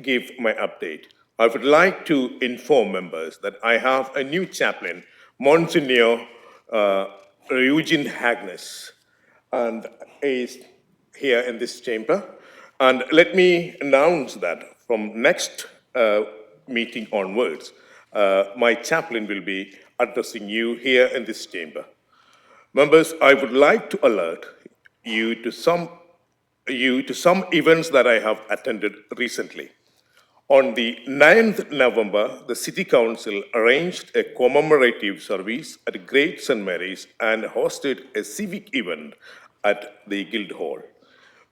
give my update, I would like to inform members that I have a new chaplain, Monsignor Eugene Hagnes, and is here in this chamber. And let me announce that from next meeting onwards, my chaplain will be addressing you here in this chamber. Members, I would like to alert you to some events that I have attended recently. On the 9th November, the City Council arranged a commemorative service at Great St. Mary's and hosted a civic event at the Guildhall.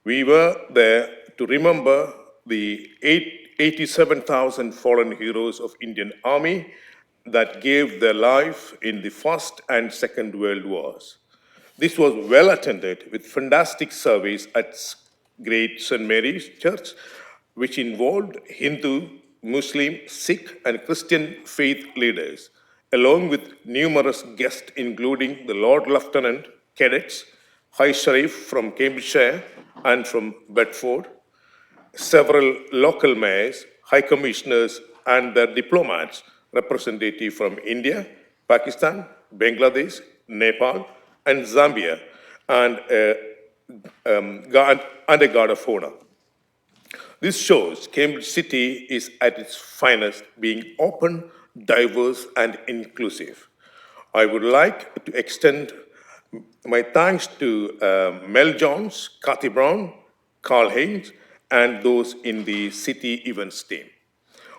We were there to remember the 87,000 fallen heroes of Indian Army that gave their life in the First and Second World Wars. This was well attended with fantastic service at Great St. Mary's Church, which involved Hindu, Muslim, Sikh, and Christian faith leaders, along with numerous guests, including the Lord Lieutenant, cadets, High Sheriff from Cambridgeshire and from Bedford, several local mayors, high commissioners, and their diplomats, representatives from India, Pakistan, Bangladesh, Nepal, and Zambia, and a guard of honor. This shows Cambridge City is at its finest, being open, diverse, and inclusive. I would like to extend my thanks to Mel Jones, Kathy Brown, Carl Haynes, and those in the city events team.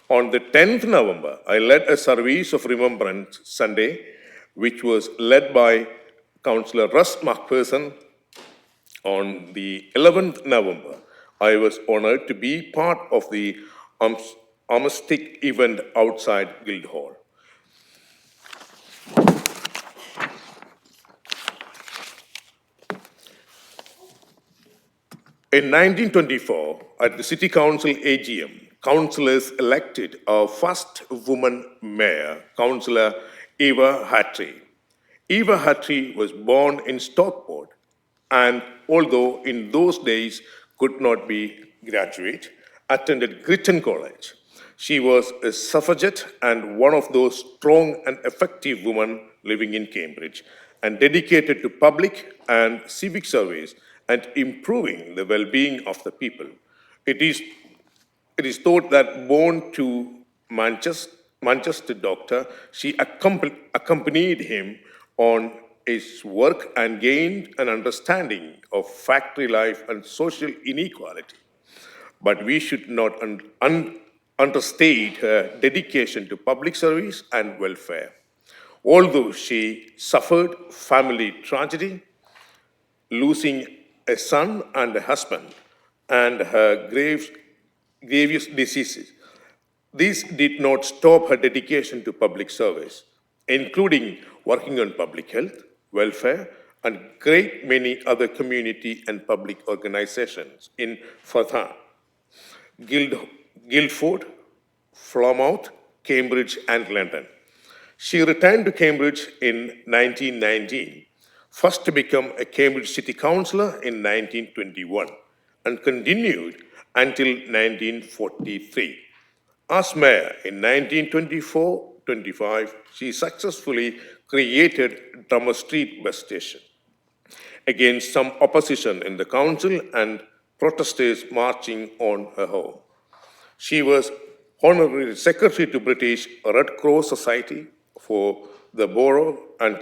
On the 10th November, I led a service of Remembrance Sunday, which was led by Councillor Russ McPherson. On the 11th November, I was honored to be part of the Armistice event outside Guildhall. In 1924, at the City Council AGM, councillors elected our first woman mayor, Councillor Eva Hattie. Eva Hattie was born in Stockport, and although in those days could not be graduate, attended Gritton College. She was a suffragette and one of those strong and effective women living in Cambridge, and dedicated to public and civic service and improving the well-being of the people. It is thought that born to Manchester doctor, she accompanied him on his work and gained an understanding of factory life and social inequality. But we should not understate her dedication to public service and welfare. Although she suffered family tragedy, losing a son and a husband, and her grievous diseases, this did not stop her dedication to public service, including working on public health, welfare, and great many other community and public organizations in Fartham, Guildford, Falmouth, Cambridge, and London. She returned to Cambridge in 1919, first to become a Cambridge City Councillor in 1921, and continued until 1943. As mayor in 1924-25, she successfully created Drummer Street Bus Station against some opposition in the council and protesters marching on her home. She was honorary secretary to British Red Cross Society for the borough and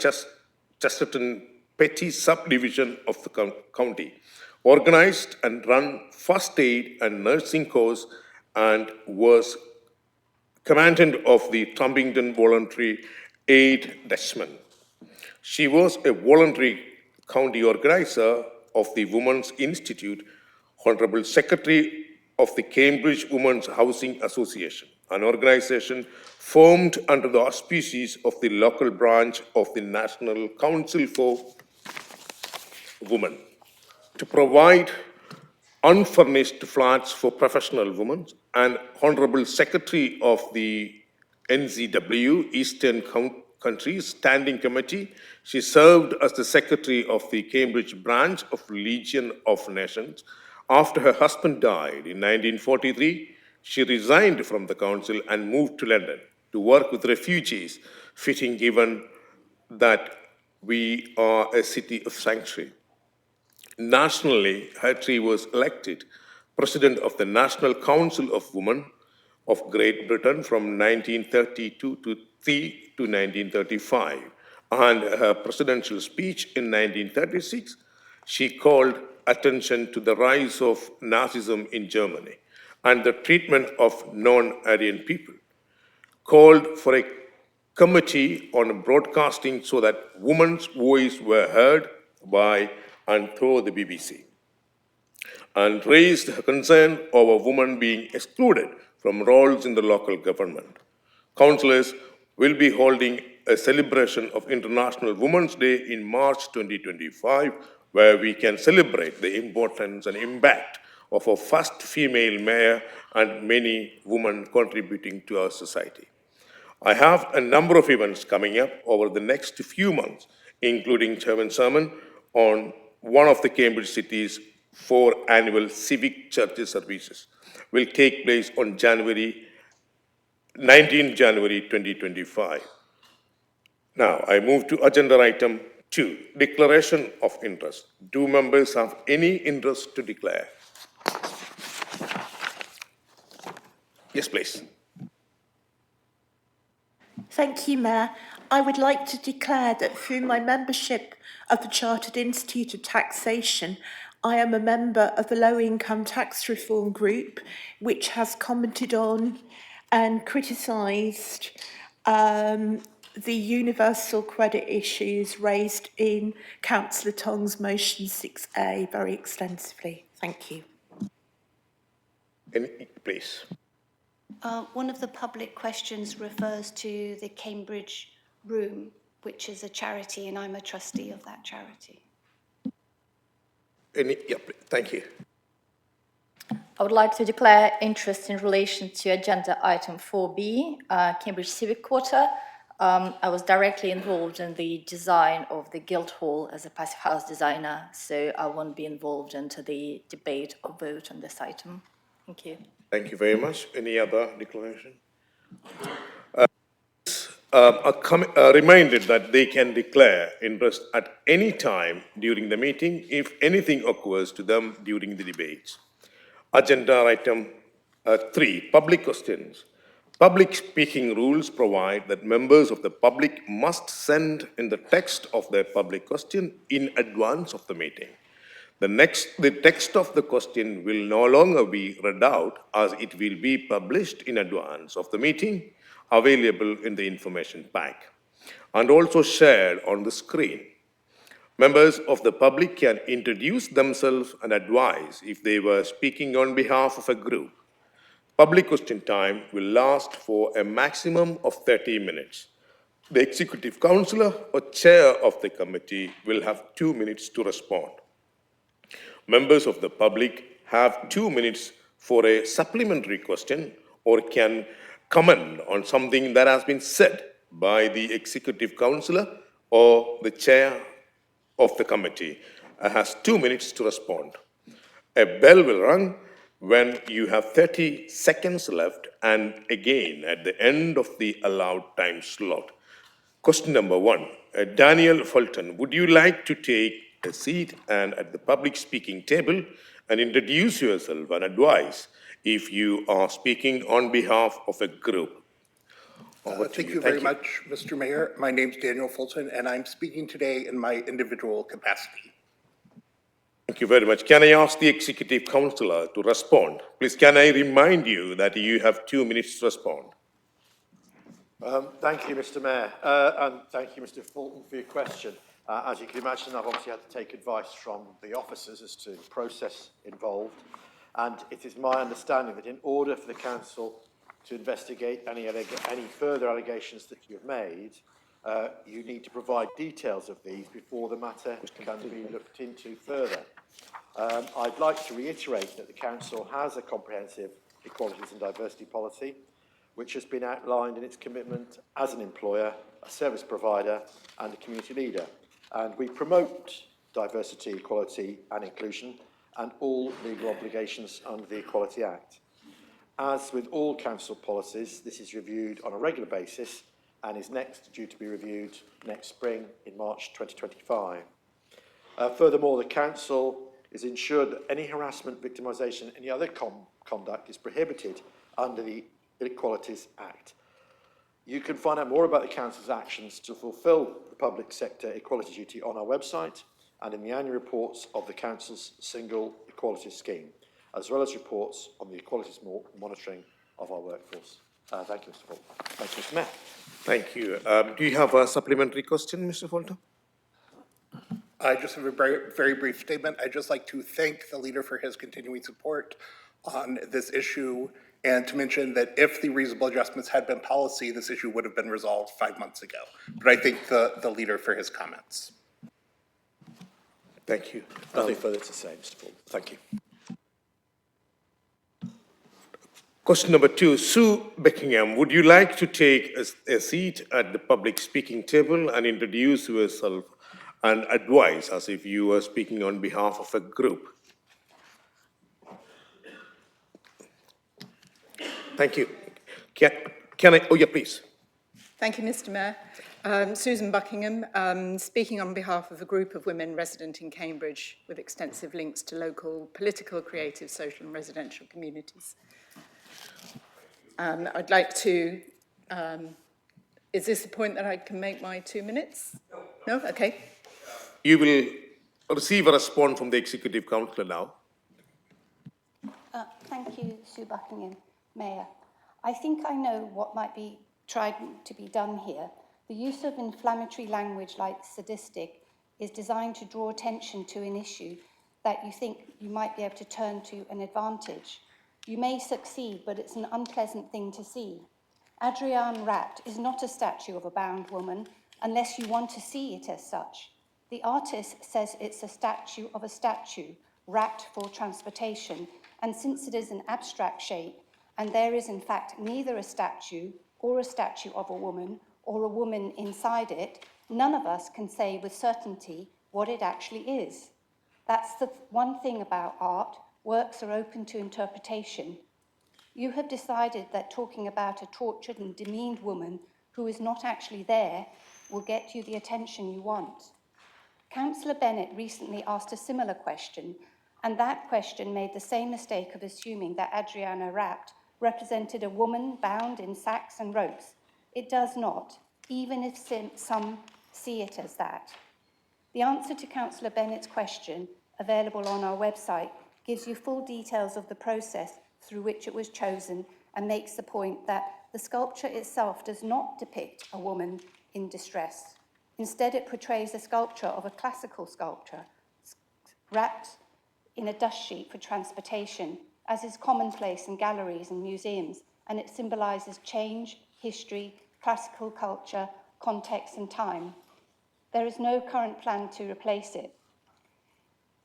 Chesterton Petty subdivision of the county, organized and run first aid and nursing course, and was commandant of the Trumpington Voluntary Aid Detachment. She was a voluntary county organizer of the Women's Institute, Honorable Secretary of the Cambridge Women's Housing Association, an organization formed under the auspices of the local branch of the National Council for Women to provide unfurnished flats for professional women, and Honorable Secretary of the NCW, Eastern Countries Standing Committee. She served as the Secretary of the Cambridge branch of Legion of Nations. After her husband died in 1943, she resigned from the council and moved to London to work with refugees, fitting given that we are a city of sanctuary. Nationally, Hattie was elected President of the National Council of Women of Great Britain from 1932 to 1935. And her presidential speech in 1936, she called attention to the rise of Nazism in Germany and the treatment of non-Aryan people, called for a committee on broadcasting so that women's voice were heard by and through the BBC, and raised her concern over women being excluded from roles in the local government. Councillors will be holding a celebration of International Women's Day in March 2025, where we can celebrate the importance and impact of a first female mayor and many women contributing to our society. I have a number of events coming up over the next few months, including Chairman Sermon on one of the Cambridge City's 4 annual civic church services. Will take place on 19 January 2025. Now, I move to agenda item 2, declaration of interest. Do members have any interest to declare? Yes, please. Thank you, Mayor. I would like to declare that through my membership of the Chartered Institute of Taxation, I am a member of the Low Income Tax Reform Group, which has commented on and criticised the universal credit issues raised in Councillor Tong's motion 6A very extensively. Thank you. Please. One of the public questions refers to the Cambridge Room, which is a charity, and I'm a trustee of that charity. Thank you. I would like to declare interest in relation to agenda item 4B, Cambridge Civic Quarter. I was directly involved in the design of the Guildhall as a passive house designer, so I won't be involved into the debate or vote on this item. Thank you. Thank you very much. Any other declaration? Reminded that they can declare interest at any time during the meeting if anything occurs to them during the debates. Agenda item 3, public questions. Public speaking rules provide that members of the public must send in the text of their public question in advance of the meeting. The text of the question will no longer be read out as it will be published in advance of the meeting, available in the information pack, and also shared on the screen. Members of the public can introduce themselves and advise if they were speaking on behalf of a group. Public question time will last for a maximum of 30 minutes. The executive councillor or chair of the committee will have 2 minutes to respond. Members of the public have 2 minutes for a supplementary question or can comment on something that has been said by the executive councillor or the chair of the committee has 2 minutes to respond. A bell will ring when you have 30 seconds left and again at the end of the allowed time slot. Question number 1. Daniel Fulton, would you like to take a seat and at the public speaking table and introduce yourself and advise if you are speaking on behalf of a group? Thank you very much, Mr. Mayor. My name's Daniel Fulton, and I'm speaking today in my individual capacity. Thank you very much. Can I ask the executive councillor to respond? Please, can I remind you that you have 2 minutes to respond? Thank you, Mr. Mayor, and thank you, Mr. Fulton, for your question. As you can imagine, I've obviously had to take advice from the officers as to the process involved, and it is my understanding that in order for the council to investigate any further allegations that you've made, you need to provide details of these before the matter can be looked into further. I'd like to reiterate that the council has a comprehensive equalities and diversity policy, which has been outlined in its commitment as an employer, a service provider, and a community leader. And we promote diversity, equality, and inclusion, and all legal obligations under the Equality Act. As with all council policies, this is reviewed on a regular basis and is next due to be reviewed next spring in March 2025. Furthermore, the council is ensured that any harassment, victimisation, any other conduct is prohibited under the Equalities Act. You can find out more about the council's actions to fulfil the public sector equality duty on our website and in the annual reports of the council's single equality scheme, as well as reports on the equalities monitoring of our workforce. Thank you, Mr. Fulton. Thank you, Mr. Mayor. Thank you. Do you have a supplementary question, Mr. Fulton? I just have a very brief statement. I'd just like to thank the leader for his continuing support on this issue and to mention that if the reasonable adjustments had been policy, this issue would have been resolved 5 months ago. But I thank the leader for his comments. Thank you. Nothing further to say, Mr. Fulton. Thank you. Question number 2, Sue Beckingham, would you like to take a seat at the public speaking table and introduce yourself and advise as if you were speaking on behalf of a group? Thank you. Can I, oh yeah, please. Thank you, Mr. Mayor. Susan Buckingham, speaking on behalf of a group of women resident in Cambridge with extensive links to local political, creative, social and residential communities. I'd like to, is this the point that I can make my 2 minutes? No? Okay. You will receive a response from the Executive Councillor now. Thank you, Sue Buckingham, Mayor. I think I know what might be tried to be done here. The use of inflammatory language like sadistic is designed to draw attention to an issue that you think you might be able to turn to an advantage. You may succeed, but it's an unpleasant thing to see. Adrienne Rapt is not a statue of a bound woman unless you want to see it as such. The artist says it's a statue of a statue, wrapped for transportation, and since it is an abstract shape, and there is in fact neither a statue or a statue of a woman or a woman inside it, none of us can say with certainty what it actually is. That's the one thing about art. Works are open to interpretation. You have decided that talking about a tortured and demeaned woman who is not actually there will get you the attention you want. Councillor Bennett recently asked a similar question, and that question made the same mistake of assuming that Adrienne Rapt represented a woman bound in sacks and ropes. It does not, even if some see it as that. The answer to Councillor Bennett's question, available on our website, gives you full details of the process through which it was chosen and makes the point that the sculpture itself does not depict a woman in distress. Instead, it portrays a sculpture of a classical sculpture wrapped in a dust sheet for transportation, as is commonplace in galleries and museums, and it symbolises change, history, classical culture, context and time. There is no current plan to replace it.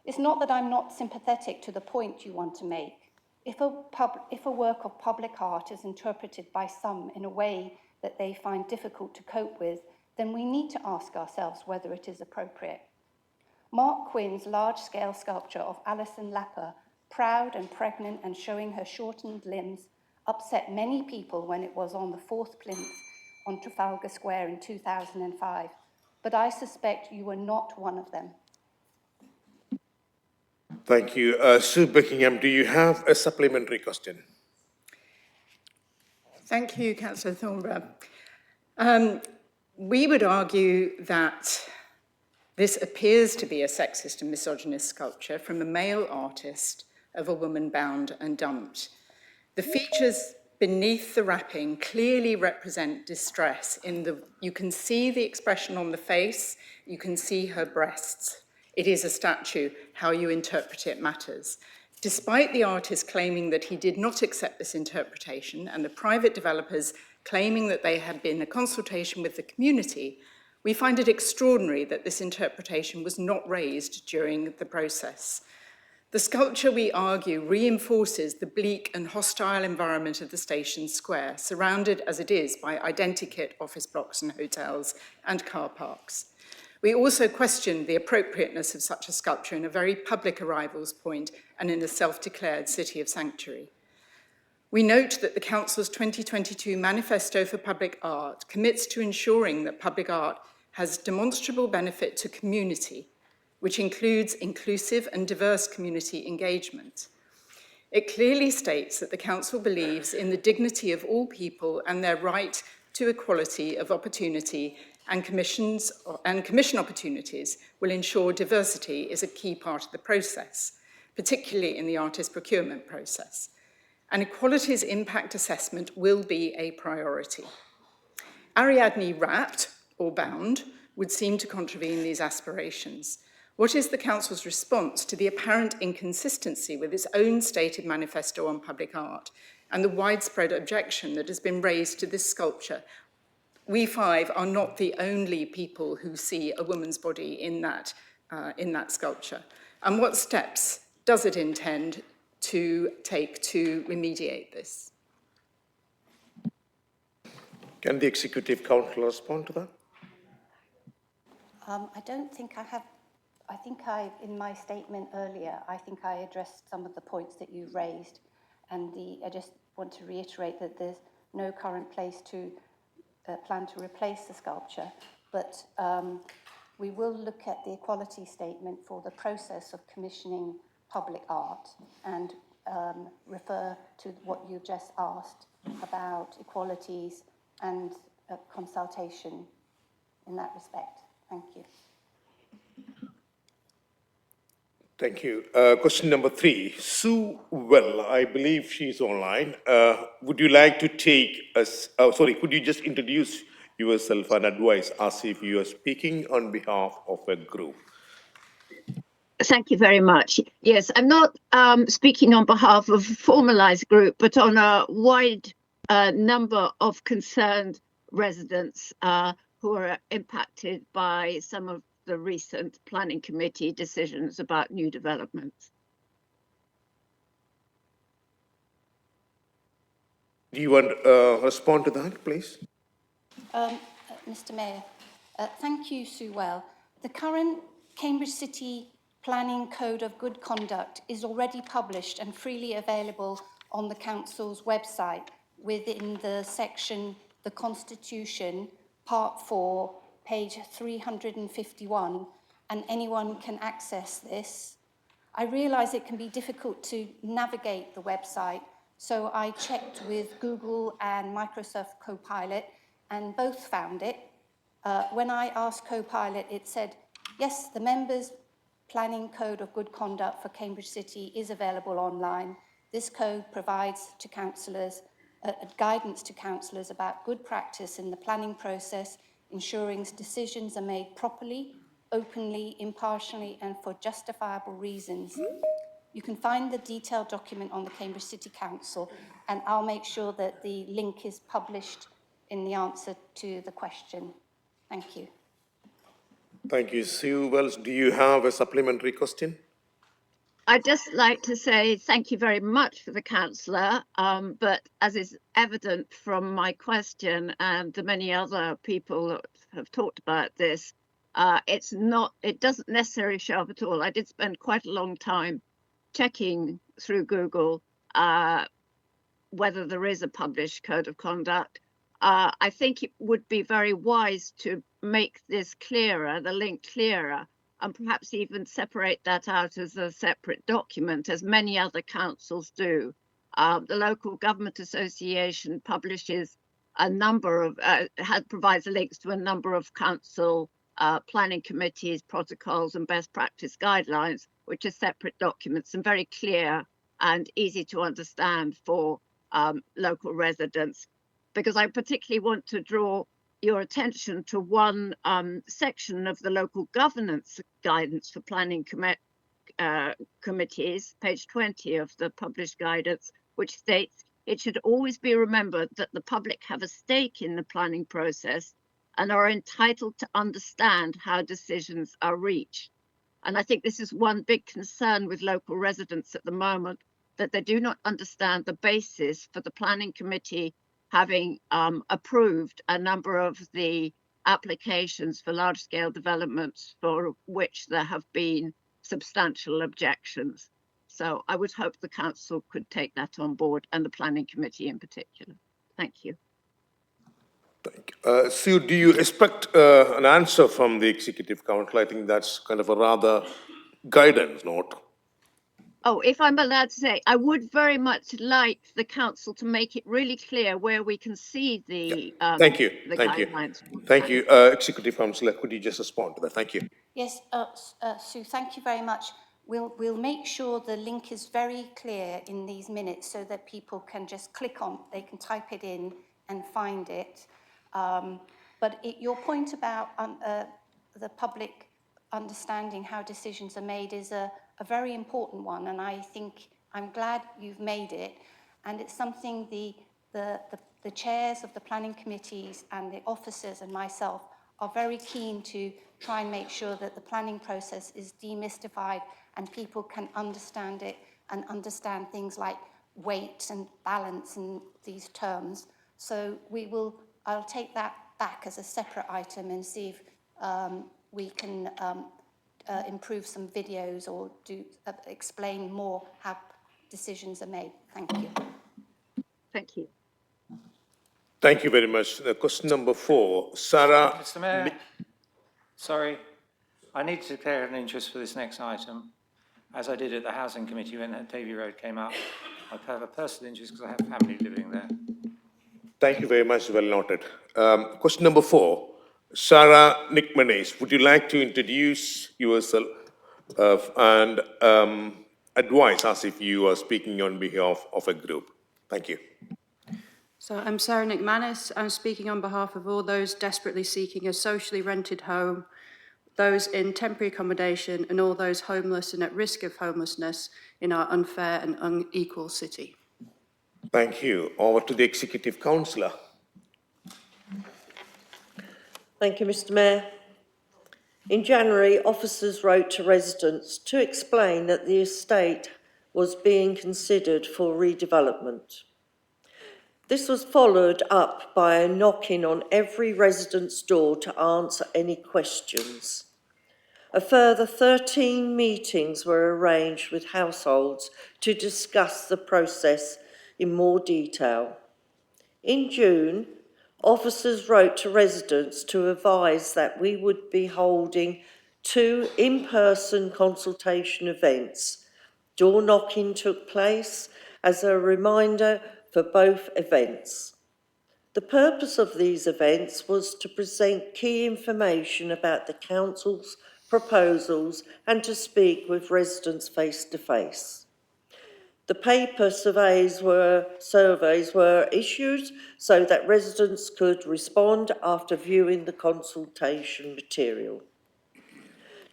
It's not that I'm not sympathetic to the point you want to make. If a work of public art is interpreted by some in a way that they find difficult to cope with, then we need to ask ourselves whether it is appropriate. Mark Quinn's large-scale sculpture of Alison Lapper, proud and pregnant and showing her shortened limbs, upset many people when it was on the 4th plinth on Trafalgar Square in 2005. But I suspect you were not one of them. Thank you. Sue Beckingham, do you have a supplementary question? Thank you, Councillor Thornborough. We would argue that this appears to be a sexist and misogynist sculpture from a male artist of a woman bound and dumped. The features beneath the wrapping clearly represent distress. You can see the expression on the face, you can see her breasts. It is a statue. How you interpret it matters. Despite the artist claiming that he did not accept this interpretation and the private developers claiming that they had been in a consultation with the community, we find it extraordinary that this interpretation was not raised during the process. The sculpture, we argue, reinforces the bleak and hostile environment of the station square, surrounded as it is by identikit office blocks and hotels and car parks. We also question the appropriateness of such a sculpture in a very public arrivals point and in a self-declared city of sanctuary. We note that the Council's 2022 Manifesto for Public Art commits to ensuring that public art has demonstrable benefit to community, which includes inclusive and diverse community engagement. It clearly states that the Council believes in the dignity of all people and their right to equality of opportunity, and commission opportunities will ensure diversity is a key part of the process, particularly in the artist procurement process. And equality's impact assessment will be a priority. Ariadne wrapped or bound would seem to contravene these aspirations. What is the Council's response to the apparent inconsistency with its own stated manifesto on public art and the widespread objection that has been raised to this sculpture? We five are not the only people who see a woman's body in that sculpture. And what steps does it intend to take to remediate this? Can the Executive Council respond to that? I don't think I have. In my statement earlier, I think I addressed some of the points that you raised, and I just want to reiterate that there's no current place to plan to replace the sculpture, but we will look at the equality statement for the process of commissioning public art and refer to what you just asked about equalities and consultation in that respect. Thank you. Thank you. Question number 3, Sue Well, I believe she's online. Would you like to take us, could you just introduce yourself and advise as if you are speaking on behalf of a group? Thank you very much. Yes, I'm not speaking on behalf of a formalised group, but on a wide number of concerned residents who are impacted by some of the recent planning committee decisions about new developments. Do you want to respond to that, please? Mr. Mayor, thank you, Sue Well. The current Cambridge City Planning Code of Good Conduct is already published and freely available on the Council's website within the section The Constitution, Part 4, page 351, and anyone can access this. I realise it can be difficult to navigate the website, so I checked with Google and Microsoft Copilot, and both found it. When I asked Copilot, it said, yes, the members' planning code of good conduct for Cambridge City is available online. This code provides to councillors guidance to councillors about good practice in the planning process, ensuring decisions are made properly, openly, impartially, and for justifiable reasons. You can find the detailed document on the Cambridge City Council, and I'll make sure that the link is published in the answer to the question. Thank you. Thank you, Sue Wells. Do you have a supplementary question? I'd just like to say thank you very much for the councillor, but as is evident from my question and the many other people that have talked about this, it doesn't necessarily show up at all. I did spend quite a long time checking through Google whether there is a published code of conduct. I think it would be very wise to make this clearer, the link clearer, and perhaps even separate that out as a separate document, as many other councils do. The Local Government Association publishes a number of, provides links to a number of council planning committees, protocols and best practice guidelines, which are separate documents and very clear and easy to understand for local residents. Because I particularly want to draw your attention to one section of the local governance guidance for planning committees, page 20 of the published guidance, which states it should always be remembered that the public have a stake in the planning process and are entitled to understand how decisions are reached. And I think this is one big concern with local residents at the moment, that they do not understand the basis for the planning committee having approved a number of the applications for large-scale developments for which there have been substantial objections. So I would hope the council could take that on board, and the planning committee in particular. Thank you. Thank you. Sue, do you expect an answer from the Executive Council? I think that's kind of a rather guidance note. Oh, if I'm allowed to say, I would very much like the council to make it really clear where we can see the Thank you. the Thank you. guidelines. Thank you. Executive Councillor, could you just respond to that? Thank you. Yes, Sue, thank you very much. We'll make sure the link is very clear in these minutes so that people can just click on, they can type it in and find it. Your point about the public understanding how decisions are made is a very important one, and I think I'm glad you've made it. And it's something the chairs of the planning committees and the officers and myself are very keen to try and make sure that the planning process is demystified and people can understand it and understand things like weight and balance and these terms. So I'll take that back as a separate item and see if we can improve some videos or explain more how decisions are made. Thank you. Thank you. Thank you very much. Question number 4, Sarah. Mr. Mayor, sorry, I need to declare an interest for this next item, as I did at the Housing Committee when Davy Road came up. I have a personal interest because I have family living there. Thank you very much. Well noted. Question number 4, Sarah Nickmanis. Would you like to introduce yourself and advise us if you are speaking on behalf of a group? Thank you. So I'm Sarah Nickmanis. I'm speaking on behalf of all those desperately seeking a socially rented home, those in temporary accommodation, and all those homeless and at risk of homelessness in our unfair and unequal city. Thank you. Over to the Executive Councillor. Thank you, Mr. Mayor. In January, officers wrote to residents to explain that the estate was being considered for redevelopment. This was followed up by a knocking on every resident's door to answer any questions. A further 13 meetings were arranged with households to discuss the process in more detail. In June, officers wrote to residents to advise that we would be holding 2 in-person consultation events. Door knocking took place as a reminder for both events. The purpose of these events was to present key information about the council's proposals and to speak with residents face to face. The paper surveys were issued so that residents could respond after viewing the consultation material.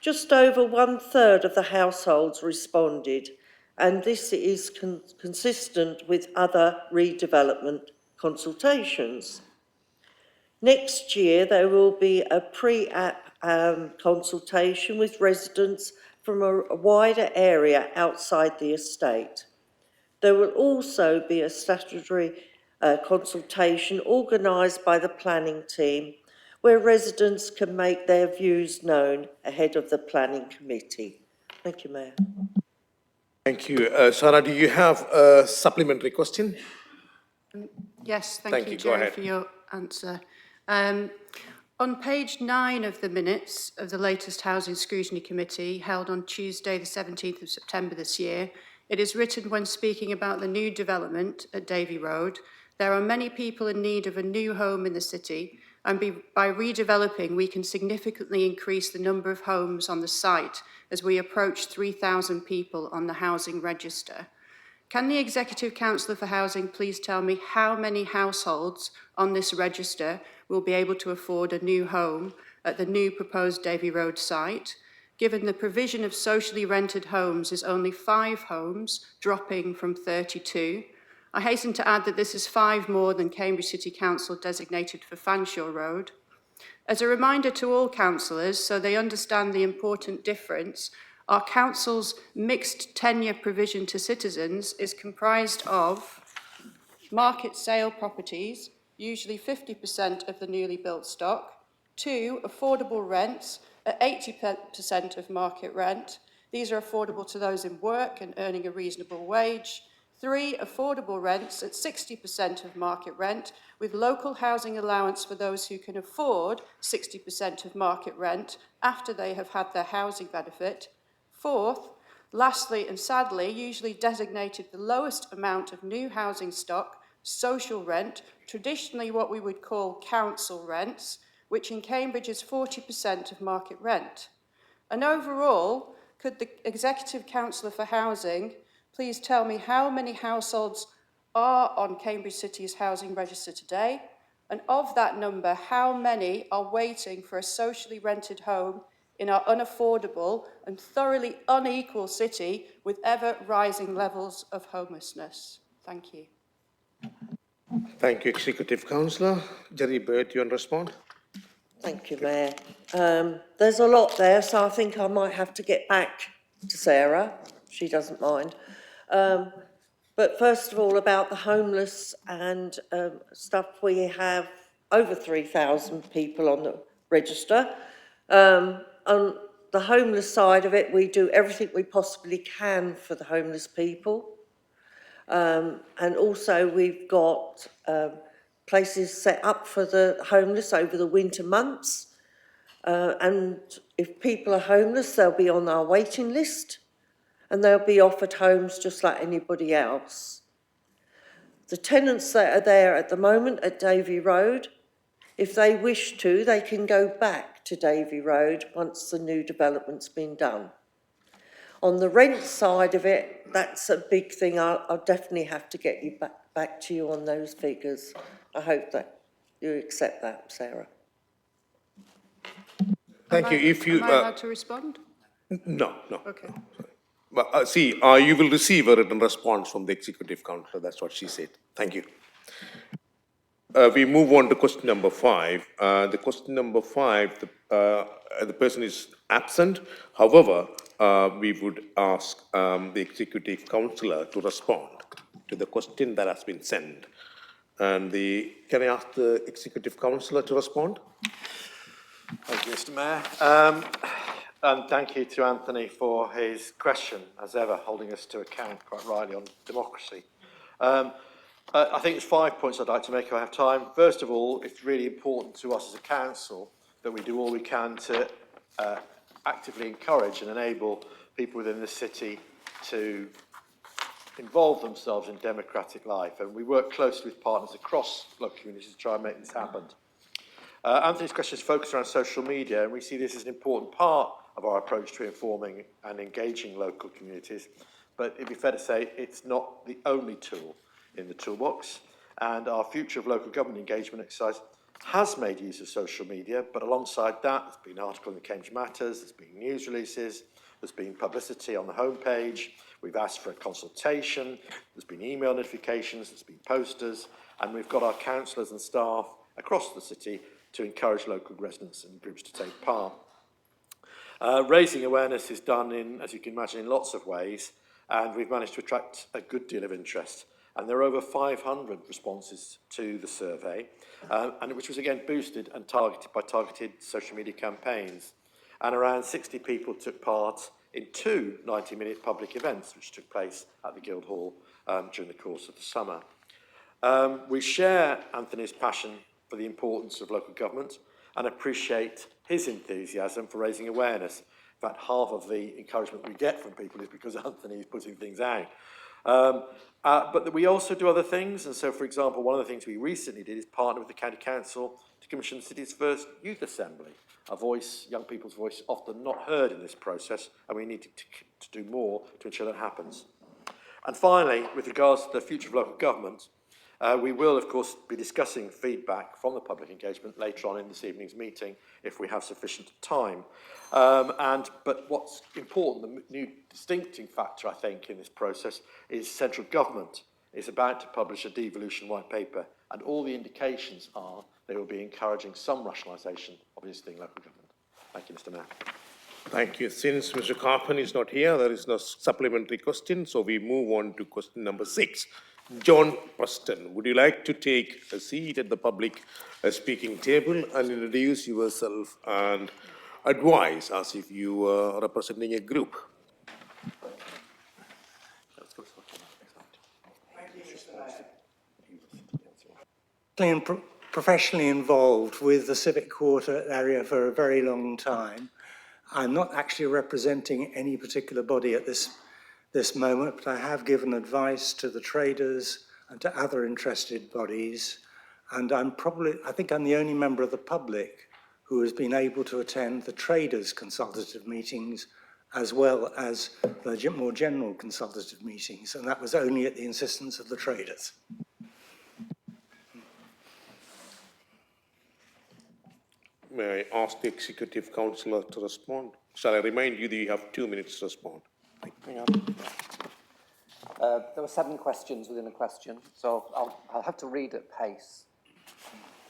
Just over 1/3 of the households responded, and this is consistent with other redevelopment consultations. Next year, there will be a pre-app consultation with residents from a wider area outside the estate. There will also be a statutory consultation organised by the planning team where residents can make their views known ahead of the planning committee. Thank you, Mayor. Thank you. Sarah, do you have a supplementary question? Yes, Thank thank you. you, Go Chair, ahead. for your answer. On page 9 of the minutes of the latest Housing Scrutiny Committee, held on Tuesday, the 17th of September this year, it is written when speaking about the new development at Davy Road, there are many people in need of a new home in the city, and by redeveloping, we can significantly increase the number of homes on the site as we approach 3,000 people on the housing register. Can the Executive Councillor for Housing please tell me how many households on this register will be able to afford a new home at the new proposed Davy Road site, given the provision of socially rented homes is only 5 homes, dropping from 32. I hasten to add that this is 5 more than Cambridge City Council designated for Fanshawe Road. As a reminder to all councillors, so they understand the important difference, our council's mixed tenure provision to citizens is comprised of market sale properties, usually 50% of the newly built stock, 2 affordable rents at 80% of market rent, These are affordable to those in work and earning a reasonable wage. 3, affordable rents at 60% of market rent, with local housing allowance for those who can afford 60% of market rent after they have had their housing benefit. 4th, lastly and sadly, usually designated the lowest amount of new housing stock, social rent, traditionally what we would call council rents, which in Cambridge is 40% of market rent. And overall, could the Executive Councillor for Housing please tell me how many households are on Cambridge City's housing register today? And of that number, how many are waiting for a socially rented home in our unaffordable and thoroughly unequal city with ever-rising levels of homelessness? Thank you. Thank you, Executive Councillor. Jerry Bird, you want to respond? Thank you, Mayor. There's a lot there, so I think I might have to get back to Sarah. She doesn't mind. But first of all, about the homeless and stuff, we have over 3,000 people on the register. On the homeless side of it, we do everything we possibly can for the homeless people. And also we've got places set up for the homeless over the winter months. And if people are homeless, they'll be on our waiting list and they'll be offered homes just like anybody else. The tenants that are there at the moment at Davy Road, if they wish to, they can go back to Davy Road once the new development's been done. On the rent side of it, that's a big thing. I'll definitely have to get you back to you on those figures. I hope that you accept that, Sarah. Thank you. If you, Am I allowed to respond? No. Okay. But, you will receive a written response from the Executive Councillor. That's what she said. Thank you. We move on to question number 5. The question number 5, the person is absent. However, we would ask the Executive Councillor to respond to the question that has been sent. And can I ask the Executive Councillor to respond? Thank you, Mr. Mayor. And thank you to Anthony for his question, as ever, holding us to account quite rightly on democracy. I think there's 5 points I'd like to make if I have time. First of all, it's really important to us as a council that we do all we can to actively encourage and enable people within the city to involve themselves in democratic life. And we work closely with partners across local communities to try and make this happen. Anthony's question is focused around social media, and we see this as an important part of our approach to informing and engaging local communities. But it'd be fair to say it's not the only tool in the toolbox, and our Future of Local Government Engagement exercise has made use of social media, but alongside that, there's been an article in the Cambridge Matters, there's been news releases, there's been publicity on the homepage, we've asked for a consultation, there's been email notifications, there's been posters, and we've got our councillors and staff across the city to encourage local residents and groups to take part. Raising awareness is done in, as you can imagine, in lots of ways, and we've managed to attract a good deal of interest. And there are over 500 responses to the survey, and which was again boosted and targeted by targeted social media campaigns. And around 60 people took part in 2 90-minute public events, which took place at the Guildhall during the course of the summer. We share Anthony's passion for the importance of local government and appreciate his enthusiasm for raising awareness. In fact, half of the encouragement we get from people is because Anthony is putting things out. But we also do other things, and so, for example, one of the things we recently did is partner with the County Council to commission the city's first youth assembly, a voice, young people's voice, often not heard in this process, and we need to do more to ensure that happens. And finally, with regards to the future of local government, we will, of course, be discussing feedback from the public engagement later on in this evening's meeting, if we have sufficient time. But what's important, the new distincting factor, I think, in this process is central government is about to publish a devolution white paper, and all the indications are they will be encouraging some rationalisation of existing local government. Thank you, Mr. Mayor. Thank you. Since Mr. Carpen is not here, there is no supplementary question, so we move on to question number 6. John Preston, would you like to take a seat at the public speaking table and introduce yourself and advise as if you were representing a group? and professionally involved with the Civic Quarter area for a very long time. I'm not actually representing any particular body at this moment, but I have given advice to the traders and to other interested bodies. And I think I'm the only member of the public who has been able to attend the traders' consultative meetings as well as the more general consultative meetings. And that was only at the insistence of the traders. May I ask the Executive Councillor to respond? Shall I remind you that you have 2 minutes to respond? Hang on. There were 7 questions within a question, so I'll have to read at pace.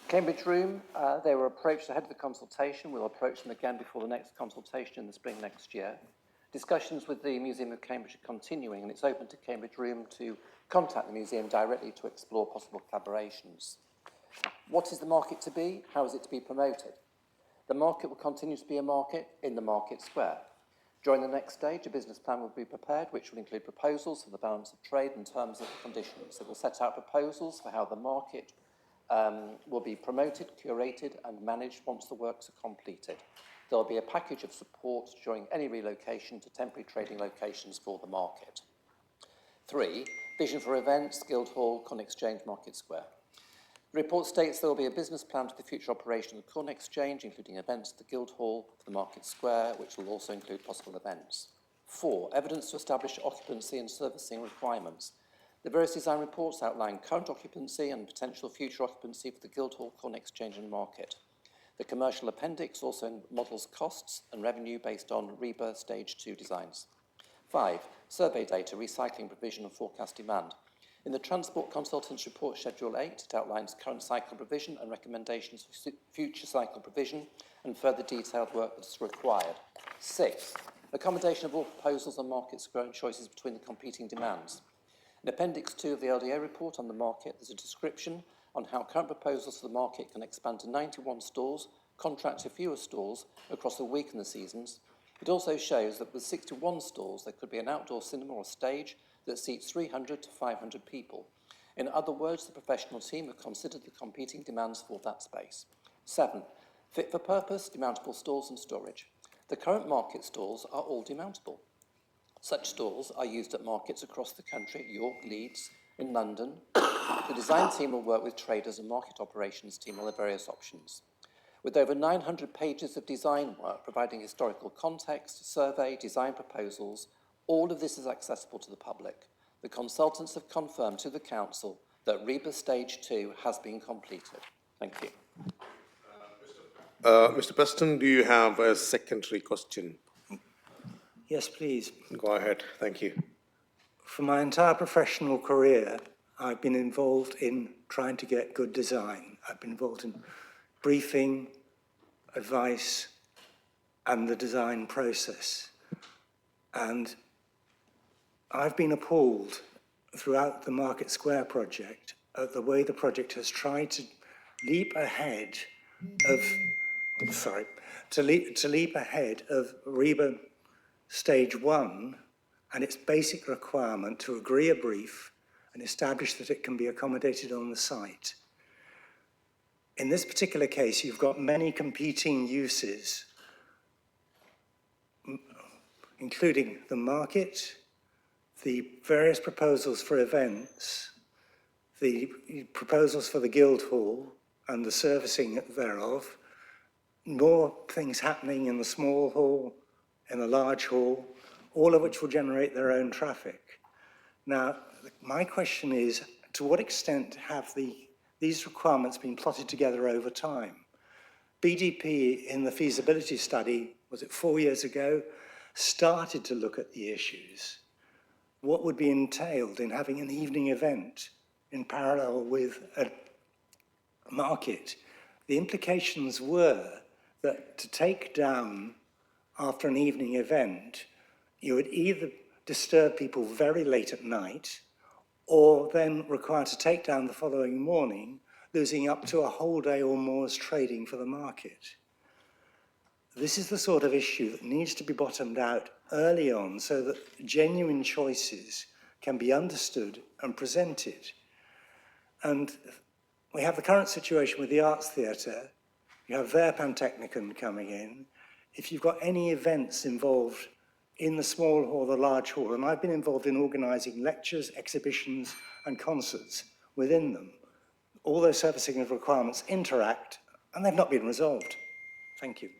Cambridge Room, they were approached ahead of the consultation. We'll approach them again before the next consultation in the spring next year. Discussions with the Museum of Cambridge are continuing, and it's open to Cambridge Room to contact the museum directly to explore possible collaborations. What is the market to be? How is it to be promoted? The market will continue to be a market in the market square. During the next stage, a business plan will be prepared, which will include proposals for the balance of trade and terms and conditions. It will set out proposals for how the market will be promoted, curated and managed once the works are completed. There will be a package of support during any relocation to temporary trading locations for the market. 3. Vision for events, Guildhall, Corn Exchange, Market Square. The report states there will be a business plan for the future operation of the Corn Exchange, including events at the Guildhall, for the Market Square, which will also include possible events. 4. Evidence to establish occupancy and servicing requirements. The various design reports outline current occupancy and potential future occupancy for the Guildhall, Corn Exchange and Market. The commercial appendix also models costs and revenue based on REBA Stage 2 designs. 5. Survey data, recycling provision and forecast demand. In the Transport Consultants Report Schedule 8, it outlines current cycle provision and recommendations for future cycle provision and further detailed work that is required. 6. Accommodation of all proposals on Market Square and choices between the competing demands. In Appendix 2 of the LDA report on the market, there's a description on how current proposals for the market can expand to 91 stalls, contract to fewer stalls across the week and the seasons. It also shows that with 61 stalls, there could be an outdoor cinema or stage that seats 300 to 500 people. In other words, the professional team have considered the competing demands for that space. 7. Fit for purpose, demountable stalls and storage. The current market stalls are all demountable. Such stalls are used at markets across the country, York, Leeds, in London. The design team will work with traders and market operations team on the various options. With over 900 pages of design work providing historical context, survey, design proposals, all of this is accessible to the public. The consultants have confirmed to the council that REBA Stage 2 has been completed. Thank you. Mr. Preston, do you have a secondary question? Yes, please. Go ahead. Thank you. For my entire professional career, I've been involved in trying to get good design. I've been involved in briefing, advice, and the design process. And I've been appalled throughout the Market Square project at the way the project has tried to leap ahead of, to leap ahead of REBA Stage 1 and its basic requirement to agree a brief and establish that it can be accommodated on the site. In this particular case, you've got many competing uses, including the market, the various proposals for events, the proposals for the Guildhall and the servicing thereof, more things happening in the small hall, in the large hall, all of which will generate their own traffic. Now, my question is, to what extent have these requirements been plotted together over time? BDP in the feasibility study, was it 4 years ago, started to look at the issues. What would be entailed in having an evening event in parallel with a market? The implications were that to take down after an evening event, you would either disturb people very late at night or then require to take down the following morning, losing up to a whole day or more's trading for the market. This is the sort of issue that needs to be bottomed out early on so that genuine choices can be understood and presented. And We have the current situation with the Arts Theatre. You have their Pantechnicon coming in. If you've got any events involved in the small hall, the large hall, and I've been involved in organising lectures, exhibitions and concerts within them, all those servicing of requirements interact and they've not been resolved. Thank you.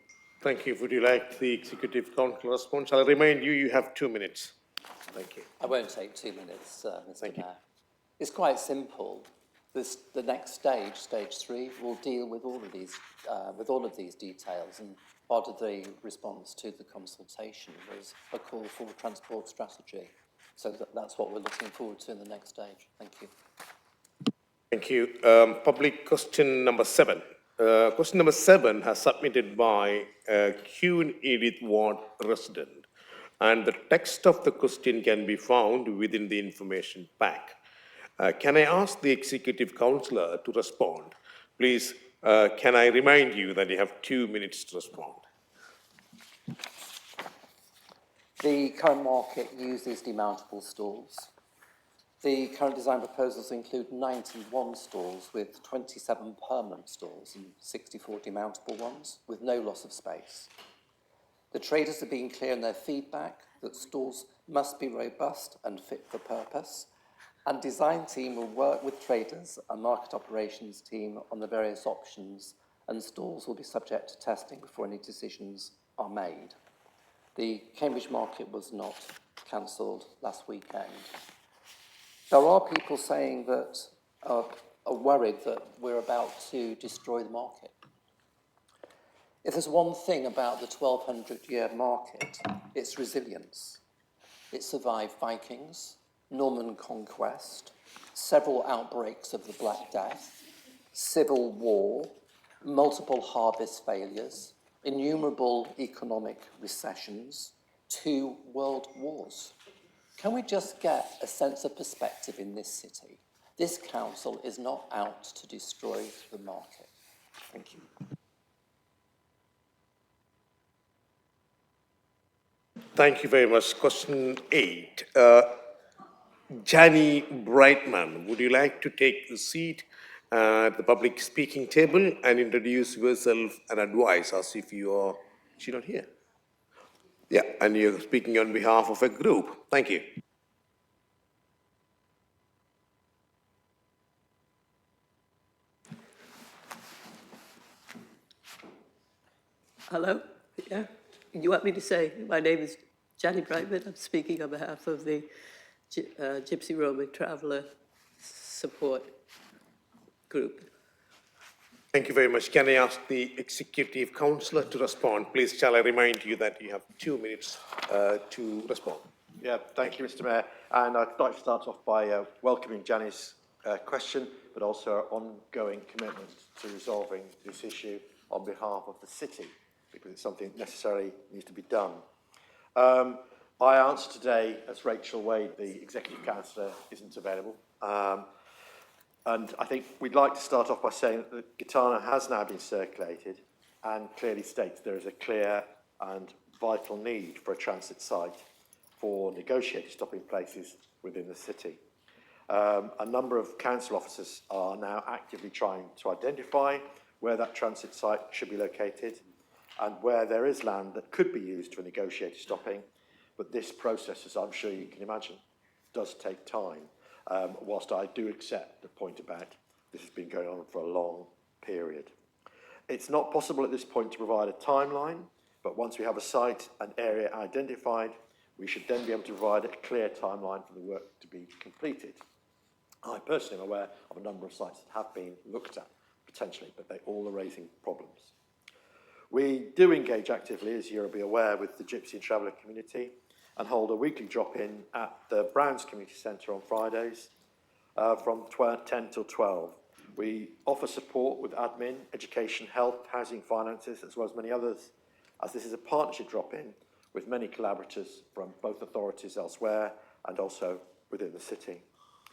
Thank you. Would you like the Executive Council response? I'll remind you, you have 2 minutes. Thank you. I won't take 2 minutes, Mr. Mayor. It's quite simple. The next stage, stage 3, will deal with all of these details, and part of the response to the consultation was a call for transport strategy. So that's what we're looking forward to in the next stage. Thank you. Thank you. Public question number 7. Question number 7 has submitted by Queen Edith Ward resident, and the text of the question can be found within the information pack. Can I ask the Executive Councillor to respond? Please, can I remind you that you have 2 minutes to respond? The current market uses demountable stalls. The current design proposals include 91 stalls with 27 permanent stalls and 64 demountable ones with no loss of space. The traders have been clear in their feedback that stalls must be robust and fit for purpose, and design team will work with traders and market operations team on the various options, and stalls will be subject to testing before any decisions are made. The Cambridge market was not cancelled last weekend. There are people saying that are worried that we're about to destroy the market. If there's one thing about the 1200-year market, it's resilience. It survived Vikings, Norman conquest, several outbreaks of the Black Death, civil war, multiple harvest failures, innumerable economic recessions, 2 world wars. Can we just get a sense of perspective in this city? This council is not out to destroy the market. Thank you. Thank you very much. Question 8. Jani Brightman, would you like to take the seat at the public speaking table and introduce yourself and advise us if you are, she's not here? Yeah, and you're speaking on behalf of a group. Thank you. Hello? Yeah? You want me to say, my name is Jani Brightman. I'm speaking on behalf of the Gypsy Roaming Traveller Support Group. Thank you very much. Can I ask the Executive Councillor to respond? Please, shall I remind you that you have 2 minutes to respond? Yeah, thank you, Mr. Mayor. And I'd like to start off by welcoming Jani's question, but also our ongoing commitment to resolving this issue on behalf of the city, because it's something that necessarily needs to be done. I answer today as Rachel Wade, the Executive Councillor, isn't available. And I think we'd like to start off by saying that the Gitana has now been circulated and clearly states there is a clear and vital need for a transit site for negotiated stopping places within the city. A number of council officers are now actively trying to identify where that transit site should be located and where there is land that could be used for negotiated stopping. But this process, as I'm sure you can imagine, does take time. Whilst I do accept the point about this has been going on for a long period. It's not possible at this point to provide a timeline, but once we have a site and area identified, we should then be able to provide a clear timeline for the work to be completed. I personally am aware of a number of sites that have been looked at, potentially, but they all are raising problems. We do engage actively, as you'll be aware, with the Gypsy and Traveller community and hold a weekly drop-in at the Browns Community Centre on Fridays from 10 till 12. We offer support with admin, education, health, housing, finances, as well as many others, as this is a partnership drop-in with many collaborators from both authorities elsewhere and also within the city.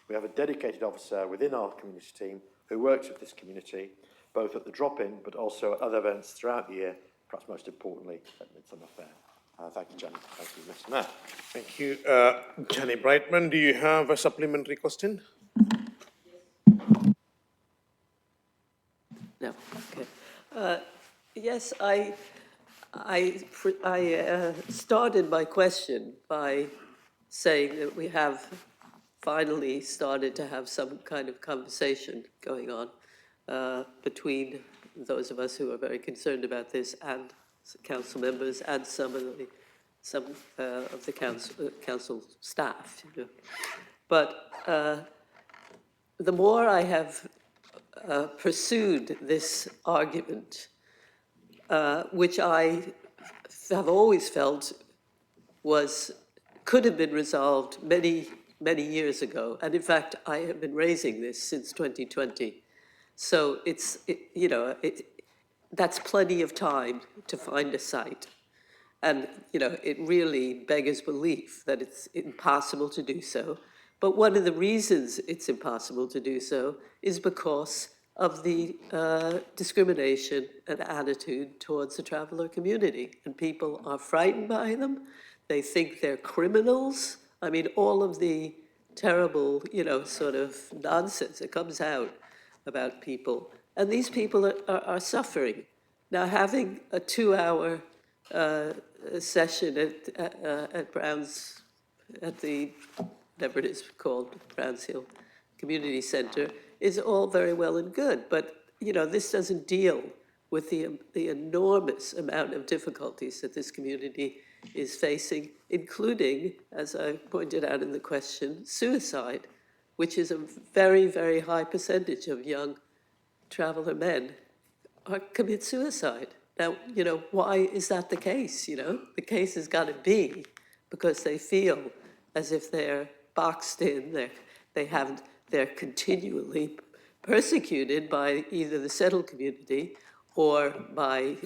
We have a dedicated officer within our community team who works with this community, both at the drop-in but also at other events throughout the year, perhaps most importantly at Midsummer Fair. Thank you, Jenny. Thank you, Mr. Mayor. Thank you. Jenny Brightman, do you have a supplementary question? No, okay. Yes, I started my question by saying that we have finally started to have some kind of conversation going on between those of us who are very concerned about this and council members and some of the council staff. You know. But the more I have pursued this argument, which I have always felt could have been resolved many, many years ago. And in fact, I have been raising this since 2020. So that's plenty of time to find a site. And, it really beggars belief that it's impossible to do so. But one of the reasons it's impossible to do so is because of the discrimination and attitude towards the traveler community. And people are frightened by them. They think they're criminals. I mean, all of the terrible, sort of nonsense that comes out about people. And these people are suffering. Now, having a 2-hour session at Browns, at the, whatever it is called, Browns Hill Community Center, is all very well and good. But, this doesn't deal with the enormous amount of difficulties that this community is facing, including, as I pointed out in the question, suicide, which is a very, very high percentage of young traveler men commit suicide. Now, why is that the case? The case has got to be because they feel as if they're boxed in, they're continually persecuted by either the settled community or by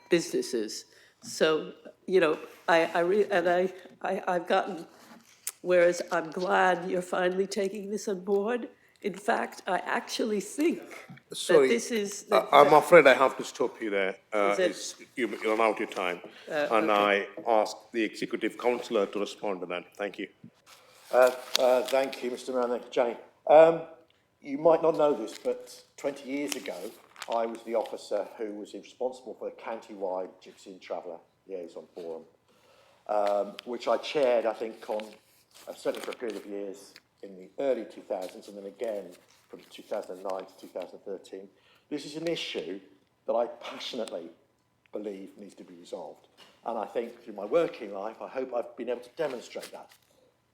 businesses. So, I've gotten, whereas I'm glad you're finally taking this on board. In fact, I actually think Sorry, that this is. I'm afraid I have to stop you there. Is it- You run out your time. And okay. I ask the executive councillor to respond to that. Thank you. Thank you, Mr. Mayor. Jenny, you might not know this, but 20 years ago, I was the officer who was responsible for the county-wide Gypsy and Traveller Liaison Forum, which I chaired, I think, on certainly for a period of years in the early 2000s, and then again from 2009 to 2013. This is an issue that I passionately believe needs to be resolved. And I think through my working life, I hope I've been able to demonstrate that.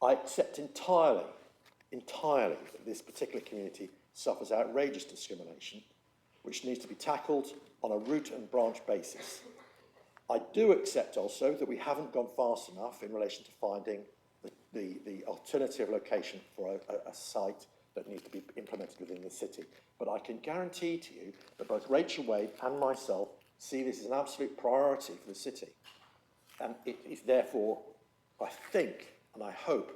I accept entirely that this particular community suffers outrageous discrimination, which needs to be tackled on a root and branch basis. I do accept also that we haven't gone fast enough in relation to finding the alternative location for a site that needs to be implemented within the city. But I can guarantee to you that both Rachel Wade and myself see this as an absolute priority for the city. And it is therefore, I think, and I hope,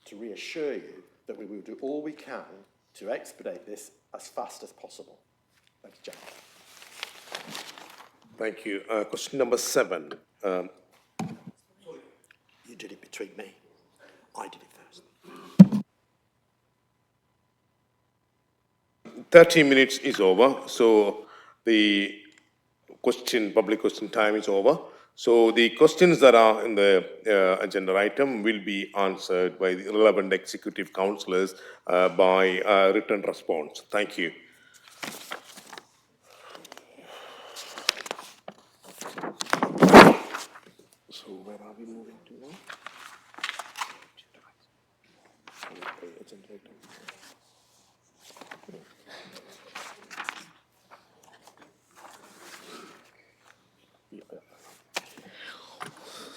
to reassure you that we will do all we can to expedite this as fast as possible. Thank you, Jack. Thank you. Question number 7. You did it between me. I did it first. 30 minutes is over, so the public question time is over. So the questions that are in the agenda item will be answered by the relevant executive councillors by written response. Thank you. So where are we moving to now? Agenda item.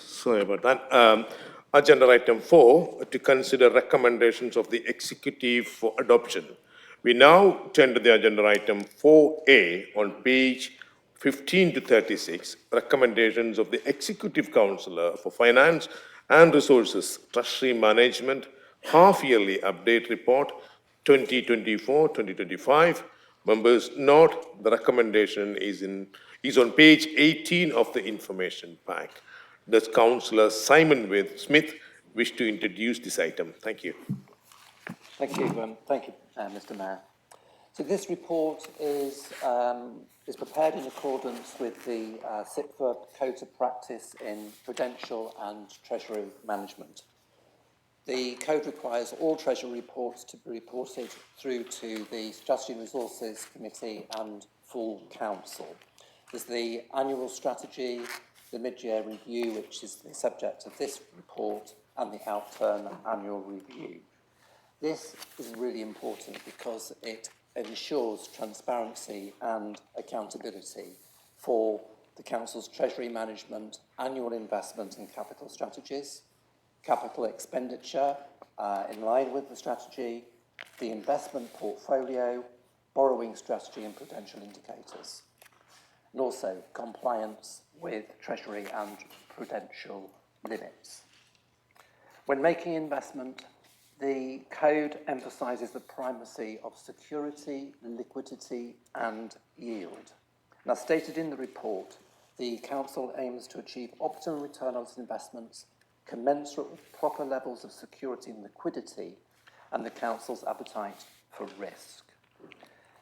Sorry about that. Agenda item 4, to consider recommendations of the executive for adoption. We now turn to the agenda item 4A on page 15 to 36, recommendations of the executive councillor for finance and resources, treasury management, half-yearly update report 2024-2025. Members note the recommendation is on page 18 of the information pack. Does Councillor Simon Smith wish to introduce this item? Thank you. Thank you, Mr. Mayor. So this report is is prepared in accordance with the SIPFA Code of Practice in Prudential and Treasury Management. The code requires all Treasury reports to be reported through to the Strategy and Resources Committee and full Council. There's the annual strategy, the mid-year review, which is the subject of this report, and the outturn annual review. This is really important because it ensures transparency and accountability for the Council's Treasury Management, annual investment and capital strategies, capital expenditure in line with the strategy, the investment portfolio, borrowing strategy and prudential indicators, and also compliance with Treasury and prudential limits. When making investment, the code emphasises the primacy of security, liquidity and yield. And as stated in the report, the Council aims to achieve optimum return on its investments commensurate with proper levels of security and liquidity and the Council's appetite for risk.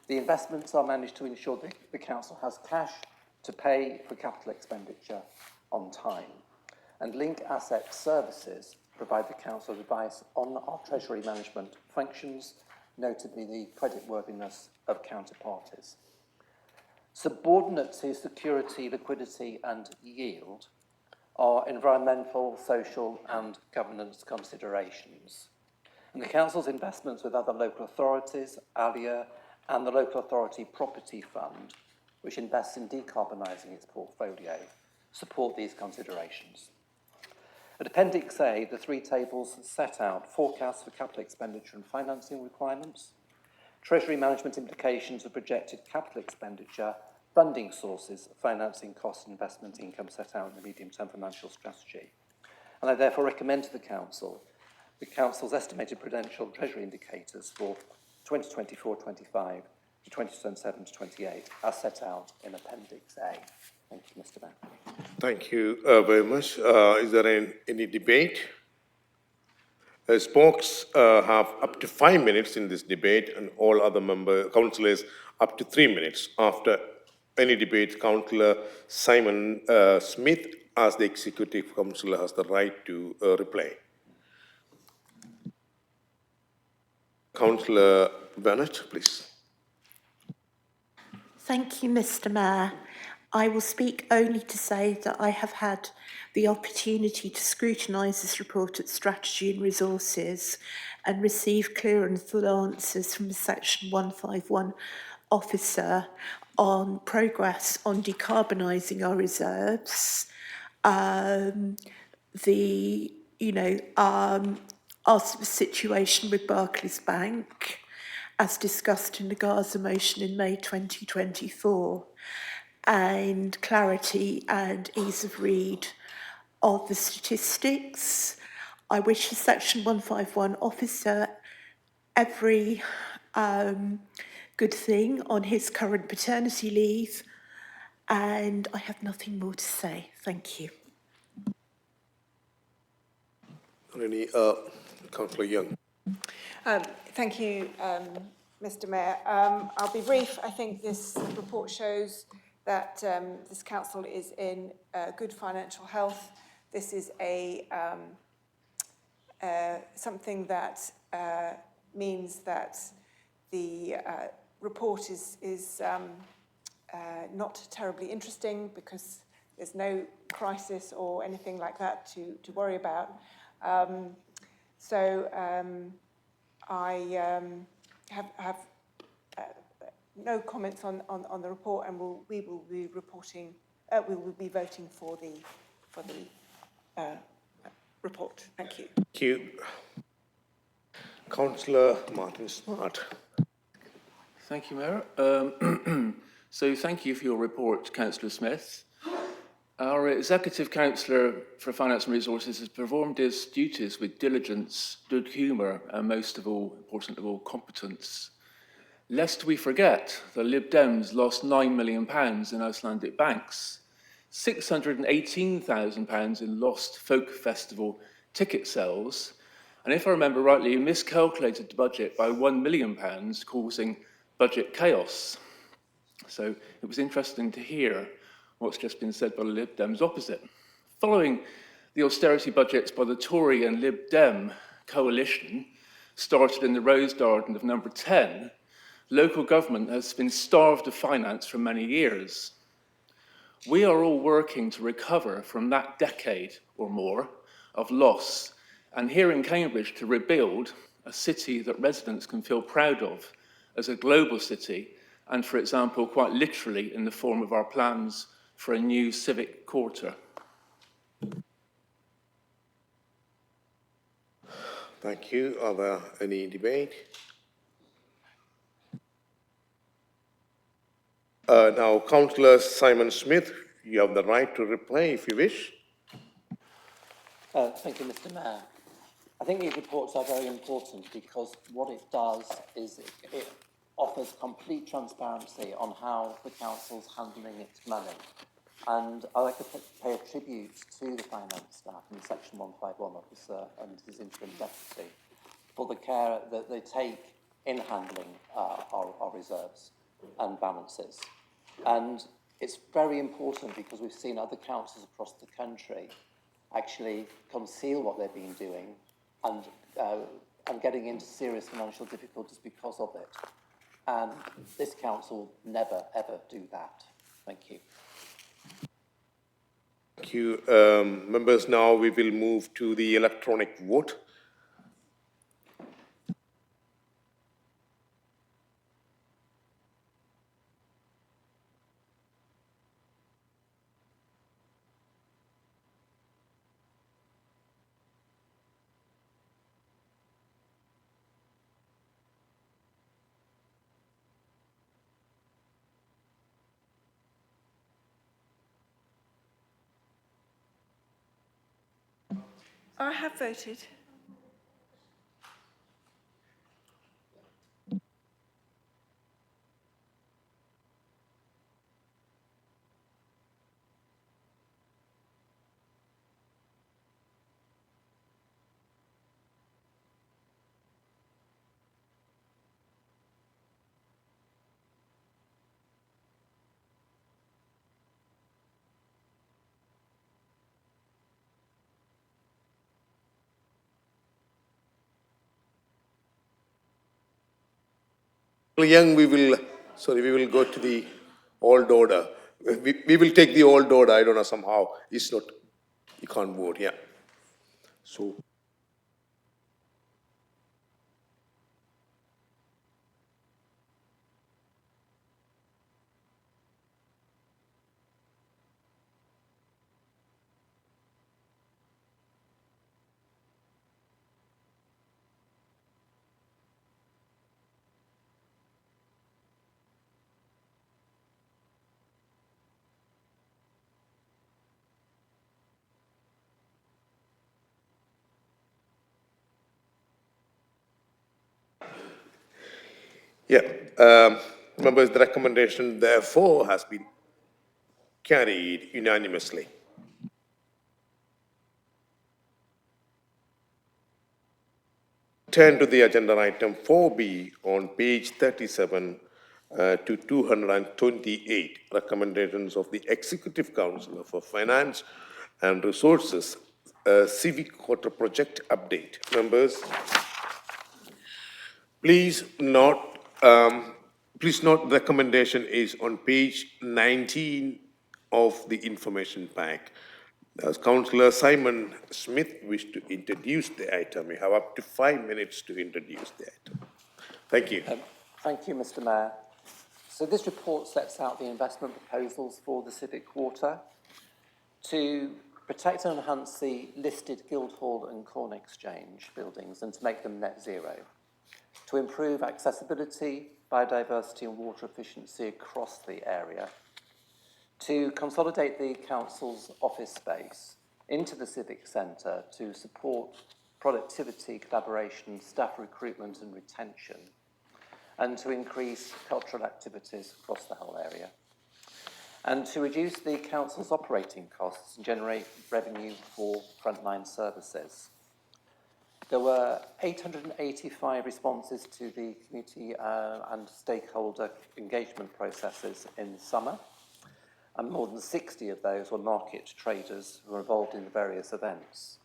The investments are managed to ensure that the Council has cash to pay for capital expenditure on time. And Link Asset Services provide the Council advice on our Treasury management functions, notably the creditworthiness of counterparties. Subordinate to security, liquidity and yield are environmental, social and governance considerations. And the Council's investments with other local authorities, ALIA and the Local Authority Property Fund, which invests in decarbonising its portfolio, support these considerations. At Appendix A, the three tables set out forecasts for capital expenditure and financing requirements, Treasury management implications of projected capital expenditure, funding sources, financing costs and investment income set out in the medium-term financial strategy. And I therefore recommend to the Council's estimated prudential Treasury indicators for 2024-25 to 2027-28 as set out in Appendix A. Thank you, Mr. Mayor. Thank you very much. Is there any debate? Spokes have up to 5 minutes in this debate, and all other councillors up to 3 minutes. After any debate, Councillor Simon Smith, as the Executive Councillor, has the right to reply. Councillor Bennett, please. Thank you, Mr. Mayor. I will speak only to say that I have had the opportunity to scrutinise this report at Strategy and Resources and receive clear and full answers from the Section 151 officer on progress on decarbonising our reserves, our situation with Barclays Bank, as discussed in the Gaza motion in May 2024, and clarity and ease of read of the statistics. I wish the Section 151 officer every good thing on his current paternity leave, and I have nothing more to say. Thank you. Councillor Young. Thank you, Mr. Mayor. I'll be brief. I think this report shows that this council is in good financial health. This is something that means that the report is not terribly interesting because there's no crisis or anything like that to worry about. I have no comments on the report, and we will be reporting. We will be voting for the report. Thank you. Thank you. Councillor Martin Smart. Thank you, Mayor. So thank you for your report, Councillor Smith. Our Executive Councillor for Finance and Resources has performed his duties with diligence, good humour, and most of all, important of all, competence. Lest we forget, the Lib Dems lost £9 million in Icelandic banks, £618,000 in lost folk festival ticket sales, and if I remember rightly, you miscalculated the budget by £1 million, causing budget chaos. So it was interesting to hear what's just been said by the Lib Dems opposite. Following the austerity budgets by the Tory and Lib Dem coalition, started in the Rose Garden of number 10, local government has been starved of finance for many years. We are all working to recover from that decade or more of loss, and here in Cambridge to rebuild a city that residents can feel proud of as a global city, and for example, quite literally in the form of our plans for a new civic quarter. Thank you. Are there any debate? Now, Councillor Simon Smith, you have the right to reply if you wish. Thank you, Mr. Mayor. I think these reports are very important because what it does is it offers complete transparency on how the council's handling its money. And I'd like to pay a tribute to the finance staff and the Section 151 officer and his interim deputy for the care that they take in handling our reserves and balances. And it's very important because we've seen other councils across the country actually conceal what they've been doing and getting into serious financial difficulties because of it. And this council never, ever do that. Thank you. Thank you. Members, now we will move to the electronic vote. I have voted. Young, we will go to the old order. We will take the old order. I don't know, somehow it's not, you can't vote, yeah. So. Yeah, members, the recommendation therefore has been carried unanimously. Turn to the agenda item 4B on page 37 to 228, recommendations of the Executive Council for Finance and Resources, Civic Quarter Project update. Members, please note, recommendation is on page 19 of the information pack. As Councillor Simon Smith wished to introduce the item, you have up to 5 minutes to introduce the item. Thank you. Thank you, Mr. Mayor. So this report sets out the investment proposals for the Civic Quarter to protect and enhance the listed Guildhall and Corn Exchange buildings and to make them net zero, to improve accessibility, biodiversity and water efficiency across the area, to consolidate the council's office space into the Civic Centre to support productivity, collaboration, staff recruitment and retention, and to increase cultural activities across the whole area, and to reduce the council's operating costs and generate revenue for frontline services. There were 885 responses to the community and stakeholder engagement processes in the summer, and more than 60 of those were market traders who were involved in the various events.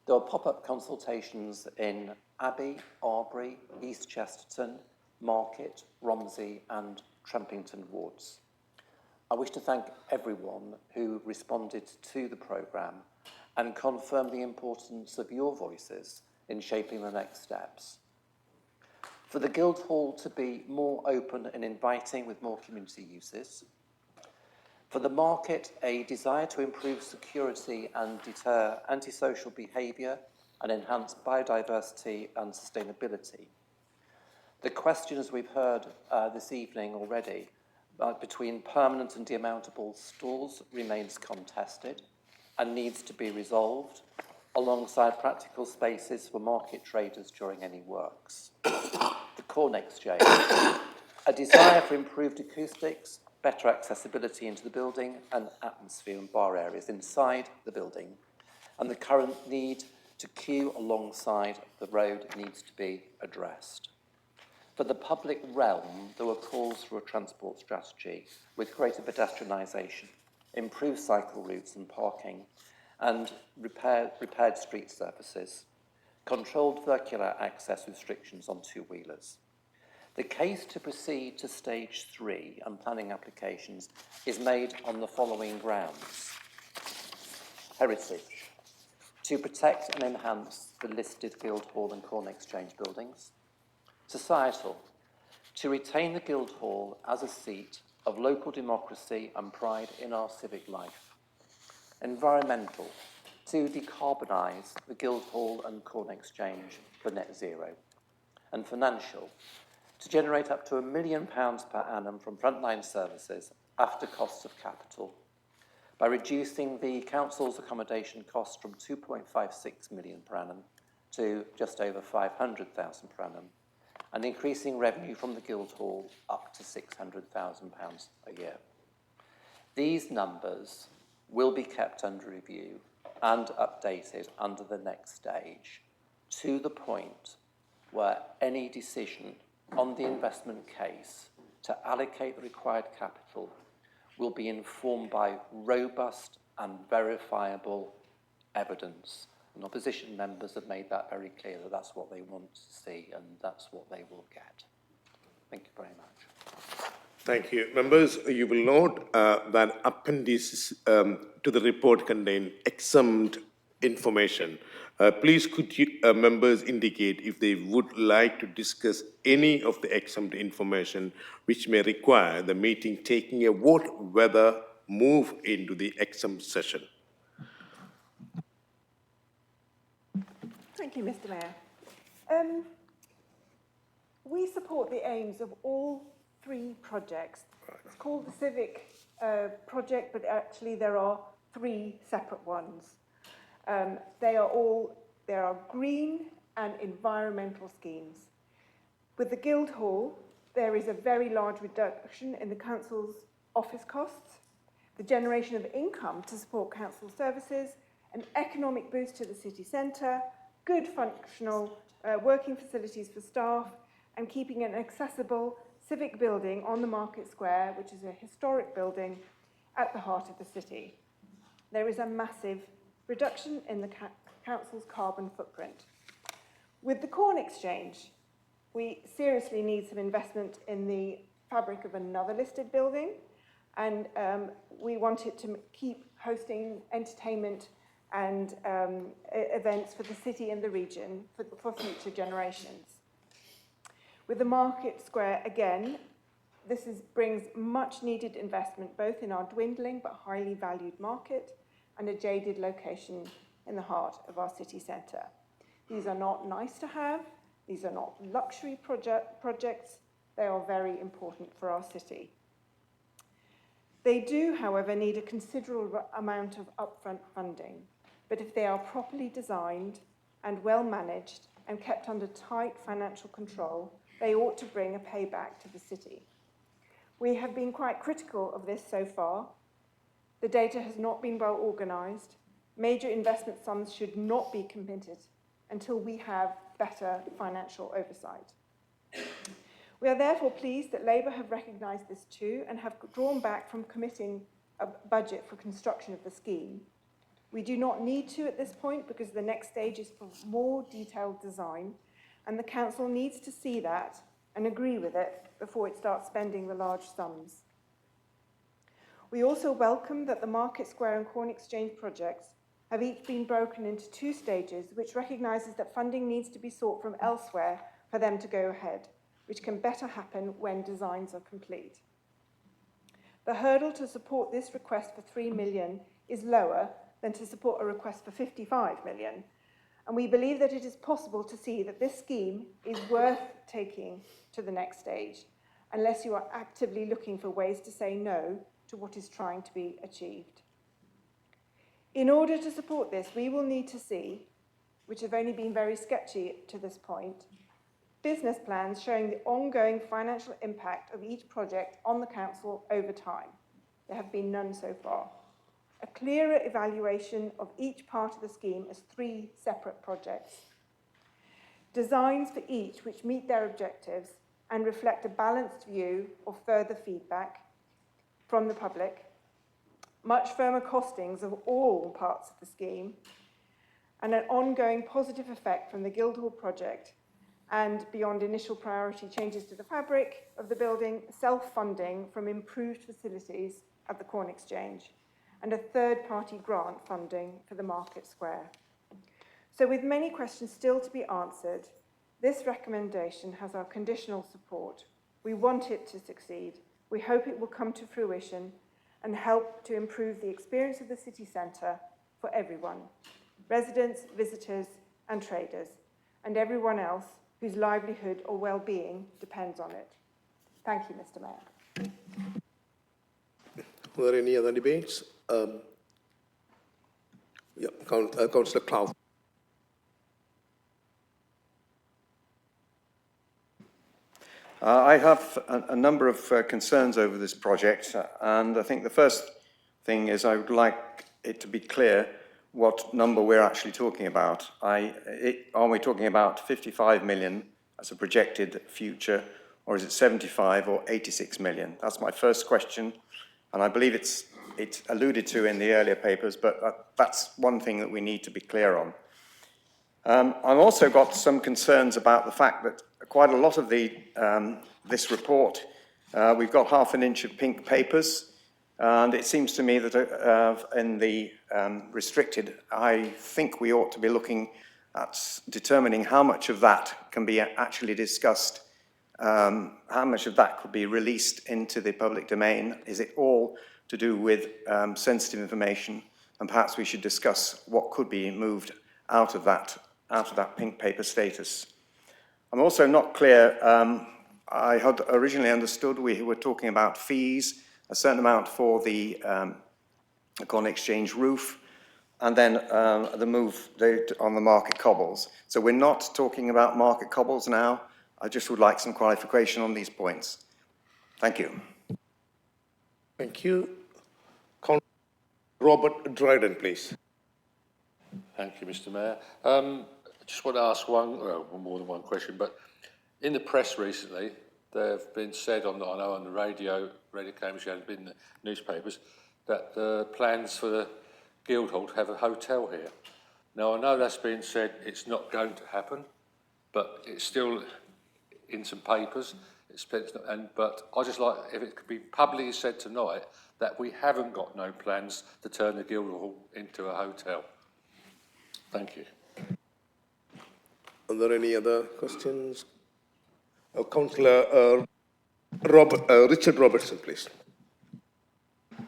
There were pop-up consultations in Abbey, Arbury, East Chesterton, Market, Romsey and Trampington wards. I wish to thank everyone who responded to the programme and confirm the importance of your voices in shaping the next steps. For the Guildhall to be more open and inviting with more community uses. For the market, a desire to improve security and deter antisocial behaviour and enhance biodiversity and sustainability. The questions we've heard this evening already between permanent and demountable stalls remains contested and needs to be resolved, alongside practical spaces for market traders during any works. The Corn Exchange, a desire for improved acoustics, better accessibility into the building and atmosphere and bar areas inside the building, and the current need to queue alongside the road needs to be addressed. For the public realm, there were calls for a transport strategy with greater pedestrianisation, improved cycle routes and parking, and repaired street surfaces, controlled vehicular access restrictions on two-wheelers. The case to proceed to stage 3 and planning applications is made on the following grounds. Heritage, to protect and enhance the listed Guildhall and Corn Exchange buildings. Societal, to retain the Guildhall as a seat of local democracy and pride in our civic life. Environmental, to decarbonise the Guildhall and Corn Exchange for net zero. And financial, to generate up to £1 million per annum from frontline services after costs of capital, by reducing the council's accommodation costs from £2.56 million per annum to just over £500,000 per annum, and increasing revenue from the Guildhall up to £600,000 a year. These numbers will be kept under review and updated under the next stage, to the point where any decision on the investment case to allocate the required capital will be informed by robust and verifiable evidence. And opposition members have made that very clear that that's what they want to see and that's what they will get. Thank you very much. Thank you. Members, you will note that appendices to the report contain exempt information. Please could you, members indicate if they would like to discuss any of the exempt information which may require the meeting taking a vote whether move into the exempt session. Thank you, Mr. Mayor. We support the aims of all 3 projects. It's called the Civic project, but actually there are 3 separate ones. There are green and environmental schemes. With the Guildhall, there is a very large reduction in the council's office costs, the generation of income to support council services, an economic boost to the city centre, good functional working facilities for staff, and keeping an accessible civic building on the Market Square, which is a historic building at the heart of the city. There is a massive reduction in the council's carbon footprint. With the Corn Exchange, we seriously need some investment in the fabric of another listed building, and we want it to keep hosting entertainment and events for the city and the region for future generations. With the Market Square, again, this brings much needed investment both in our dwindling but highly valued market and a jaded location in the heart of our city centre. These are not nice to have, these are not luxury projects, they are very important for our city. They do, however, need a considerable amount of upfront funding, but if they are properly designed and well managed and kept under tight financial control, they ought to bring a payback to the city. We have been quite critical of this so far. The data has not been well organised. Major investment sums should not be committed until we have better financial oversight. We are therefore pleased that Labour have recognised this too and have drawn back from committing a budget for construction of the scheme. We do not need to at this point because the next stage is for more detailed design, and the Council needs to see that and agree with it before it starts spending the large sums. We also welcome that the Market Square and Corn Exchange projects have each been broken into 2 stages, which recognises that funding needs to be sought from elsewhere for them to go ahead, which can better happen when designs are complete. The hurdle to support this request for 3 million is lower than to support a request for 55 million, and we believe that it is possible to see that this scheme is worth taking to the next stage, unless you are actively looking for ways to say no to what is trying to be achieved. In order to support this, we will need to see, which have only been very sketchy to this point, business plans showing the ongoing financial impact of each project on the Council over time. There have been none so far. A clearer evaluation of each part of the scheme as 3 separate projects. Designs for each which meet their objectives and reflect a balanced view of further feedback from the public, much firmer costings of all parts of the scheme, and an ongoing positive effect from the Guildhall project and beyond initial priority changes to the fabric of the building, self-funding from improved facilities at the Corn Exchange, and a third-party grant funding for the Market Square. So with many questions still to be answered, this recommendation has our conditional support. We want it to succeed. We hope it will come to fruition and help to improve the experience of the city centre for everyone, residents, visitors and traders, and everyone else whose livelihood or well-being depends on it. Thank you, Mr. Mayor. Were there any other debates? Councillor Clough. I have a number of concerns over this project, and I think the first thing is I would like it to be clear what number we're actually talking about. Are we talking about 55 million as a projected future, or is it 75 or 86 million? That's my first question, and I believe it's alluded to in the earlier papers, but that's one thing that we need to be clear on. I've also got some concerns about the fact that quite a lot of this report, we've got half an inch of pink papers, and it seems to me that in the restricted, I think we ought to be looking at determining how much of that can be actually discussed, how much of that could be released into the public domain. Is it all to do with sensitive information? And perhaps we should discuss what could be moved out of that pink paper status. I'm also not clear, I had originally understood we were talking about fees, a certain amount for the Corn Exchange roof, and then the move on the Market Cobbles. So we're not talking about Market Cobbles now. I just would like some clarification on these points. Thank you. Thank you. Robert Dryden, please. Thank you, Mr. Mayor. I just want to ask more than one question, but in the press recently, there have been said on the radio Cambridge, and been in the newspapers, that the plans for the Guildhall to have a hotel here. Now, I know that's been said it's not going to happen, but it's still in some papers. But I just like if it could be publicly said tonight that we haven't got no plans to turn the Guildhall into a hotel. Thank you. Are there any other questions? Councillor Richard Robertson, please.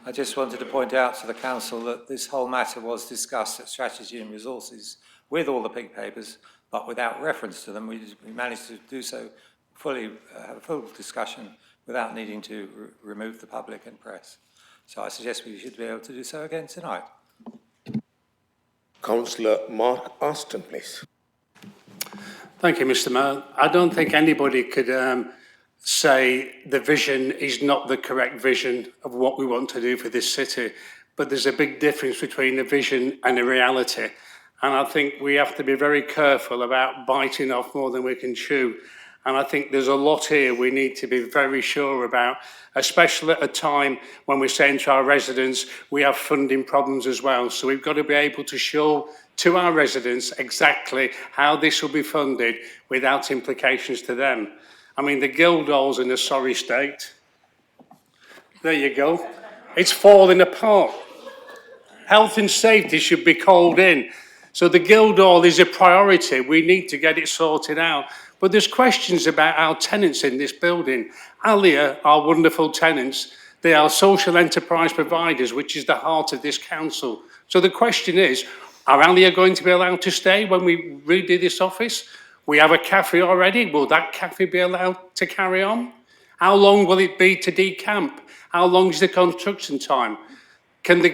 I just wanted to point out to the Council that this whole matter was discussed at Strategy and Resources with all the pink papers, but without reference to them. We managed to do so fully, have a full discussion without needing to remove the public and press. So I suggest we should be able to do so again tonight. Councillor Mark Aston, please. Thank you, Mr. Mayor. I don't think anybody could say the vision is not the correct vision of what we want to do for this city, but there's a big difference between a vision and a reality. And I think we have to be very careful about biting off more than we can chew. And I think there's a lot here we need to be very sure about, especially at a time when we're saying to our residents, we have funding problems as well. So we've got to be able to show to our residents exactly how this will be funded without implications to them. I mean, the Guildhall's in a sorry state. There you go. It's falling apart. Health and safety should be called in. So the Guildhall is a priority. We need to get it sorted out. But there's questions about our tenants in this building. Alia are wonderful tenants. They are social enterprise providers, which is the heart of this council. So the question is, are Alia going to be allowed to stay when we redo this office? We have a cafe already. Will that cafe be allowed to carry on? How long will it be to decamp? How long is the construction time? Can the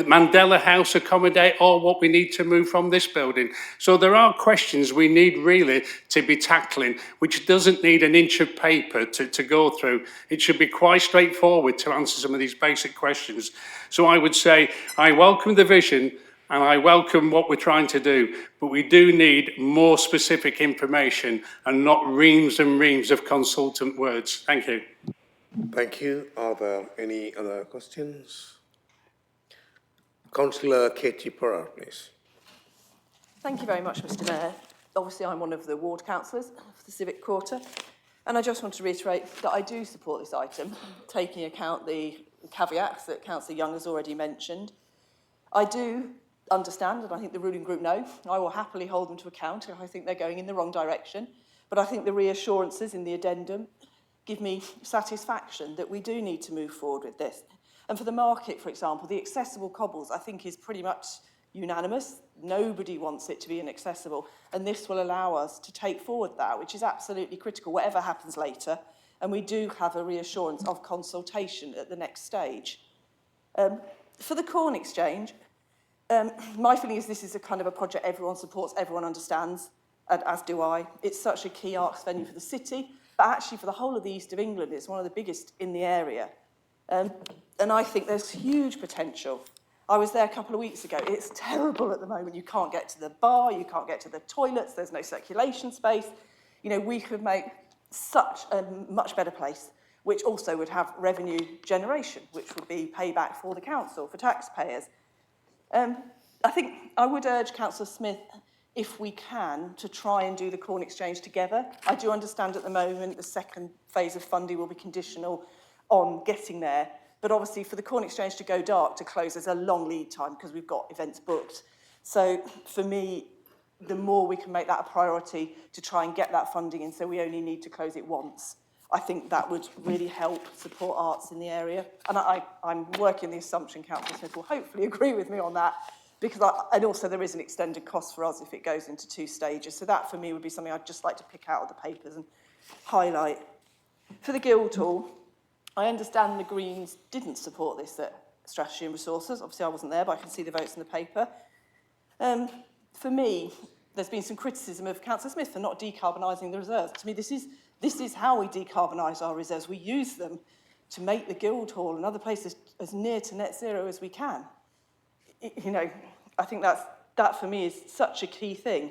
Mandela House accommodate all what we need to move from this building? So there are questions we need really to be tackling, which doesn't need an inch of paper to go through. It should be quite straightforward to answer some of these basic questions. So I would say I welcome the vision and I welcome what we're trying to do, but we do need more specific information and not reams and reams of consultant words. Thank you. Thank you. Are there any other questions? Councillor Katie Porrer, please. Thank you very much, Mr. Mayor. Obviously, I'm one of the ward councillors for the Civic Quarter, and I just want to reiterate that I do support this item, taking account the caveats that Councillor Young has already mentioned. I do understand, and I think the ruling group know, I will happily hold them to account if I think they're going in the wrong direction, but I think the reassurances in the addendum give me satisfaction that we do need to move forward with this. And for the market, for example, the accessible cobbles, I think, is pretty much unanimous. Nobody wants it to be inaccessible. And this will allow us to take forward that, which is absolutely critical, whatever happens later. And we do have a reassurance of consultation at the next stage. For the Corn Exchange, my feeling is this is a kind of a project everyone supports, everyone understands, and as do I. It's such a key arts venue for the city, but actually for the whole of the East of England, it's one of the biggest in the area. And I think there's huge potential. I was there a couple of weeks ago. It's terrible at the moment. You can't get to the bar, you can't get to the toilets, there's no circulation space. You know, we could make such a much better place, which also would have revenue generation, which would be payback for the council, for taxpayers. I think I would urge Councillor Smith, if we can, to try and do the Corn Exchange together. I do understand at the moment the second phase of funding will be conditional on getting there. But obviously for the Corn Exchange to go dark, to close, there's a long lead time because we've got events booked. So for me, the more we can make that a priority to try and get that funding in, so we only need to close it once, I think that would really help support arts in the area. And I'm working the assumption Councillor Smith will hopefully agree with me on that, because and also there is an extended cost for us if it goes into 2 stages. So that for me would be something I'd just like to pick out of the papers and highlight. For the Guildhall, I understand the Greens didn't support this at Strategy and Resources. Obviously, I wasn't there, but I can see the votes in the paper. For me, there's been some criticism of Councillor Smith for not decarbonising the reserves. To me, this is how we decarbonise our reserves. We use them to make the Guildhall and other places as near to net zero as we can. You know, I think that for me is such a key thing.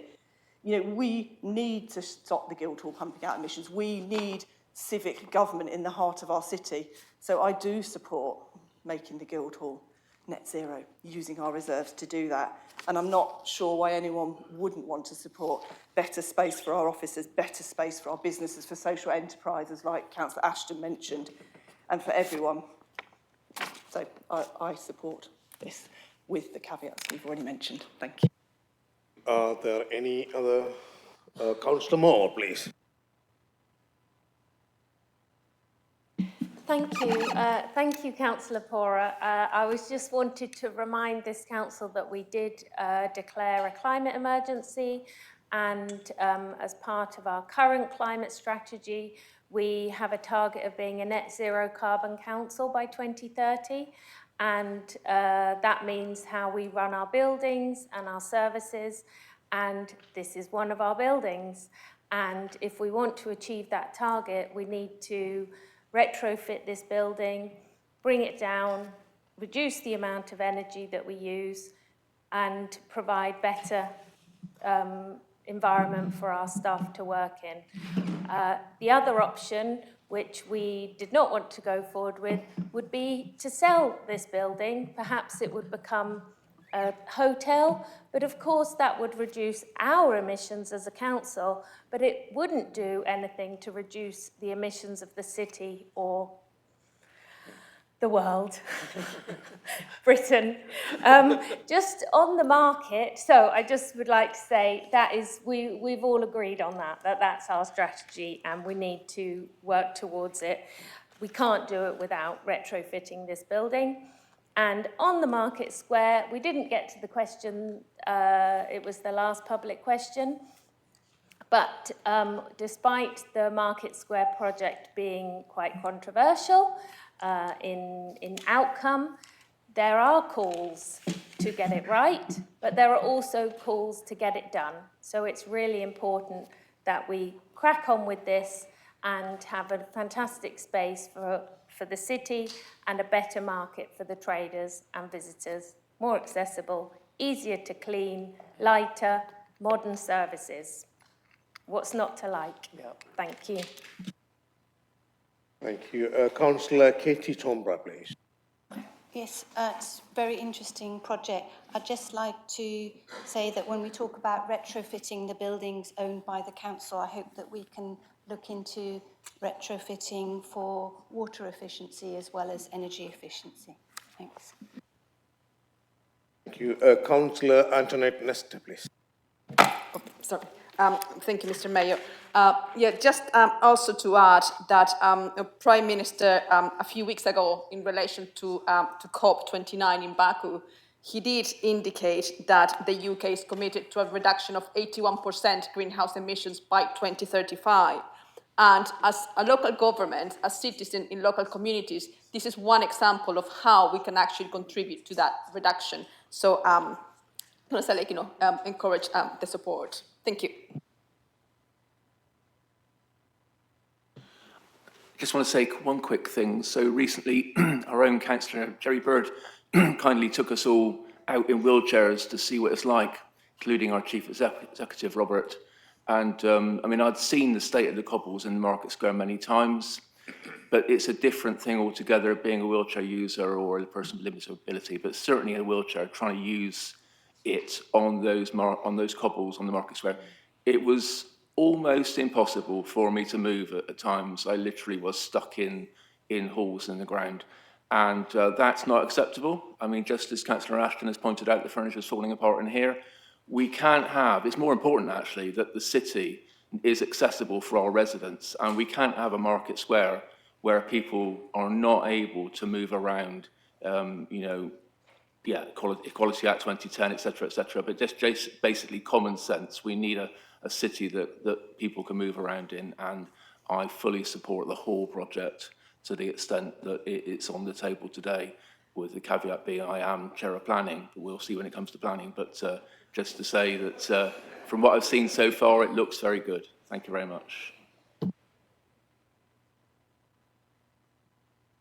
You know, we need to stop the Guildhall pumping out emissions. We need civic government in the heart of our city. So I do support making the Guildhall net zero, using our reserves to do that. And I'm not sure why anyone wouldn't want to support better space for our officers, better space for our businesses, for social enterprises like Councillor Ashton mentioned, and for everyone. So I support this with the caveats we've already mentioned. Thank you. Are there any other? Councillor Moore, please. Thank you, Councillor Porrer. I was just wanted to remind this council that we did declare a climate emergency, and as part of our current climate strategy, we have a target of being a net zero carbon council by 2030, and that means how we run our buildings and our services, and this is one of our buildings. And if we want to achieve that target, we need to retrofit this building, bring it down, reduce the amount of energy that we use, and provide better environment for our staff to work in. The other option, which we did not want to go forward with, would be to sell this building. Perhaps it would become a hotel, but of course that would reduce our emissions as a council, but it wouldn't do anything to reduce the emissions of the city or the world, Britain. Just on the market, so I just would like to say that is, we've all agreed on that's our strategy and we need to work towards it. We can't do it without retrofitting this building. And on the Market Square, we didn't get to the question, it was the last public question, but despite the Market Square project being quite controversial, in outcome, there are calls to get it right, but there are also calls to get it done. So it's really important that we crack on with this and have a fantastic space for the city and a better market for the traders and visitors, more accessible, easier to clean, lighter, modern services. What's not to like? Yeah. Thank you. Thank you. Councillor Katie Tombra, please. Yes, it's a very interesting project. I'd just like to say that when we talk about retrofitting the buildings owned by the council, I hope that we can look into retrofitting for water efficiency as well as energy efficiency. Thanks. Thank you. Councillor Antoinette Nestor, please. Sorry. Thank you, Mr. Mayor. Just also to add that the Prime Minister a few weeks ago, in relation to COP29 in Baku, he did indicate that the UK is committed to a reduction of 81% greenhouse emissions by 2035. And as a local government, as citizens in local communities, this is one example of how we can actually contribute to that reduction. So I want to encourage the support. Thank you. I just want to say one quick thing. So recently, our own councillor, Jerry Bird, kindly took us all out in wheelchairs to see what it's like, including our chief executive, Robert. And I mean, I'd seen the state of the cobbles in the Market Square many times, but it's a different thing altogether being a wheelchair user or a person with limited mobility, but certainly in a wheelchair, trying to use it on those cobbles on the Market Square. It was almost impossible for me to move at times. I literally was stuck in holes in the ground. And that's not acceptable. I mean, just as Councillor Ashton has pointed out, the furniture is falling apart in here. We can't have, it's more important actually, that the city is accessible for our residents, and we can't have a Market Square where people are not able to move around, Equality Act 2010, etc., but just basically common sense. We need a city that people can move around in, and I fully support the whole project to the extent that it's on the table today, with the caveat being I am chair of planning. We'll see when it comes to planning, but just to say that from what I've seen so far, it looks very good. Thank you very much.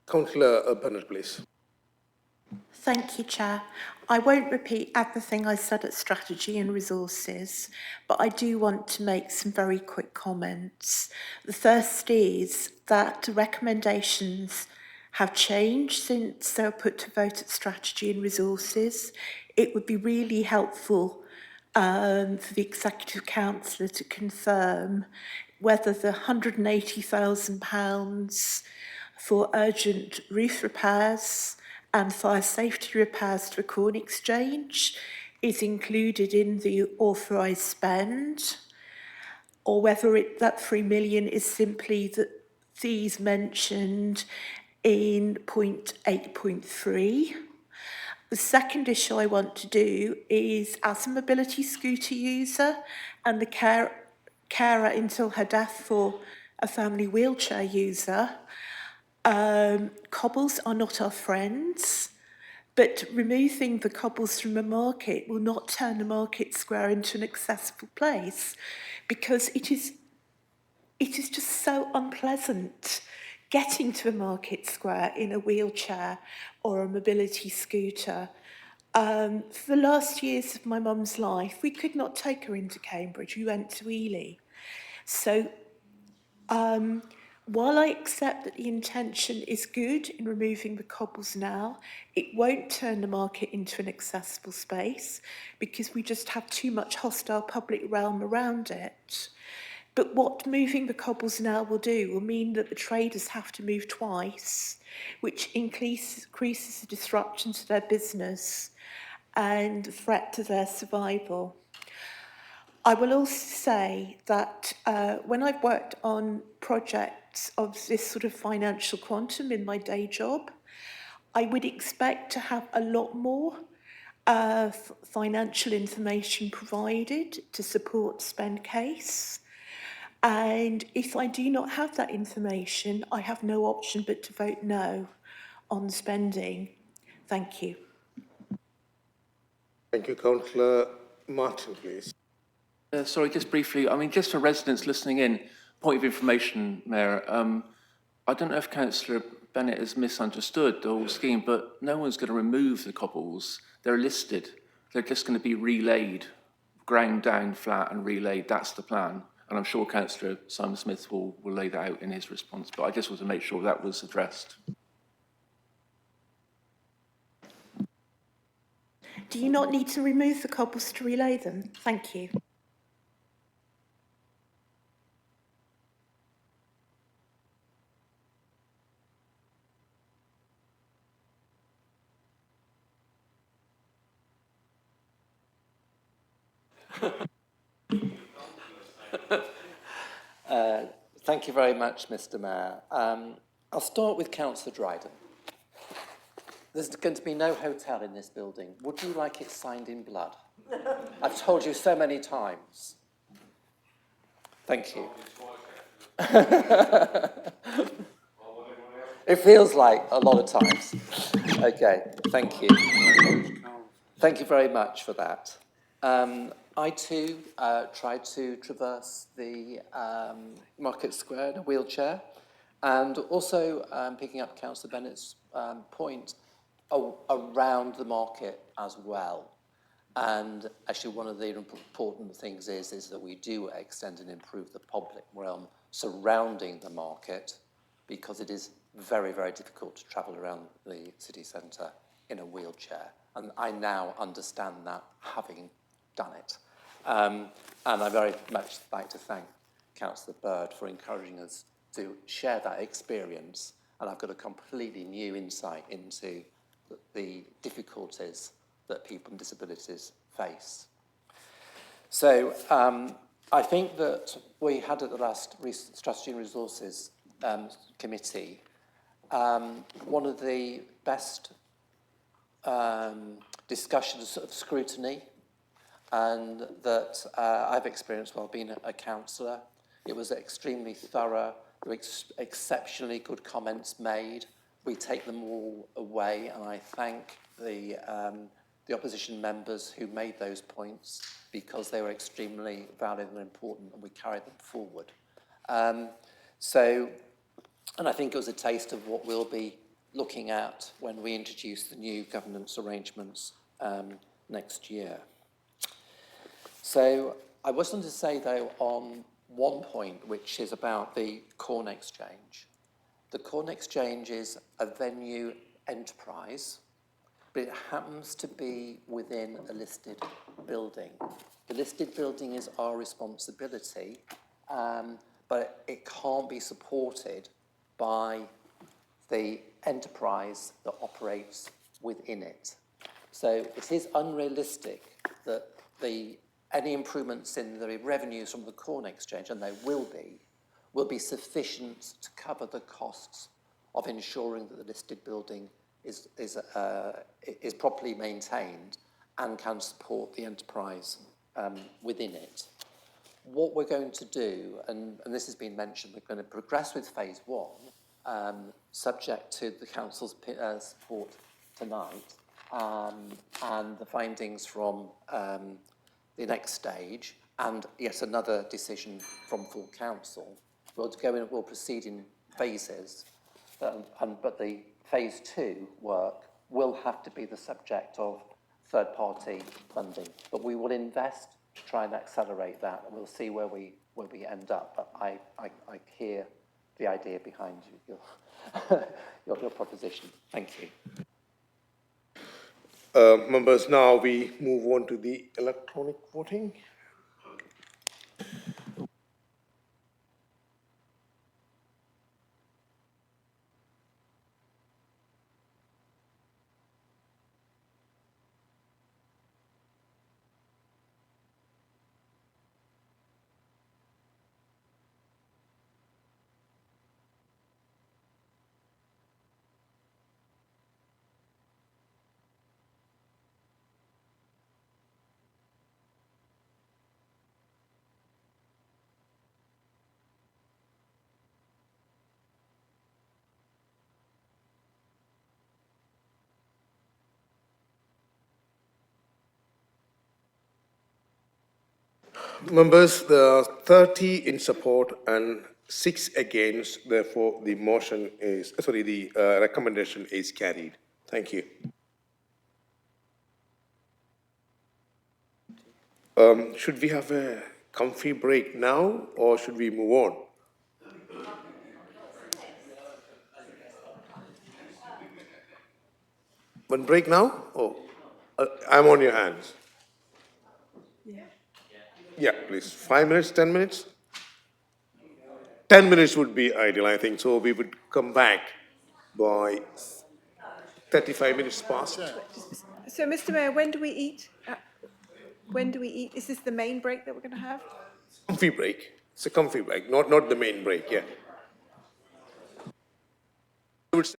Councillor Bennett, please. Thank you, Chair. I won't repeat everything I said at Strategy and Resources, but I do want to make some very quick comments. The first is that the recommendations have changed since they were put to vote at Strategy and Resources. It would be really helpful for the Executive Councillor to confirm whether the £180,000 for urgent roof repairs and fire safety repairs to a Corn Exchange is included in the authorised spend, or whether that 3 million is simply the fees mentioned in point 8.3. The second issue I want to do is, as a mobility scooter user and the carer until her death for a family wheelchair user, cobbles are not our friends, but removing the cobbles from a market will not turn the Market Square into an accessible place, because it is just so unpleasant getting to a Market Square in a wheelchair or a mobility scooter. For the last years of my mum's life, we could not take her into Cambridge. We went to Ely. So while I accept that the intention is good in removing the cobbles now, it won't turn the market into an accessible space because we just have too much hostile public realm around it. But what moving the cobbles now will do will mean that the traders have to move twice, which increases the disruption to their business and the threat to their survival. I will also say that when I've worked on projects of this sort of financial quantum in my day job, I would expect to have a lot more financial information provided to support spend case. And if I do not have that information, I have no option but to vote no on spending. Thank you. Thank you, Councillor Martin, please. Sorry, just briefly, I mean, just for residents listening in, point of information, Mayor, I don't know if Councillor Bennett has misunderstood the whole scheme, but no one's going to remove the cobbles. They're listed. They're just going to be relayed, ground down flat and relayed. That's the plan. And I'm sure Councillor Simon Smith will lay that out in his response, but I just want to make sure that was addressed. Do you not need to remove the cobbles to relay them? Thank you. Thank you very much, Mr. Mayor. I'll start with Councillor Dryden. There's going to be no hotel in this building. Would you like it signed in blood? I've told you so many times. Thank you. It feels like a lot of times. Okay, thank you. Thank you very much for that. I too tried to traverse the Market Square in a wheelchair, and also picking up Councillor Bennett's point around the market as well. And actually one of the important things is that we do extend and improve the public realm surrounding the market, because it is very, very difficult to travel around the city centre in a wheelchair. And I now understand that, having done it. And I very much like to thank Councillor Bird for encouraging us to share that experience. And I've got a completely new insight into the difficulties that people with disabilities face. So I think that we had at the last Strategy and Resources Committee, one of the best discussions of scrutiny and that I've experienced while being a councillor. It was extremely thorough. There were exceptionally good comments made. We take them all away, and I thank the opposition members who made those points, because they were extremely valid and important, and we carried them forward. And I think it was a taste of what we'll be looking at when we introduce the new governance arrangements next year. So I was going to say, though, on one point, which is about the Corn Exchange. The Corn Exchange is a venue enterprise, but it happens to be within a listed building. The listed building is our responsibility, but it can't be supported by the enterprise that operates within it. So it is unrealistic that any improvements in the revenues from the Corn Exchange, and they will be sufficient to cover the costs of ensuring that the listed building is properly maintained and can support the enterprise within it. What we're going to do, and this has been mentioned, we're going to progress with phase one, subject to the council's support tonight, and the findings from the next stage, and yet another decision from full council. We'll proceed in phases, but the phase two work will have to be the subject of third-party funding. But we will invest to try and accelerate that, and we'll see where we end up. But I hear the idea behind your proposition. Thank you. Members, now we move on to the electronic voting. Members, there are 30 in support and 6 against. Therefore, the motion is, the recommendation is carried. Thank you. Should we have a comfy break now, or should we move on? One break now? Oh, I'm on your hands. Yeah, please. 5 minutes, 10 minutes? 10 minutes would be ideal, I think. So we would come back by 35 minutes past. So, Mr. Mayor, when do we eat? When do we eat? Is this the main break that we're going to have? Comfy break. It's a comfy break, not the main break, yeah. I would say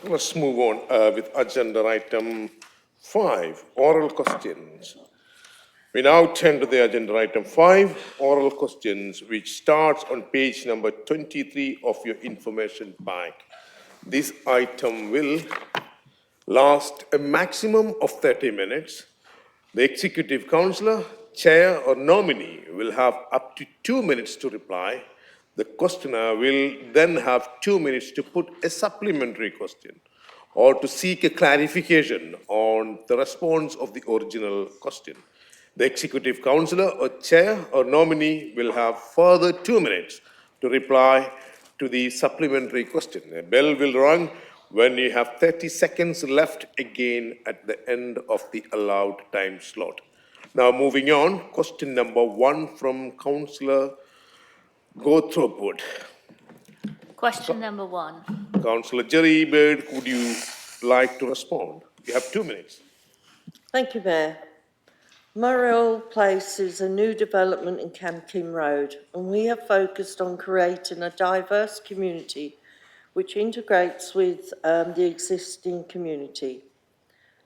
Let's move on with agenda item 5, oral questions. We now turn to the agenda item 5, oral questions, which starts on page number 23 of your information pack. This item will last a maximum of 30 minutes. The executive councillor, chair or nominee will have up to 2 minutes to reply. The questioner will then have 2 minutes to put a supplementary question or to seek a clarification on the response of the original question. The executive councillor or chair or nominee will have further 2 minutes to reply to the supplementary question. A bell will ring when you have 30 seconds left again at the end of the allowed time slot. Now moving on, question number 1 from Councillor Gothropwood. Question number 1. Councillor Jerry Bird, would you like to respond? You have 2 minutes. Thank you, Mayor. Murrell Place is a new development in Camkin Road, and we have focused on creating a diverse community which integrates with the existing community.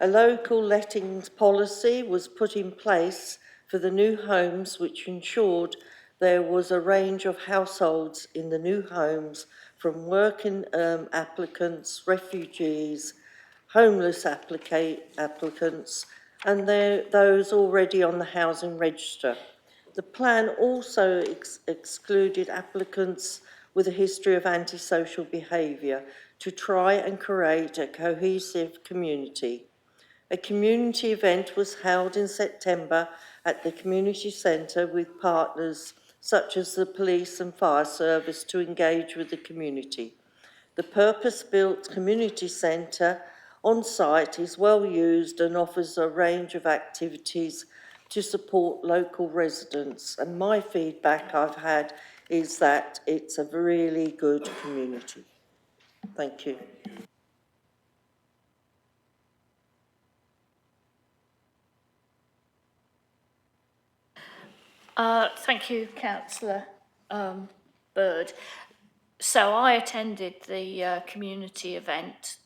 A local lettings policy was put in place for the new homes, which ensured there was a range of households in the new homes, from working applicants, refugees, homeless applicants, and those already on the housing register. The plan also excluded applicants with a history of antisocial behaviour to try and create a cohesive community. A community event was held in September at the community centre with partners such as the police and fire service to engage with the community. The purpose-built community centre on site is well used and offers a range of activities to support local residents. And my feedback I've had is that it's a really good community. Thank you. Thank you, Councillor Bird. So I attended the community event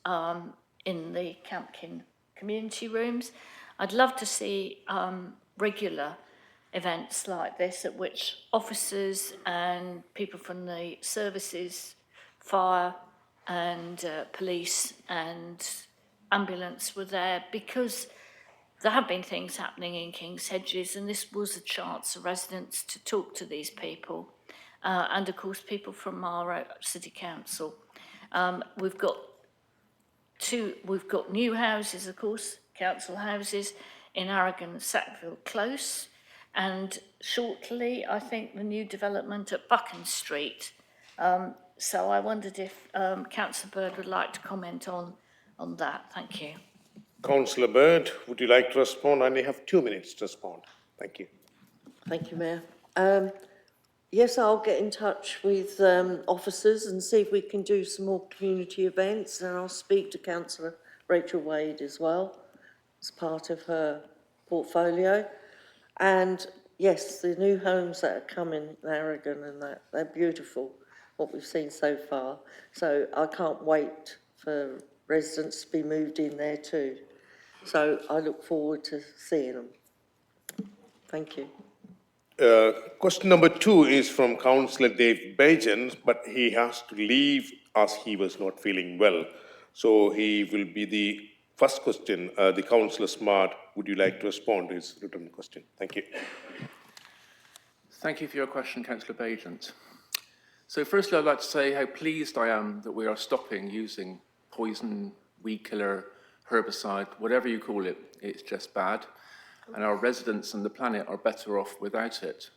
in the Campkin community rooms. I'd love to see regular events like this at which officers and people from the services, fire and police and ambulance were there, because there have been things happening in King's Hedges, and this was a chance for residents to talk to these people and of course people from our city council. We've got new houses, of course, council houses in Aragon and Sackville Close, and shortly I think the new development at Buchan Street. So I wondered if Councillor Bird would like to comment on that. Thank you. Councillor Bird, would you like to respond? I only have 2 minutes to respond. Thank you. Thank you, Mayor. Yes, I'll get in touch with officers and see if we can do some more community events, and I'll speak to Councillor Rachel Wade as well as part of her portfolio. And yes, the new homes that are coming in Aragon and that, they're beautiful, what we've seen so far. So I can't wait for residents to be moved in there too. So I look forward to seeing them. Thank you. Question number 2 is from Councillor Dave Bajan, but he has to leave as he was not feeling well. So he will be the first question. The Councillor Smart, would you like to respond to his written question? Thank you. Thank you for your question, Councillor Bajan. So firstly, I'd like to say how pleased I am that we are stopping using poison, weed killer, herbicide, whatever you call it. It's just bad. And our residents and the planet are better off without it.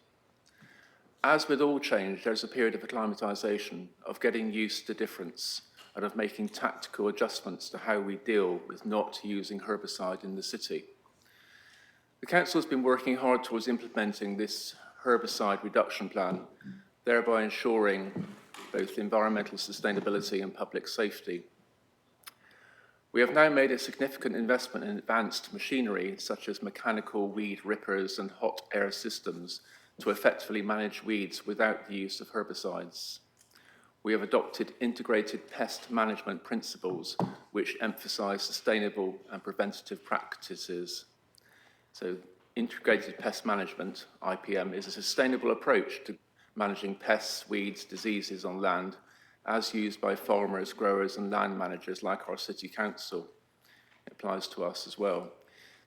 As with all change, there's a period of acclimatisation, of getting used to difference, and of making tactical adjustments to how we deal with not using herbicide in the city. The Council has been working hard towards implementing this herbicide reduction plan, thereby ensuring both environmental sustainability and public safety. We have now made a significant investment in advanced machinery, such as mechanical weed rippers and hot air systems, to effectively manage weeds without the use of herbicides. we have adopted integrated pest management principles which emphasise sustainable and preventative practices. So integrated pest management, IPM, is a sustainable approach to managing pests, weeds, diseases on land, as used by farmers, growers and land managers like our City Council. It applies to us as well.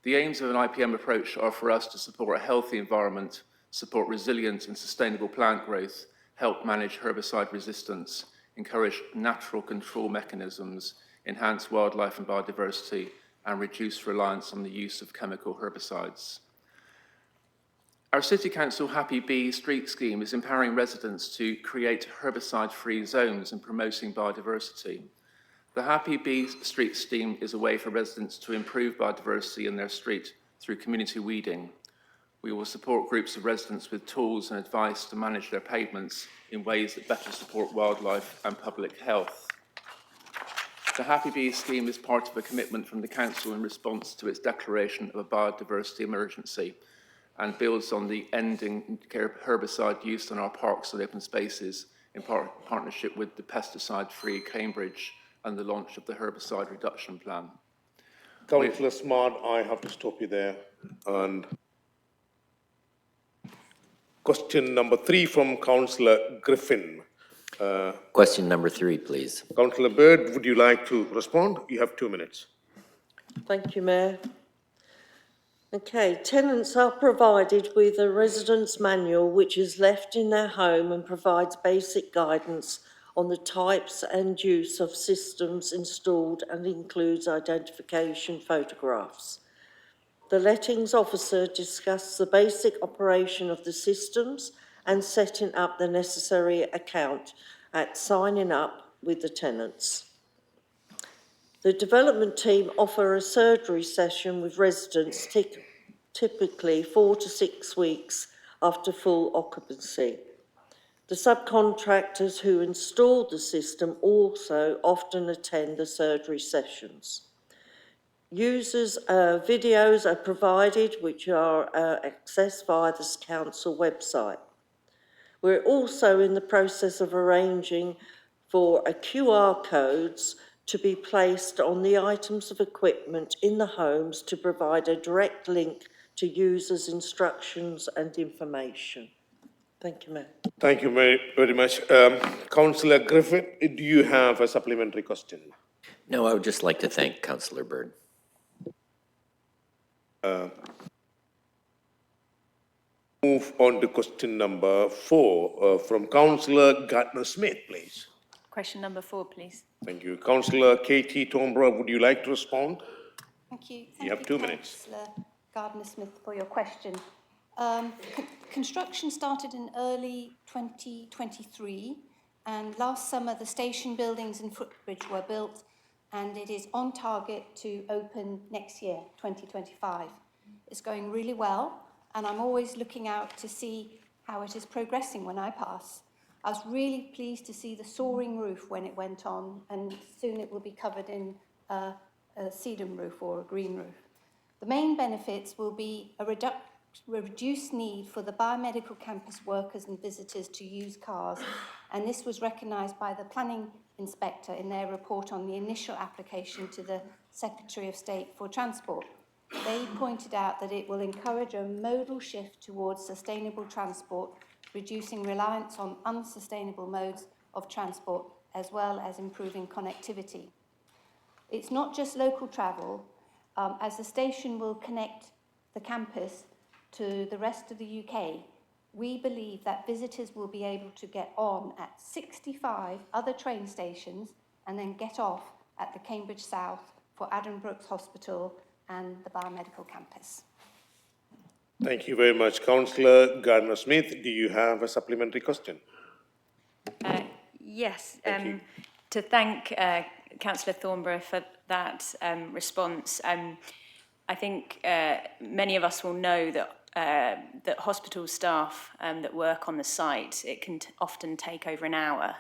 The aims of an IPM approach are for us to support a healthy environment, support resilient and sustainable plant growth, help manage herbicide resistance, encourage natural control mechanisms, enhance wildlife and biodiversity, and reduce reliance on the use of chemical herbicides. Our City Council Happy Bee Street scheme is empowering residents to create herbicide-free zones and promoting biodiversity. The Happy Bee Street scheme is a way for residents to improve biodiversity in their street through community weeding. We will support groups of residents with tools and advice to manage their pavements in ways that better support wildlife and public health. The Happy Bee scheme is part of a commitment from the Council in response to its declaration of a biodiversity emergency and builds on the ending herbicide use on our parks and open spaces in partnership with the pesticide-free Cambridge and the launch of the herbicide reduction plan. Councillor Smart, I have to stop you there. And question number 3 from Councillor Griffin. Question number 3, please. Councillor Bird, would you like to respond? You have 2 minutes. Thank you, Mayor. Okay, tenants are provided with a residence manual which is left in their home and provides basic guidance on the types and use of systems installed and includes identification photographs. The lettings officer discusses the basic operation of the systems and setting up the necessary account at signing up with the tenants. The development team offer a surgery session with residents typically 4 to 6 weeks after full occupancy. The subcontractors who install the system also often attend the surgery sessions. Users' videos are provided which are accessed via the council website. We're also in the process of arranging for a QR codes to be placed on the items of equipment in the homes to provide a direct link to users' instructions and information. Thank you, Mayor. Thank you very much. Councillor Griffin, do you have a supplementary question? No, I would just like to thank Councillor Bird. Move on to question number 4 from Councillor Gardner-Smith, please. Question number 4, please. Thank you. Councillor Katie Tombra, would you like to respond? Thank you. You have 2 minutes. Councillor Gardner-Smith, for your question. Construction started in early 2023, and last summer the station buildings and footbridge were built, and it is on target to open next year, 2025. It's going really well, and I'm always looking out to see how it is progressing when I pass. I was really pleased to see the soaring roof when it went on, and soon it will be covered in a sedum roof or a green roof. The main benefits will be a reduced need for the biomedical campus workers and visitors to use cars, and this was recognised by the planning inspector in their report on the initial application to the Secretary of State for Transport. They pointed out that it will encourage a modal shift towards sustainable transport, reducing reliance on unsustainable modes of transport, as well as improving connectivity. It's not just local travel, as the station will connect the campus to the rest of the UK. We believe that visitors will be able to get on at 65 other train stations and then get off at the Cambridge South for Addenbrooke's Hospital and the biomedical campus. Thank you very much. Councillor Gardner-Smith, do you have a supplementary question? Yes, to thank Councillor Thornborough for that response. I think many of us will know that hospital staff that work on the site, it can often take over an hour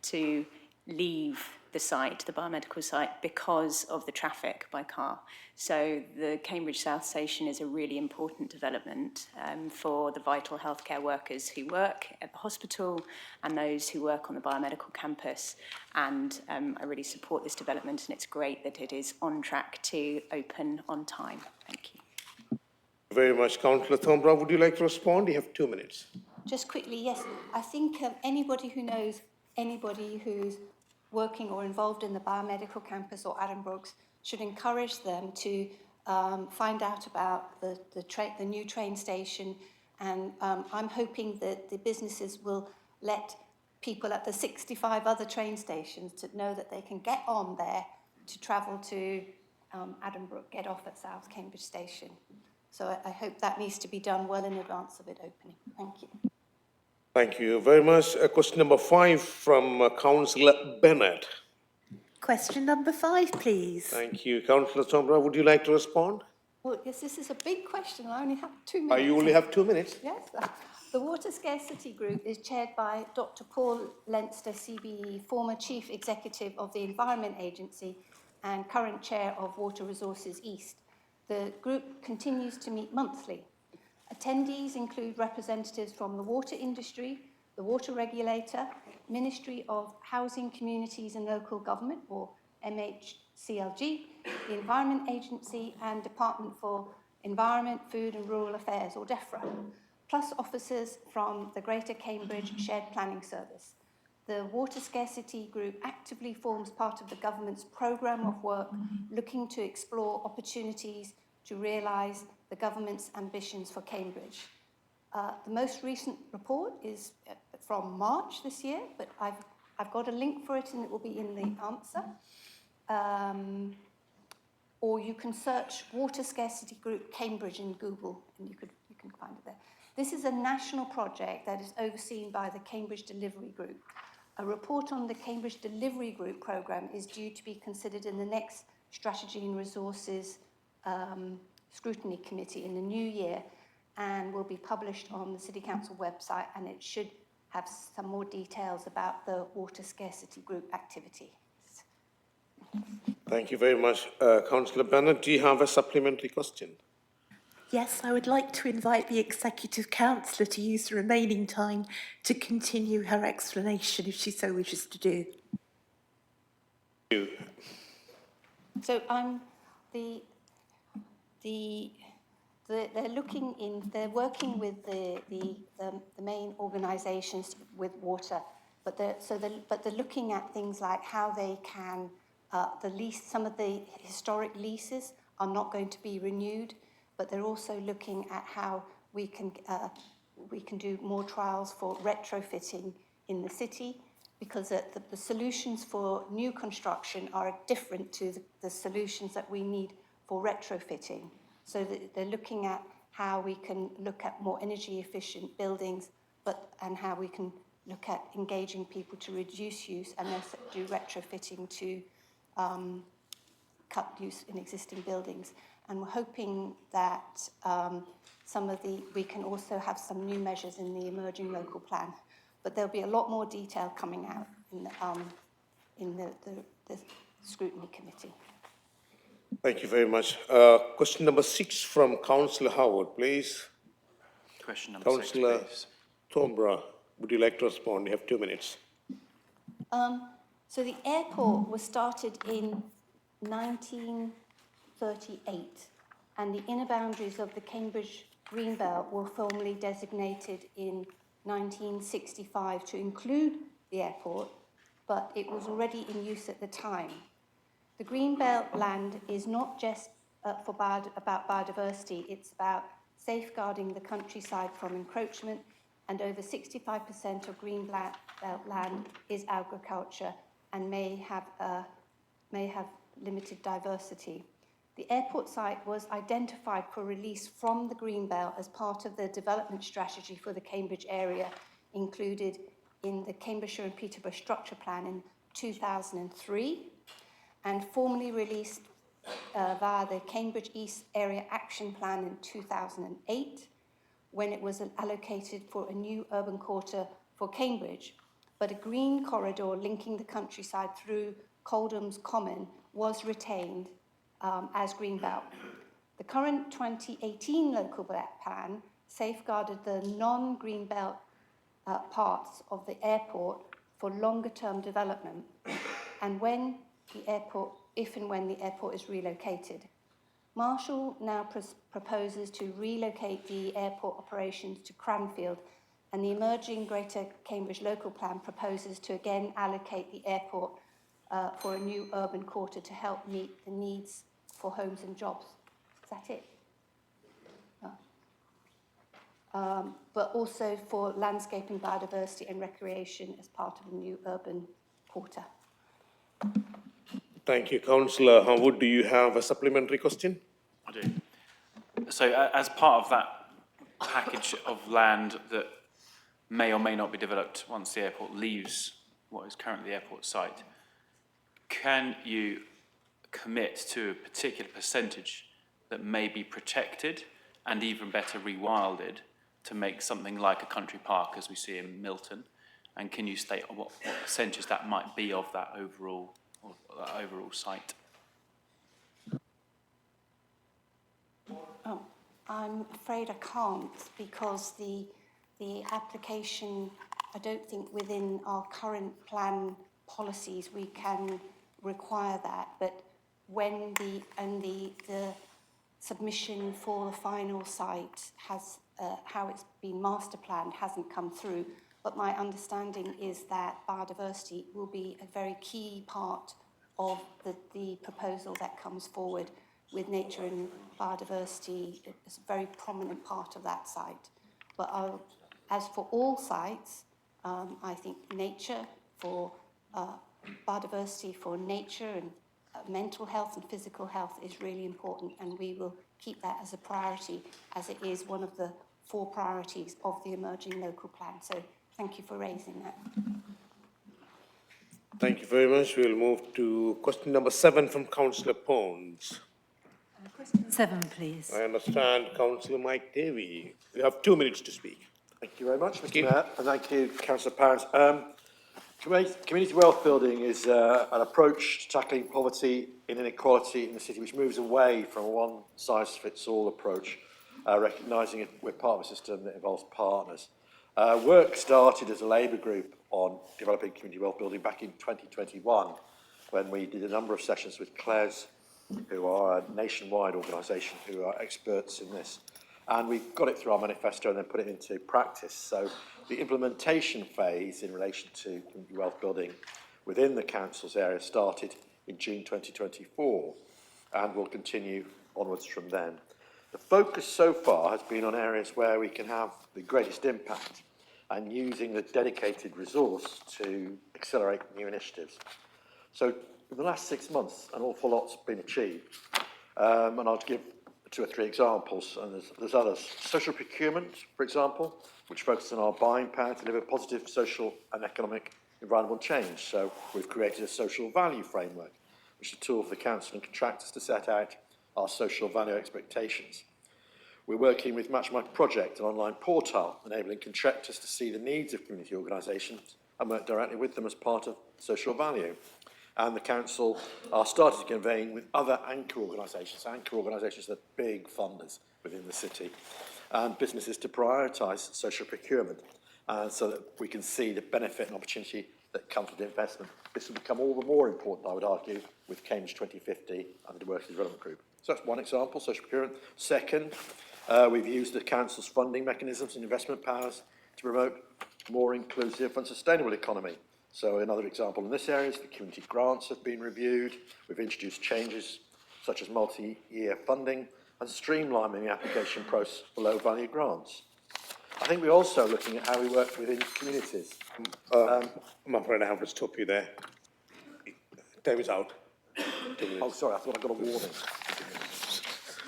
to leave the site, the biomedical site, because of the traffic by car. So the Cambridge South Station is a really important development for the vital healthcare workers who work at the hospital and those who work on the biomedical campus. And I really support this development, and it's great that it is on track to open on time. Thank you. Very much. Councillor Thornborough, would you like to respond? You have 2 minutes. Just quickly, yes. I think anybody who knows anybody who's working or involved in the biomedical campus or Addenbrooke's should encourage them to find out about the new train station. And I'm hoping that the businesses will let people at the 65 other train stations to know that they can get on there to travel to Addenbrooke, get off at South Cambridge Station. So I hope that needs to be done well in advance of it opening. Thank you. Thank you very much. Question number 5 from Councillor Bennett. Question number 5, please. Thank you. Councillor Thornborough, would you like to respond? Well, yes, this is a big question. I only have 2 minutes. You only have 2 minutes? Yes. The Water Scarcity Group is chaired by Dr. Paul Leinster, CBE, former Chief Executive of the Environment Agency and current Chair of Water Resources East. The group continues to meet monthly. Attendees include representatives from the water industry, the water regulator, Ministry of Housing, Communities and Local Government, or MHCLG, the Environment Agency and Department for Environment, Food and Rural Affairs, or DEFRA, plus officers from the Greater Cambridge Shared Planning Service. The Water Scarcity Group actively forms part of the government's programme of work looking to explore opportunities to realise the government's ambitions for Cambridge. The most recent report is from March this year, but I've got a link for it and it will be in the answer. Or you can search Water Scarcity Group Cambridge in Google and you can find it there. This is a national project that is overseen by the Cambridge Delivery Group. A report on the Cambridge Delivery Group programme is due to be considered in the next Strategy and Resources Scrutiny Committee in the new year and will be published on the City Council website, and it should have some more details about the Water Scarcity Group activity. Thank you very much. Councillor Bennett, do you have a supplementary question? Yes, I would like to invite the Executive Councillor to use the remaining time to continue her explanation if she so wishes to do. Thank you. So they're working with the main organisations with water, but they're looking at things like how they can some of the historic leases are not going to be renewed, but they're also looking at how we can do more trials for retrofitting in the city, because the solutions for new construction are different to the solutions that we need for retrofitting. So they're looking at how we can look at more energy efficient buildings, and how we can look at engaging people to reduce use and then do retrofitting to cut use in existing buildings. And we're hoping that we can also have some new measures in the emerging local plan. But there'll be a lot more detail coming out in the scrutiny committee. Thank you very much. Question number 6 from Councillor Howard, please. Question number 6, Councillor please. Thornborough, would you like to respond? You have 2 minutes. So the airport was started in 1938, and the inner boundaries of the Cambridge Greenbelt were formally designated in 1965 to include the airport, but it was already in use at the time. The Greenbelt land is not just about biodiversity, it's about safeguarding the countryside from encroachment, and over 65% of Greenbelt land is agriculture and may have limited diversity. The airport site was identified for release from the Greenbelt as part of the development strategy for the Cambridge area, included in the Cambridgeshire and Peterborough Structure Plan in 2003, and formally released via the Cambridge East Area Action Plan in 2008, when it was allocated for a new urban quarter for Cambridge, but a green corridor linking the countryside through Coldham's Common was retained as Greenbelt. The current 2018 local plan safeguarded the non-Greenbelt parts of the airport for longer-term development, and if and when the airport is relocated. Marshall now proposes to relocate the airport operations to Cranfield, and the emerging Greater Cambridge local plan proposes to again allocate the airport for a new urban quarter to help meet the needs for homes and jobs. Is that it? No. But also for landscaping, biodiversity and recreation as part of a new urban quarter. Thank you. Councillor Harwood, do you have a supplementary question? I do. So as part of that package of land that may or may not be developed once the airport leaves what is currently the airport site, can you commit to a particular percentage that may be protected and even better rewilded to make something like a country park as we see in Milton? And can you state what percentage that might be of that overall site? I'm afraid I can't, because the application, I don't think within our current plan policies we can require that, but when the submission for the final site has how it's been master planned hasn't come through, but my understanding is that biodiversity will be a very key part of the proposal that comes forward, with nature and biodiversity is a very prominent part of that site. But as for all sites, I think nature for biodiversity for nature and mental health and physical health is really important, and we will keep that as a priority, as it is one of the 4 priorities of the emerging local plan. So thank you for raising that. Thank you very much. We'll move to question number 7 from Councillor Pons. Question 7, please. I understand Councillor Mike Davey. You have 2 minutes to speak. Thank you very much, Mr. Mayor, and thank you, Councillor Parent. Community wealth building is an approach to tackling poverty and inequality in the city which moves away from a one-size-fits-all approach, recognising we're part of a system that involves partners. Work started as a Labour group on developing community wealth building back in 2021, when we did a number of sessions with CLES, who are a nationwide organisation who are experts in this. And we got it through our manifesto and then put it into practice. So the implementation phase in relation to community wealth building within the council's area started in June 2024 and will continue onwards from then. The focus so far has been on areas where we can have the greatest impact and using the dedicated resource to accelerate new initiatives. So in the last 6 months, an awful lot's been achieved. And I'll give 2 or 3 examples, and there's others. Social procurement, for example, which focuses on our buying power to deliver positive social and economic environmental change. So we've created a social value framework, which is a tool for the council and contractors to set out our social value expectations. We're working with Match My Project, an online portal, enabling contractors to see the needs of community organisations and work directly with them as part of social value. And the council are starting to convene with other anchor organisations. Anchor organisations are big funders within the city, and businesses to prioritise social procurement, so that we can see the benefit and opportunity that comes with investment. This will become all the more important, I would argue, with Cambridge 2050 and the Working Development Group. So that's one example, social procurement. Second, we've used the council's funding mechanisms and investment powers to promote more inclusive and sustainable economy. So another example in this area is the community grants have been reviewed. We've introduced changes such as multi-year funding and streamlining the application process for low-value grants. I think we're also looking at how we work within communities. I'm afraid I have to stop you there. Time is out. Oh, sorry, I thought I got a warning.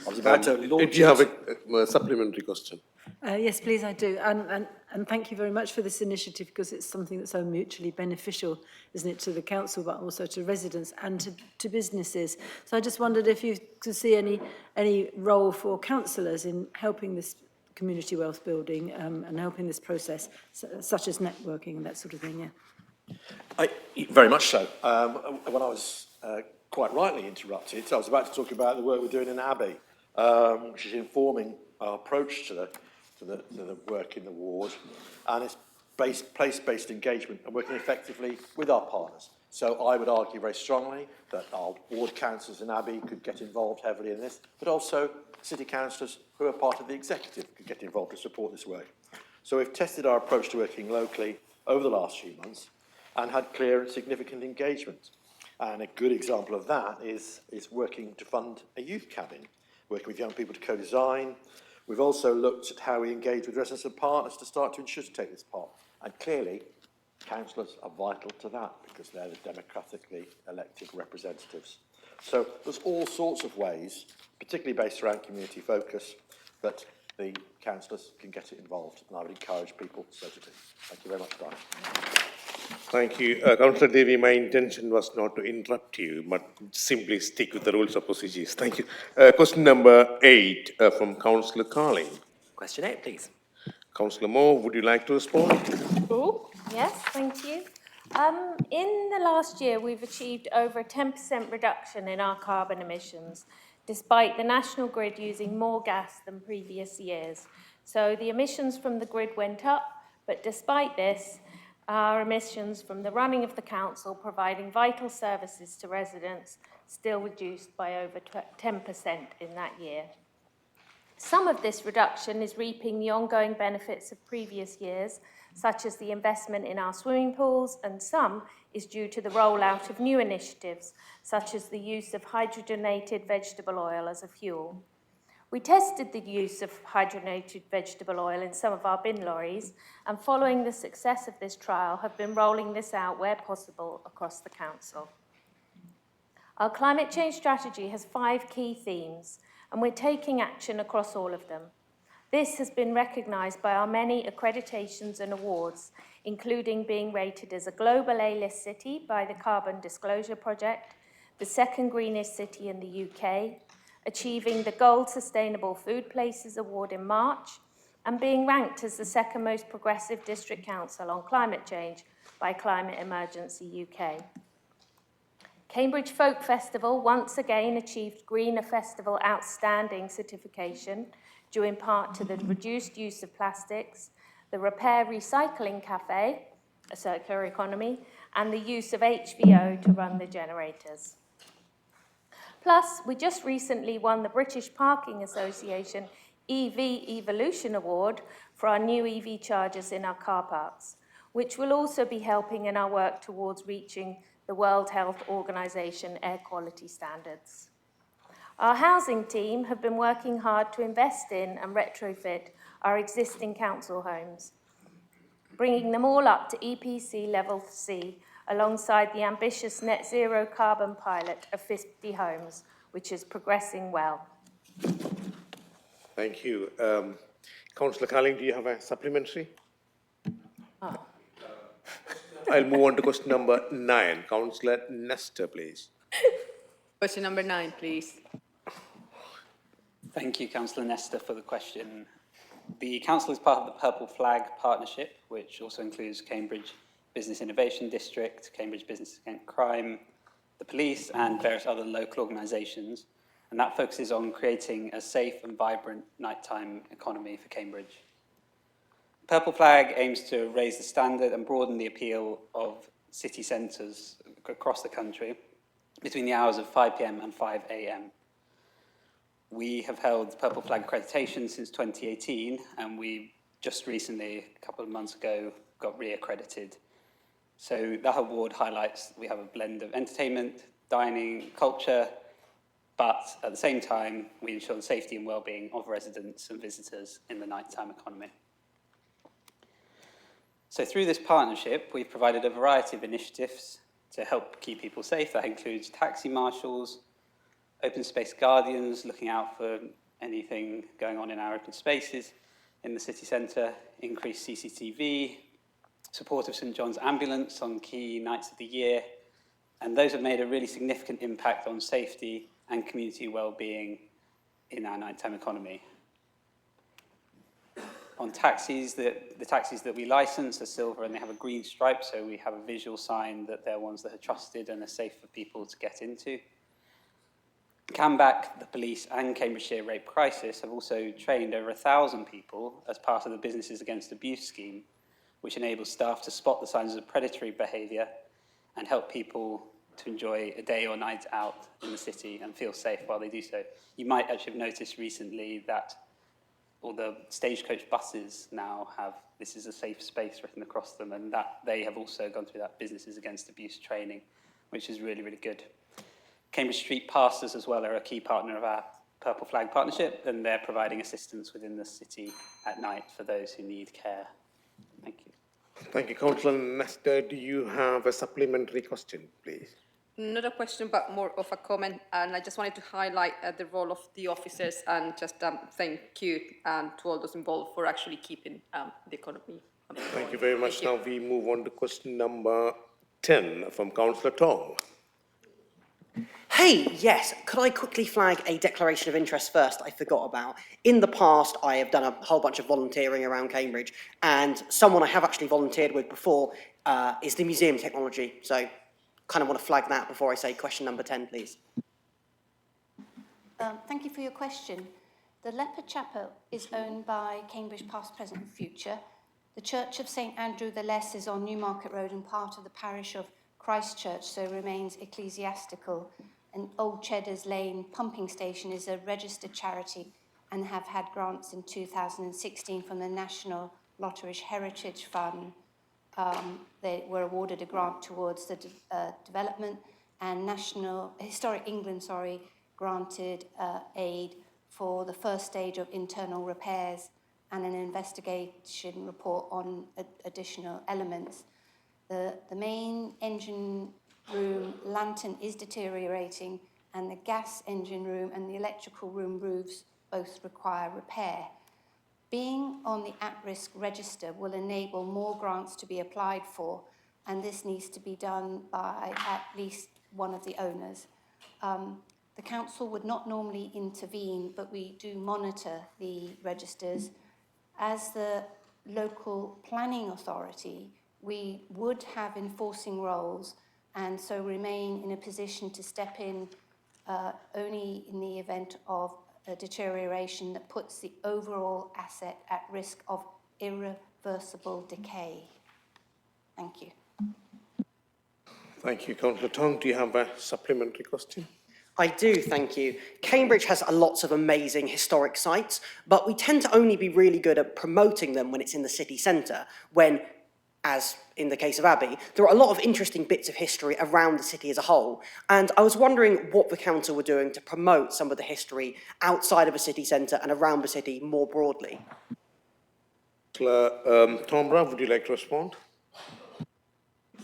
I was about to launch. Do you have a supplementary question? Yes, please, I do. And thank you very much for this initiative, because it's something that's so mutually beneficial, isn't it, to the council, but also to residents and to businesses. So I just wondered if you could see any role for councillors in helping this community wealth building and helping this process, such as networking and that sort of thing, yeah. Very much so. When I was quite rightly interrupted, I was about to talk about the work we're doing in Abbey, which is informing our approach to the work in the ward, and it's place-based engagement and working effectively with our partners. So I would argue very strongly that our ward councillors in Abbey could get involved heavily in this, but also city councillors who are part of the executive could get involved to support this work. So we've tested our approach to working locally over the last few months and had clear and significant engagement. And a good example of that is working to fund a youth cabin, working with young people to co-design. We've also looked at how we engage with residents and partners to start to ensure to take this part. And clearly, councillors are vital to that because they're the democratically elected representatives. So there's all sorts of ways, particularly based around community focus, that the councillors can get involved, and I would encourage people so to do. Thank you very much, Brian. Thank you. Councillor Devi, my intention was not to interrupt you, but simply stick with the rules of procedures. Thank you. Question number 8 from Councillor Carling. Question 8, please. Councillor Moore, would you like to respond? Yes, thank you. In the last year, we've achieved over a 10% reduction in our carbon emissions, despite the national grid using more gas than previous years. So the emissions from the grid went up, but despite this, our emissions from the running of the council providing vital services to residents still reduced by over 10% in that year. Some of this reduction is reaping the ongoing benefits of previous years, such as the investment in our swimming pools, and some is due to the rollout of new initiatives, such as the use of hydrogenated vegetable oil as a fuel. We tested the use of hydrogenated vegetable oil in some of our bin lorries, and following the success of this trial, have been rolling this out where possible across the council. Our climate change strategy has 5 key themes, and we're taking action across all of them. This has been recognised by our many accreditations and awards, including being rated as a global A-list city by the Carbon Disclosure Project, the second greenest city in the UK, achieving the Gold Sustainable Food Places Award in March, and being ranked as the second most progressive district council on climate change by Climate Emergency UK. Cambridge Folk Festival once again achieved Greener Festival Outstanding certification, due in part to the reduced use of plastics, the Repair Recycling Cafe, a circular economy, and the use of HVO to run the generators. Plus, we just recently won the British Parking Association EV Evolution Award for our new EV chargers in our car parks, which will also be helping in our work towards reaching the World Health Organization air quality standards. Our housing team have been working hard to invest in and retrofit our existing council homes, bringing them all up to EPC level C, alongside the ambitious net zero carbon pilot of 50 homes, which is progressing well. Thank you. Councillor Carling, do you have a supplementary? I'll move on to question number 9. Councillor Nestor, please. Question number 9, please. Thank you, Councillor Nestor, for the question. The council is part of the Purple Flag Partnership, which also includes Cambridge Business Innovation District, Cambridge Business Against Crime, the police, and various other local organisations. And that focuses on creating a safe and vibrant nighttime economy for Cambridge. Purple Flag aims to raise the standard and broaden the appeal of city centres across the country between the hours of 5 p.m. and 5 a.m. We have held Purple Flag accreditation since 2018, and we just recently, a couple of months ago, got re-accredited. So that award highlights we have a blend of entertainment, dining, culture, but at the same time, we ensure the safety and well-being of residents and visitors in the nighttime economy. So through this partnership, we've provided a variety of initiatives to help keep people safe. That includes taxi marshals, open space guardians, looking out for anything going on in our open spaces in the city centre, increased CCTV, support of St John's Ambulance on key nights of the year, and those have made a really significant impact on safety and community well-being in our nighttime economy. On taxis, the taxis that we license are silver and they have a green stripe, so we have a visual sign that they're ones that are trusted and are safe for people to get into. CAMBAC, the police, and Cambridgeshire Rape Crisis have also trained over 1,000 people as part of the Businesses Against Abuse scheme, which enables staff to spot the signs of predatory behaviour and help people to enjoy a day or night out in the city and feel safe while they do so. You might actually have noticed recently that all the Stagecoach buses now have "This is a safe space" written across them, and that they have also gone through that Businesses Against Abuse training, which is really, really good. Cambridge Street Pastors as well are a key partner of our Purple Flag Partnership, and they're providing assistance within the city at night for those who need care. Thank you. Thank you, Councillor Nestor. Do you have a supplementary question, please? Not a question, but more of a comment. And I just wanted to highlight the role of the officers and just thank you to all those involved for actually keeping the economy. Thank you very much. Now we move on to question number 10 from Councillor Tong. Hey, yes, could I quickly flag a declaration of interest first I forgot about? In the past, I have done a whole bunch of volunteering around Cambridge, and someone I have actually volunteered with before is the Museum Technology. So kind of want to flag that before I say question number 10, please. Thank you for your question. The Leper Chapel is owned by Cambridge Past, Present and Future. The Church of St Andrew the Less is on Newmarket Road and part of the parish of Christchurch, so remains ecclesiastical. And Old Cheddar's Lane Pumping Station is a registered charity and have had grants in 2016 from the National Lotterish Heritage Fund. They were awarded a grant towards the development, and Historic England, granted aid for the first stage of internal repairs and an investigation report on additional elements. The main engine room lantern is deteriorating, and the gas engine room and the electrical room roofs both require repair. Being on the at-risk register will enable more grants to be applied for, and this needs to be done by at least one of the owners. The council would not normally intervene, but we do monitor the registers. As the local planning authority, we would have enforcing roles and so remain in a position to step in only in the event of a deterioration that puts the overall asset at risk of irreversible decay. Thank you. Thank you, Councillor Tong. Do you have a supplementary question? I do, thank you. Cambridge has lots of amazing historic sites, but we tend to only be really good at promoting them when it's in the city centre, when, as in the case of Abbey, there are a lot of interesting bits of history around the city as a whole. And I was wondering what the council were doing to promote some of the history outside of a city centre and around the city more broadly. Tombra, would you like to respond?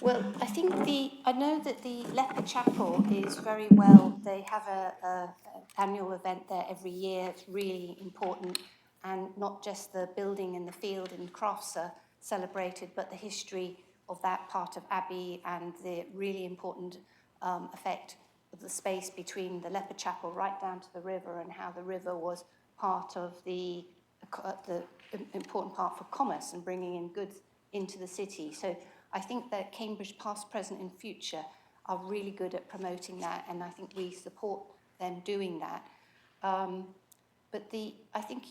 Well, I know that the Leper Chapel is very well, they have an annual event there every year. It's really important, and not just the building and the field and crafts are celebrated, but the history of that part of Abbey and the really important effect of the space between the Leper Chapel right down to the river, and how the river was part of the important part for commerce and bringing in goods into the city. So I think that Cambridge Past, Present and Future are really good at promoting that, and I think we support them doing that. But I think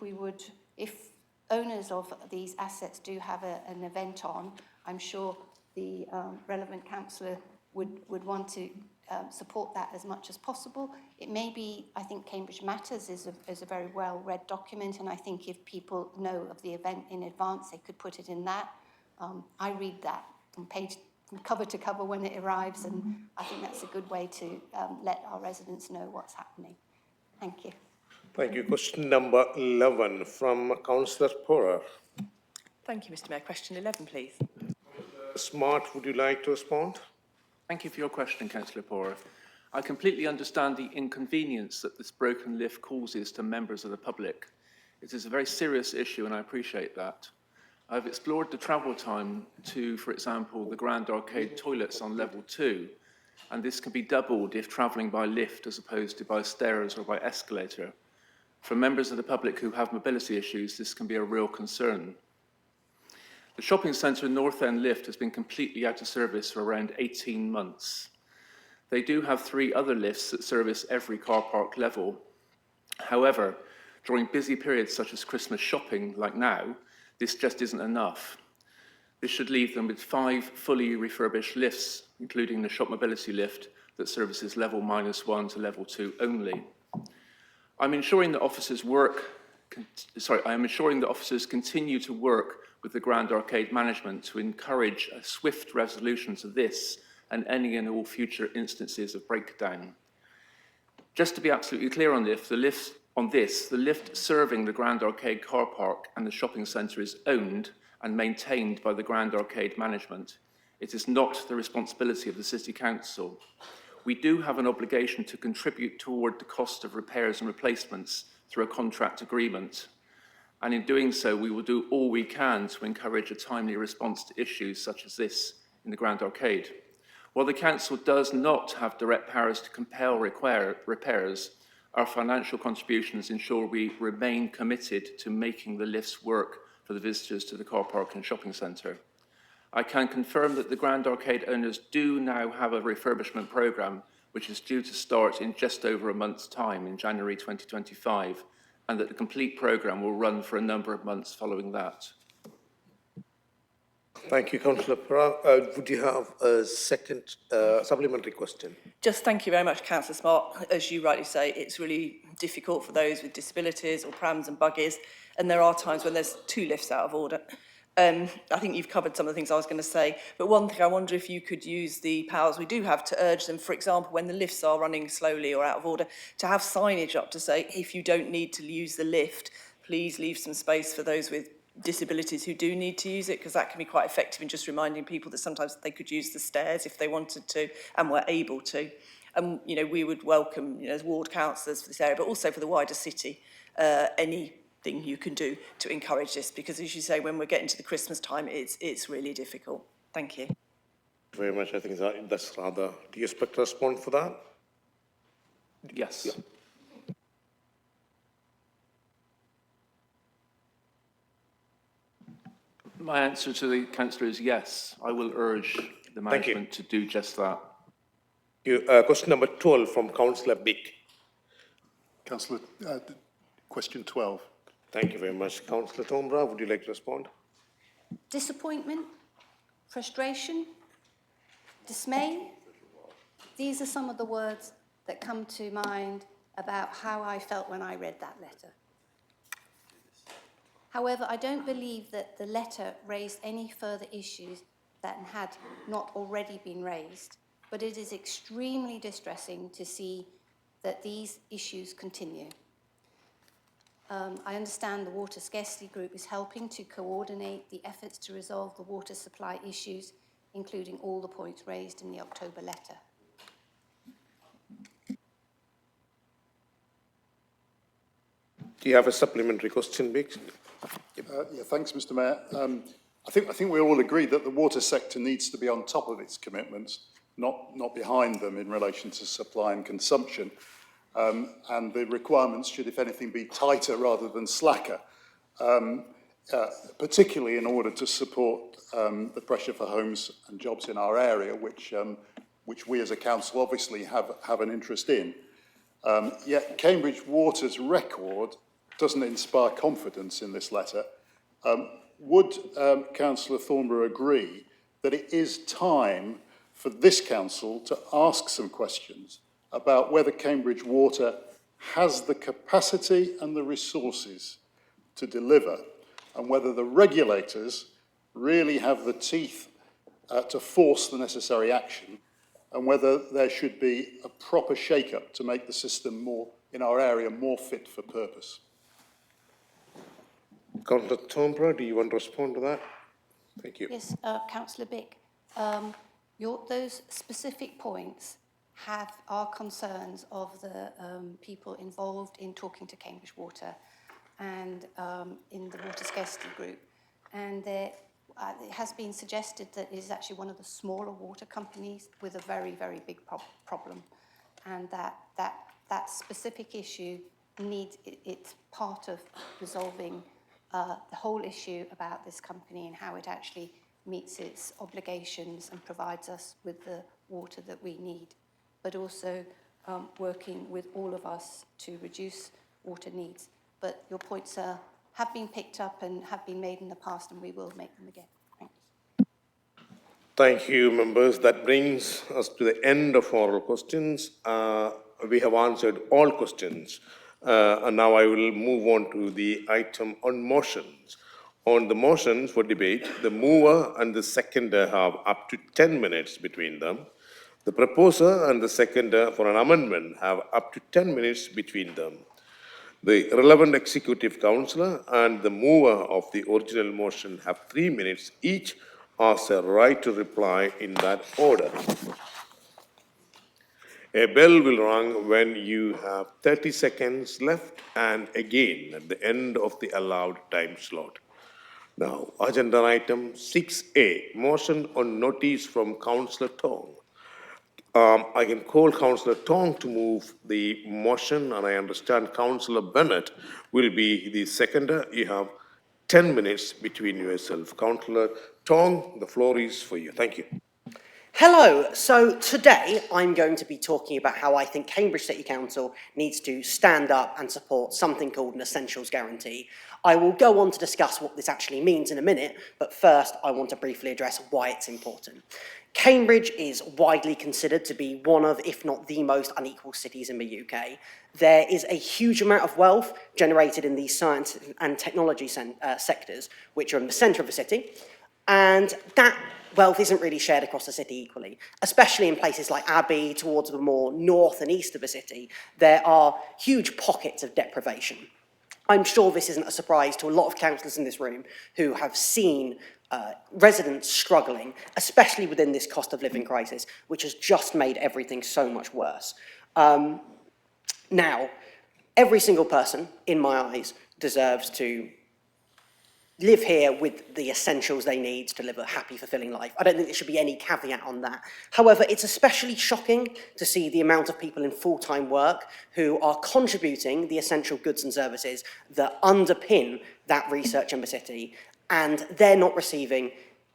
we would, if owners of these assets do have an event on, I'm sure the relevant councillor would want to support that as much as possible. It may be, I think Cambridge Matters is a very well-read document, and I think if people know of the event in advance, they could put it in that. I read that from cover to cover when it arrives, and I think that's a good way to let our residents know what's happening. Thank you. Thank you. Question number 11 from Councillor Pora. Thank you, Mr. Mayor. Question 11, please. Smart, would you like to respond? Thank you for your question, Councillor Pora. I completely understand the inconvenience that this broken lift causes to members of the public. It is a very serious issue, and I appreciate that. I've explored the travel time to, for example, the Grand Arcade toilets on level 2, and this can be doubled if travelling by lift as opposed to by stairs or by escalator. For members of the public who have mobility issues, this can be a real concern. The shopping centre North End lift has been completely out of service for around 18 months. They do have 3 other lifts that service every car park level. However, during busy periods such as Christmas shopping, like now, this just isn't enough. This should leave them with 5 fully refurbished lifts, including the shop mobility lift that services level -1 to level 2 only. I am ensuring that officers continue to work with the Grand Arcade management to encourage a swift resolution to this and any and all future instances of breakdown. Just to be absolutely clear on this, the lift serving the Grand Arcade car park and the shopping centre is owned and maintained by the Grand Arcade management. It is not the responsibility of the City Council. We do have an obligation to contribute toward the cost of repairs and replacements through a contract agreement. And in doing so, we will do all we can to encourage a timely response to issues such as this in the Grand Arcade. While the Council does not have direct powers to compel repairs, our financial contributions ensure we remain committed to making the lifts work for the visitors to the car park and shopping centre. I can confirm that the Grand Arcade owners do now have a refurbishment programme which is due to start in just over a month's time in January 2025, and that the complete programme will run for a number of months following that. Thank you, Councillor Pora. Would you have a second supplementary question? Just thank you very much, Councillor Smart. As you rightly say, it's really difficult for those with disabilities or prams and buggies, and there are times when there's 2 lifts out of order. I think you've covered some of the things I was going to say, but one thing I wonder if you could use the powers we do have to urge them, for example, when the lifts are running slowly or out of order, to have signage up to say, if you don't need to use the lift, please leave some space for those with disabilities who do need to use it, because that can be quite effective in just reminding people that sometimes they could use the stairs if they wanted to and were able to. And, you know, we would welcome, as ward councillors for this area, but also for the wider city, anything you can do to encourage this, because as you say, when we're getting to the Christmas time, it's really difficult. Thank you. Very much. I think that's rather. Do you expect a response for that? Yes. Yeah. My answer to the councillor is yes. I will urge the management to do just that. Question number 12 from Councillor Bick. Councillor, question 12. Thank you very much. Councillor Tombra, would you like to respond? Disappointment, frustration, dismay. These are some of the words that come to mind about how I felt when I read that letter. However, I don't believe that the letter raised any further issues that had not already been raised, but it is extremely distressing to see that these issues continue. I understand the Water Scarcity Group is helping to coordinate the efforts to resolve the water supply issues, including all the points raised in the October letter. Do you have a supplementary question, Biggs? Yeah, thanks, Mr. Mayor. I think we all agree that the water sector needs to be on top of its commitments, not behind them in relation to supply and consumption. And the requirements should, if anything, be tighter rather than slacker, particularly in order to support the pressure for homes and jobs in our area, which we as a council obviously have an interest in. Yet Cambridge Water's record doesn't inspire confidence in this letter. Would Councillor Thornborough agree that it is time for this council to ask some questions about whether Cambridge Water has the capacity and the resources to deliver, and whether the regulators really have the teeth to force the necessary action, and whether there should be a proper shake-up to make the system in our area more fit for purpose? Councillor Thornborough, do you want to respond to that? Thank you. Yes, Councillor Bick, those specific points are concerns of the people involved in talking to Cambridge Water and in the Water Scarcity Group. And it has been suggested that it is actually one of the smaller water companies with a very, very big problem. And that specific issue it's part of resolving the whole issue about this company and how it actually meets its obligations and provides us with the water that we need, but also working with all of us to reduce water needs. But your points have been picked up and have been made in the past, and we will make them again. Thank you, members. That brings us to the end of oral questions. We have answered all questions. And now I will move on to the item on motions. On the motions for debate, the mover and the seconder have up to 10 minutes between them. The proposer and the seconder for an amendment have up to 10 minutes between them. The relevant executive councillor and the mover of the original motion have 3 minutes each as a right to reply in that order. A bell will ring when you have 30 seconds left and again at the end of the allowed time slot. Now, agenda item 6A, motion on notice from Councillor Tong. I can call Councillor Tong to move the motion, and I understand Councillor Bennett will be the seconder. You have 10 minutes between yourself. Councillor Tong, the floor is for you. Thank you. Hello, so today I'm going to be talking about how I think Cambridge City Council needs to stand up and support something called an Essentials Guarantee. I will go on to discuss what this actually means in a minute, but first I want to briefly address why it's important. Cambridge is widely considered to be one of, if not the most unequal cities in the UK. There is a huge amount of wealth generated in the science and technology sectors, which are in the centre of the city, and that wealth isn't really shared across the city equally, especially in places like Abbey, towards the more north and east of the city. There are huge pockets of deprivation. I'm sure this isn't a surprise to a lot of councillors in this room who have seen residents struggling, especially within this cost of living crisis, which has just made everything so much worse. Now, every single person, in my eyes, deserves to live here with the essentials they need to live a happy, fulfilling life. I don't think there should be any caveat on that. However, it's especially shocking to see the amount of people in full-time work who are contributing the essential goods and services that underpin that research in the city, and they're not receiving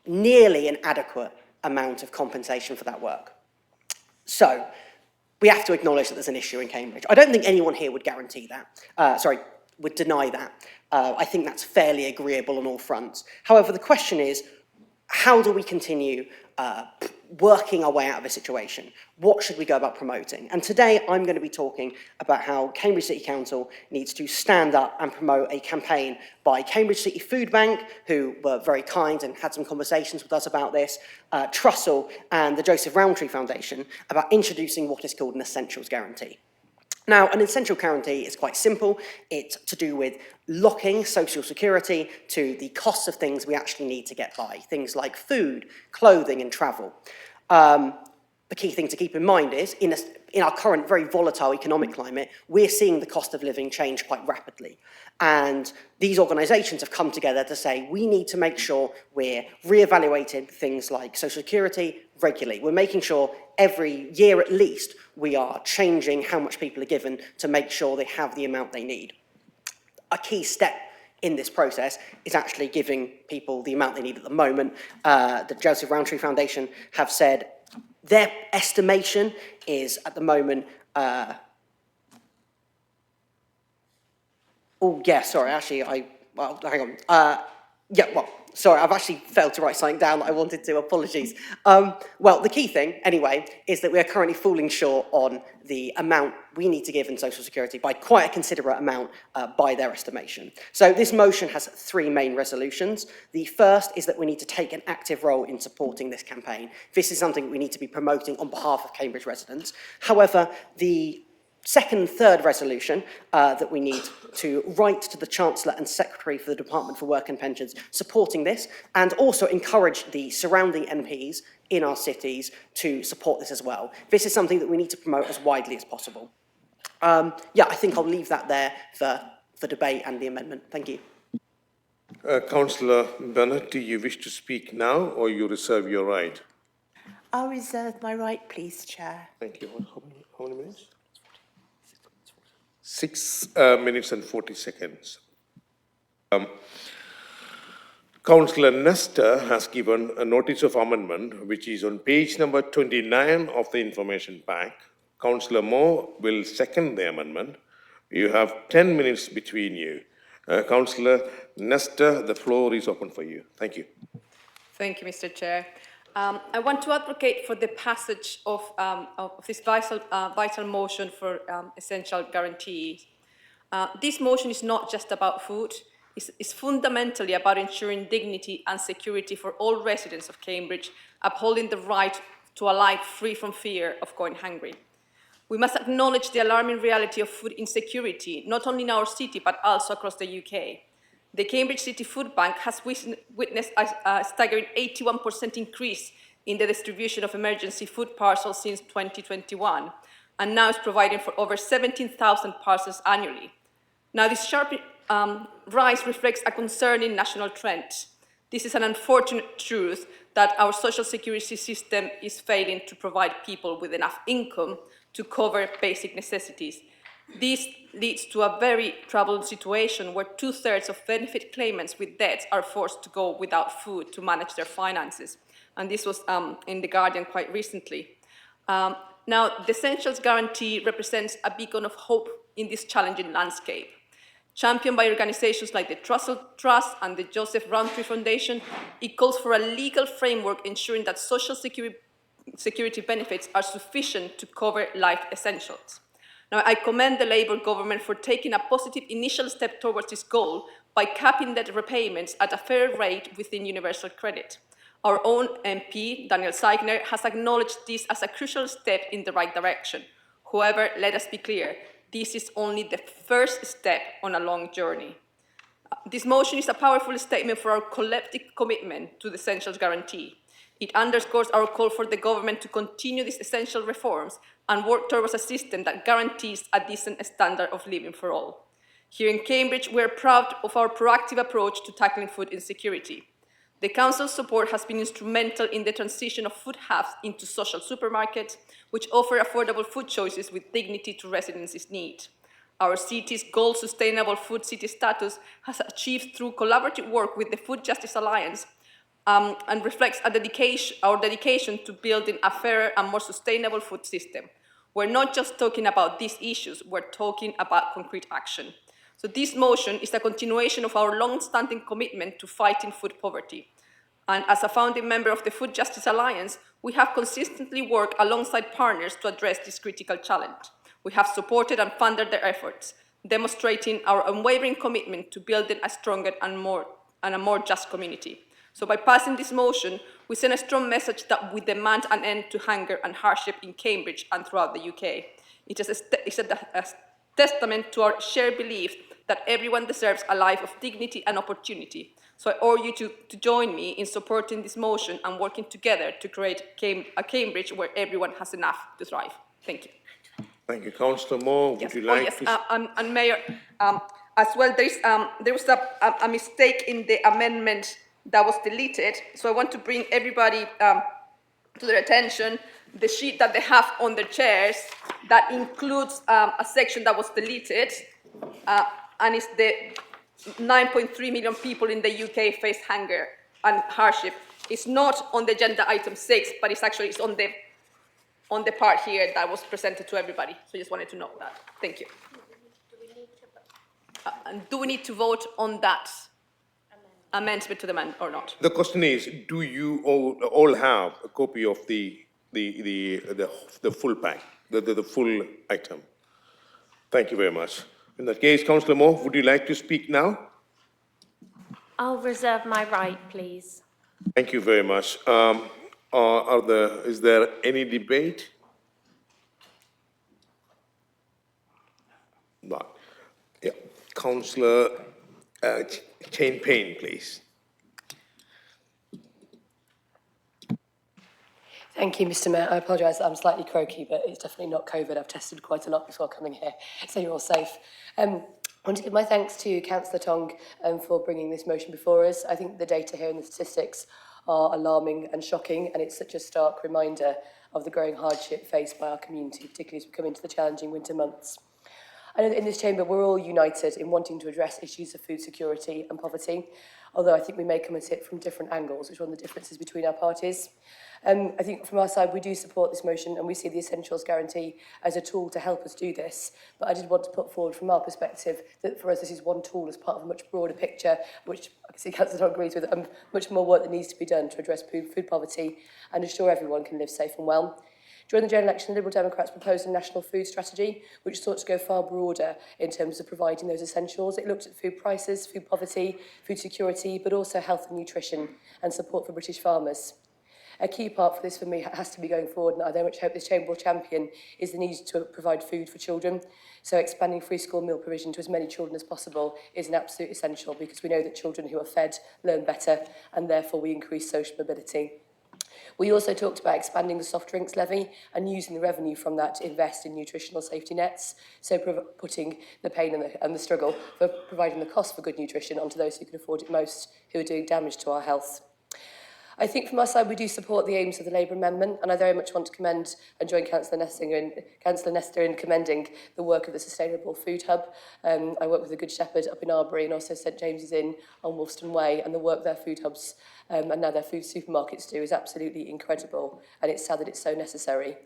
nearly an adequate amount of compensation for that work. So, we have to acknowledge that there's an issue in Cambridge. I don't think anyone here would guarantee that. Would deny that. I think that's fairly agreeable on all fronts. However, the question is, how do we continue working our way out of a situation? What should we go about promoting? And today I'm going to be talking about how Cambridge City Council needs to stand up and promote a campaign by Cambridge City Food Bank, who were very kind and had some conversations with us about this, Trussell and the Joseph Rowntree Foundation, about introducing what is called an Essentials Guarantee. Now, an essential guarantee is quite simple. It's to do with locking social security to the costs of things we actually need to get by, things like food, clothing, and travel. The key thing to keep in mind is, in our current very volatile economic climate, we're seeing the cost of living change quite rapidly. And these organisations have come together to say, we need to make sure we're re-evaluating things like social security regularly. We're making sure every year at least we are changing how much people are given to make sure they have the amount they need. A key step in this process is actually giving people the amount they need at the moment. The Joseph Rowntree Foundation have said their estimation is at the moment, hang on. Sorry, I've actually failed to write something down that I wanted to, apologies. Well, the key thing, anyway, is that we are currently falling short on the amount we need to give in social security by quite a considerate amount by their estimation. So this motion has 3 main resolutions. The first is that we need to take an active role in supporting this campaign. This is something we need to be promoting on behalf of Cambridge residents. However, the second and third resolution that we need to write to the Chancellor and Secretary for the Department for Work and Pensions supporting this, and also encourage the surrounding MPs in our cities to support this as well. This is something that we need to promote as widely as possible. I think I'll leave that there for debate and the amendment. Thank you. Councillor Bennett, do you wish to speak now or you reserve your right? I'll reserve my right, please, Chair. Thank you. How many minutes? 6 minutes and 40 seconds. Councillor Nestor has given a notice of amendment, which is on page number 29 of the information pack. Councillor Moore will second the amendment. You have 10 minutes between you. Councillor Nestor, the floor is open for you. Thank you. Thank you, Mr. Chair. I want to advocate for the passage of this vital motion for essential guarantees. This motion is not just about food. It's fundamentally about ensuring dignity and security for all residents of Cambridge, upholding the right to a life free from fear of going hungry. We must acknowledge the alarming reality of food insecurity, not only in our city, but also across the UK. The Cambridge City Food Bank has witnessed a staggering 81% increase in the distribution of emergency food parcels since 2021, and now is providing for over 17,000 parcels annually. Now, this sharp rise reflects a concerning national trend. This is an unfortunate truth that our social security system is failing to provide people with enough income to cover basic necessities. This leads to a very troubled situation where 2/3 of benefit claimants with debts are forced to go without food to manage their finances. And this was in The Guardian quite recently. Now, the Essentials Guarantee represents a beacon of hope in this challenging landscape. Championed by organizations like the Trussell Trust and the Joseph Rowntree Foundation, it calls for a legal framework ensuring that social security benefits are sufficient to cover life essentials. Now, I commend the Labour government for taking a positive initial step towards this goal by capping debt repayments at a fair rate within universal credit. Our own MP, Daniel Seigner, has acknowledged this as a crucial step in the right direction. However, let us be clear, this is only the first step on a long journey. This motion is a powerful statement for our collective commitment to the Essentials Guarantee. It underscores our call for the government to continue these essential reforms and work towards a system that guarantees a decent standard of living for all. Here in Cambridge, we are proud of our proactive approach to tackling food insecurity. The Council's support has been instrumental in the transition of food hubs into social supermarkets, which offer affordable food choices with dignity to residents in need. Our city's Gold Sustainable Food City status has achieved through collaborative work with the Food Justice Alliance and reflects our dedication to building a fairer and more sustainable food system. We're not just talking about these issues, we're talking about concrete action. So this motion is a continuation of our long-standing commitment to fighting food poverty. And as a founding member of the Food Justice Alliance, we have consistently worked alongside partners to address this critical challenge. We have supported and funded their efforts, demonstrating our unwavering commitment to building a stronger and a more just community. So by passing this motion, we send a strong message that we demand an end to hunger and hardship in Cambridge and throughout the UK. It is a testament to our shared belief that everyone deserves a life of dignity and opportunity. So I urge you to join me in supporting this motion and working together to create a Cambridge where everyone has enough to thrive. Thank you. Thank you. Councillor Moore, would you like to... And Mayor, as well, there was a mistake in the amendment that was deleted. So I want to bring everybody to their attention the sheet that they have on their chairs that includes a section that was deleted, and it's the 9.3 million people in the UK face hunger and hardship. It's not on the agenda item 6, but it's on the part here that was presented to everybody. So I just wanted to know that. Thank you. And do we need to vote on that amendment to the man or not? The question is, do you all have a copy of the full pack, the full item? Thank you very much. In that case, Councillor Moore, would you like to speak now? I'll reserve my right, please. Thank you very much. Is there any debate? No. Yeah. Councillor Chain Payne, please. Thank you, Mr. Mayor. I apologise, I'm slightly croaky, but it's definitely not COVID. I've tested quite a lot before coming here, so you're all safe. I want to give my thanks to Councillor Tong for bringing this motion before us. I think the data here and the statistics are alarming and shocking, and it's such a stark reminder of the growing hardship faced by our community, particularly as we come into the challenging winter months. I know that in this chamber we're all united in wanting to address issues of food security and poverty, although I think we may come at it from different angles, which are one of the differences between our parties. I think from our side we do support this motion and we see the Essentials Guarantee as a tool to help us do this, but I did want to put forward from our perspective that for us this is one tool as part of a much broader picture, which I can see Councillor Todd agrees with, much more work that needs to be done to address food poverty and ensure everyone can live safe and well. During the general election, the Liberal Democrats proposed a national food strategy, which sought to go far broader in terms of providing those essentials. It looked at food prices, food poverty, food security, but also health and nutrition and support for British farmers. A key part for this for me has to be going forward, and I very much hope this chamber will champion, is the need to provide food for children. So expanding free school meal provision to as many children as possible is an absolute essential, because we know that children who are fed learn better, and therefore we increase social mobility. We also talked about expanding the soft drinks levy and using the revenue from that to invest in nutritional safety nets, so putting the pain and the struggle for providing the cost for good nutrition onto those who can afford it most, who are doing damage to our health. I think from our side we do support the aims of the Labour amendment, and I very much want to commend and join Councillor Nester in commending the work of the Sustainable Food Hub. I work with the Good Shepherd up in Arbury and also St James's Inn on Wolston Way, and the work their food hubs and now their food supermarkets do is absolutely incredible, and it's sad that it's so necessary.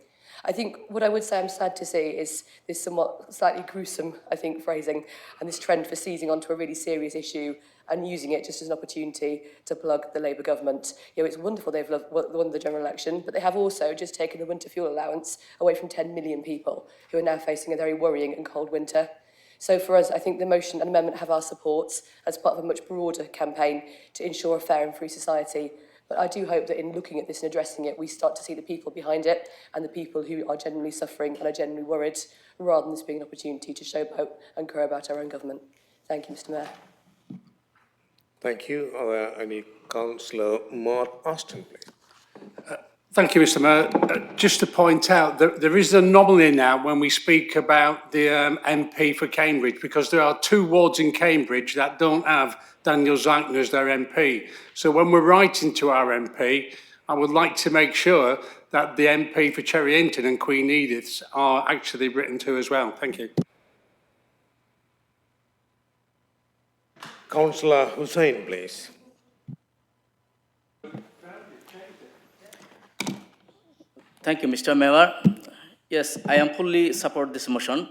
I think what I would say I'm sad to see is this somewhat slightly gruesome, I think, phrasing and this trend for seizing onto a really serious issue and using it just as an opportunity to plug the Labour government. You know, it's wonderful they've won the general election, but they have also just taken the winter fuel allowance away from 10 million people who are now facing a very worrying and cold winter. So for us, I think the motion and amendment have our support as part of a much broader campaign to ensure a fair and free society. But I do hope that in looking at this and addressing it, we start to see the people behind it and the people who are genuinely suffering and are genuinely worried, rather than this being an opportunity to showboat and crow about our own government. Thank you, Mr Mayor. Thank you. Are there any? Councillor Mark Austin, please. Thank you, Mr Mayor. Just to point out that there is an anomaly now when we speak about the MP for Cambridge, because there are 2 wards in Cambridge that don't have Daniel Zeichner as their MP. So when we're writing to our MP, I would like to make sure that the MP for Cherry Hinton and Queen Edith's are actually written to as well. Thank you. Councillor Hussain, please. Thank you, Mr. Mayor. Yes, I am fully support this motion,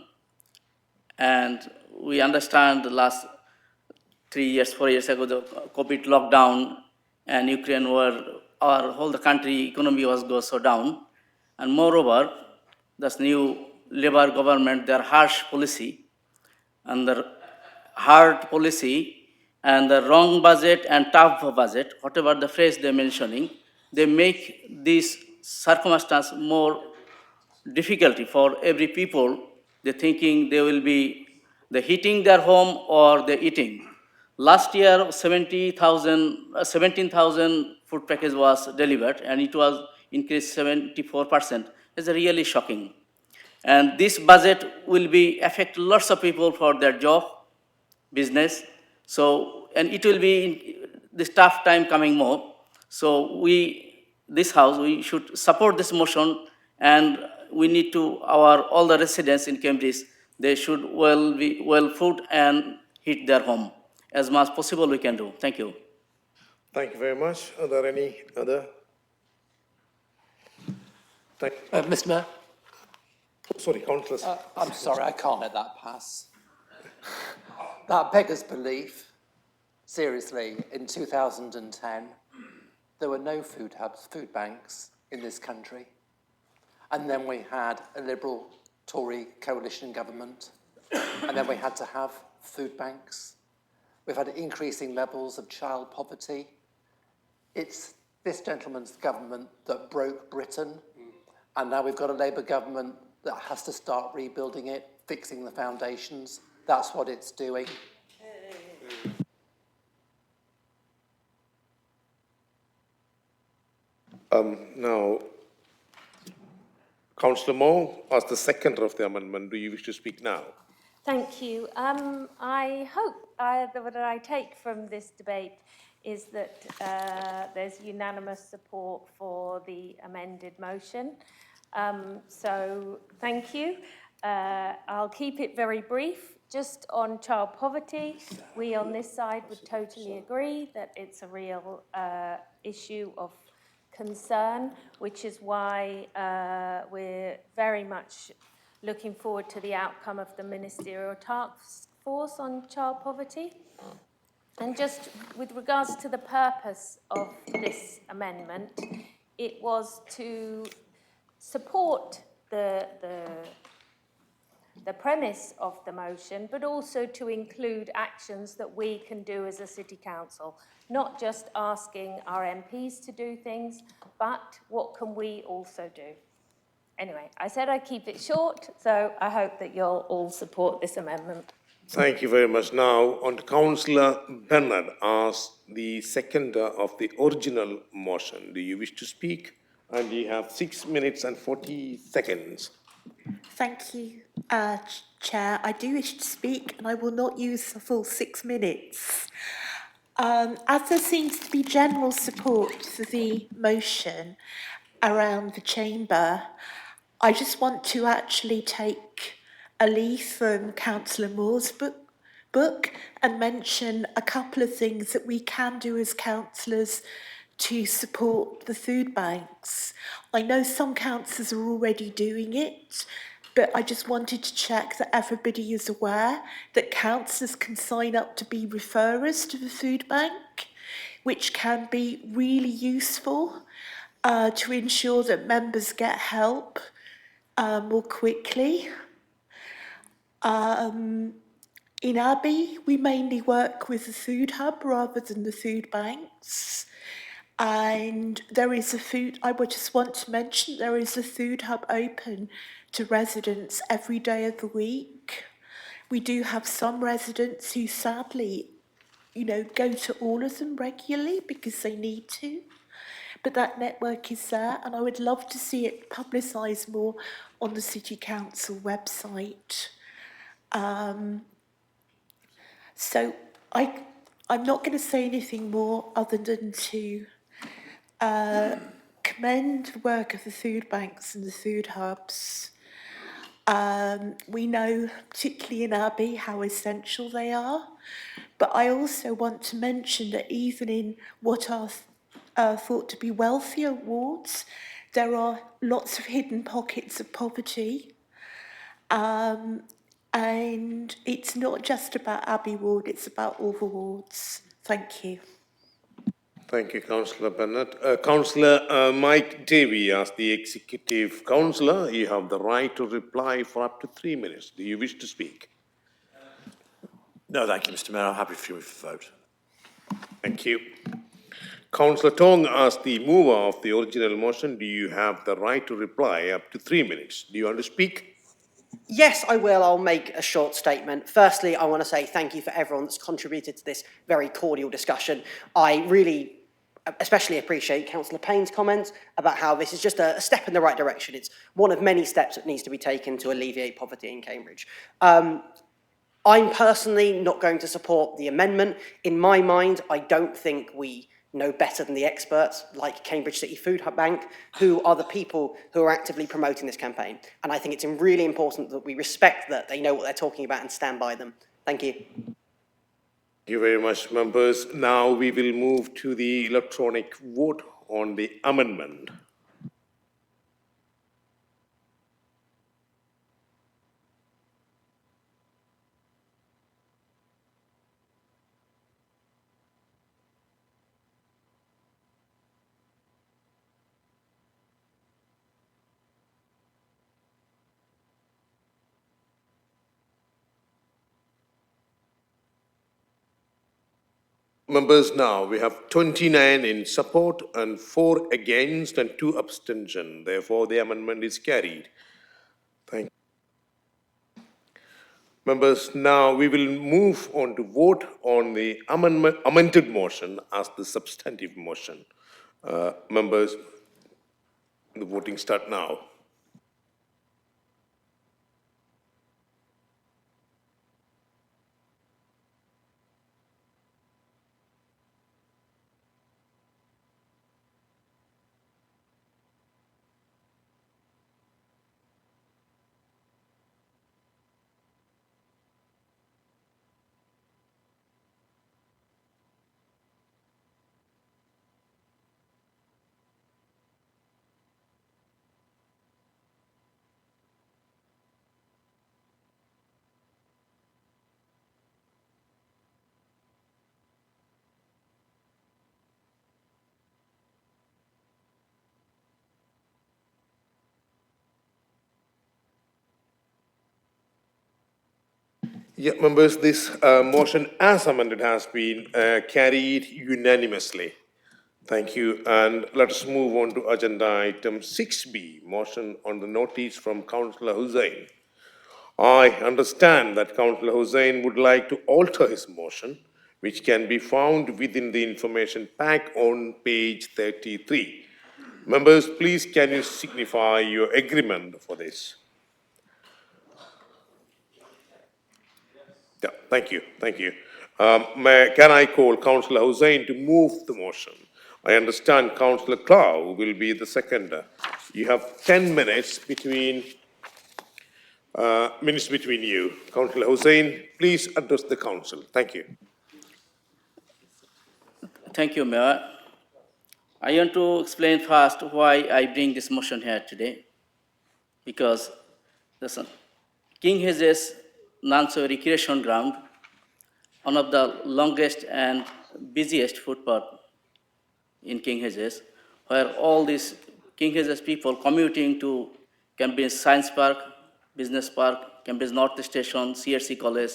and we understand the last 3 years, 4 years ago, the COVID lockdown and Ukraine war, our whole the country economy was go so down, and moreover, this new Labour government, their harsh policy and the hard policy and the wrong budget and tough budget, whatever the phrase they're mentioning, they make this circumstance more difficulty for every people. They're thinking they will be the heating their home or the eating. Last year, 17,000 food package was delivered, and it was increased 74%. It's really shocking. And this budget will be affect lots of people for their job, business. So, and it will be this tough time coming more. So this house, we should support this motion, and we need to, all the residents in Cambridge, they should be well food and heat their home. As much as possible we can do. Thank you. Thank you very much. Are there any other? Mr Mayor. Sorry, Councillor. I'm sorry, I can't let that pass. That beggars belief. Seriously, in 2010, there were no food hubs, food banks in this country. And then we had a Liberal Tory coalition government. And then we had to have food banks. We've had increasing levels of child poverty. It's this gentleman's government that broke Britain. And now we've got a Labour government that has to start rebuilding it, fixing the foundations. That's what it's doing. Now, Councillor Moore, as the seconder of the amendment, do you wish to speak now? Thank you. I hope that what I take from this debate is that there's unanimous support for the amended motion. So thank you. I'll keep it very brief. Just on child poverty, we on this side would totally agree that it's a real issue of concern, which is why we're very much looking forward to the outcome of the ministerial task force on child poverty. And just with regards to the purpose of this amendment, it was to support the premise of the motion, but also to include actions that we can do as a city council, not just asking our MPs to do things, but what can we also do? Anyway, I said I'd keep it short, so I hope that you'll all support this amendment. Thank you very much. Now, on to Councillor Bernard as the seconder of the original motion. Do you wish to speak? And you have 6 minutes and 40 seconds. Thank you, Chair. I do wish to speak, and I will not use the full 6 minutes. As there seems to be general support for the motion around the chamber, I just want to actually take a leaf from Councillor Moore's book and mention a couple of things that we can do as councillors to support the food banks. I know some councillors are already doing it, but I just wanted to check that everybody is aware that councillors can sign up to be referrers to the food bank, which can be really useful to ensure that members get help more quickly. In Abbey, we mainly work with the food hub rather than the food banks. And there is I would just want to mention, there is a food hub open to residents every day of the week. We do have some residents who sadly, go to all of them regularly because they need to. But that network is there, and I would love to see it publicised more on the City Council website. So I'm not going to say anything more other than to commend the work of the food banks and the food hubs. We know, particularly in Abbey, how essential they are. But I also want to mention that even in what are thought to be wealthier wards, there are lots of hidden pockets of poverty. And it's not just about Abbey Ward, it's about all the wards. Thank you. Thank you, Councillor Bernard. Councillor Mike Davey, as the Executive Councillor, you have the right to reply for up to 3 minutes. Do you wish to speak? No, thank you, Mr. Mayor. I'm happy for you to vote. Thank you. Councillor Tong, as the mover of the original motion, do you have the right to reply up to 3 minutes? Do you want to speak? Yes, I will. I'll make a short statement. Firstly, I want to say thank you for everyone that's contributed to this very cordial discussion. I really especially appreciate Councillor Payne's comments about how this is just a step in the right direction. It's one of many steps that needs to be taken to alleviate poverty in Cambridge. I'm personally not going to support the amendment. In my mind, I don't think we know better than the experts like Cambridge City Food Bank, who are the people who are actively promoting this campaign. And I think it's really important that we respect that they know what they're talking about and stand by them. Thank you. Thank you very much, members. Now we will move to the electronic vote on the amendment. Members, now we have 29 in support and 4 against and 2 abstention. Therefore, the amendment is carried. Thank you. Members, now we will move on to vote on the amended motion as the substantive motion. Members, the voting start now. Yeah, members, this motion as amended has been carried unanimously. Thank you. And let us move on to agenda item 6B, motion on the notice from Councillor Hussain. I understand that Councillor Hussain would like to alter his motion, which can be found within the information pack on page 33. Members, please can you signify your agreement for this? Yeah, thank you, thank you. Can I call Councillor Hussain to move the motion? I understand Councillor Clow will be the seconder. You have 10 minutes between you. Councillor Hussain, please address the council. Thank you. Thank you, Mayor. I want to explain first why I bring this motion here today. Because listen, King Hedges Nansoi Recreation Ground, one of the longest and busiest footpath in King Hedges, where all these King Hedges people commuting to Cambridge Science Park, Business Park, Cambridge North Station, CRC College,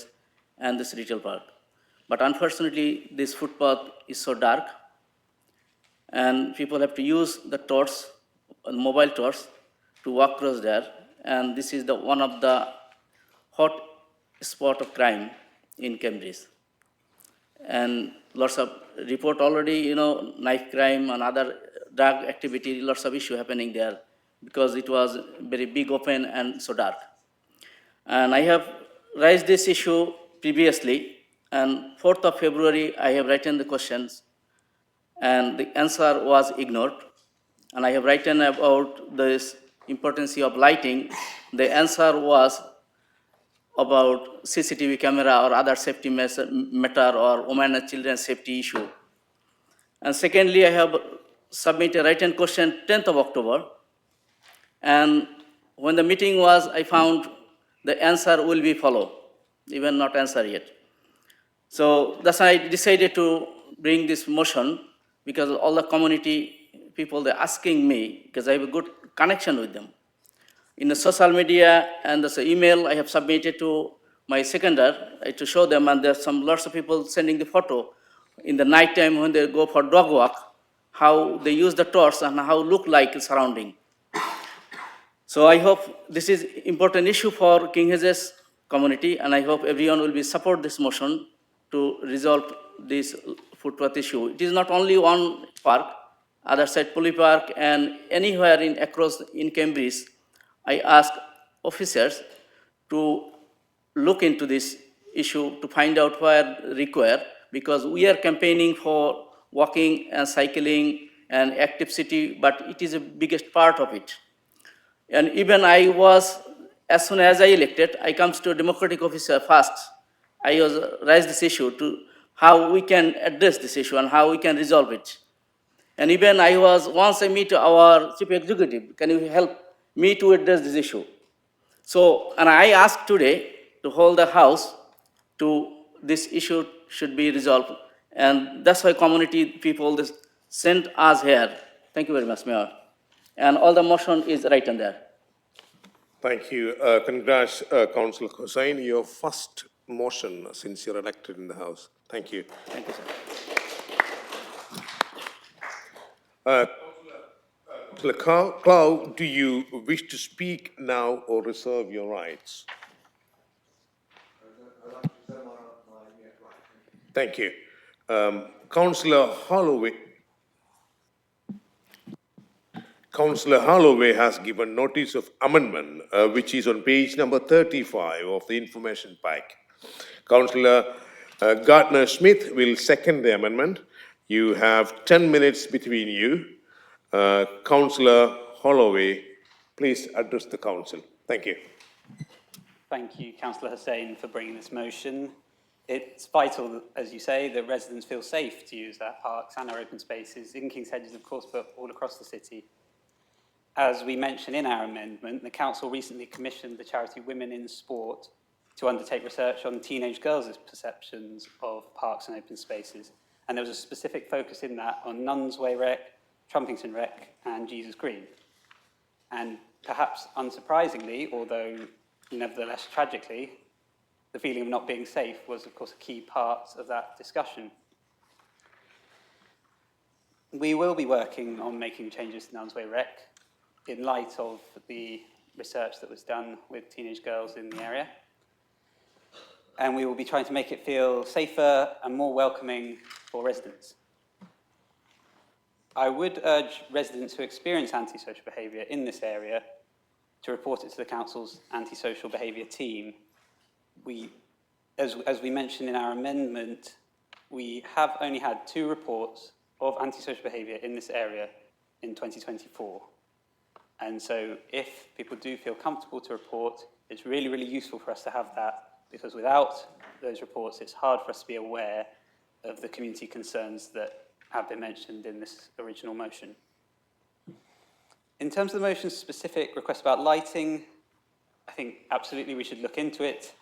and this retail park. But unfortunately, this footpath is so dark, and people have to use the torch, mobile torch, to walk across there. And this is one of the hot spot of crime in Cambridge. And lots of report already, knife crime and other drug activity, lots of issue happening there because it was very big open and so dark. And I have raised this issue previously, and 4th of February, I have written the questions, and the answer was ignored. And I have written about this importance of lighting. The answer was about CCTV camera or other safety matter or women and children safety issue. And secondly, I have submitted a written question 10th of October. And when the meeting was, I found the answer will be followed, even not answer yet. So that's why I decided to bring this motion, because all the community people, they're asking me, because I have a good connection with them. In the social media and the email I have submitted to my seconder to show them, and there's lots of people sending the photo in the night time when they go for dog walk, how they use the torch and how look like surrounding. So I hope this is important issue for King Hedges community, and I hope everyone will be support this motion to resolve this footpath issue. It is not only one park, other side Pulley Park and anywhere across in Cambridge. I ask officers to look into this issue to find out where required, because we are campaigning for walking and cycling and active city, but it is the biggest part of it. And even I was, as soon as I elected, I comes to a democratic officer first. I was raised this issue to how we can address this issue and how we can resolve it. And even once I meet our chief executive, can you help me to address this issue? So, and I asked today to hold the house to this issue should be resolved. And that's why community people sent us here. Thank you very much, Mayor. And all the motion is written there. Thank you. Congrats, Councillor Hussain, your first motion since you're elected in the House. Thank you. Thank you, sir. Councillor Clow, do you wish to speak now or reserve your rights? Thank you. Councillor Holloway has given notice of amendment, which is on page number 35 of the information pack. Councillor Gardner-Smith will second the amendment. You have 10 minutes between you. Councillor Holloway, please address the council. Thank you. Thank you, Councillor Hussain, for bringing this motion. It's vital, as you say, that residents feel safe to use our parks and our open spaces in King's Hedges, of course, but all across the city. As we mentioned in our amendment, the council recently commissioned the charity Women in Sport to undertake research on teenage girls' perceptions of parks and open spaces. And there was a specific focus in that on Nuns Way Rec, Trumpington Rec, and Jesus Green. And perhaps unsurprisingly, although nevertheless tragically, the feeling of not being safe was, of course, a key part of that discussion. We will be working on making changes to Nuns Way Rec in light of the research that was done with teenage girls in the area. And we will be trying to make it feel safer and more welcoming for residents. I would urge residents who experience antisocial behaviour in this area to report it to the Council's antisocial behaviour team. As we mentioned in our amendment, we have only had 2 reports of antisocial behaviour in this area in 2024. And so if people do feel comfortable to report, it's really, really useful for us to have that, because without those reports, it's hard for us to be aware of the community concerns that have been mentioned in this original motion. In terms of the motion's specific request about lighting, I think absolutely we should look into it,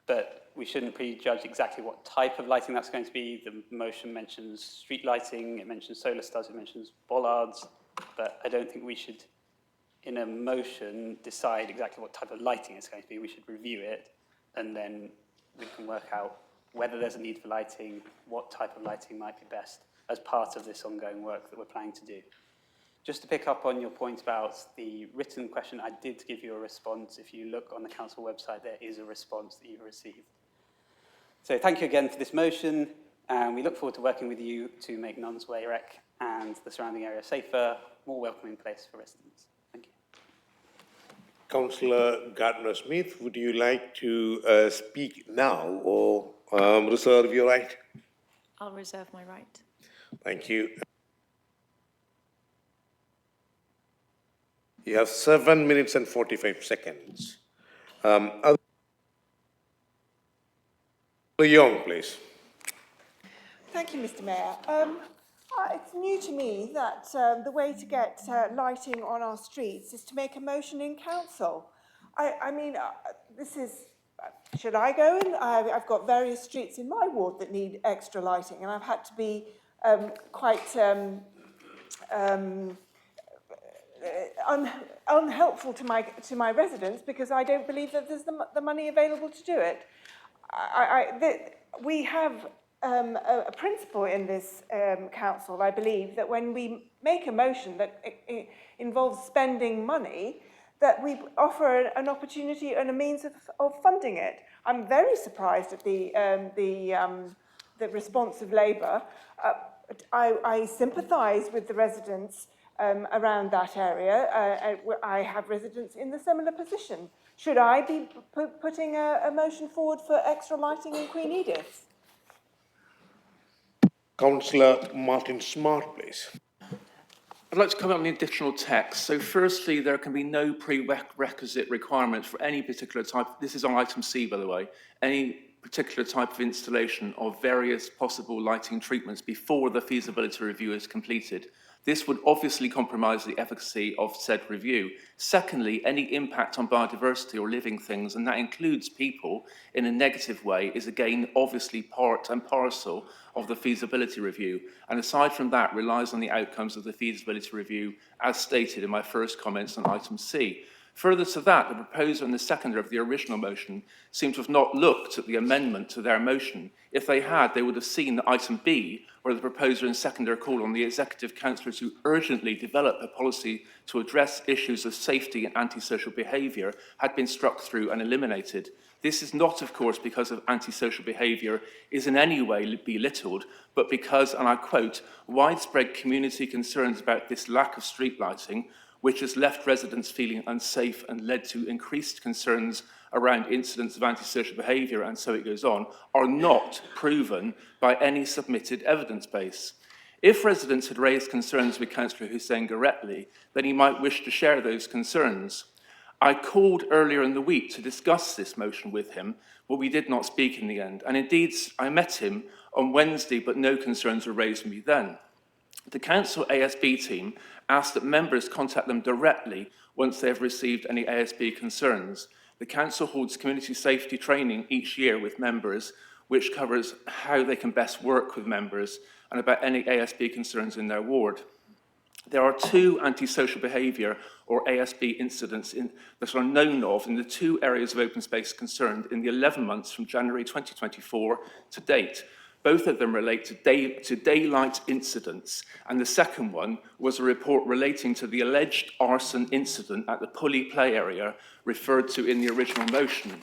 but we shouldn't prejudge exactly what type of lighting that's going to be. The motion mentions street lighting, it mentions solar stars, it mentions bollards, but I don't think we should, in a motion, decide exactly what type of lighting it's going to be. We should review it, and then we can work out whether there's a need for lighting, what type of lighting might be best as part of this ongoing work that we're planning to do. Just to pick up on your point about the written question, I did give you a response. If you look on the council website, there is a response that you've received. So thank you again for this motion, and we look forward to working with you to make Nuns Way Rec and the surrounding area safer, more welcoming place for residents. Thank you. Councillor Gardner-Smith, would you like to speak now or reserve your right? I'll reserve my right. Thank you. You have 7 minutes and 45 seconds. Young, please. Thank you, Mr. Mayor. It's new to me that the way to get lighting on our streets is to make a motion in council. I mean, this is, should I go in? I've got various streets in my ward that need extra lighting, and I've had to be quite unhelpful to my residents because I don't believe that there's the money available to do it. We have a principle in this council, I believe, that when we make a motion that involves spending money, that we offer an opportunity and a means of funding it. I'm very surprised at the response of Labour. I sympathise with the residents around that area. I have residents in the similar position. Should I be putting a motion forward for extra lighting in Queen Edith? Councillor Martin Smart, please. I'd like to comment on the additional text. So firstly, there can be no prerequisite requirement for any particular type, this is on item C, by the way, any particular type of installation of various possible lighting treatments before the feasibility review is completed. This would obviously compromise the efficacy of said review. Secondly, any impact on biodiversity or living things, and that includes people in a negative way, is again obviously part and parcel of the feasibility review. And aside from that, relies on the outcomes of the feasibility review, as stated in my first comments on item C. Further to that, the proposer and the seconder of the original motion seem to have not looked at the amendment to their motion. If they had, they would have seen that item B, where the proposer and seconder call on the executive councillors to urgently develop a policy to address issues of safety and antisocial behaviour, had been struck through and eliminated. This is not, of course, because of antisocial behaviour is in any way belittled, but because, and I quote, widespread community concerns about this lack of street lighting, which has left residents feeling unsafe and led to increased concerns around incidents of antisocial behaviour, and so it goes on, are not proven by any submitted evidence base. If residents had raised concerns with Councillor Hussein Garetli, then he might wish to share those concerns. I called earlier in the week to discuss this motion with him, but we did not speak in the end. And indeed, I met him on Wednesday, but no concerns were raised with me then. The Council ASB team asked that members contact them directly once they have received any ASB concerns. The Council holds community safety training each year with members, which covers how they can best work with members and about any ASB concerns in their ward. There are 2 antisocial behaviour, or ASB, incidents that are known of in the 2 areas of open space concerned in the 11 months from January 2024 to date. Both of them relate to daylight incidents, and the second one was a report relating to the alleged arson incident at the Pulley Play area referred to in the original motion.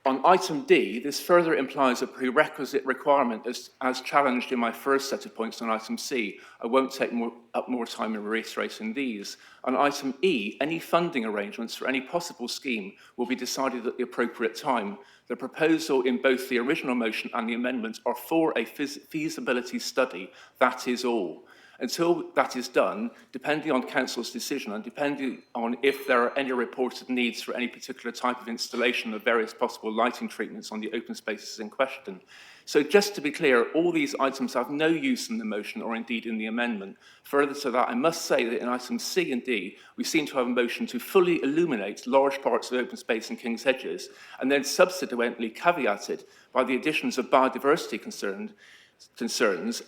On item D, this further implies a prerequisite requirement as challenged in my first set of points on item C. I won't take up more time in reiterating these. On item E, any funding arrangements for any possible scheme will be decided at the appropriate time. The proposal in both the original motion and the amendment are for a feasibility study. That is all. Until that is done, depending on Council's decision and depending on if there are any reported needs for any particular type of installation of various possible lighting treatments on the open spaces in question. So just to be clear, all these items have no use in the motion or indeed in the amendment. Further to that, I must say that in items C and D, we seem to have a motion to fully illuminate large parts of open space in King's Hedges and then subsequently caveated by the additions of biodiversity concerns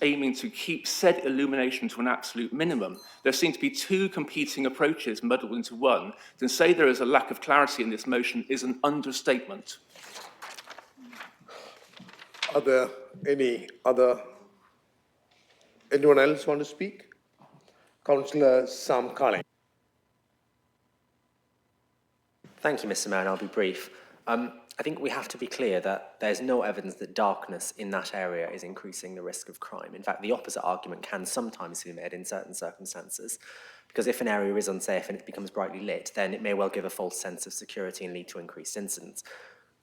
aiming to keep said illumination to an absolute minimum. There seem to be 2 competing approaches muddled into one. To say there is a lack of clarity in this motion is an understatement. Are there anyone else want to speak? Councillor Sam Carling. Thank you, Mr. Mayor, and I'll be brief. I think we have to be clear that there's no evidence that darkness in that area is increasing the risk of crime. In fact, the opposite argument can sometimes be made in certain circumstances, because if an area is unsafe and it becomes brightly lit, then it may well give a false sense of security and lead to increased incidents.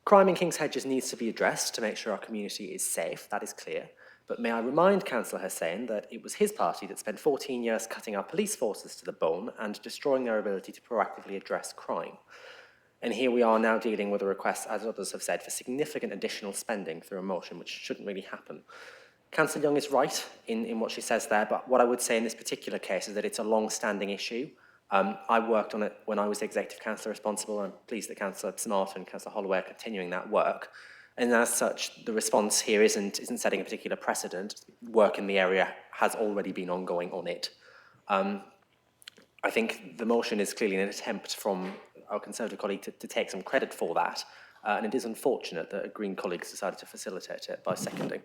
Crime in King's Hedges needs to be addressed to make sure our community is safe, that is clear. But may I remind Councillor Hussain that it was his party that spent 14 years cutting our police forces to the bone and destroying their ability to proactively address crime. And here we are now dealing with a request, as others have said, for significant additional spending through a motion, which shouldn't really happen. Councillor Young is right in what she says there, but what I would say in this particular case is that it's a long-standing issue. I worked on it when I was the Executive Councillor responsible, and I'm pleased that Councillor Smart and Councillor Holloway are continuing that work. And as such, the response here isn't setting a particular precedent. Work in the area has already been ongoing on it. I think the motion is clearly an attempt from our Conservative colleague to take some credit for that, and it is unfortunate that a Green colleague decided to facilitate it by seconding.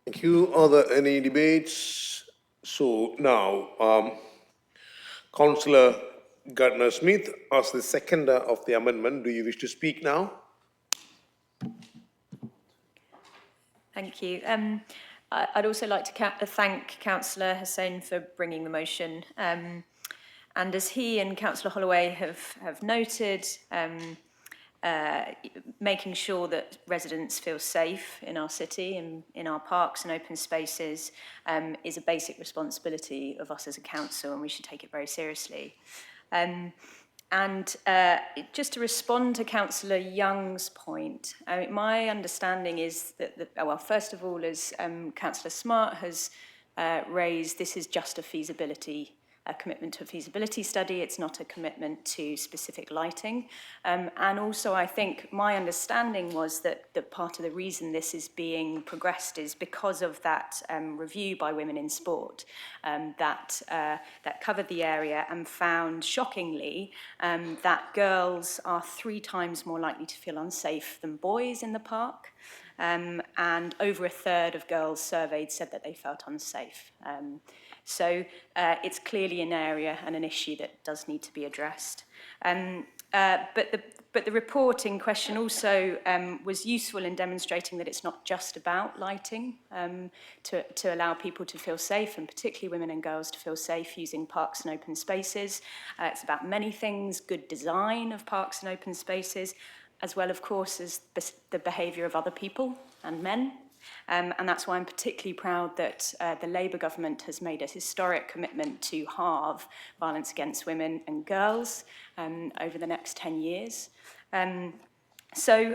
Thank you. Are there any debates? So now, Councillor Gardner-Smith, as the seconder of the amendment, do you wish to speak now? Thank you. I'd also like to thank Councillor Hussain for bringing the motion. And as he and Councillor Holloway have noted, making sure that residents feel safe in our city and in our parks and open spaces is a basic responsibility of us as a council, and we should take it very seriously. Just to respond to Councillor Young's point, my understanding is that, well, first of all, as Councillor Smart has raised, this is just a commitment to a feasibility study. It's not a commitment to specific lighting. And also, I think my understanding was that part of the reason this is being progressed is because of that review by Women in Sport that covered the area and found, shockingly, that girls are 3 times more likely to feel unsafe than boys in the park. And over a third of girls surveyed said that they felt unsafe. So it's clearly an area and an issue that does need to be addressed. But the report in question also was useful in demonstrating that it's not just about lighting to allow people to feel safe, and particularly women and girls to feel safe using parks and open spaces. It's about many things: good design of parks and open spaces, as well, of course, as the behaviour of other people and men. And that's why I'm particularly proud that the Labour government has made a historic commitment to halve violence against women and girls over the next 10 years. So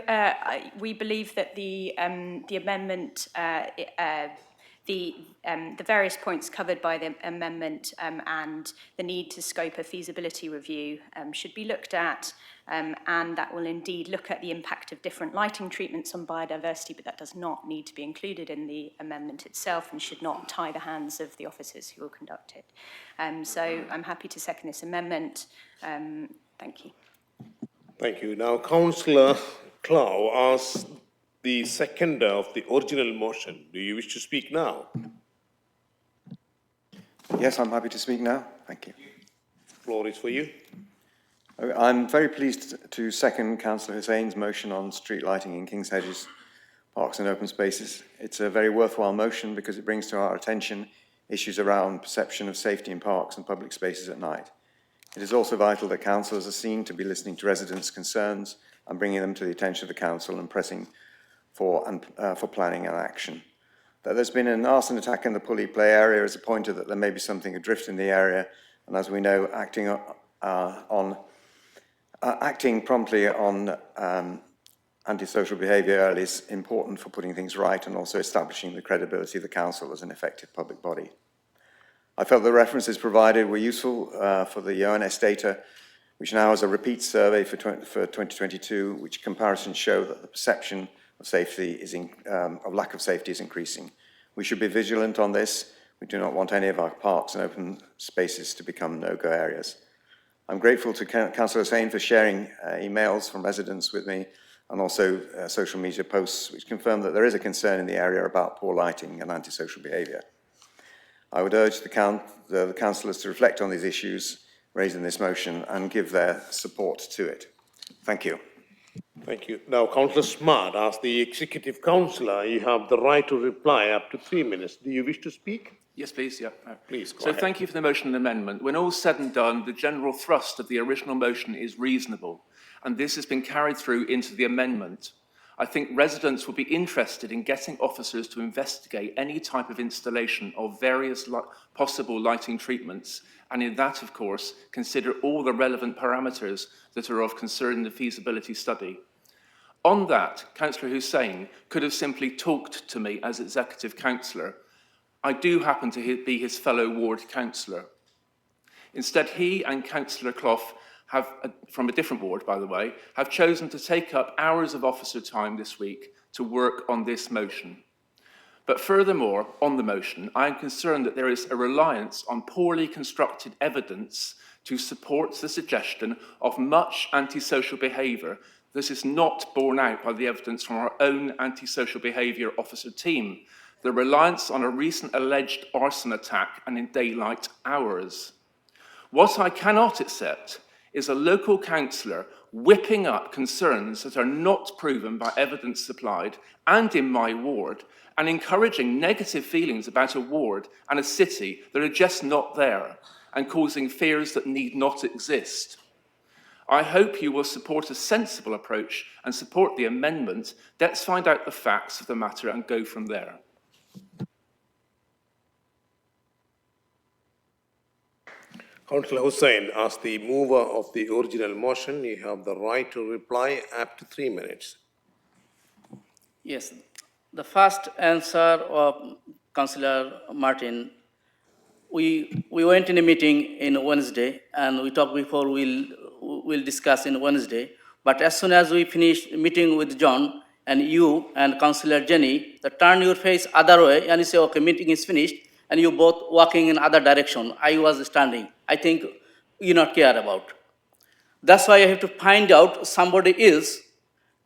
we believe that the amendment the various points covered by the amendment and the need to scope a feasibility review should be looked at, and that will indeed look at the impact of different lighting treatments on biodiversity, but that does not need to be included in the amendment itself and should not tie the hands of the officers who will conduct it. So I'm happy to second this amendment. Thank you. Thank you. Now, Councillor Clow asks the seconder of the original motion. Do you wish to speak now? Yes, I'm happy to speak now. Thank you. Floor is for you. I'm very pleased to second Councillor Hussein's motion on street lighting in King's Hedges, parks and open spaces. It's a very worthwhile motion because it brings to our attention issues around perception of safety in parks and public spaces at night. It is also vital that councillors are seen to be listening to residents' concerns and bringing them to the attention of the council and pressing for planning and action. That there's been an arson attack in the Pulley Play area is a pointer that there may be something adrift in the area, and as we know, acting promptly on antisocial behaviour early is important for putting things right and also establishing the credibility of the council as an effective public body. I felt the references provided were useful for the ONS data, which now has a repeat survey for 2022, which comparisons show that the perception of safety of lack of safety is increasing. We should be vigilant on this. We do not want any of our parks and open spaces to become no-go areas. I'm grateful to Councillor Hussain for sharing emails from residents with me and also social media posts which confirm that there is a concern in the area about poor lighting and antisocial behaviour. I would urge the councillors to reflect on these issues raised in this motion and give their support to it. Thank you. Thank you. Now, Councillor Smart, as the Executive Councillor, you have the right to reply up to 3 minutes. Do you wish to speak? Yes, please, yeah. Please, go So ahead. thank you for the motion and amendment. When all's said and done, the general thrust of the original motion is reasonable, and this has been carried through into the amendment. I think residents will be interested in getting officers to investigate any type of installation of various possible lighting treatments, and in that, of course, consider all the relevant parameters that are of concern in the feasibility study. On that, Councillor Hussain could have simply talked to me as Executive Councillor. I do happen to be his fellow ward councillor. Instead, he and Councillor Clough from a different ward, by the way, have chosen to take up hours of officer time this week to work on this motion. But furthermore, on the motion, I am concerned that there is a reliance on poorly constructed evidence to support the suggestion of much antisocial behaviour that is not borne out by the evidence from our own antisocial behaviour officer team, the reliance on a recent alleged arson attack and in daylight hours. What I cannot accept is a local councillor whipping up concerns that are not proven by evidence supplied and in my ward and encouraging negative feelings about a ward and a city that are just not there and causing fears that need not exist. I hope you will support a sensible approach and support the amendment. Let's find out the facts of the matter and go from there. Councillor Hussain, as the mover of the original motion, you have the right to reply up to 3 minutes. Yes, the first answer of Councillor Martin, we went in a meeting in Wednesday and we talked before we'll discuss in Wednesday. But as soon as we finished meeting with John and you and Councillor Jenny, turn your face other way and you say, okay, meeting is finished, and you both walking in other direction. I was standing. I think you not care about. That's why I have to find out somebody else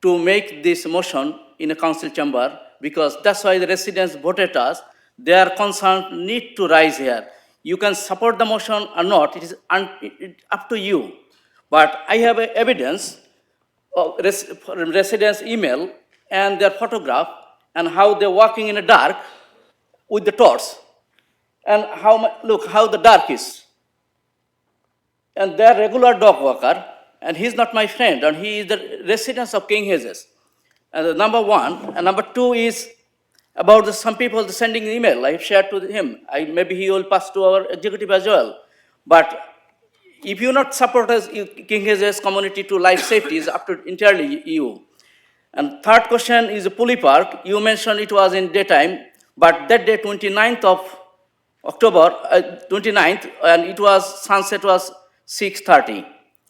to make this motion in a council chamber, because that's why the residents voted us. Their concern need to rise here. You can support the motion or not, it is up to you. But I have evidence of residents' email and their photograph and how they're walking in the dark with the torch. And look how the dark is. And they're regular dog walker, and he's not my friend, and he is the resident of King Hedges. And number one, and number two is about some people sending email. I shared to him. Maybe he will pass to our executive as well. But if you not support us, King Hedges community to life safety is up to entirely you. And third question is Pulley Park. You mentioned it was in daytime. But that day, 29th of October, 29th, and it was, sunset was 6:30.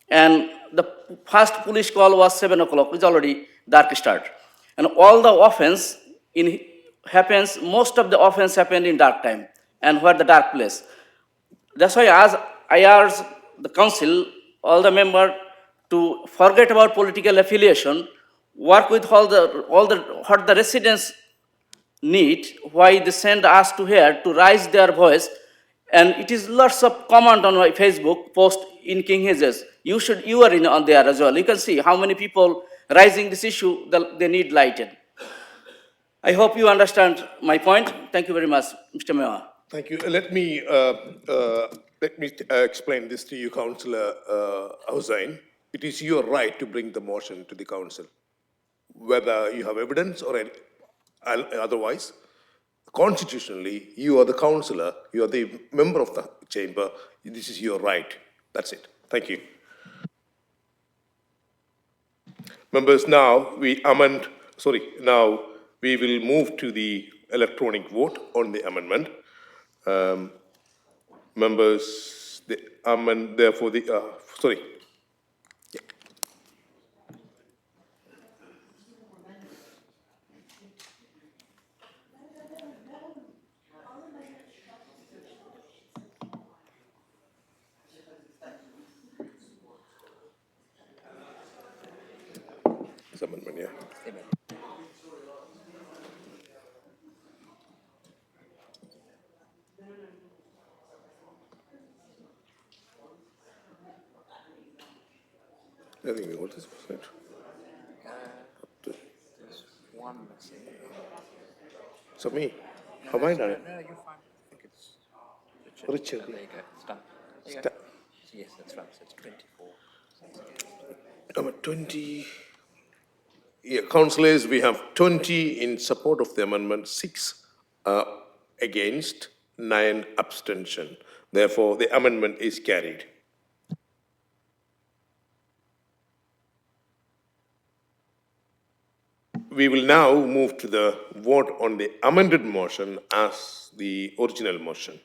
And the first police call was 7 o'clock, it's already dark start. And all the offense happens, most of the offense happened in dark time and where the dark place. That's why as I urge the council, all the members to forget about political affiliation, work with what the residents need, why they send us to here to raise their voice. And it is lots of comment on my Facebook post in King Hedges. You are on there as well. You can see how many people raising this issue that they need lighted. I hope you understand my point. Thank you very much, Mr. Mayor. Thank you. Let me explain this to you, Councillor Hussain. It is your right to bring the motion to the council, whether you have evidence or otherwise. Constitutionally, you are the councillor, you are the member of the chamber. This is your right. That's it. Thank you. Members, now we will move to the electronic vote on the amendment. Members, therefore this amendment, yeah. I think we got this percent. There's one missing. So me, have I done it? No, you're fine. I think it's Richard. There you go. It's done. There you Sta- go. Yes, that's right. So it's 24. Number 20. Yeah, councillors, we have 20 in support of the amendment, 6 against, 9 abstention. Therefore, the amendment is carried. We will now move to the vote on the amended motion as the original motion.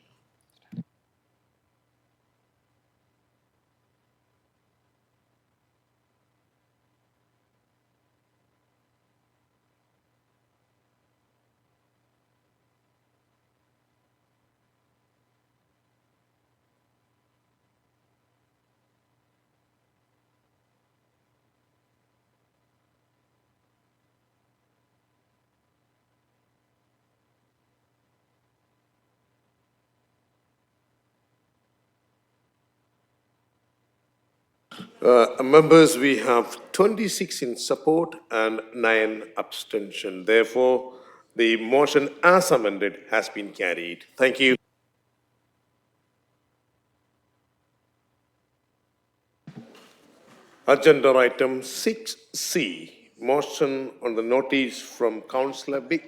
Members, we have 26 in support and 9 abstention. Therefore, the motion as amended has been carried. Thank you. Agenda item 6C, motion on the notice from Councillor Is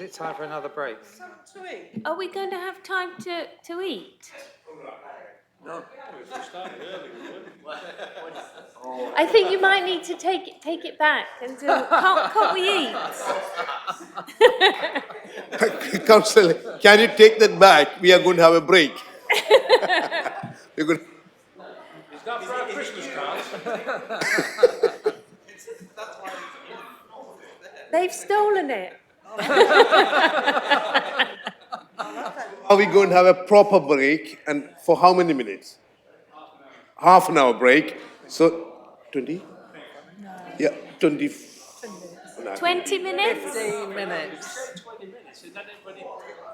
it time for another break? Are we going to have time to eat? No. I think you might need to take it back and can't we eat? Councillor, can you take that back? We are going to have a break. We're going Is that for our Christmas cards? They've stolen it. Are we going to have a proper break, and for how many minutes? Half an hour break. So, 20? Yeah, 20. 20 minutes? 15 minutes. 20 minutes, and then everybody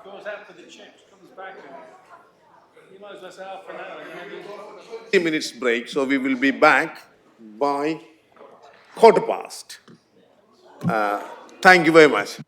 goes out for the chips, comes back, and you might as well say half an hour. 20 minutes break, so we will be back by 1:15. Thank you very much.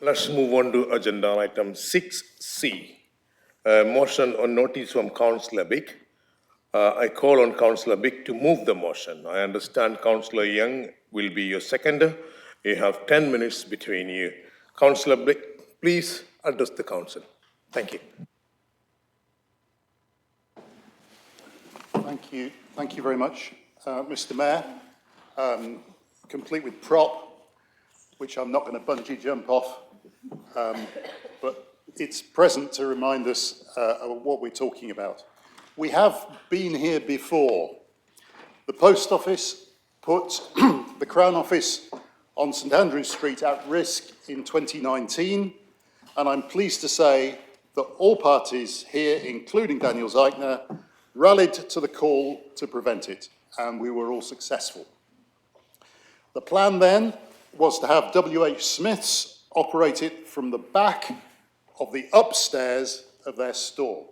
Let's move on to agenda item 6C. Motion on notice from Councillor Bick. I call on Councillor Bick to move the motion. I understand Councillor Young will be your seconder. You have 10 minutes between you. Councillor Bick, please address the council. Thank you. Thank you very much, Mr. Mayor. Complete with prop, which I'm not going to bungee jump off, but it's present to remind us of what we're talking about. We have been here before. The Post Office put the Crown Office on St Andrews Street at risk in 2019, and I'm pleased to say that all parties here, including Daniel Zeichner, rallied to the call to prevent it, and we were all successful. The plan then was to have WH Smiths operate it from the back of the upstairs of their store.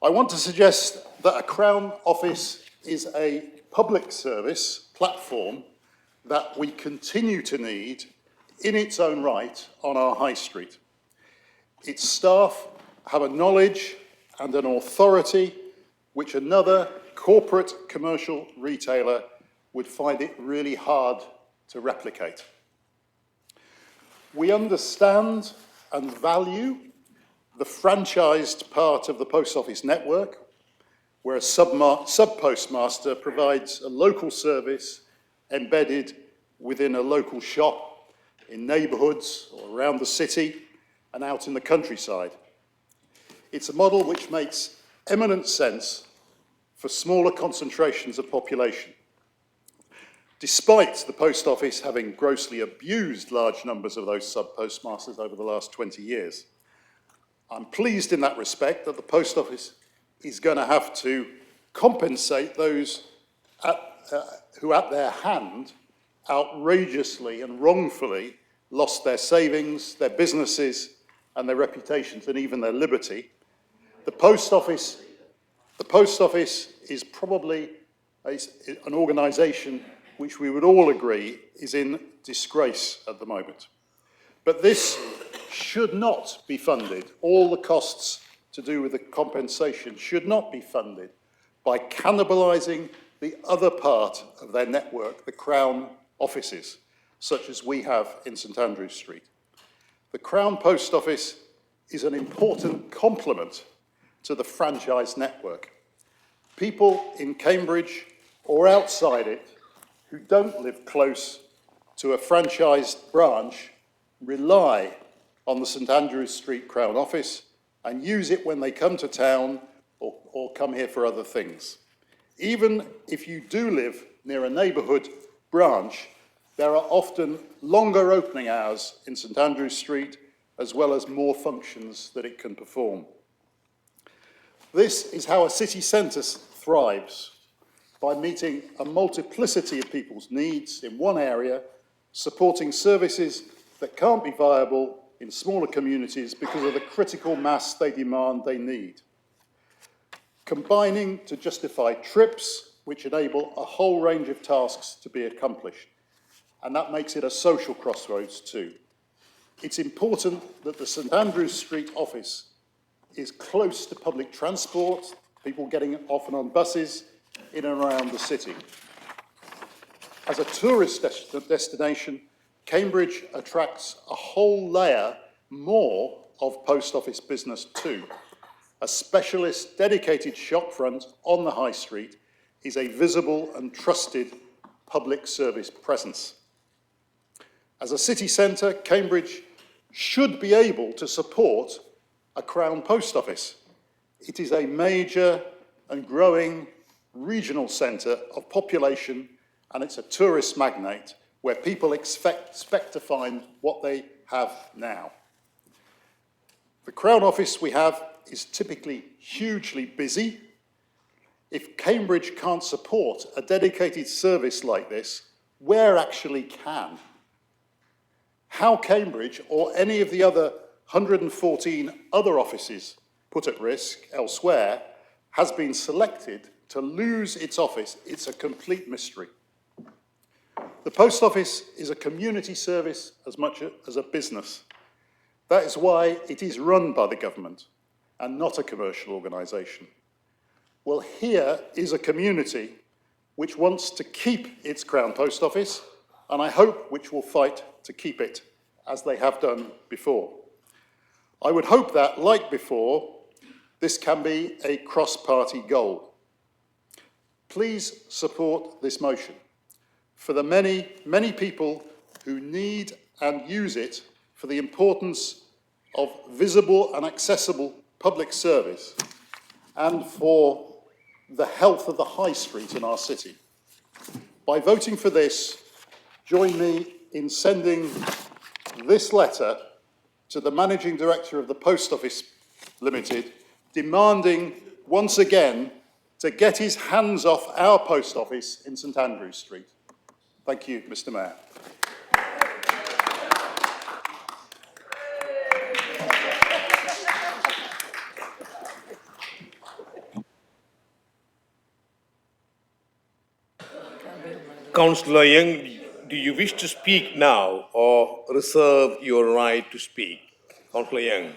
I want to suggest that a Crown Office is a public service platform that we continue to need in its own right on our high street. Its staff have a knowledge and an authority which another corporate commercial retailer would find it really hard to replicate. We understand and value the franchised part of the Post Office network, where a sub-postmaster provides a local service embedded within a local shop in neighbourhoods or around the city and out in the countryside. It's a model which makes eminent sense for smaller concentrations of population. Despite the Post Office having grossly abused large numbers of those sub-postmasters over the last 20 years. I'm pleased in that respect that the Post Office is going to have to compensate those who at their hand outrageously and wrongfully lost their savings, their businesses, and their reputations, and even their liberty. The Post Office is probably an organisation which we would all agree is in disgrace at the moment. But this should not be funded. All the costs to do with the compensation should not be funded by cannibalising the other part of their network, the Crown offices, such as we have in St Andrews Street. The Crown Post Office is an important complement to the franchise network. People in Cambridge or outside it who don't live close to a franchised branch rely on the St Andrews Street Crown Office and use it when they come to town or come here for other things. Even if you do live near a neighbourhood branch, there are often longer opening hours in St Andrews Street, as well as more functions that it can perform. This is how a city centre thrives, by meeting a multiplicity of people's needs in one area, supporting services that can't be viable in smaller communities because of the critical mass they demand they need. Combining to justify trips which enable a whole range of tasks to be accomplished. And that makes it a social crossroads too. It's important that the St Andrews Street office is close to public transport, people getting off and on buses in and around the city. As a tourist destination, Cambridge attracts a whole layer more of post office business too. A specialist dedicated shopfront on the high street is a visible and trusted public service presence. As a city centre, Cambridge should be able to support a Crown Post Office. It is a major and growing regional centre of population, and it's a tourist magnet where people expect to find what they have now. The Crown Office we have is typically hugely busy. If Cambridge can't support a dedicated service like this, where actually can? How Cambridge or any of the other 114 other offices put at risk elsewhere has been selected to lose its office, it's a complete mystery. The post office is a community service as much as a business. That is why it is run by the government and not a commercial organisation. Well, here is a community which wants to keep its Crown Post Office, and I hope which will fight to keep it, as they have done before. I would hope that, like before, this can be a cross-party goal. Please support this motion for the many, many people who need and use it for the importance of visible and accessible public service and for the health of the high street in our city. By voting for this, join me in sending this letter to the Managing Director of the Post Office Limited, demanding once again to get his hands off our post office in St Andrews Street. Thank you, Mr. Mayor. Councillor Young, do you wish to speak now or reserve your right to speak? Councillor Young.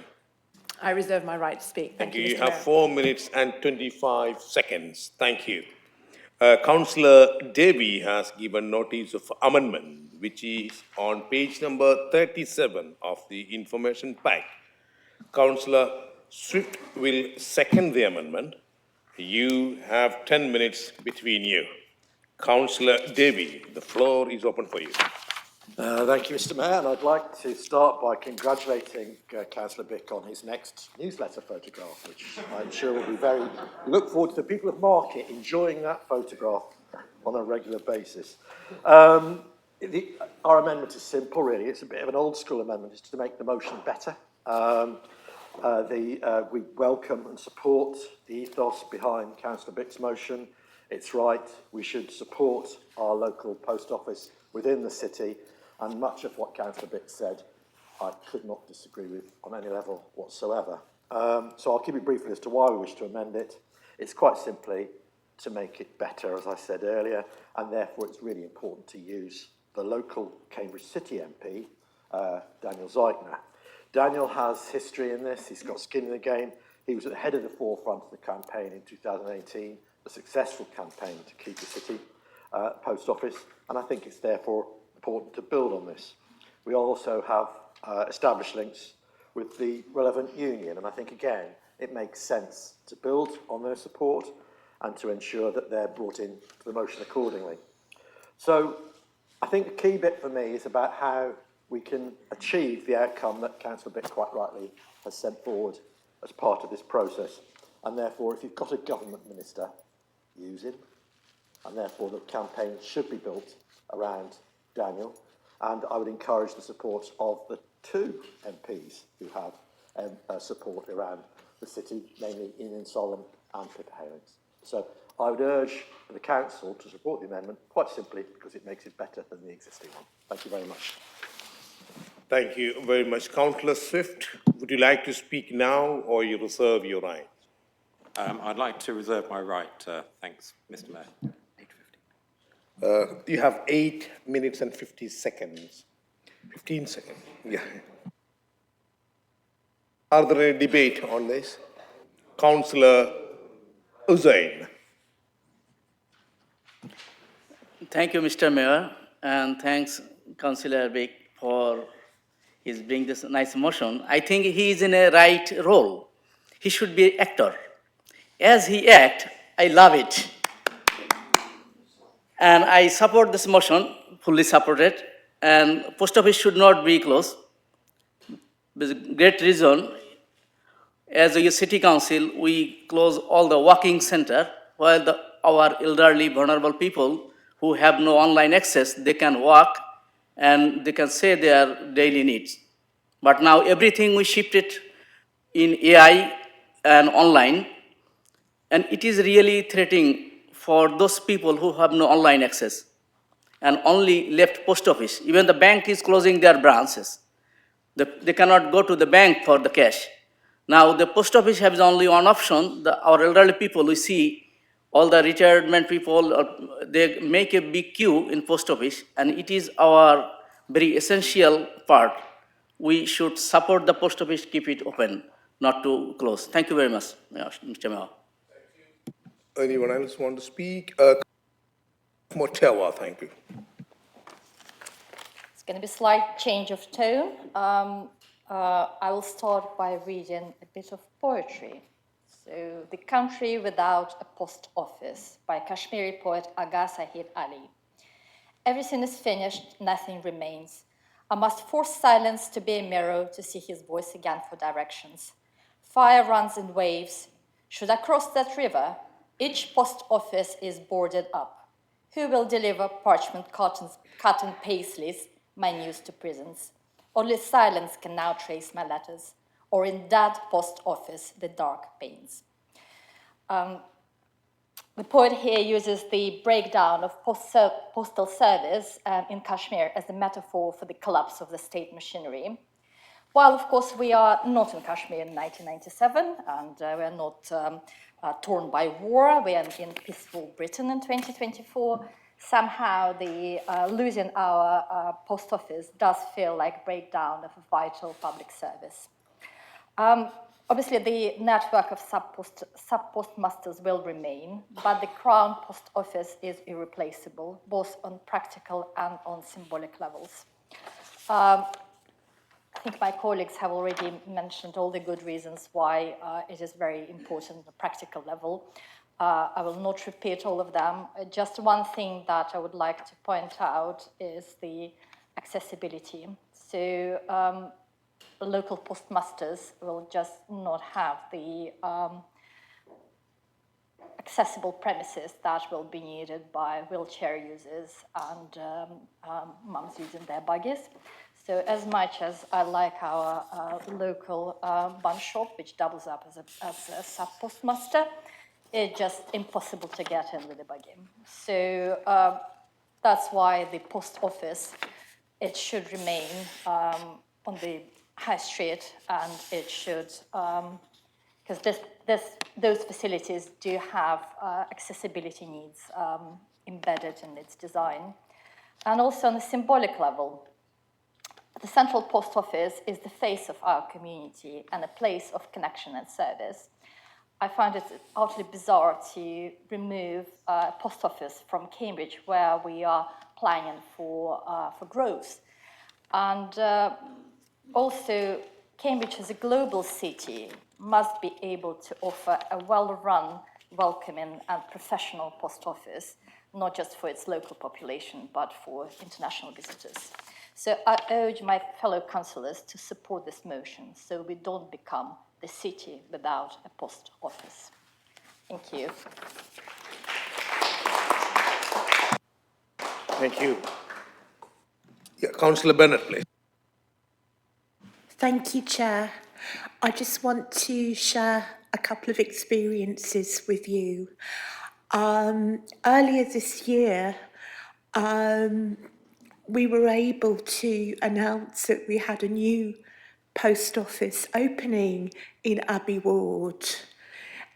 I reserve my right to speak. Thank you. Mr. You have Mayor. 4 minutes and 25 seconds. Thank you. Councillor Davy has given notice of amendment, which is on page number 37 of the information pack. Councillor Swift will second the amendment. You have 10 minutes between you. Councillor Davy, the floor is open for you. Thank you, Mr. Mayor, and I'd like to start by congratulating Councillor Bick on his next newsletter photograph, which I'm sure will be very... We look forward to the people of Market enjoying that photograph on a regular basis. Our amendment is simple, really. It's a bit of an old-school amendment. It's to make the motion better. We welcome and support the ethos behind Councillor Bick's motion. It's right. We should support our local post office within the city, and much of what Councillor Bick said, I could not disagree with on any level whatsoever. So I'll keep it briefly as to why we wish to amend it. It's quite simply to make it better, as I said earlier, and therefore it's really important to use the local Cambridge City MP, Daniel Zeitner. Daniel has history in this. He's got skin in the game. He was at the head of the forefront of the campaign in 2018, a successful campaign to keep the city post office, and I think it's therefore important to build on this. We also have established links with the relevant union, and I think again it makes sense to build on their support and to ensure that they're brought in to the motion accordingly. So I think the key bit for me is about how we can achieve the outcome that Councillor Bick quite rightly has sent forward as part of this process, and therefore if you've got a government minister, use him. And therefore the campaign should be built around Daniel, and I would encourage the support of the two MPs who have support around the city, namely Ian Solomon and Pippa Herrings. So I would urge the council to support the amendment, quite simply because it makes it better than the existing one. Thank you very much. Thank you very much. Councillor Swift, would you like to speak now or you reserve your right? I'd like to reserve my right. Thanks, Mr. Mayor. You have 8 minutes and 50 seconds. 15 seconds. Yeah. Are there any debate on this? Councillor Hussain. Thank you, Mr. Mayor, and thanks, Councillor Bick, for his bringing this nice motion. I think he is in a right role. He should be an actor. As he acts, I love it. And I support this motion, fully support it, and post office should not be closed. There's a great reason. As a city council, we close all the walking center, while our elderly, vulnerable people who have no online access, they can walk and they can say their daily needs. But now everything we shifted in AI and online, and it is really threatening for those people who have no online access and only left post office. Even the bank is closing their branches. They cannot go to the bank for the cash. Now the post office has only one option. Our elderly people, we see all the retirement people, they make a big queue in post office, and it is our very essential part. We should support the post office, keep it open, not to close. Thank you very much, Mr. Mayor. Anyone else want to speak? Motewa, thank you. It's going to be a slight change of tone. I will start by reading a bit of poetry. So, The Country Without a Post Office by Kashmiri poet Agha Sahib Ali. Everything is finished, nothing remains. I must force silence to be a mirror to see his voice again for directions. Fire runs in waves. Should I cross that river? Each post office is boarded up. Who will deliver parchment cotton paisleys, my news to prisons? Only silence can now trace my letters, or in that post office, the dark pains. The poet here uses the breakdown of postal service in Kashmir as a metaphor for the collapse of the state machinery. While, of course, we are not in Kashmir in 1997, and we are not torn by war, we are in peaceful Britain in 2024, somehow the losing our post office does feel like breakdown of a vital public service. Obviously, the network of sub-postmasters will remain, but the Crown Post Office is irreplaceable, both on practical and on symbolic levels. I think my colleagues have already mentioned all the good reasons why it is very important at a practical level. I will not repeat all of them. Just one thing that I would like to point out is the accessibility. So local postmasters will just not have the accessible premises that will be needed by wheelchair users and mums using their buggies. So as much as I like our local bun shop, which doubles up as a sub-postmaster, it's just impossible to get in with a buggy. So that's why the post office, it should remain on the high street, and it should, because those facilities do have accessibility needs embedded in its design. And also on a symbolic level, the Central Post Office is the face of our community and a place of connection and service. I find it utterly bizarre to remove a post office from Cambridge, where we are planning for growth. And also, Cambridge as a global city must be able to offer a well-run, welcoming and professional post office, not just for its local population, but for international visitors. So I urge my fellow councillors to support this motion so we don't become the city without a post office. Thank you. Thank you. Yeah, Councillor Bennett, please. Thank you, Chair. I just want to share a couple of experiences with you. Earlier this year, we were able to announce that we had a new post office opening in Abbey Ward.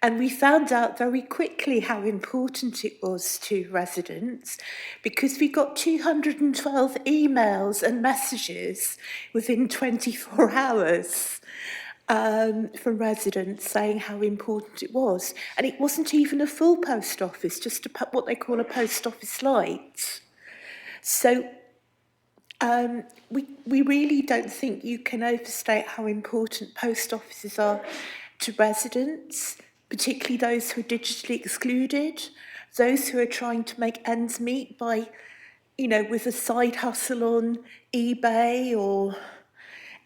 And we found out very quickly how important it was to residents, because we got 212 emails and messages within 24 hours from residents saying how important it was. And it wasn't even a full post office, just what they call a post office light. So we really don't think you can overstate how important post offices are to residents, particularly those who are digitally excluded, those who are trying to make ends meet by, with a side hustle on eBay or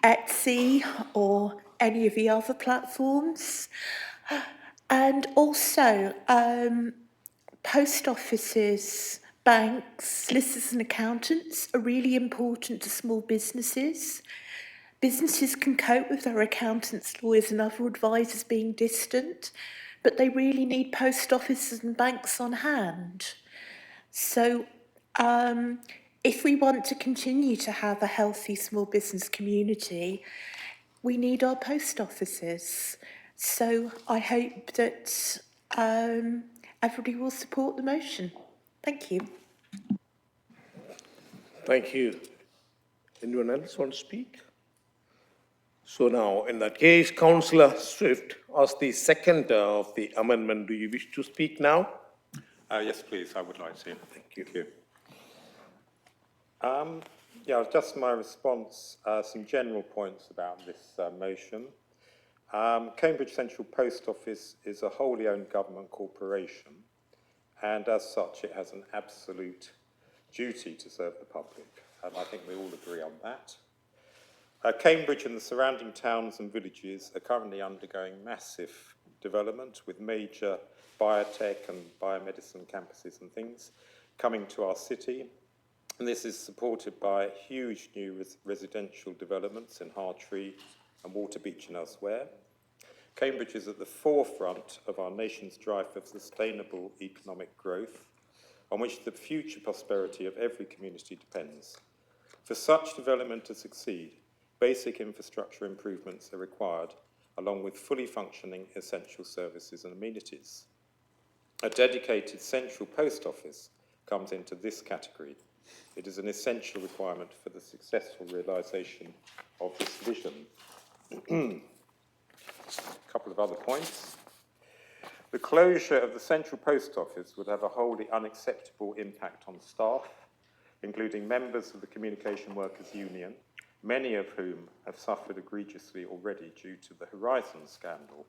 Etsy or any of the other platforms. And also, post offices, banks, solicitors and accountants are really important to small businesses. Businesses can cope with their accountants, lawyers and other advisors being distant, but they really need post offices and banks on hand. So if we want to continue to have a healthy small business community, we need our post offices. So I hope that everybody will support the motion. Thank you. Thank you. Anyone else want to speak? So now, in that case, Councillor Swift, as the seconder of the amendment, do you wish to speak now? Yes, please, I would like to. Thank you. Yeah, just my response, some general points about this motion. Cambridge Central Post Office is a wholly owned government corporation, and as such, it has an absolute duty to serve the public, and I think we all agree on that. Cambridge and the surrounding towns and villages are currently undergoing massive development with major biotech and biomedicine campuses and things coming to our city. And this is supported by huge new residential developments in Hartree and Waterbeach and elsewhere. Cambridge is at the forefront of our nation's drive for sustainable economic growth, on which the future prosperity of every community depends. For such development to succeed, basic infrastructure improvements are required, along with fully functioning essential services and amenities. A dedicated central post office comes into this category. It is an essential requirement for the successful realisation of this vision. A couple of other points. The closure of the central post office would have a wholly unacceptable impact on staff, including members of the Communication Workers Union, many of whom have suffered egregiously already due to the Horizon scandal.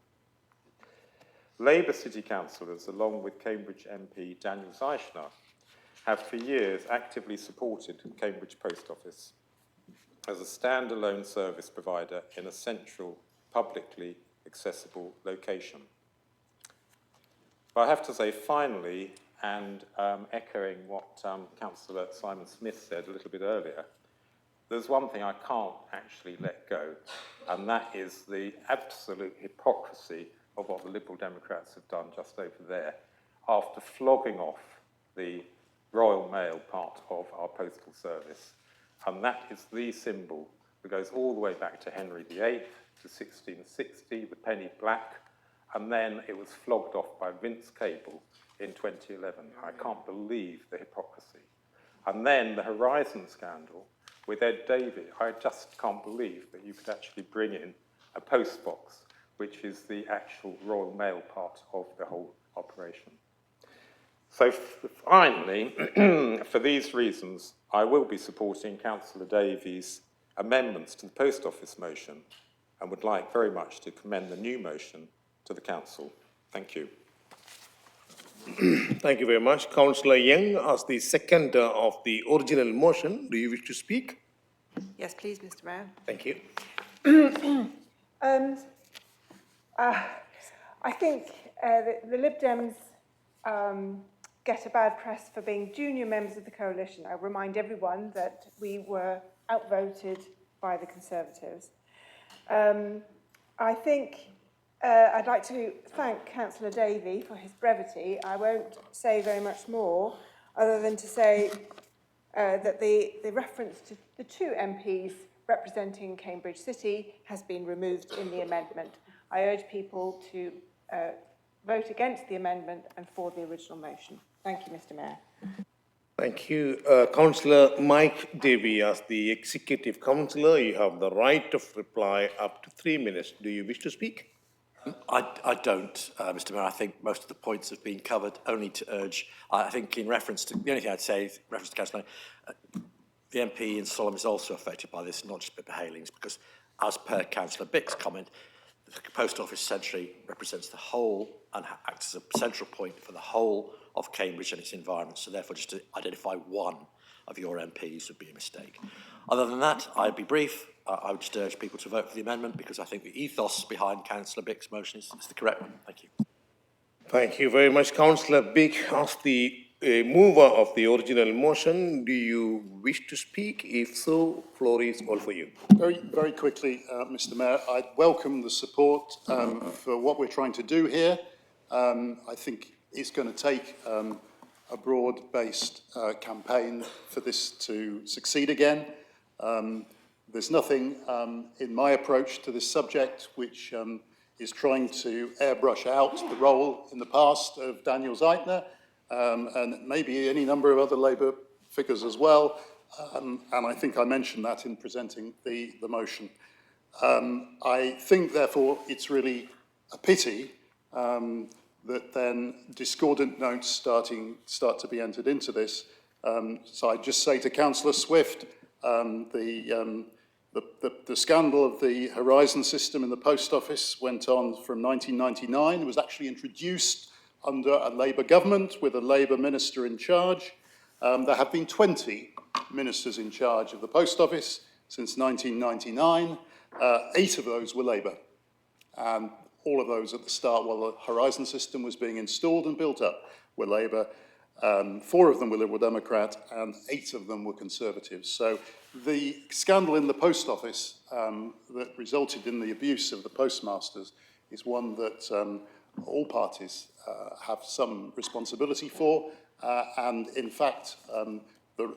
Labour city councillors, along with Cambridge MP Daniel Zeichner, have for years actively supported Cambridge Post Office as a standalone service provider in a central, publicly accessible location. But I have to say, finally, and echoing what Councillor Simon Smith said a little bit earlier, there's one thing I can't actually let go, and that is the absolute hypocrisy of what the Liberal Democrats have done just over there after flogging off the Royal Mail part of our postal service. And that is the symbol that goes all the way back to Henry VIII, to 1660, the penny black, and then it was flogged off by Vince Cable in 2011. I can't believe the hypocrisy. And then the Horizon scandal with Ed Davey. I just can't believe that you could actually bring in a post box, which is the actual Royal Mail part of the whole operation. So finally, for these reasons, I will be supporting Councillor Davies' amendments to the Post Office motion and would like very much to commend the new motion to the Council. Thank you. Thank you very much. Councillor Young, as the seconder of the original motion, do you wish to speak? Yes, please, Mr. Mayor. Thank you. I think the Lib Dems get a bad press for being junior members of the coalition. I remind everyone that we were outvoted by the Conservatives. I think I'd like to thank Councillor Davey for his brevity. I won't say very much more other than to say that the reference to the two MPs representing Cambridge City has been removed in the amendment. I urge people to vote against the amendment and for the original motion. Thank you, Mr. Mayor. Thank you. Councillor Mike Davey, as the Executive Councillor, you have the right of reply up to 3 minutes. Do you wish to speak? I don't, Mr. Mayor. I think most of the points have been covered. Only to urge, I think in reference to, the only thing I'd say, in reference to Councillor, the MP in Solomon is also affected by this, not just Pippa Halings, because as per Councillor Bick's comment, the Post Office essentially represents the whole and acts as a central point for the whole of Cambridge and its environment. So therefore, just to identify one of your MPs would be a mistake. Other than that, I'd be brief. I would just urge people to vote for the amendment because I think the ethos behind Councillor Bick's motion is the correct one. Thank you. Thank you very much, Councillor Bick. As the mover of the original motion, do you wish to speak? If so, floor is all for you. Very quickly, Mr. Mayor, I welcome the support for what we're trying to do here. I think it's going to take a broad-based campaign for this to succeed again. There's nothing in my approach to this subject which is trying to airbrush out the role in the past of Daniel Zeitner and maybe any number of other Labour figures as well. And I think I mentioned that in presenting the motion. I think, therefore, it's really a pity that then discordant notes start to be entered into this. So I just say to Councillor Swift, the scandal of the Horizon system in the post office went on from 1999. It was actually introduced under a Labour government with a Labour minister in charge. There have been 20 ministers in charge of the post office since 1999. 8 of those were Labour. And all of those at the start, while the Horizon system was being installed and built up, were Labour. 4 of them were Liberal Democrat and 8 of them were Conservatives. So the scandal in the post office that resulted in the abuse of the postmasters is one that all parties have some responsibility for. And in fact, there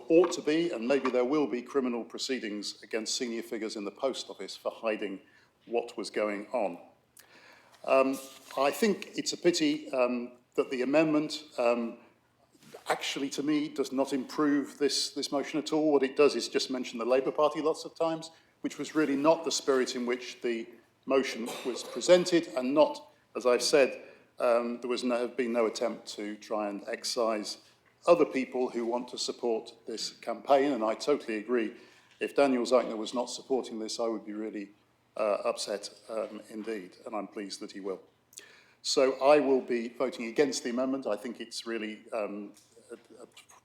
ought to be, and maybe there will be, criminal proceedings against senior figures in the post office for hiding what was going on. I think it's a pity that the amendment actually, to me, does not improve this motion at all. What it does is just mention the Labour Party lots of times, which was really not the spirit in which the motion was presented, and not, as I've said, there have been no attempt to try and excise other people who want to support this campaign, and I totally agree. If Daniel Zeitner was not supporting this, I would be really upset indeed, and I'm pleased that he will. So I will be voting against the amendment. I think it's really a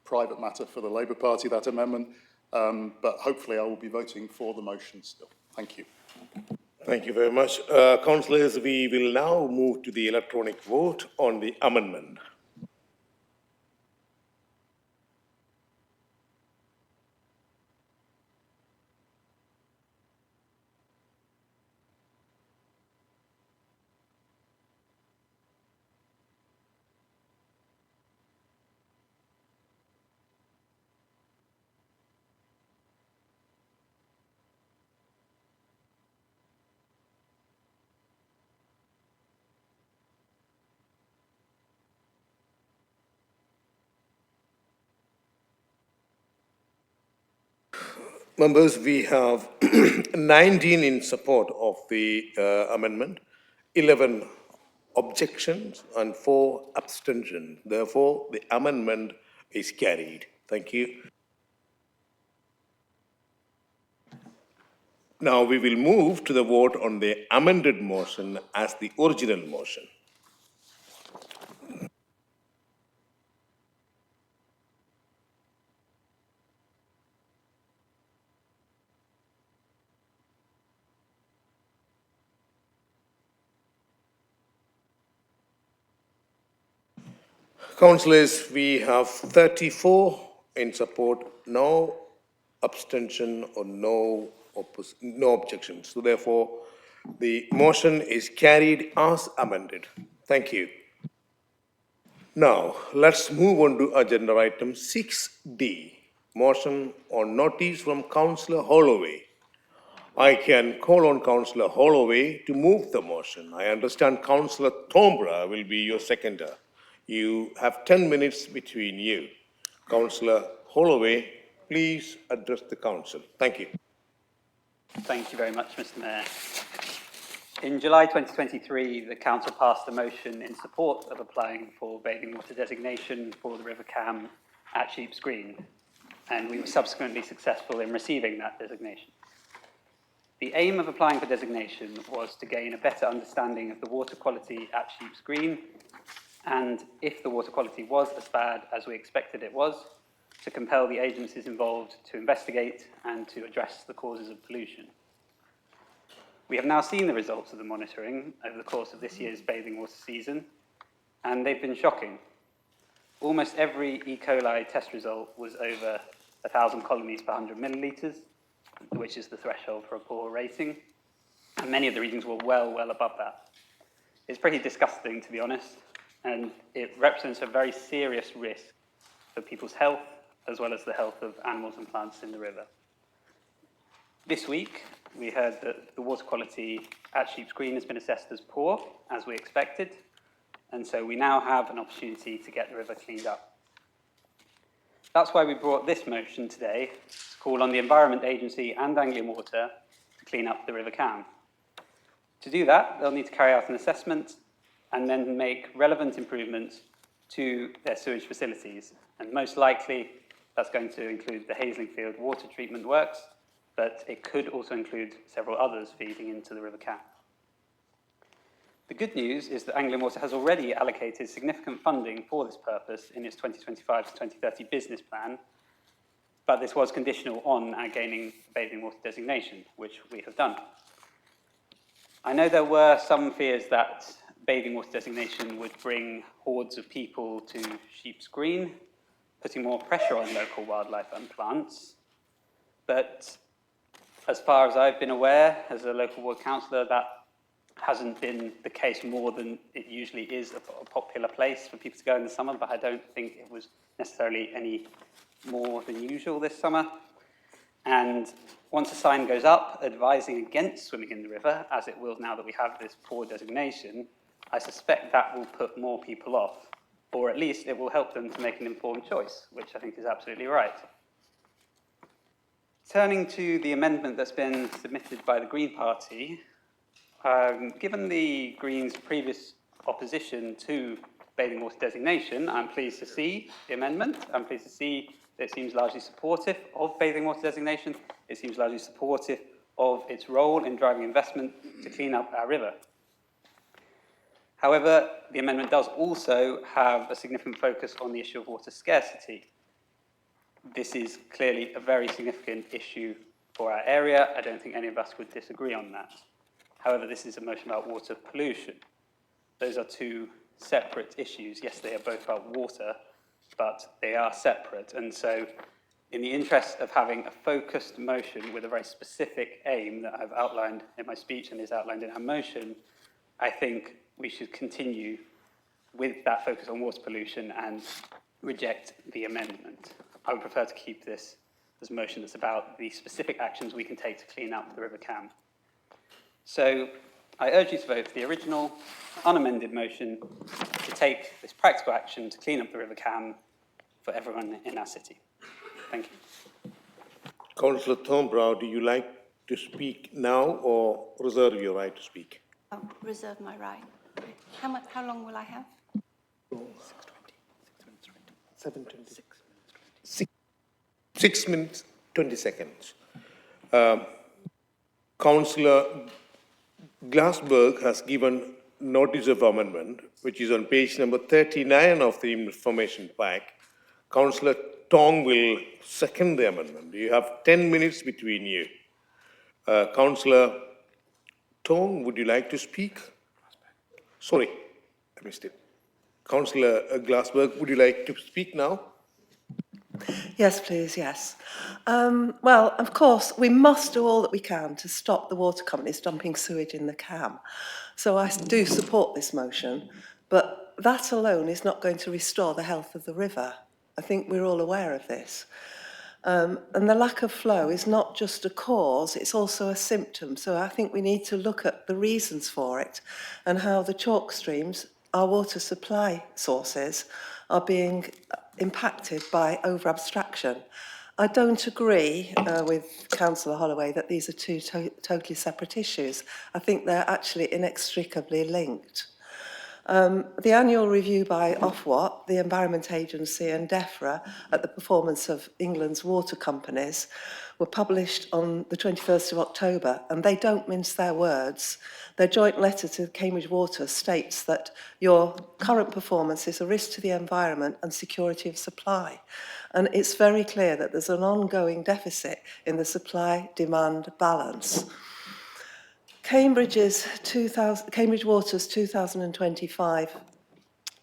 private matter for the Labour Party, that amendment, but hopefully I will be voting for the motion still. Thank you. Thank you very much. Councillors, we will now move to the electronic vote on the amendment. Members, we have 19 in support of the amendment, 11 objections and 4 abstentions. Therefore, the amendment is carried. Thank you. Now we will move to the vote on the amended motion as the original motion. Councillors, we have 34 in support, no abstention or no objections. So therefore, the motion is carried as amended. Thank you. Now, let's move on to agenda item 6D, motion on notice from Councillor Holloway. I can call on Councillor Holloway to move the motion. I understand Councillor Thombra will be your seconder. You have 10 minutes between you. Councillor Holloway, please address the council. Thank you. Thank you very much, Mr. Mayor. In July 2023, the council passed a motion in support of applying for bathing water designation for the River Cam at Sheep's Green, and we were subsequently successful in receiving that designation. The aim of applying for designation was to gain a better understanding of the water quality at Sheep's Green, and if the water quality was as bad as we expected it was, to compel the agencies involved to investigate and to address the causes of pollution. We have now seen the results of the monitoring over the course of this year's bathing water season, and they've been shocking. Almost every E. coli test result was over 1,000 colonies per 100 millilitres, which is the threshold for a poor rating, and many of the readings were well above that. It's pretty disgusting, to be honest, and it represents a very serious risk for people's health, as well as the health of animals and plants in the river. This week, we heard that the water quality at Sheep's Green has been assessed as poor, as we expected, and so we now have an opportunity to get the river cleaned up. That's why we brought this motion today to call on the Environment Agency and Anglian Water to clean up the River Cam. To do that, they'll need to carry out an assessment and then make relevant improvements to their sewage facilities. And most likely, that's going to include the Haslingfield water treatment works, but it could also include several others feeding into the River Cam. The good news is that Anglian Water has already allocated significant funding for this purpose in its 2025 to 2030 business plan, but this was conditional on our gaining bathing water designation, which we have done. I know there were some fears that bathing water designation would bring hordes of people to Sheep's Green, putting more pressure on local wildlife and plants, but as far as I've been aware, as a local ward councillor, that hasn't been the case more than it usually is a popular place for people to go in the summer, but I don't think it was necessarily any more than usual this summer. And once a sign goes up advising against swimming in the river, as it will now that we have this poor designation, I suspect that will put more people off, or at least it will help them to make an informed choice, which I think is absolutely right. Turning to the amendment that's been submitted by the Green Party, given the Greens' previous opposition to bathing water designation, I'm pleased to see the amendment. I'm pleased to see that it seems largely supportive of bathing water designation. It seems largely supportive of its role in driving investment to clean up our river. However, the amendment does also have a significant focus on the issue of water scarcity. This is clearly a very significant issue for our area. I don't think any of us would disagree on that. However, this is a motion about water pollution. Those are two separate issues. Yes, they are both about water, but they are separate. And so, in the interest of having a focused motion with a very specific aim that I've outlined in my speech and is outlined in our motion, I think we should continue with that focus on water pollution and reject the amendment. I would prefer to keep this as a motion that's about the specific actions we can take to clean up the River Cam. So I urge you to vote for the original, unamended motion to take this practical action to clean up the River Cam for everyone in our city. Thank you. Councillor Thornbrough, do you like to speak now or reserve your right to speak? I'll reserve my right. How long will I have? 6 minutes, 20 seconds. Councillor Glassberg has given notice of amendment, which is on page number 39 of the information pack. Councillor Tong will second the amendment. You have 10 minutes between you. Councillor Tong, would you like to speak? Sorry, I missed it. Councillor Glassberg, would you like to speak now? Yes, please, yes. Well, of course, we must do all that we can to stop the water companies dumping sewage in the Cam. So I do support this motion, but that alone is not going to restore the health of the river. I think we're all aware of this. And the lack of flow is not just a cause, it's also a symptom. So I think we need to look at the reasons for it and how the chalk streams, our water supply sources, are being impacted by over-abstraction. I don't agree with Councillor Holloway that these are two totally separate issues. I think they're actually inextricably linked. The annual review by Ofwat, the Environment Agency and DEFRA at the performance of England's water companies were published on the 21st of October, and they don't mince their words. Their joint letter to Cambridge Water states that your current performance is a risk to the environment and security of supply. And it's very clear that there's an ongoing deficit in the supply-demand balance. Cambridge Water's 2025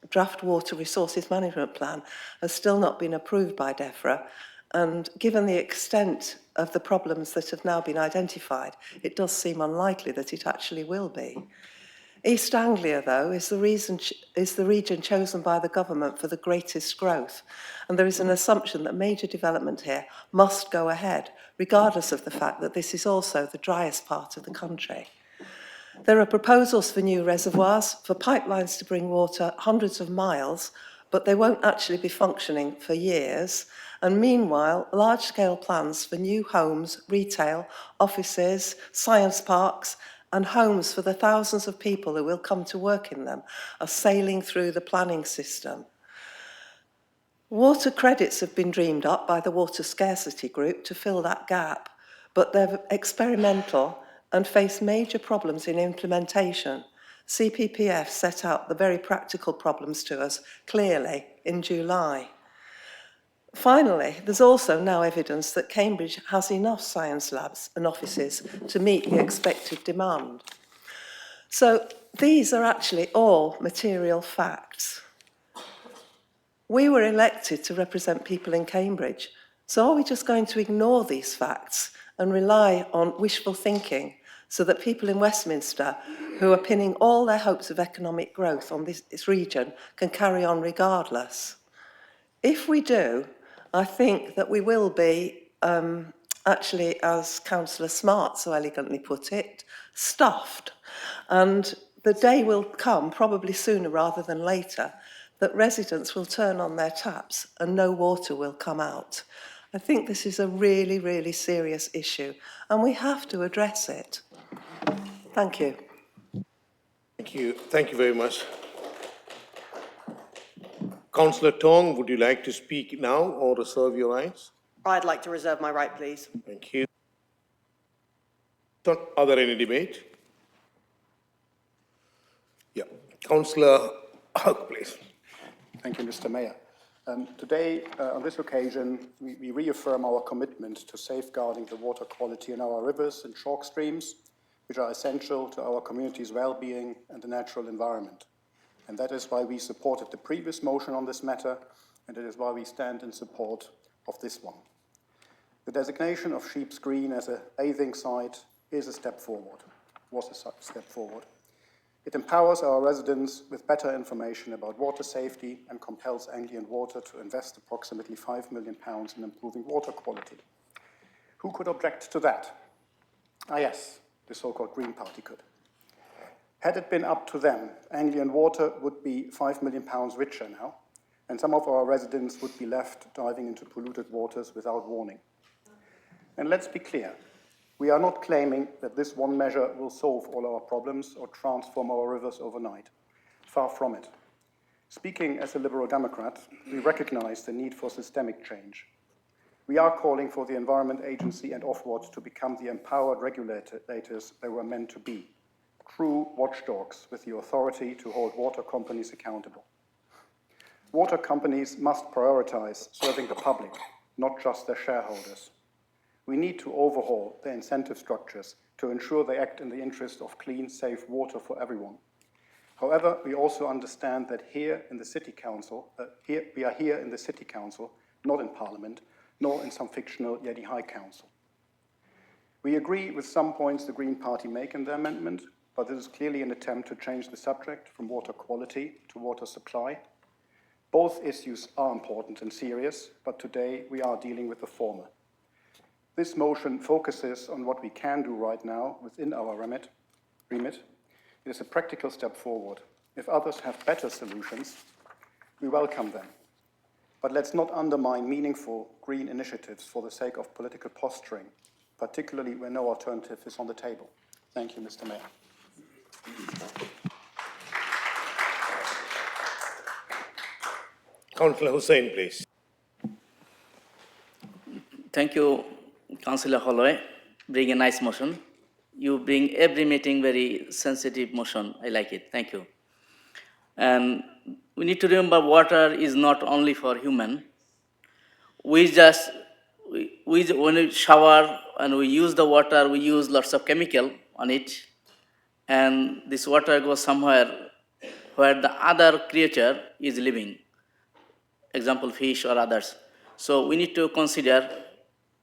draft water resources management plan has still not been approved by DEFRA, and given the extent of the problems that have now been identified, it does seem unlikely that it actually will be. East Anglia, though, is the region chosen by the government for the greatest growth, and there is an assumption that major development here must go ahead, regardless of the fact that this is also the driest part of the country. There are proposals for new reservoirs, for pipelines to bring water hundreds of miles, but they won't actually be functioning for years. And meanwhile, large-scale plans for new homes, retail, offices, science parks, and homes for the thousands of people who will come to work in them are sailing through the planning system. Water credits have been dreamed up by the Water Scarcity Group to fill that gap, but they're experimental and face major problems in implementation. CPPF set out the very practical problems to us clearly in July. Finally, there's also now evidence that Cambridge has enough science labs and offices to meet the expected demand. So these are actually all material facts. We were elected to represent people in Cambridge, so are we just going to ignore these facts and rely on wishful thinking so that people in Westminster, who are pinning all their hopes of economic growth on this region, can carry on regardless? If we do, I think that we will be, actually, as Councillor Smart so elegantly put it, stuffed. And the day will come, probably sooner rather than later, that residents will turn on their taps and no water will come out. I think this is a really, really serious issue, and we have to address it. Thank you. Thank you. Thank you very much. Councillor Tong, would you like to speak now or reserve your rights? I'd like to reserve my right, please. Thank you. Are there any debate? Yeah. Councillor Huck, please. Thank you, Mr. Mayor. Today, on this occasion, we reaffirm our commitment to safeguarding the water quality in our rivers and chalk streams, which are essential to our community's well-being and the natural environment. And that is why we supported the previous motion on this matter, and it is why we stand in support of this one. The designation of Sheep's Green as a bathing site is a step forward, was a step forward. It empowers our residents with better information about water safety and compels Anglian Water to invest approximately £5 million in improving water quality. Who could object to that? Ah yes, the so-called Green Party could. Had it been up to them, Anglian Water would be £5 million richer now, and some of our residents would be left diving into polluted waters without warning. And let's be clear, we are not claiming that this one measure will solve all our problems or transform our rivers overnight. Far from it. Speaking as a Liberal Democrat, we recognize the need for systemic change. We are calling for the Environment Agency and Ofwat to become the empowered regulators they were meant to be. True watchdogs with the authority to hold water companies accountable. Water companies must prioritize serving the public, not just their shareholders. We need to overhaul their incentive structures to ensure they act in the interest of clean, safe water for everyone. However, we also understand that here in the City Council, we are here in the City Council, not in Parliament, nor in some fictional Yeti High Council. We agree with some points the Green Party make in their amendment, but this is clearly an attempt to change the subject from water quality to water supply. Both issues are important and serious, but today we are dealing with the former. This motion focuses on what we can do right now within our remit. It is a practical step forward. If others have better solutions, we welcome them. But let's not undermine meaningful green initiatives for the sake of political posturing, particularly when no alternative is on the table. Thank you, Mr. Mayor. Councillor Hussain, please. Thank you, Councillor Holloway. Bring a nice motion. You bring every meeting very sensitive motion. I like it. Thank you. And we need to remember water is not only for human. When we shower and we use the water, we use lots of chemical on it. And this water goes somewhere where the other creature is living. Example, fish or others. So we need to consider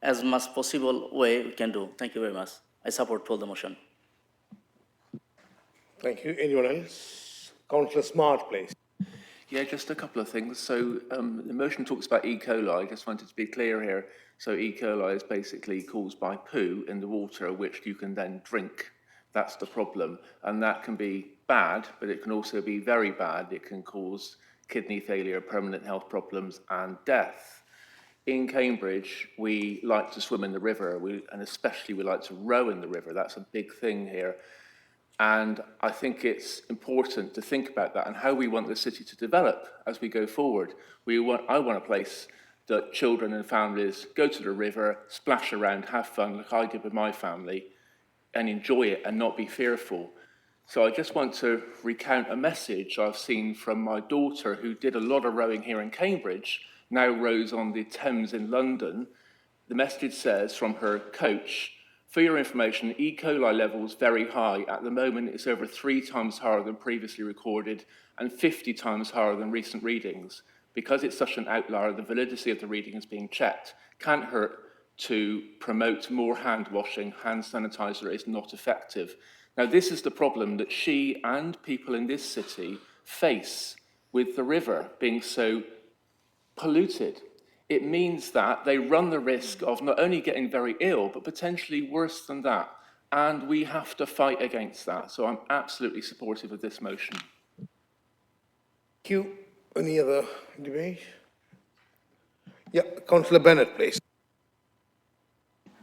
as much possible way we can do. Thank you very much. I support for the motion. Thank you. Anyone else? Councillor Smart, please. Yeah, just a couple of things. So the motion talks about E. coli. I just wanted to be clear here. So E. coli is basically caused by poo in the water, which you can then drink. That's the problem. And that can be bad, but it can also be very bad. It can cause kidney failure, permanent health problems, and death. In Cambridge, we like to swim in the river, and especially we like to row in the river. That's a big thing here. And I think it's important to think about that and how we want the city to develop as we go forward. I want a place that children and families go to the river, splash around, have fun, like I did with my family, and enjoy it and not be fearful. So I just want to recount a message I've seen from my daughter, who did a lot of rowing here in Cambridge, now rows on the Thames in London. The message says from her coach, "For your information, E. coli levels very high. At the moment, it's over 3 times higher than previously recorded and 50 times higher than recent readings. Because it's such an outlier, the validity of the reading is being checked. Can't hurt to promote more hand washing. Hand sanitizer is not effective." Now, this is the problem that she and people in this city face with the river being so polluted. It means that they run the risk of not only getting very ill, but potentially worse than that. And we have to fight against that. So I'm absolutely supportive of this motion. Thank you. Any other debate? Yeah, Councillor Bennett, please.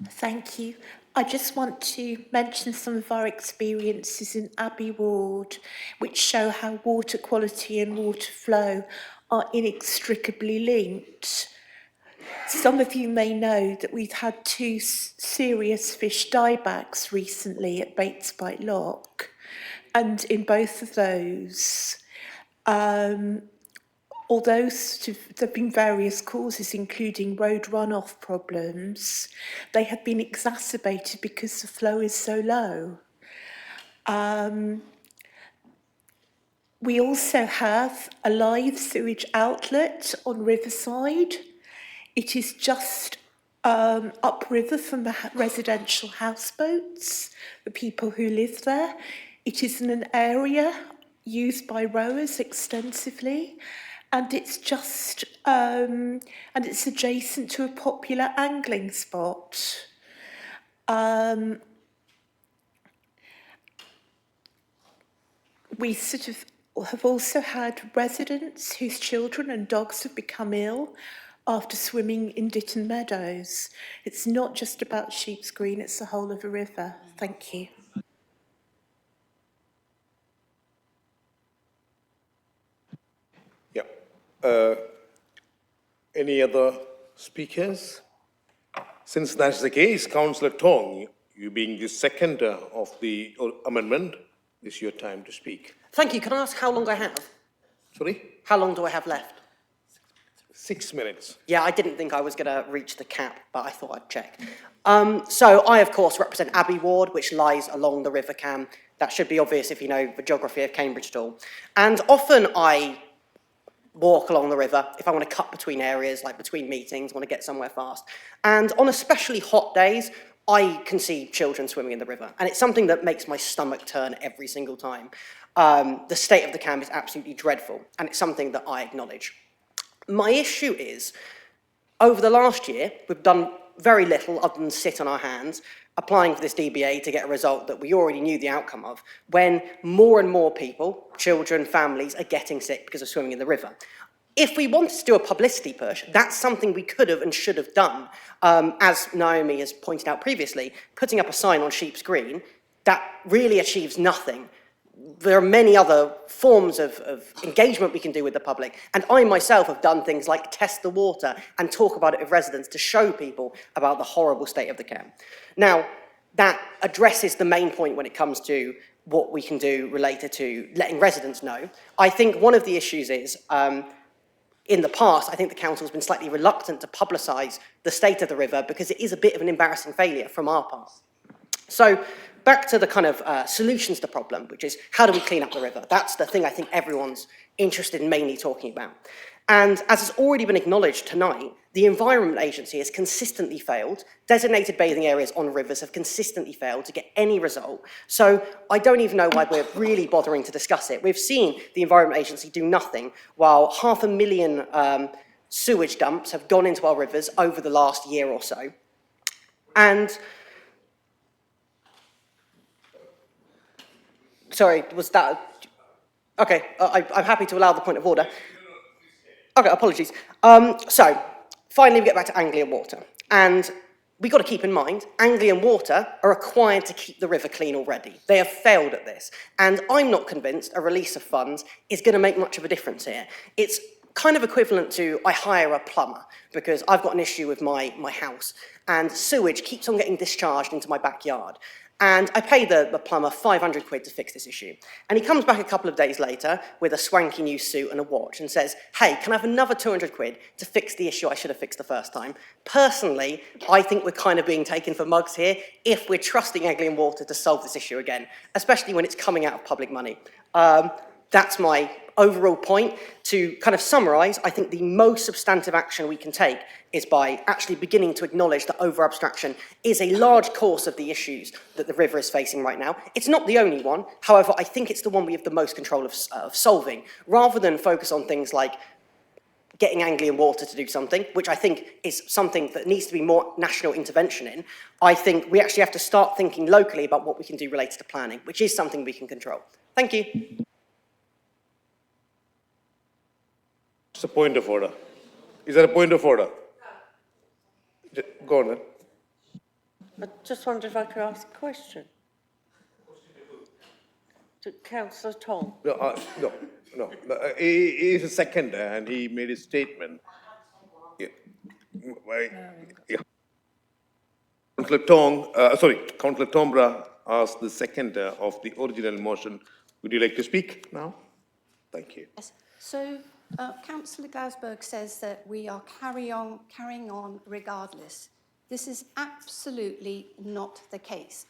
Thank you. I just want to mention some of our experiences in Abbey Ward, which show how water quality and water flow are inextricably linked. Some of you may know that we've had 2 serious fish diebacks recently at Batesbyte Lock, and in both of those, although there have been various causes, including road runoff problems, they have been exacerbated because the flow is so low. We also have a live sewage outlet on Riverside. It is just upriver from the residential houseboats, the people who live there. It is in an area used by rowers extensively, and it's just and it's adjacent to a popular angling spot. We sort of have also had residents whose children and dogs have become ill after swimming in Ditton Meadows. It's not just about Sheep's Green, it's the whole of the river. Thank you. Yeah. Any other speakers? Since that's the case, Councillor Tong, you being the seconder of the amendment, this is your time to speak. Thank you. Can I ask how long I have? Sorry? How long do I have left? 6 minutes. Yeah, I didn't think I was going to reach the cap, but I thought I'd check. So I, of course, represent Abbey Ward, which lies along the River Cam. That should be obvious if you know the geography of Cambridge at all. And often I walk along the river if I want to cut between areas, like between meetings, want to get somewhere fast. And on especially hot days, I can see children swimming in the river. And it's something that makes my stomach turn every single time. The state of the Cam is absolutely dreadful, and it's something that I acknowledge. My issue is, over the last year, we've done very little other than sit on our hands, applying for this DBA to get a result that we already knew the outcome of, when more and more people, children, families, are getting sick because of swimming in the river. If we wanted to do a publicity push, that's something we could have and should have done. As Naomi has pointed out previously, putting up a sign on Sheep's Green, that really achieves nothing. There are many other forms of engagement we can do with the public. And I myself have done things like test the water and talk about it with residents to show people about the horrible state of the Cam. Now, that addresses the main point when it comes to what we can do related to letting residents know. I think one of the issues is, in the past, I think the council's been slightly reluctant to publicise the state of the river because it is a bit of an embarrassing failure from our part. So, back to the kind of solutions to the problem, which is how do we clean up the river? That's the thing I think everyone's interested in mainly talking about. And as has already been acknowledged tonight, the Environment Agency has consistently failed. Designated bathing areas on rivers have consistently failed to get any result. So I don't even know why we're really bothering to discuss it. We've seen the Environment Agency do nothing while 500,000 sewage dumps have gone into our rivers over the last year or so. And sorry, was that... Okay, I'm happy to allow the point of order. Okay, apologies. So, finally we get back to Anglian Water. And we've got to keep in mind, Anglian Water are required to keep the river clean already. They have failed at this. And I'm not convinced a release of funds is going to make much of a difference here. It's kind of equivalent to I hire a plumber because I've got an issue with my house and sewage keeps on getting discharged into my backyard. And I pay the plumber 500 quid to fix this issue. And he comes back a couple of days later with a swanky new suit and a watch and says, hey, can I have another 200 quid to fix the issue I should have fixed the first time? Personally, I think we're kind of being taken for mugs here if we're trusting Anglian Water to solve this issue again, especially when it's coming out of public money. That's my overall point. To kind of summarise, I think the most substantive action we can take is by actually beginning to acknowledge that over-abstraction is a large cause of the issues that the river is facing right now. It's not the only one. However, I think it's the one we have the most control of solving, rather than focus on things like getting Anglian Water to do something, which I think is something that needs to be more national intervention in. I think we actually have to start thinking locally about what we can do related to planning, which is something we can control. Thank you. It's a point of order. Is that a point of order? Go on then. I just wondered if I could ask a question. To Councillor Tong. No. He is a seconder and he made a statement. Yeah. Councillor Tombra asked the seconder of the original motion. Would you like to speak now? Thank you. Yes. So, Councillor Glasberg says that we are carrying on regardless. This is absolutely not the case.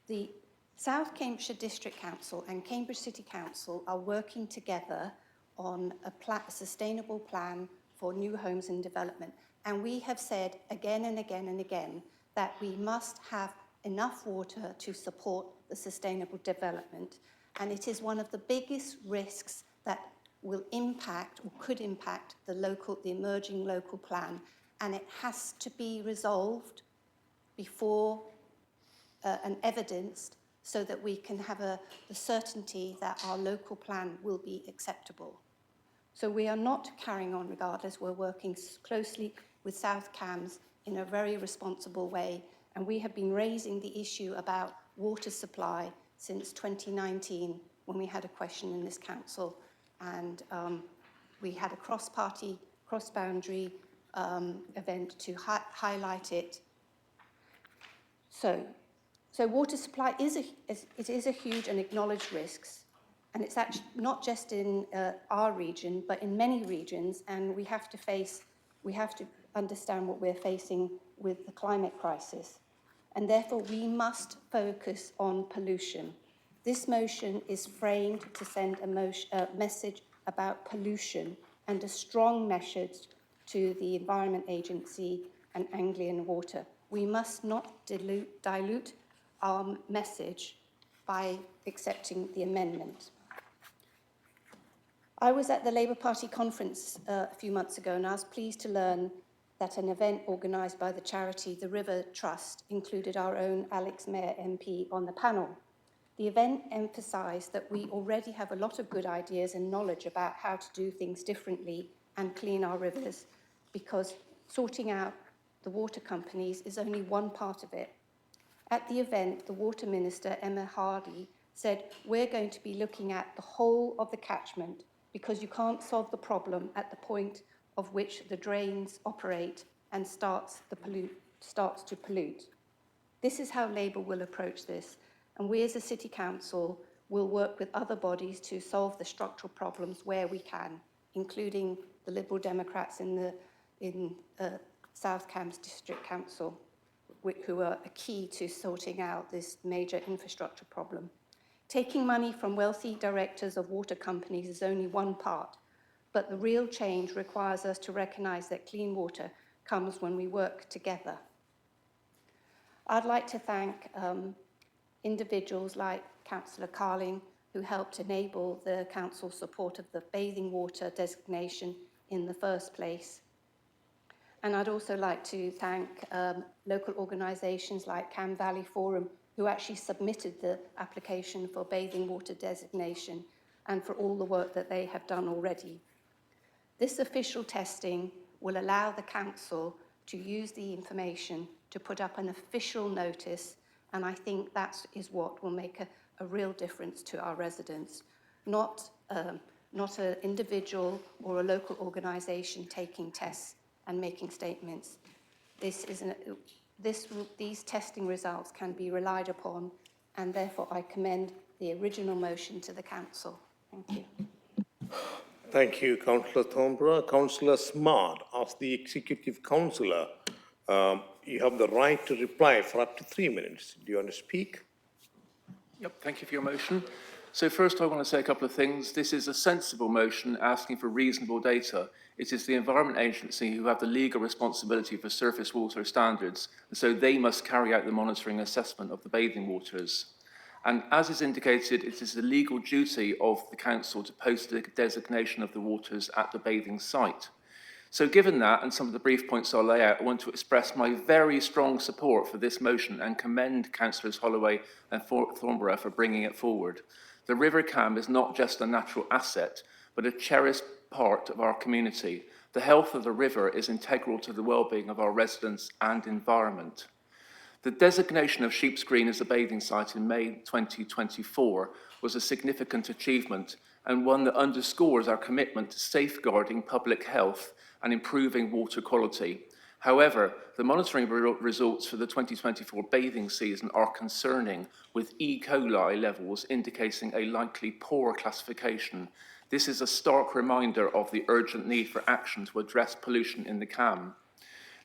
The South Cambridgeshire District Council and Cambridge City Council are working together on a sustainable plan for new homes and development. And we have said again and again and again that we must have enough water to support the sustainable development. And it is one of the biggest risks that will impact or could impact the emerging local plan, and it has to be resolved before and evidenced so that we can have the certainty that our local plan will be acceptable. So we are not carrying on regardless. We're working closely with South Cambs in a very responsible way, and we have been raising the issue about water supply since 2019 when we had a question in this council. And we had a cross-party, cross-boundary event to highlight it. So water supply is a huge and acknowledged risk, and it's actually not just in our region, but in many regions. And we have to understand what we're facing with the climate crisis, and therefore we must focus on pollution. This motion is framed to send a message about pollution and a strong message to the Environment Agency and Anglian Water. We must not dilute our message by accepting the amendment. I was at the Labour Party conference a few months ago, and I was pleased to learn that an event organised by the charity The River Trust included our own Alex Mayer MP on the panel. The event emphasised that we already have a lot of good ideas and knowledge about how to do things differently and clean our rivers, because sorting out the water companies is only one part of it. At the event, the Water Minister, Emma Hardy, said, we're going to be looking at the whole of the catchment because you can't solve the problem at the point of which the drains operate and starts to pollute. This is how Labour will approach this. And we as a City Council will work with other bodies to solve the structural problems where we can, including the Liberal Democrats in South Cambs District Council, who are a key to sorting out this major infrastructure problem. Taking money from wealthy directors of water companies is only one part. but the real change requires us to recognise that clean water comes when we work together. I'd like to thank individuals like Councillor Carling, who helped enable the Council's support of the bathing water designation in the first place. And I'd also like to thank local organisations like Cam Valley Forum, who actually submitted the application for bathing water designation, and for all the work that they have done already. This official testing will allow the Council to use the information to put up an official notice, and I think that is what will make a real difference to our residents, not an individual or a local organisation taking tests and making statements. These testing results can be relied upon, and therefore I commend the original motion to the Council. Thank you. Thank you, Councillor Thornborough. Councillor Smart, as the Executive Councillor, you have the right to reply for up to 3 minutes. Do you want to speak? Yep, thank you for your motion. So first I want to say a couple of things. This is a sensible motion asking for reasonable data. It is the Environment Agency who have the legal responsibility for surface water standards, and so they must carry out the monitoring assessment of the bathing waters. And as is indicated, it is the legal duty of the Council to post the designation of the waters at the bathing site. So given that, and some of the brief points I'll lay out, I want to express my very strong support for this motion and commend Councillors Holloway and Thornborough for bringing it forward. The River Cam is not just a natural asset, but a cherished part of our community. The health of the river is integral to the well-being of our residents and environment. The designation of Sheep's Green as a bathing site in May 2024 was a significant achievement and one that underscores our commitment to safeguarding public health and improving water quality. However, the monitoring results for the 2024 bathing season are concerning, with E. coli levels indicating a likely poor classification. This is a stark reminder of the urgent need for action to address pollution in the Cam.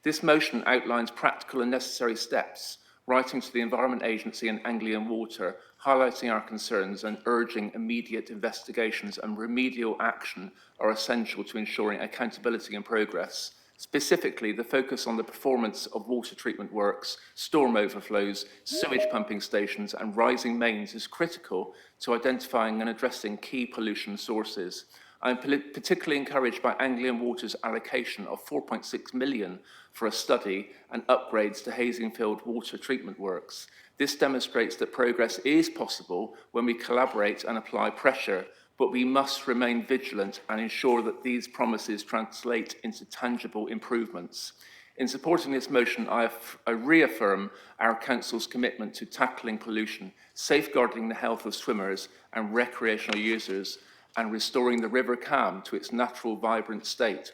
This motion outlines practical and necessary steps, writing to the Environment Agency and Anglian Water, highlighting our concerns and urging immediate investigations and remedial action are essential to ensuring accountability and progress. Specifically, the focus on the performance of water treatment works, storm overflows, sewage pumping stations and rising mains is critical to identifying and addressing key pollution sources. I am particularly encouraged by Anglian Water's allocation of 4.6 million for a study and upgrades to Hazelingfield water treatment works. This demonstrates that progress is possible when we collaborate and apply pressure, but we must remain vigilant and ensure that these promises translate into tangible improvements. In supporting this motion, I reaffirm our Council's commitment to tackling pollution, safeguarding the health of swimmers and recreational users, and restoring the River Cam to its natural, vibrant state.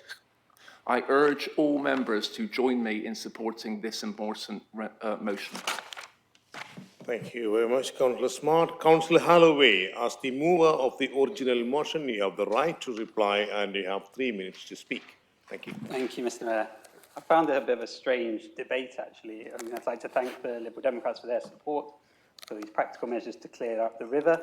I urge all members to join me in supporting this important motion. Thank you very much, Councillor Smart. Councillor Holloway, as the mover of the original motion, you have the right to reply and you have 3 minutes to speak. Thank you. Thank you, Mr. Mayor. I found it a bit of a strange debate, actually. I mean, I'd like to thank the Liberal Democrats for their support for these practical measures to clear up the river.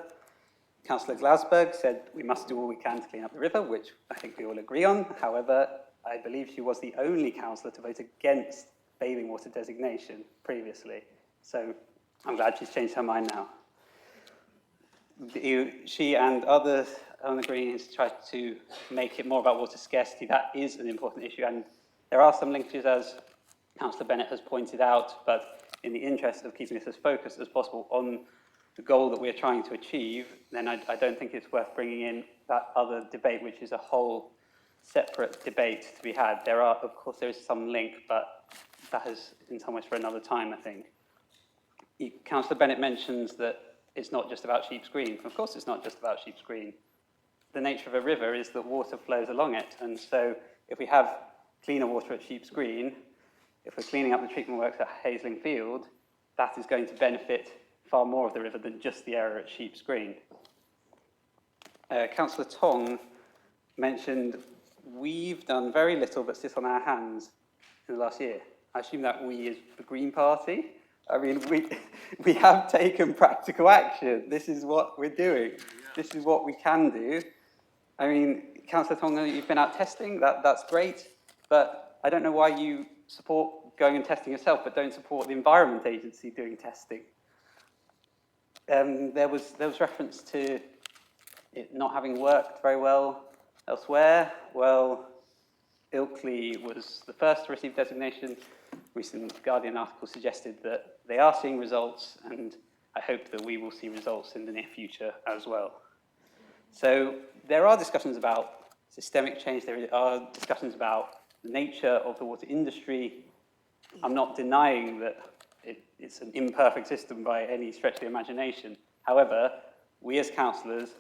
Councillor Glasberg said we must do all we can to clean up the river, which I think we all agree on. However, I believe she was the only councillor to vote against bathing water designation previously. So I'm glad she's changed her mind now. She and others on the Greens tried to make it more about water scarcity. That is an important issue, and there are some linkages, as Councillor Bennett has pointed out, but in the interest of keeping this as focused as possible on the goal that we're trying to achieve, then I don't think it's worth bringing in that other debate, which is a whole separate debate to be had. Of course, there is some link, but that is in some ways for another time, I think. Councillor Bennett mentions that it's not just about Sheep's Green. Of course, it's not just about Sheep's Green. The nature of a river is that water flows along it, and so if we have cleaner water at Sheep's Green, if we're cleaning up the treatment works at Hazelingfield, that is going to benefit far more of the river than just the area at Sheep's Green. Councillor Tong mentioned we've done very little but sit on our hands in the last year. I assume that we is the Green Party. I mean, we have taken practical action. This is what we're doing. This is what we can do. I mean, Councillor Tonga, you've been out testing, that's great, but I don't know why you support going and testing yourself, but don't support the Environment Agency doing testing. There was reference to it not having worked very well elsewhere. Well, Ilkley was the first to receive designation. Recent Guardian article suggested that they are seeing results, and I hope that we will see results in the near future as well. So there are discussions about systemic change, there are discussions about the nature of the water industry. I'm not denying that it's an imperfect system by any stretch of the imagination. However, we as councillors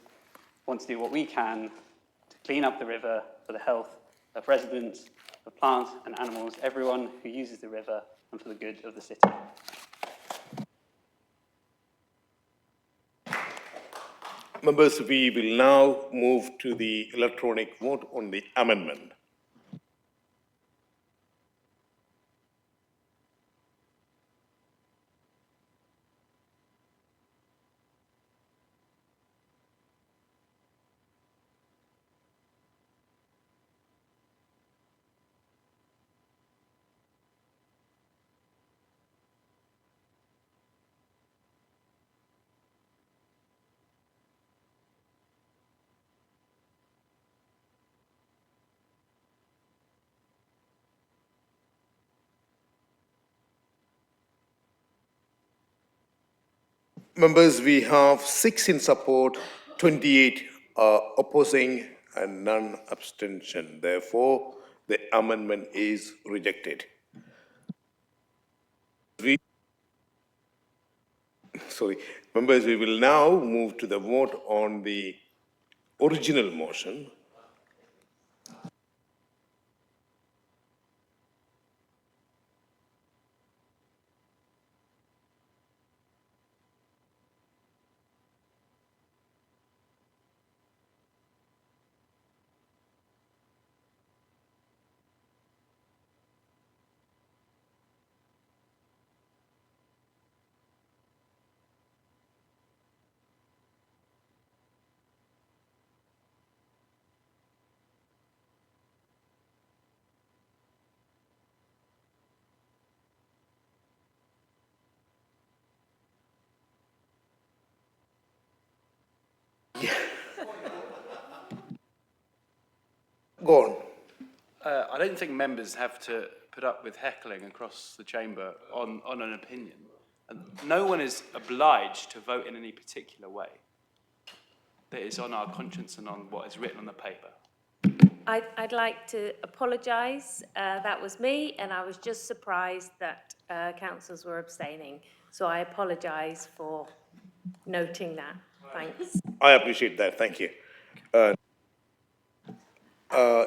want to do what we can to clean up the river for the health of residents, of plants and animals, everyone who uses the river, and for the good of the city. Members, we will now move to the electronic vote on the amendment. Members, we have 6 in support, 28 opposing, and none abstention. Therefore, the amendment is rejected. Members, we will now move to the vote on the original motion. Go on. I don't think members have to put up with heckling across the chamber on an opinion. And no one is obliged to vote in any particular way. That is on our conscience and on what is written on the paper. I'd like to apologise. That was me, and I was just surprised that councillors were abstaining. So I apologise for noting that. Thanks. I appreciate that. Thank you.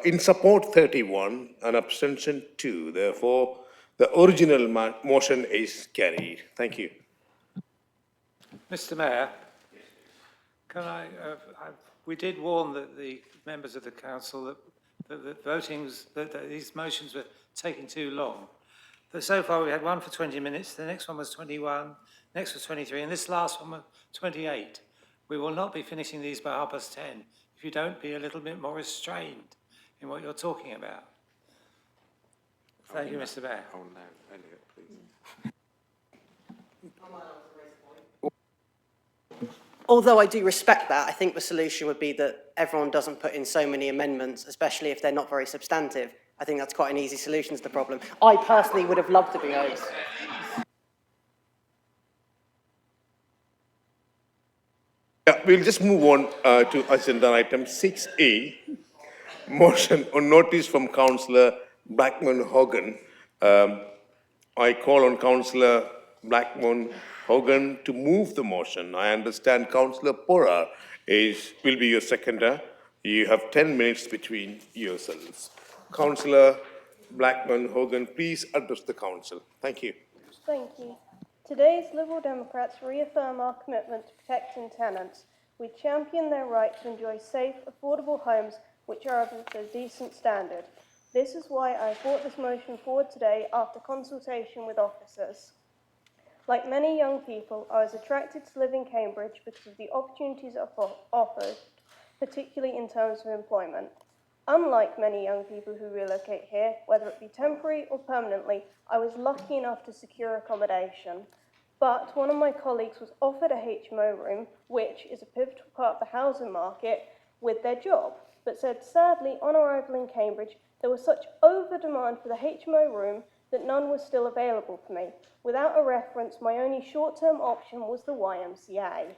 In support 31 and abstention 2. Therefore, the original motion is carried. Thank you. Mr. Mayor, can we did warn the members of the council that these motions were taking too long. But so far we had one for 20 minutes, the next one was 21, next was 23, and this last one was 28. We will not be finishing these by 10:30 if you don't be a little bit more restrained in what you're talking about. Thank you, Mr. Mayor. Oh no, Elliot, please. Although I do respect that, I think the solution would be that everyone doesn't put in so many amendments, especially if they're not very substantive. I think that's quite an easy solution to the problem. I personally would have loved to be heard. Yeah, we'll just move on to agenda item 6A, motion on notice from Councillor Blackman Hogan. I call on Councillor Blackman Hogan to move the motion. I understand Councillor Pora will be your seconder. You have 10 minutes between yourselves. Councillor Blackman Hogan, please address the council. Thank you. Thank you. Today's Liberal Democrats reaffirm our commitment to protecting tenants. We champion their right to enjoy safe, affordable homes which are of a decent standard. This is why I brought this motion forward today after consultation with officers. Like many young people, I was attracted to live in Cambridge because of the opportunities offered, particularly in terms of employment. Unlike many young people who relocate here, whether it be temporary or permanently, I was lucky enough to secure accommodation. But one of my colleagues was offered a HMO room, which is a pivotal part of the housing market, with their job, but said sadly on arrival in Cambridge there was such over-demand for the HMO room that none was still available for me. Without a reference, my only short-term option was the YMCA.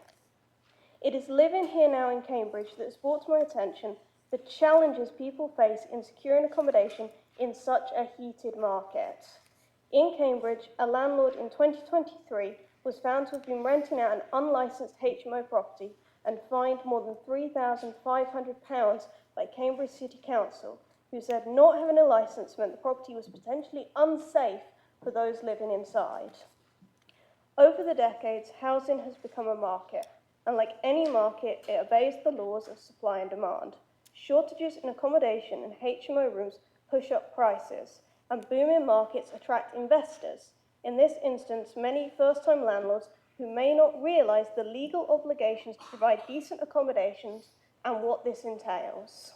It is living here now in Cambridge that has brought to my attention the challenges people face in securing accommodation in such a heated market. In Cambridge, a landlord in 2023 was found to have been renting out an unlicensed HMO property and fined more than £3,500 by Cambridge City Council, who said not having a licence meant the property was potentially unsafe for those living inside. Over the decades, housing has become a market, and like any market, it obeys the laws of supply and demand. Shortages in accommodation and HMO rooms push up prices, and booming markets attract investors. In this instance, many first-time landlords who may not realise the legal obligations to provide decent accommodations and what this entails.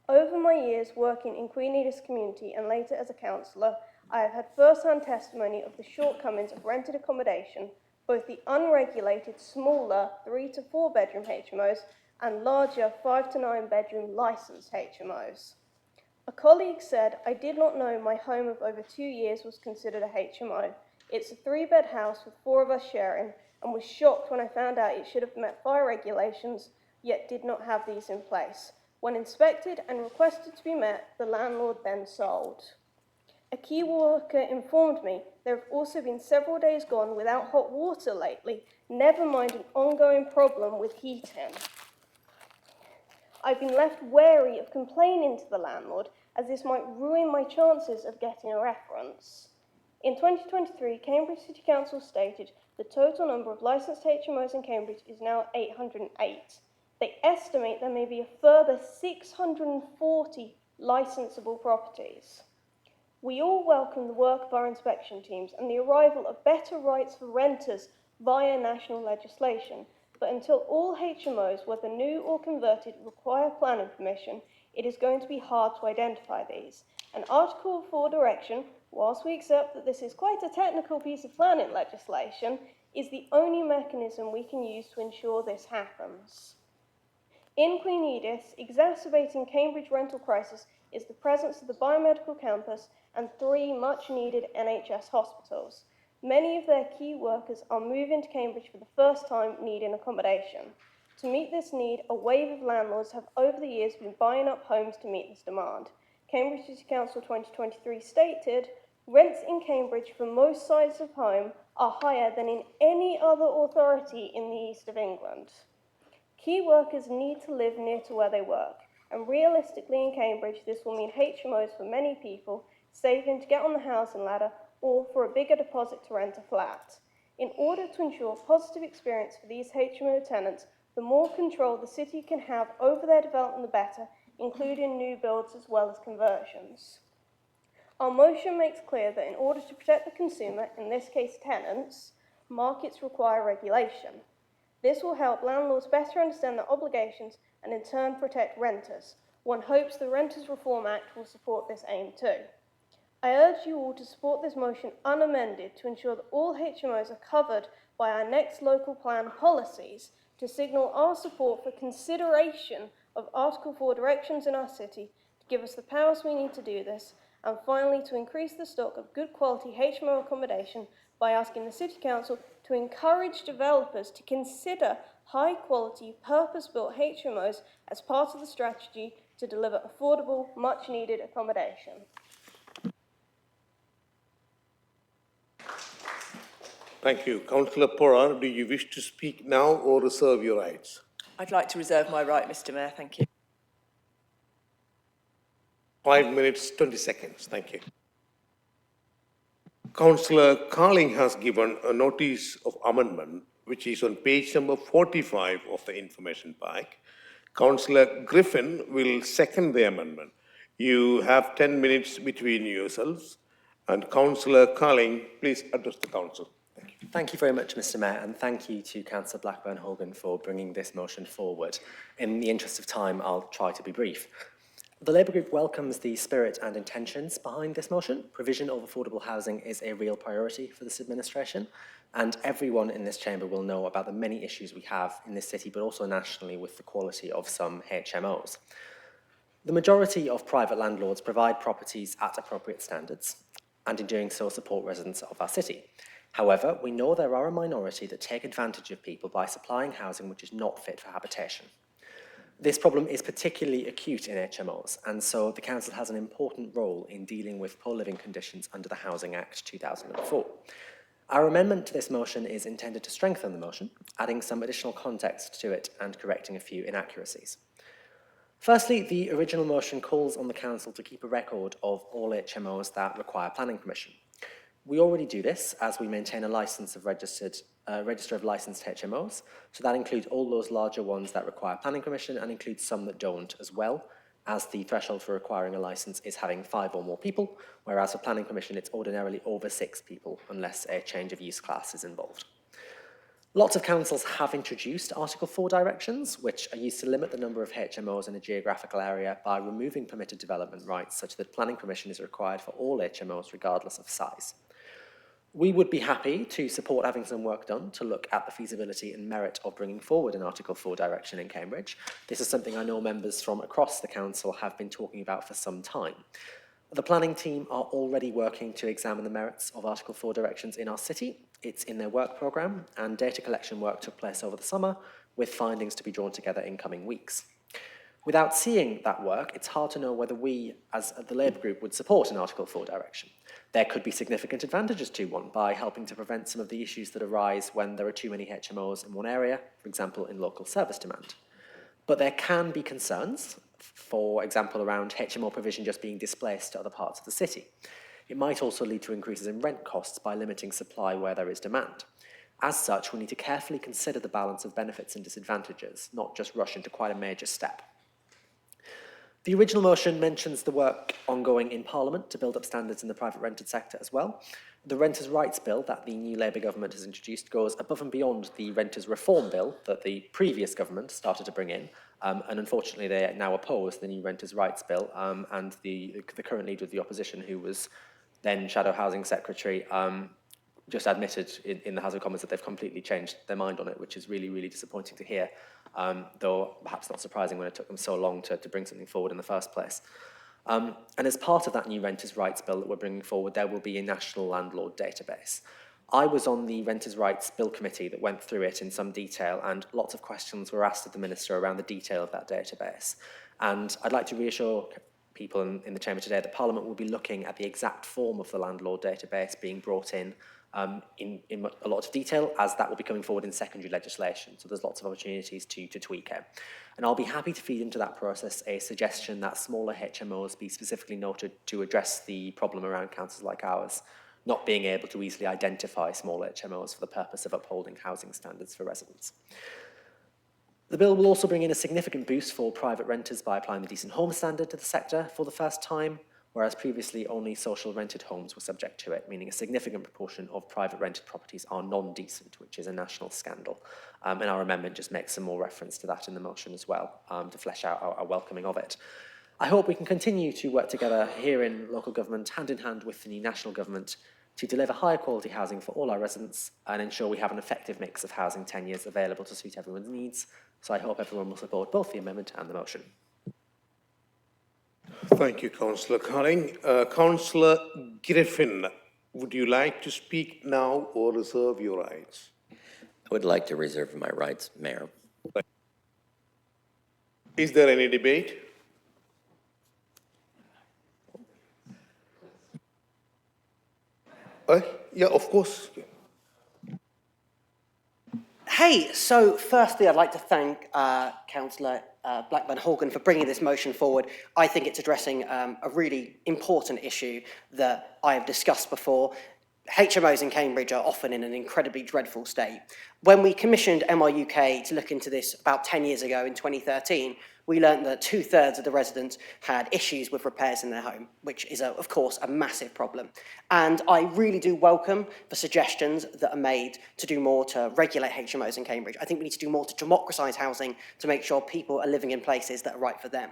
Over my years working in Queen Edith's community and later as a councillor, I have had first-hand testimony of the shortcomings of rented accommodation, both the unregulated, smaller 3 to 4 bedroom HMOs and larger 5 to 9 bedroom licensed HMOs. A colleague said, I did not know my home of over 2 years was considered a HMO. It's a 3-bed house with 4 of us sharing, and was shocked when I found out it should have met fire regulations, yet did not have these in place. When inspected and requested to be met, the landlord then sold. A key worker informed me there have also been several days gone without hot water lately, never mind an ongoing problem with heating. I've been left wary of complaining to the landlord, as this might ruin my chances of getting a reference. In 2023, Cambridge City Council stated the total number of licensed HMOs in Cambridge is now 808. They estimate there may be a further 640 licensable properties. We all welcome the work of our inspection teams and the arrival of better rights for renters via national legislation, but until all HMOs, whether new or converted, require planning permission, it is going to be hard to identify these. And Article 4 direction, whilst we accept that this is quite a technical piece of planning legislation, is the only mechanism we can use to ensure this happens. In Queen Edith, exacerbating Cambridge rental crisis is the presence of the biomedical campus and 3 much-needed NHS hospitals. Many of their key workers are moving to Cambridge for the first time, needing accommodation. To meet this need, a wave of landlords have over the years been buying up homes to meet this demand. Cambridge City Council 2023 stated, rents in Cambridge for most sizes of home are higher than in any other authority in the east of England. Key workers need to live near to where they work, and realistically in Cambridge this will mean HMOs for many people, saving to get on the housing ladder or for a bigger deposit to rent a flat. In order to ensure a positive experience for these HMO tenants, the more control the city can have over their development the better, including new builds as well as conversions. Our motion makes clear that in order to protect the consumer, in this case tenants, markets require regulation. This will help landlords better understand their obligations and in turn protect renters. One hopes the Renters Reform Act will support this aim too. I urge you all to support this motion unamended to ensure that all HMOs are covered by our next local plan policies, to signal our support for consideration of Article 4 directions in our city, to give us the powers we need to do this, and finally to increase the stock of good quality HMO accommodation by asking the City Council to encourage developers to consider high quality purpose-built HMOs as part of the strategy to deliver affordable, much needed accommodation. Thank you. Councillor Porra, do you wish to speak now or reserve your rights? I'd like to reserve my right, Mr. Mayor, thank you. 5 minutes, 20 seconds. Thank you. Councillor Carling has given a notice of amendment, which is on page number 45 of the information pack. Councillor Griffin will second the amendment. You have 10 minutes between yourselves. And Councillor Carling, please address the council. Thank you. Thank you very much, Mr. Mayor, and thank you to Councillor Blackburn-Hogan for bringing this motion forward. In the interest of time, I'll try to be brief. The Labour Group welcomes the spirit and intentions behind this motion. Provision of affordable housing is a real priority for this administration, and everyone in this chamber will know about the many issues we have in this city, but also nationally, with the quality of some HMOs. The majority of private landlords provide properties at appropriate standards, and in doing so support residents of our city. However, we know there are a minority that take advantage of people by supplying housing which is not fit for habitation. This problem is particularly acute in HMOs, and so the Council has an important role in dealing with poor living conditions under the Housing Act 2004. Our amendment to this motion is intended to strengthen the motion, adding some additional context to it and correcting a few inaccuracies. Firstly, the original motion calls on the Council to keep a record of all HMOs that require planning permission. We already do this, as we maintain a register of licensed HMOs, so that includes all those larger ones that require planning permission and includes some that don't as well, as the threshold for requiring a licence is having 5 or more people, whereas for planning permission it's ordinarily over 6 people, unless a change of use class is involved. Lots of councils have introduced Article 4 directions, which are used to limit the number of HMOs in a geographical area by removing permitted development rights, such that planning permission is required for all HMOs regardless of size. We would be happy to support having some work done to look at the feasibility and merit of bringing forward an Article 4 direction in Cambridge. This is something I know members from across the council have been talking about for some time. The planning team are already working to examine the merits of Article 4 directions in our city. It's in their work programme, and data collection work took place over the summer, with findings to be drawn together in coming weeks. Without seeing that work, it's hard to know whether we, as the Labour Group, would support an Article 4 direction. There could be significant advantages to one by helping to prevent some of the issues that arise when there are too many HMOs in one area, for example, in local service demand. But there can be concerns, for example, around HMO provision just being displaced to other parts of the city. It might also lead to increases in rent costs by limiting supply where there is demand. As such, we need to carefully consider the balance of benefits and disadvantages, not just rush into quite a major step. The original motion mentions the work ongoing in Parliament to build up standards in the private rented sector as well. The Renters' Rights Bill that the new Labour government has introduced goes above and beyond the Renters' Reform Bill that the previous government started to bring in, and unfortunately they now oppose the new Renters' Rights Bill, and the current leader of the opposition, who was then Shadow Housing Secretary, just admitted in the House of Commons that they've completely changed their mind on it, which is really, really disappointing to hear, though perhaps not surprising when it took them so long to bring something forward in the first place. And as part of that new Renters' Rights Bill that we're bringing forward, there will be a national landlord database. I was on the Renters' Rights Bill committee that went through it in some detail, and lots of questions were asked of the Minister around the detail of that database. And I'd like to reassure people in the chamber today that Parliament will be looking at the exact form of the landlord database being brought in a lot of detail, as that will be coming forward in secondary legislation. So there's lots of opportunities to tweak it. And I'll be happy to feed into that process a suggestion that smaller HMOs be specifically noted to address the problem around councils like ours not being able to easily identify small HMOs for the purpose of upholding housing standards for residents. The bill will also bring in a significant boost for private renters by applying the Decent Home Standard to the sector for the first time, whereas previously only social rented homes were subject to it, meaning a significant proportion of private rented properties are non-decent, which is a national scandal. And our amendment just makes some more reference to that in the motion as well, to flesh out our welcoming of it. I hope we can continue to work together here in local government, hand in hand with the new national government, to deliver higher quality housing for all our residents and ensure we have an effective mix of housing tenures available to suit everyone's needs. So I hope everyone will support both the amendment and the motion. Thank you, Councillor Culling. Councillor Griffin, would you like to speak now or reserve your rights? I would like to reserve my rights, Mayor. Is there any debate? Yeah, of course. Hey, so firstly, I'd like to thank Councillor Blackburn-Horgan for bringing this motion forward. I think it's addressing a really important issue that I have discussed before. HMOs in Cambridge are often in an incredibly dreadful state. When we commissioned MRUK to look into this about 10 years ago in 2013, we learned that 2/3 of the residents had issues with repairs in their home, which is, of course, a massive problem. And I really do welcome the suggestions that are made to do more to regulate HMOs in Cambridge. I think we need to do more to democratise housing to make sure people are living in places that are right for them.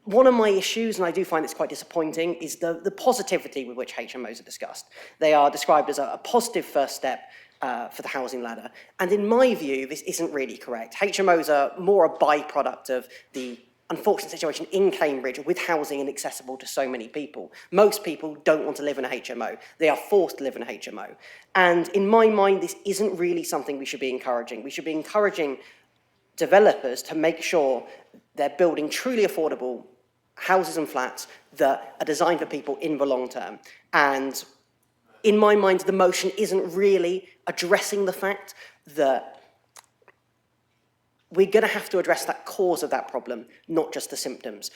one of my issues, and I do find this quite disappointing, is the positivity with which HMOs are discussed. They are described as a positive first step for the housing ladder. And in my view, this isn't really correct. HMOs are more a byproduct of the unfortunate situation in Cambridge with housing inaccessible to so many people. Most people don't want to live in a HMO. They are forced to live in a HMO. And in my mind, this isn't really something we should be encouraging. We should be encouraging developers to make sure they're building truly affordable houses and flats that are designed for people in the long term. And in my mind, the motion isn't really addressing the fact that we're going to have to address that cause of that problem, not just the symptoms.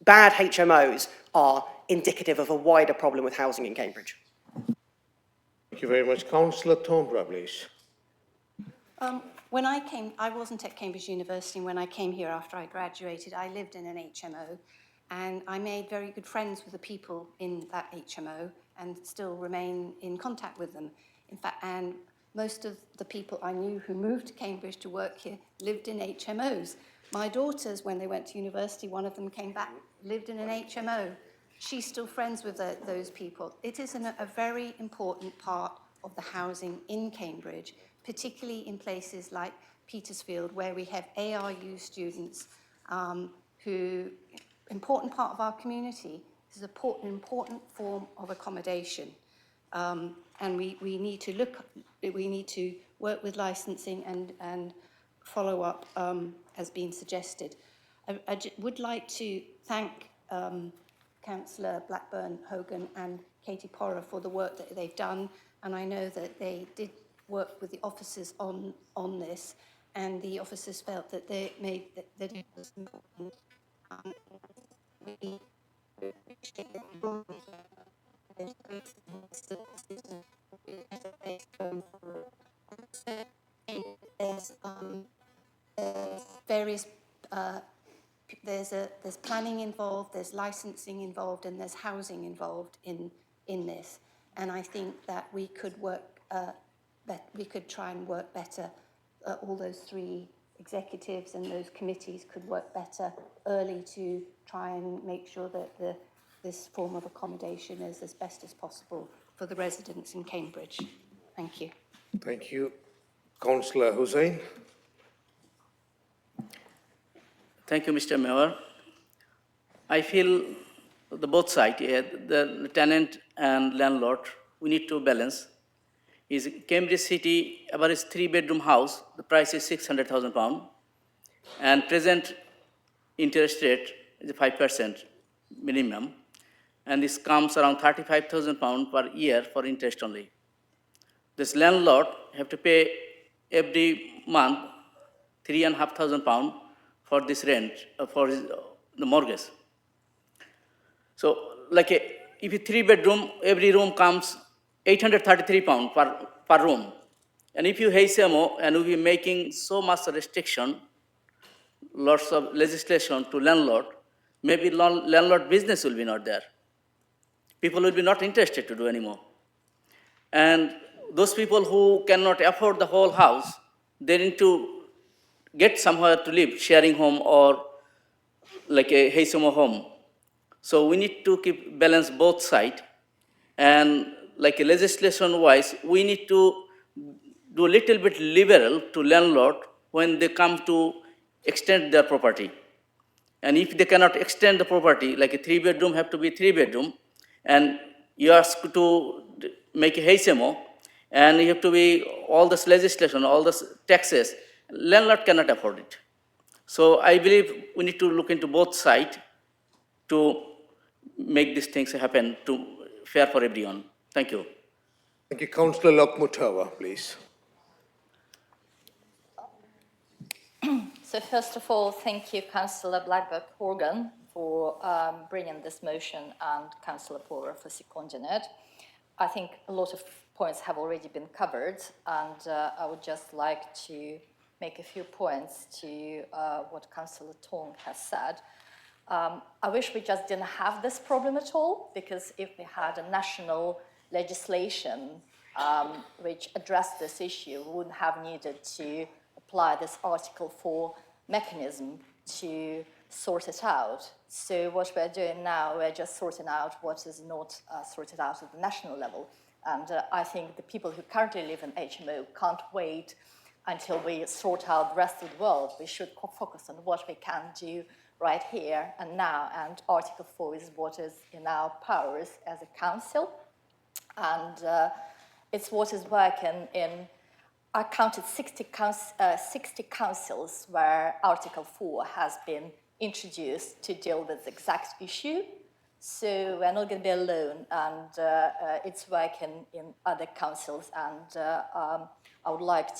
Bad HMOs are indicative of a wider problem with housing in Cambridge. Thank you very much. Councillor Thornborough, please. When I came, I wasn't at Cambridge University, and when I came here after I graduated, I lived in an HMO, and I made very good friends with the people in that HMO and still remain in contact with them. In fact, and most of the people I knew who moved to Cambridge to work here lived in HMOs. My daughters, when they went to university, one of them came back, lived in an HMO. She's still friends with those people. It is a very important part of the housing in Cambridge, particularly in places like Petersfield, where we have ARU students who, important part of our community, is an important form of accommodation. And we need to work with licensing and follow up as being suggested. I would like to thank Councillor Blackburn Hogan and Katie Porrer for the work that they've done, and I know that they did work with the officers on this, and the officers felt that they made that it was important. There's planning involved, there's licensing involved, and there's housing involved in this. And I think that we could try and work better. All those three executives and those committees could work better early to try and make sure that this form of accommodation is as best as possible for the residents in Cambridge. Thank you. Thank you. Councillor Hussain. Thank you, Mr. Mayor. I feel both sides, the tenant and landlord, we need to balance. Is Cambridge City average 3-bedroom house, the price is £600,000, and present interest rate is 5% minimum, and this comes around £35,000 per year for interest only. This landlord have to pay every month £3,500 for this rent, for the mortgage. So, like if a 3-bedroom, every room comes £833 per room. And if you HMO and we'll be making so much restriction, lots of legislation to landlord, maybe landlord business will be not there. People will be not interested to do anymore. And those people who cannot afford the whole house, they need to get somewhere to live, sharing home or like a HMO home. So we need to keep balance both sides. And like a legislation-wise, we need to do a little bit liberal to landlord when they come to extend their property. And if they cannot extend the property, like a 3-bedroom have to be 3-bedroom, and you ask to make a HMO, and you have to be all this legislation, all this taxes, landlord cannot afford it. So I believe we need to look into both sides to make these things happen to fair for everyone. Thank you. Thank you. Councillor Lokmutawa, please. So first of all, thank you, Councillor Blackburn Hogan, for bringing this motion, and Councillor Porrer for seconding it. I think a lot of points have already been covered, and I would just like to make a few points to what Councillor Tong has said. I wish we just didn't have this problem at all, because if we had a national legislation which addressed this issue, we wouldn't have needed to apply this Article 4 mechanism to sort it out. So what we're doing now, we're just sorting out what is not sorted out at the national level. And I think the people who currently live in HMO can't wait until we sort out the rest of the world. We should focus on what we can do right here and now. And Article 4 is what is in our powers as a council. And it's what is working in, I counted 60 councils where Article 4 has been introduced to deal with the exact issue. So we're not going to be alone, and it's working in other councils, and I would like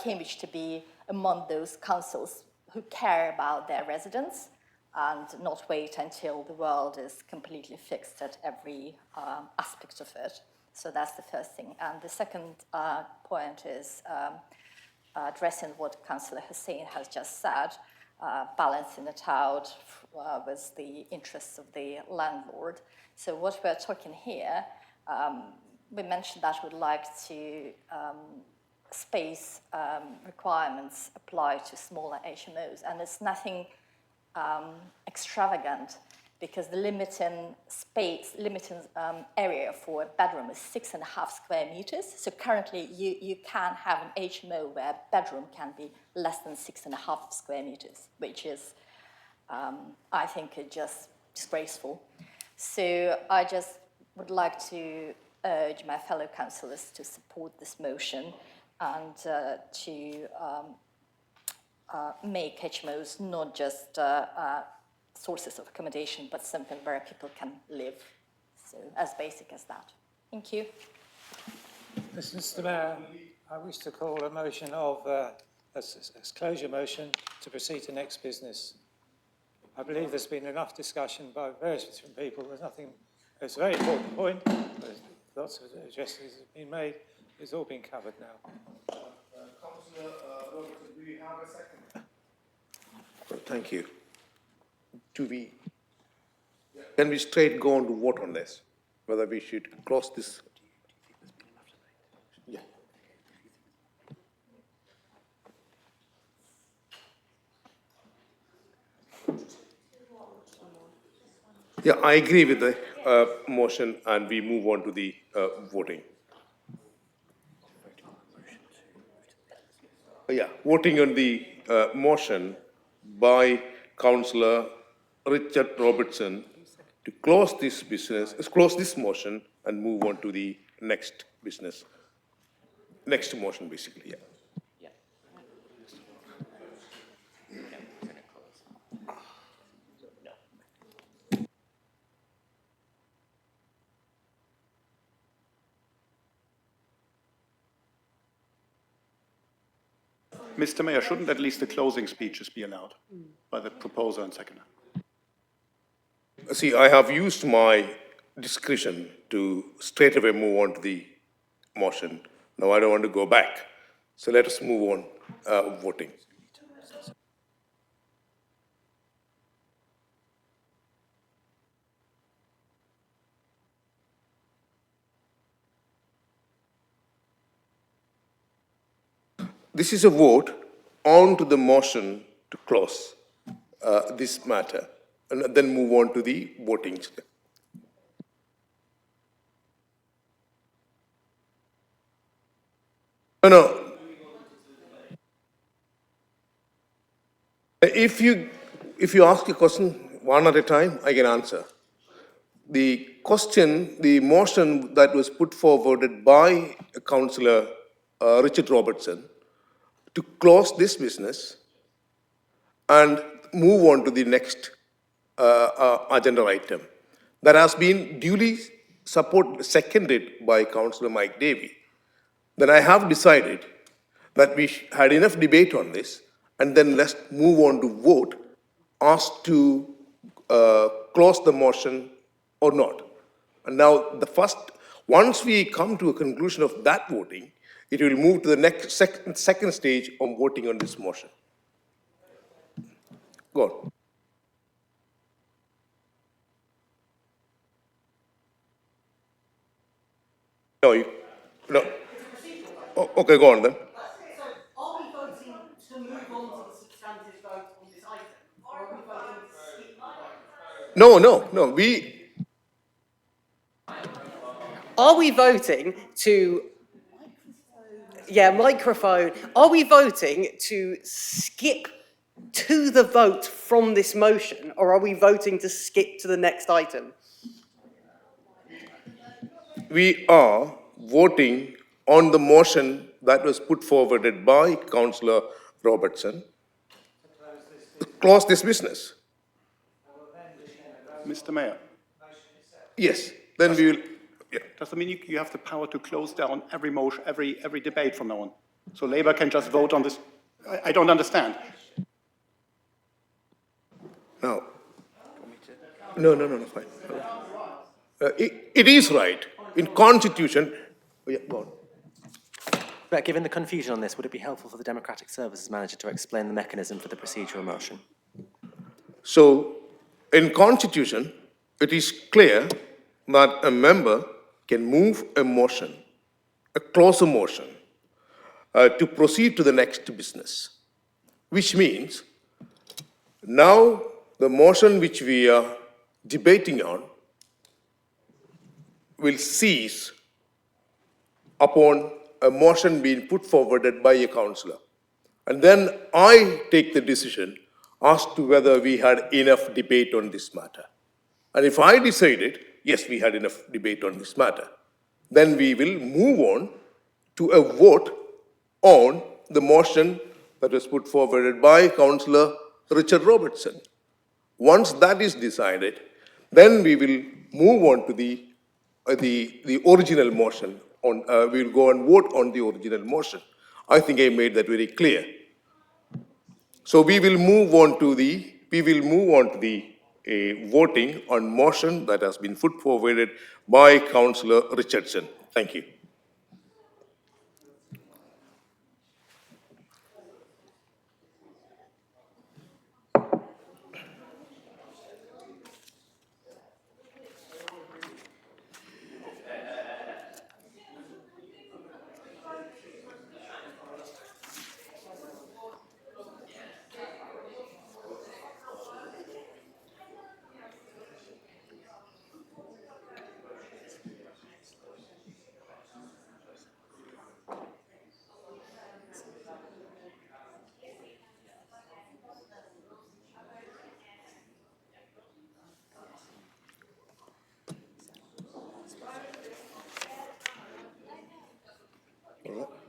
Cambridge to be among those councils who care about their residents and not wait until the world is completely fixed at every aspect of it. So that's the first thing. And the second point is addressing what Councillor Hussain has just said, balancing it out with the interests of the landlord. So what we're talking here, we mentioned that we'd like to space requirements apply to smaller HMOs, and it's nothing extravagant, because the limiting area for a bedroom is 6.5 square meters. So currently you can have an HMO where a bedroom can be less than 6.5 square meters, which is, I think, just disgraceful. So I just would like to urge my fellow councillors to support this motion and to make HMOs not just sources of accommodation, but something where people can live. So as basic as that. Thank you. Mr. Mayor, I wish to call a motion of a closure motion to proceed to next business. I believe there's been enough discussion by various different people. There's nothing, it's a very important point. There's lots of suggestions have been made. It's all been covered now. Councillor Robertson, do you have a second? Well, thank you. Can we straight go on to vote on this? Whether we should close this? Yeah. Yeah, I agree with the motion, and we move on to the voting. Yeah, voting on the motion by Councillor Richard Robertson to close this motion and move on to the next business. Next motion, basically, yeah. Mr. Mayor, shouldn't at least the closing speeches be allowed by the proposer and seconder? See, I have used my discretion to straight away move on to the motion. Now I don't want to go back. So let us move on voting. This is a vote on to the motion to close this matter, and then move on to the voting. No. If you ask a question one at a time, I can answer. The question, the motion that was put forward by Councillor Richard Robertson to close this business and move on to the next agenda item, that has been duly seconded by Councillor Mike Davey. Then I have decided that we had enough debate on this, and then let's move on to vote as to close the motion or not. And now once we come to a conclusion of that voting, it will move to the next second stage of voting on this motion. Go on. No. Oh, okay, go on then. So are we voting to move on to the substantive vote on this item? No, no, no, we, Are we voting to, microphone, are we voting to skip to the vote from this motion, or are we voting to skip to the next item? we are voting on the motion that was put forwarded by Councillor Robertson to close this business. Mr. Mayor, Yes, then we will, yeah. does that mean you have the power to close down every motion, every debate from now on? So Labour can just vote on this? I don't understand. Now, no, fine. It is right. In Constitution, oh, yeah, go on. But given the confusion on this, would it be helpful for the Democratic Services Manager to explain the mechanism for the procedural motion? So, in Constitution, it is clear that a member can move a motion, a close a motion, to proceed to the next business, which means now the motion which we are debating on will cease upon a motion being put forwarded by a councillor. And then I take the decision as to whether we had enough debate on this matter. And if I decided, yes, we had enough debate on this matter, then we will move on to a vote on the motion that was put forwarded by Councillor Richard Robertson. Once that is decided, then we will move on to the original motion. We will go and vote on the original motion. I think I made that very clear. So we will move on to the voting on motion that has been put forwarded by Councillor Richardson. Thank you.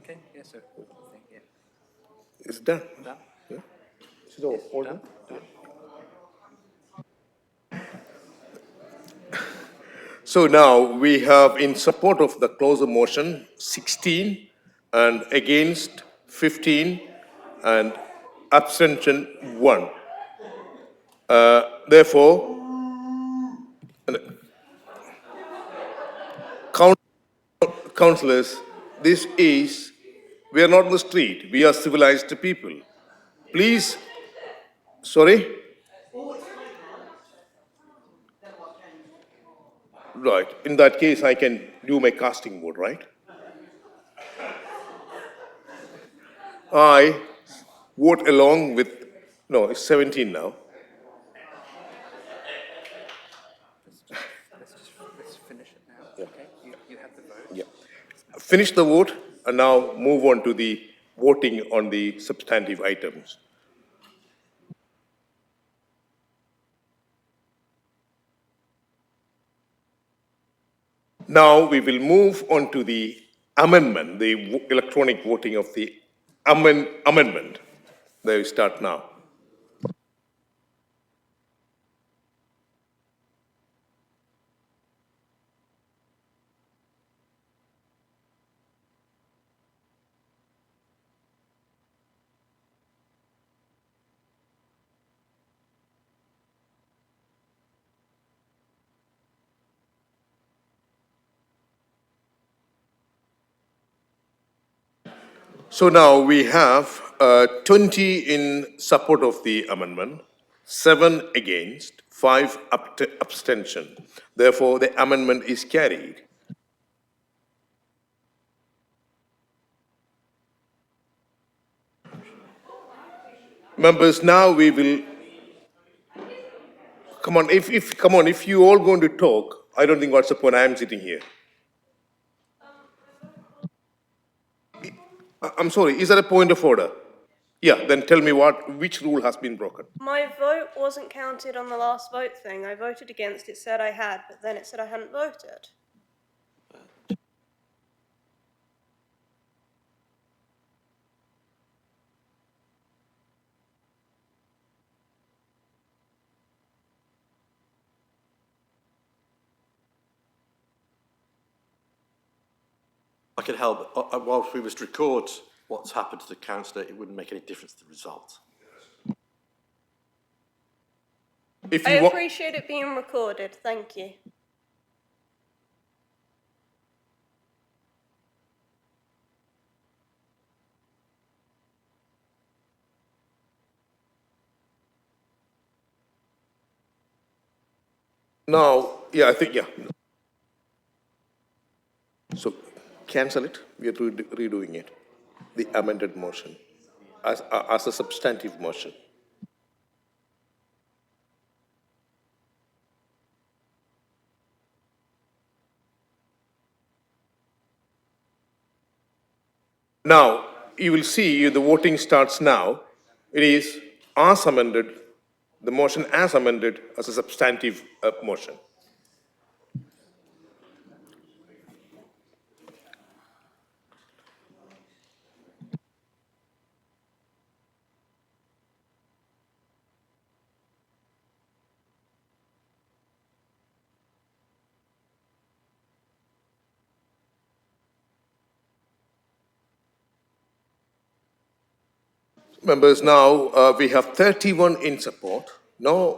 Okay, yes, sir. Yeah. It's done. Done? Yeah? Is it all done? So now we have in support of the closer motion 16 and against 15 and abstention 1. Therefore, councillors, we are not on the street. We are civilized people. Please, sorry? Right. In that case, I can do my casting vote, right? I vote along with, no, it's 17 now. Let's finish it now. Okay, you have the vote. Yeah. Finish the vote and now move on to the voting on the substantive items. Now we will move on to the amendment, the electronic voting of the amendment. There we start now. So now we have 20 in support of the amendment, 7 against, 5 abstention. Therefore, the amendment is carried. Members, now we will come on, if you all going to talk, I don't think what's the point, I am sitting here. I'm sorry, is that a point of order? Yeah, then tell me which rule has been broken? My vote wasn't counted on the last vote thing. I voted against, it said I had, but then it said I hadn't voted. I could help, whilst we must record what's happened to the councillor, it wouldn't make any difference to the result. I appreciate it being recorded, thank you. Now, yeah, I think, yeah. So, cancel it, we are redoing it, the amended motion, as a substantive motion. Now, you will see the voting starts now. It is as amended, the motion as amended as a substantive motion. Members, now we have 31 in support, none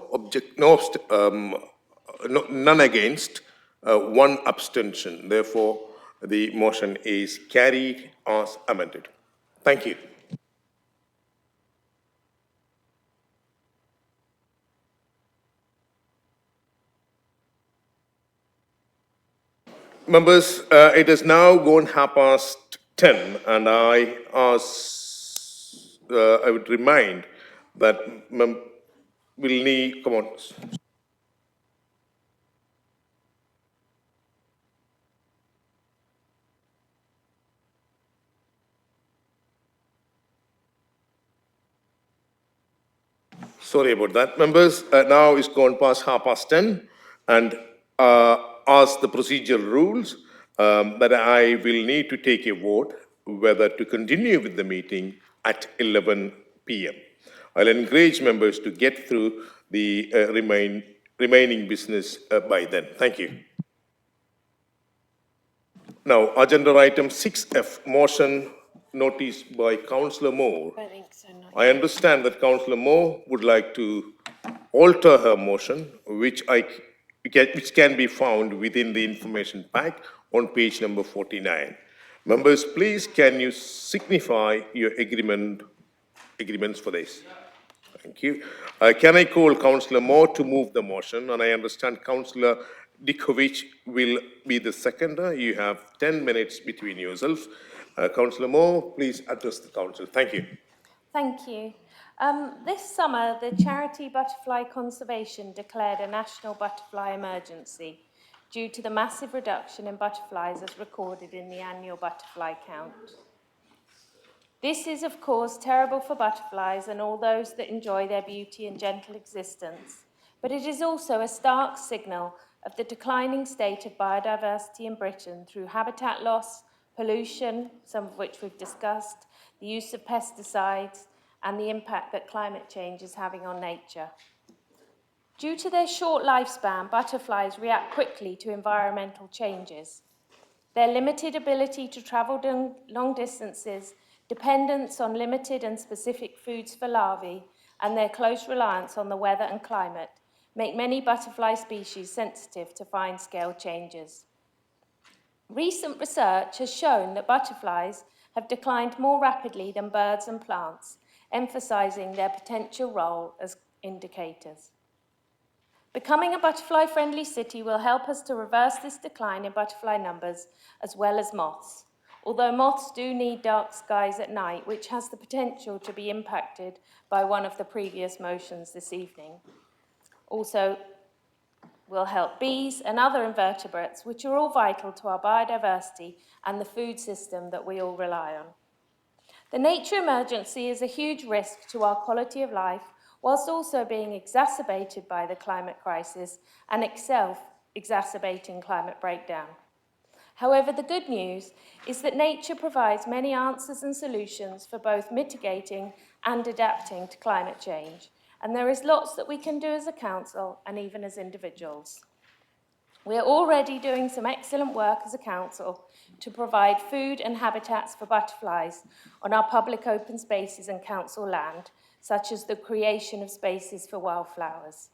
against, one abstention. Therefore, the motion is carried as amended. Thank you. Members, it is now gone 10:30, and I would remind that we'll need, come on. Sorry about that. Members, now it's gone past 10:30, and as the procedural rules, that I will need to take a vote whether to continue with the meeting at 11 p.m. I'll encourage members to get through the remaining business by then. Thank you. Now, agenda item 6F, motion noticed by Councillor Moore. I understand that Councillor Moore would like to alter her motion, which can be found within the information pack on page number 49. Members, please can you signify your agreements for this? Thank you. Can I call Councillor Moore to move the motion? And I understand Councillor Dikovic will be the seconder. You have 10 minutes between yourselves. Councillor Moore, please address the council. Thank you. Thank you. This summer, the charity Butterfly Conservation declared a national butterfly emergency due to the massive reduction in butterflies as recorded in the annual butterfly count. This is, of course, terrible for butterflies and all those that enjoy their beauty and gentle existence, but it is also a stark signal of the declining state of biodiversity in Britain through habitat loss, pollution, some of which we've discussed, the use of pesticides, and the impact that climate change is having on nature. Due to their short lifespan, butterflies react quickly to environmental changes. Their limited ability to travel long distances, dependence on limited and specific foods for larvae, and their close reliance on the weather and climate make many butterfly species sensitive to fine-scale changes. Recent research has shown that butterflies have declined more rapidly than birds and plants, emphasising their potential role as indicators. Becoming a butterfly-friendly city will help us to reverse this decline in butterfly numbers as well as moths, although moths do need dark skies at night, which has the potential to be impacted by one of the previous motions this evening. Also, will help bees and other invertebrates, which are all vital to our biodiversity and the food system that we all rely on. The nature emergency is a huge risk to our quality of life, whilst also being exacerbated by the climate crisis and itself exacerbating climate breakdown. However, the good news is that nature provides many answers and solutions for both mitigating and adapting to climate change, and there is lots that we can do as a council and even as individuals. We are already doing some excellent work as a council to provide food and habitats for butterflies on our public open spaces and council land, such as the creation of spaces for wildflowers.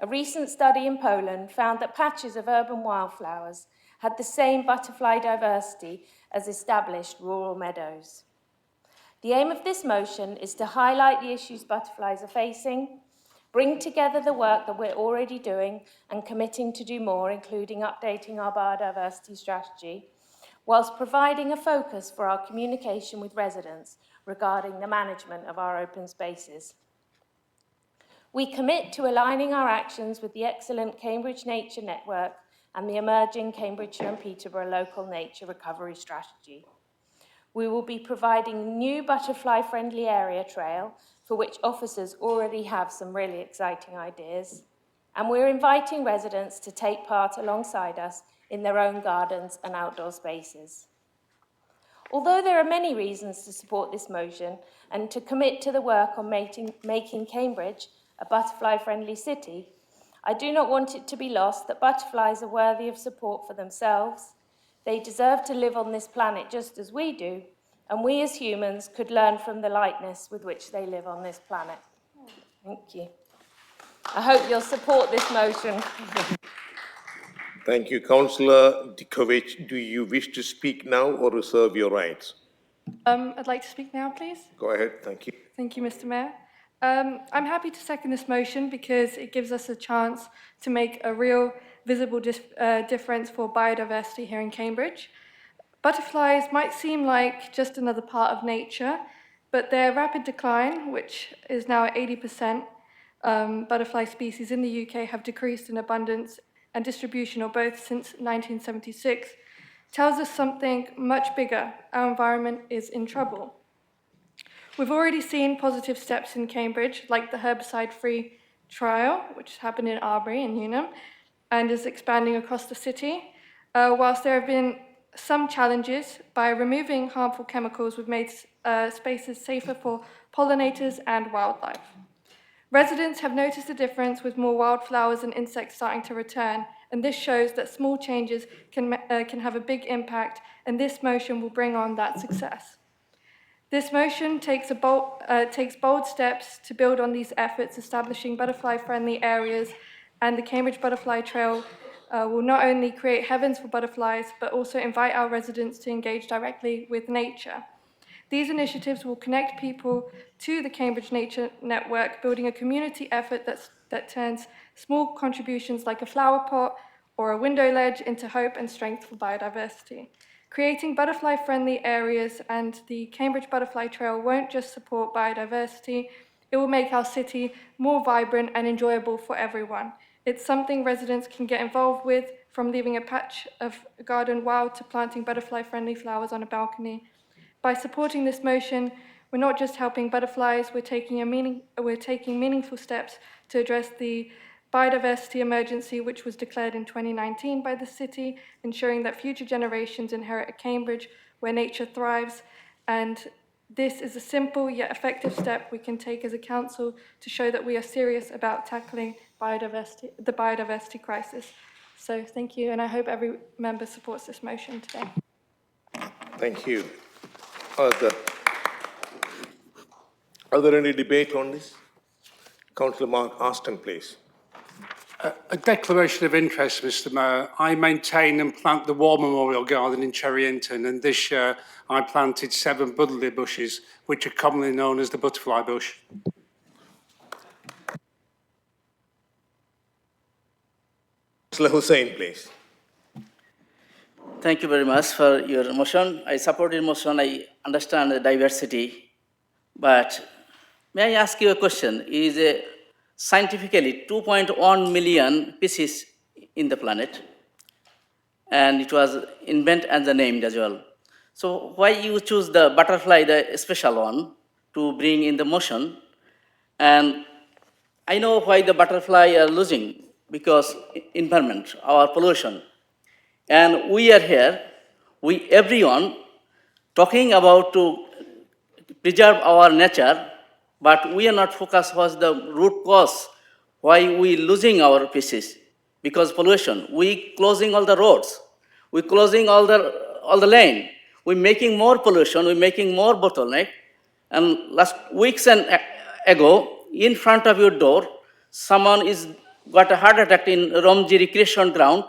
A recent study in Poland found that patches of urban wildflowers had the same butterfly diversity as established rural meadows. The aim of this motion is to highlight the issues butterflies are facing, bring together the work that we're already doing and committing to do more, including updating our biodiversity strategy, whilst providing a focus for our communication with residents regarding the management of our open spaces. We commit to aligning our actions with the excellent Cambridge Nature Network and the emerging Cambridgeshire and Peterborough local nature recovery strategy. We will be providing a new butterfly-friendly area trail for which officers already have some really exciting ideas, and we're inviting residents to take part alongside us in their own gardens and outdoor spaces. Although there are many reasons to support this motion and to commit to the work on making Cambridge a butterfly-friendly city, I do not want it to be lost that butterflies are worthy of support for themselves. They deserve to live on this planet just as we do, and we as humans could learn from the lightness with which they live on this planet. Thank you. I hope you'll support this motion. Thank you. Councillor Dikovic, do you wish to speak now or reserve your rights? I'd like to speak now, please. Go ahead. Thank you. Thank you, Mr. Mayor. I'm happy to second this motion because it gives us a chance to make a real visible difference for biodiversity here in Cambridge. Butterflies might seem like just another part of nature, but their rapid decline, which is now at 80%, butterfly species in the UK have decreased in abundance and distribution, or both, since 1976, tells us something much bigger. Our environment is in trouble. We've already seen positive steps in Cambridge, like the herbicide-free trial, which happened in Arbury and Newnham, and is expanding across the city. Whilst there have been some challenges, by removing harmful chemicals, we've made spaces safer for pollinators and wildlife. Residents have noticed a difference with more wildflowers and insects starting to return, and this shows that small changes can have a big impact, and this motion will bring on that success. This motion takes bold steps to build on these efforts, establishing butterfly-friendly areas, and the Cambridge Butterfly Trail will not only create heavens for butterflies, but also invite our residents to engage directly with nature. These initiatives will connect people to the Cambridge Nature Network, building a community effort that turns small contributions like a flower pot or a window ledge into hope and strength for biodiversity. Creating butterfly-friendly areas and the Cambridge Butterfly Trail won't just support biodiversity, it will make our city more vibrant and enjoyable for everyone. It's something residents can get involved with, from leaving a patch of garden wild to planting butterfly-friendly flowers on a balcony. By supporting this motion, we're not just helping butterflies, we're taking meaningful steps to address the biodiversity emergency, which was declared in 2019 by the city, ensuring that future generations inherit a Cambridge where nature thrives. And this is a simple yet effective step we can take as a council to show that we are serious about tackling the biodiversity crisis. So thank you, and I hope every member supports this motion today. Thank you. Are there any debate on this? Councillor Mark Aston, please. A declaration of interest, Mr. Mayor. I maintain and plant the War Memorial Garden in Cherryington, and this year I planted 7 buddleia bushes, which are commonly known as the butterfly bush. Councillor Hussain, please. Thank you very much for your motion. I support your motion. I understand the diversity, but may I ask you a question? Is scientifically 2.1 million species in the planet, and it was invented and the named as well. So why you choose the butterfly, the special one, to bring in the motion? And I know why the butterfly are losing, because environment, our pollution. And we are here, everyone, talking about to preserve our nature, but we are not focused what's the root cause, why we losing our species. Because pollution, we closing all the roads, we closing all the lane, we making more pollution, we making more bottleneck. And last weeks and ago, in front of your door, someone got a heart attack in Romji Recreation Ground,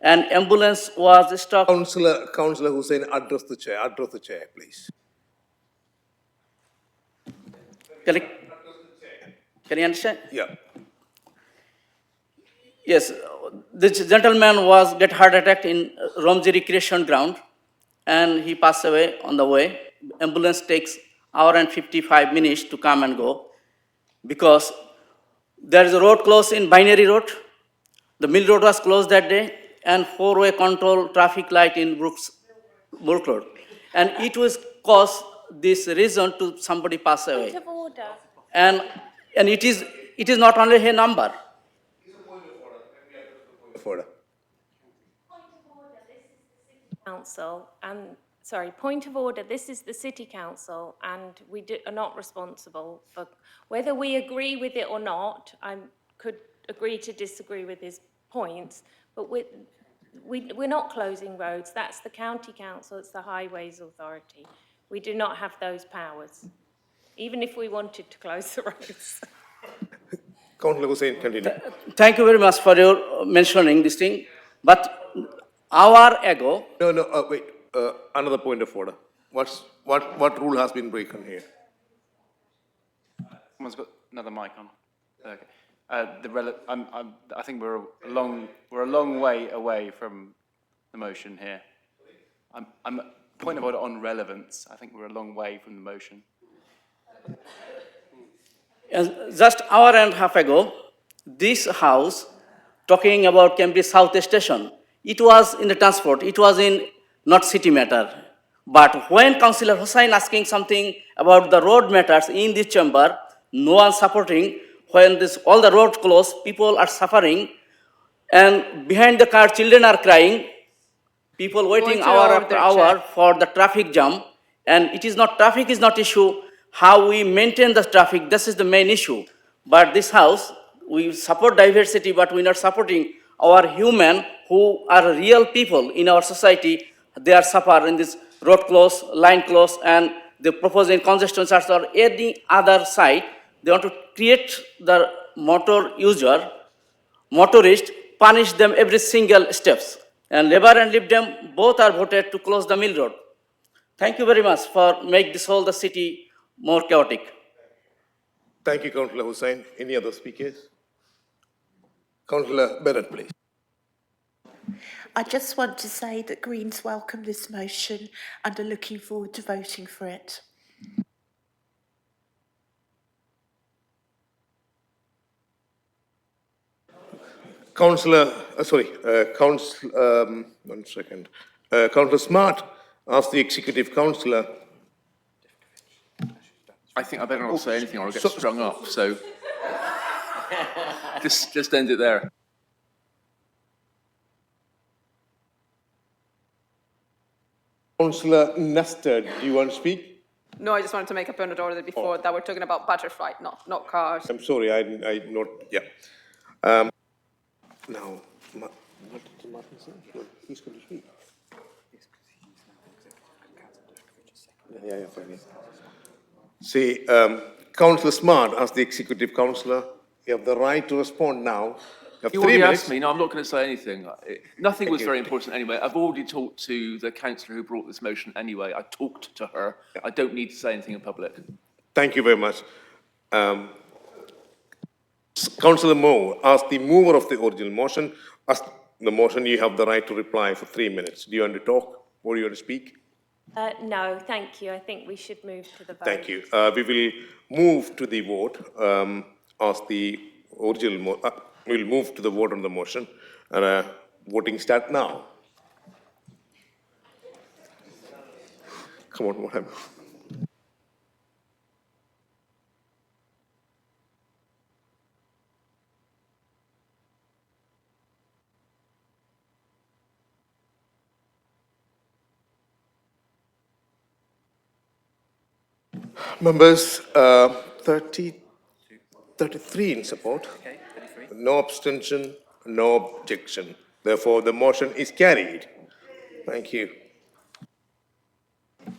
and ambulance was stopped. Councillor Hussain, address the chair, please. Can you understand? Yeah. Yes, this gentleman get heart attack in Romji Recreation Ground, and he passed away on the way. Ambulance takes hour and 55 minutes to come and go, because there is a road closed in Binary Road. The Mill Road was closed that day, and four-way control traffic light in Brook Road. And it was cause this reason to somebody pass away. Point of order. And it is not only a number. Council and, sorry, point of order, this is the City Council and we are not responsible for whether we agree with it or not. I could agree to disagree with his points, but we're not closing roads. That's the County Council, it's the Highways Authority. We do not have those powers, even if we wanted to close the roads. Councillor Hussain, continue. Thank you very much for your mentioning this thing, but hour ago. No, wait. Another point of order. What rule has been broken here? Someone's got another mic on. Okay. I think we're a long way away from the motion here. Point of order on relevance. I think we're a long way from the motion. Just hour and a half ago, this house talking about Cambridge South Station. It was in the transport. It was in not city matter. But when Councillor Hussain asking something about the road matters in this chamber, no one supporting. When all the roads closed, people are suffering, and behind the car, children are crying. People waiting hour after hour for the traffic jam, and traffic is not issue. How we maintain the traffic, this is the main issue. But this house, we support diversity, but we're not supporting our human who are real people in our society. They are suffer in this road close, line close, and they propose in congestion charge or any other side. They want to create the motorist, punish them every single steps. And Labour and Lib Dem both are voted to close the Mill Road. Thank you very much for make the city more chaotic. Thank you, Councillor Hussain. Any other speakers? Councillor Bennett, please. I just want to say that Greens welcome this motion and are looking forward to voting for it. Councillor Smart asked the Executive Councillor. I think I better not say anything or I'll get strung up, so just end it there. Councillor Nestor, do you want to speak? No, I just wanted to make a point of order before that we're talking about butterfly, not cars. I'm sorry, I not, yeah. Now, what did Martin say? He's going to speak. Yeah, fine. See, Councillor Smart, as the Executive Councillor, you have the right to respond now. You already asked me. No, I'm not going to say anything. Nothing was very important anyway. I've already talked to the councillor who brought this motion anyway. I talked to her. I don't need to say anything in public. Thank you very much. Councillor Moore, as the mover of the original motion, as the motion, you have the right to reply for 3 minutes. Do you want to talk or do you want to speak? No, thank you. I think we should move to the vote. Thank you. We will move to the vote as the original. We'll move to the vote on the motion. And voting start now. Come on, what happened? Members, 33 in support. No abstention, no objection. Therefore, the motion is carried. Thank you.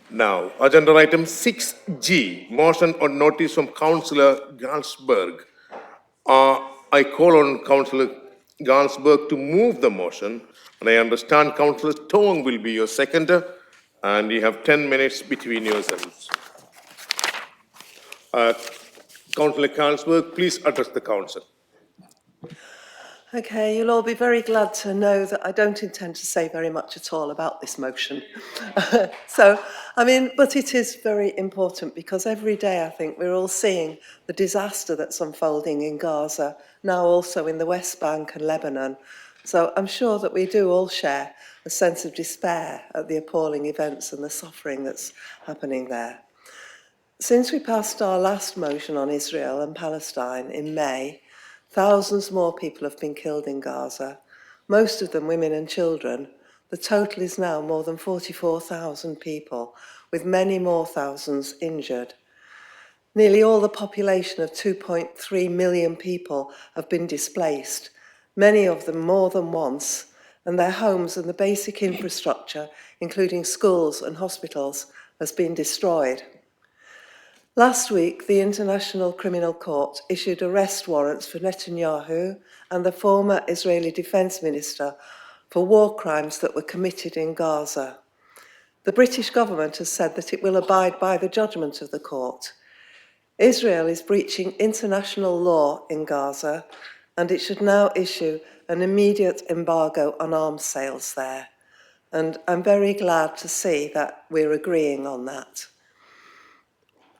Now, agenda item 6G, motion on notice from Councillor Galsberg. I call on Councillor Galsberg to move the motion, and I understand Councillor Tong will be your seconder, and you have 10 minutes between yourselves. Councillor Galsberg, please address the council. Okay, you'll all be very glad to know that I don't intend to say very much at all about this motion. But it is very important because every day I think we're all seeing the disaster that's unfolding in Gaza, now also in the West Bank and Lebanon. So I'm sure that we do all share a sense of despair at the appalling events and the suffering that's happening there. Since we passed our last motion on Israel and Palestine in May, thousands more people have been killed in Gaza, most of them women and children. The total is now more than 44,000 people, with many more thousands injured. Nearly all the population of 2.3 million people have been displaced, many of them more than once, and their homes and the basic infrastructure, including schools and hospitals, has been destroyed. Last week, the International Criminal Court issued arrest warrants for Netanyahu and the former Israeli Defence Minister for war crimes that were committed in Gaza. The British government has said that it will abide by the judgment of the court. Israel is breaching international law in Gaza, and it should now issue an immediate embargo on arms sales there. And I'm very glad to see that we're agreeing on that.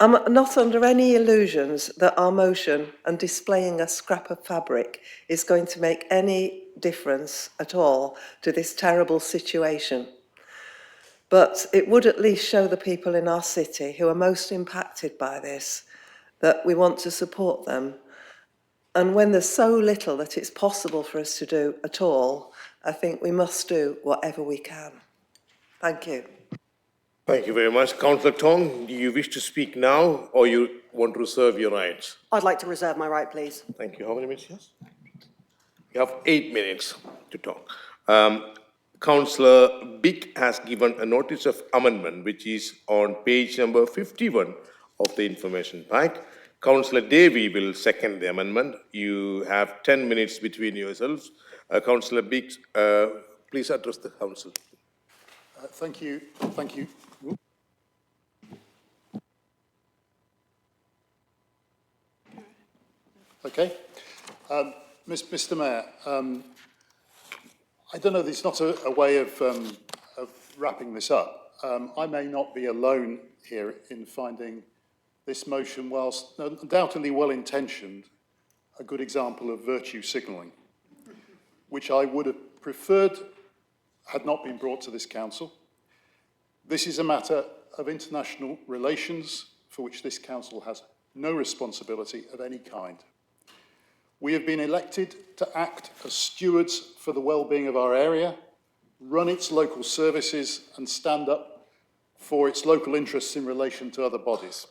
I'm not under any illusions that our motion and displaying a scrap of fabric is going to make any difference at all to this terrible situation. But it would at least show the people in our city who are most impacted by this that we want to support them. And when there's so little that it's possible for us to do at all, I think we must do whatever we can. Thank you. Thank you very much. Councillor Tong, do you wish to speak now or you want to reserve your rights? I'd like to reserve my right, please. Thank you. How many minutes, yes? You have 8 minutes to talk. Councillor Bick has given a notice of amendment, which is on page number 51 of the information pack. Councillor Davey will second the amendment. You have 10 minutes between yourselves. Councillor Bick, please address the council. Thank you. Okay. Mr. Mayor, I don't know, there's not a way of wrapping this up. I may not be alone here in finding this motion, whilst undoubtedly well-intentioned, a good example of virtue signalling, which I would have preferred had not been brought to this council. This is a matter of international relations for which this council has no responsibility of any kind. We have been elected to act as stewards for the well-being of our area, run its local services and stand up for its local interests in relation to other bodies.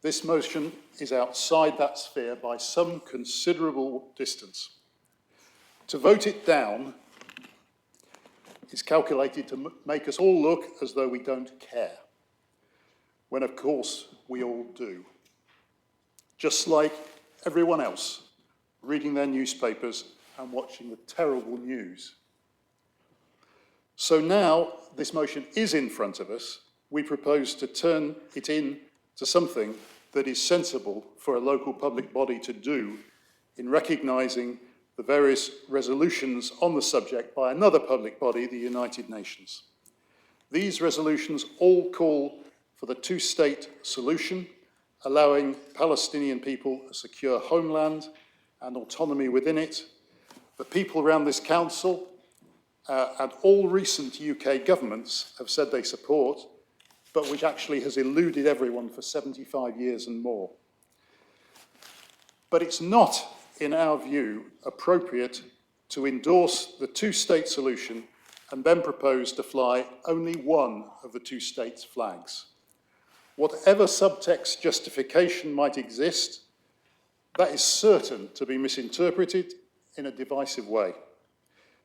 This motion is outside that sphere by some considerable distance. To vote it down is calculated to make us all look as though we don't care, when of course we all do. Just like everyone else, reading their newspapers and watching the terrible news. So now this motion is in front of us. We propose to turn it into something that is sensible for a local public body to do in recognising the various resolutions on the subject by another public body, the United Nations. These resolutions all call for the two-state solution, allowing Palestinian people a secure homeland and autonomy within it, that people around this council and all recent UK governments have said they support, but which actually has eluded everyone for 75 years and more. But it's not, in our view, appropriate to endorse the two-state solution and then propose to fly only one of the two states' flags. Whatever subtext justification might exist, that is certain to be misinterpreted in a divisive way.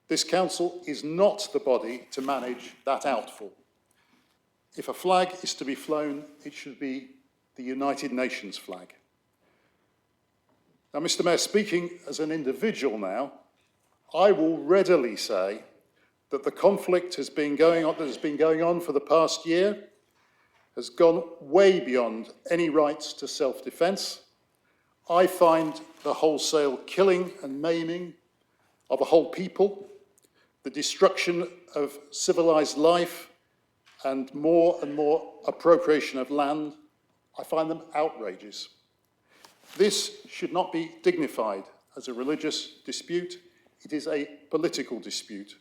This council is not the body to manage that outfall. If a flag is to be flown, it should be the United Nations flag. Now, Mr. Mayor, speaking as an individual now, I will readily say that the conflict that has been going on for the past year has gone way beyond any rights to self-defence. I find the wholesale killing and maiming of a whole people, the destruction of civilised life, and more appropriation of land, I find them outrageous. This should not be dignified as a religious dispute. It is a political dispute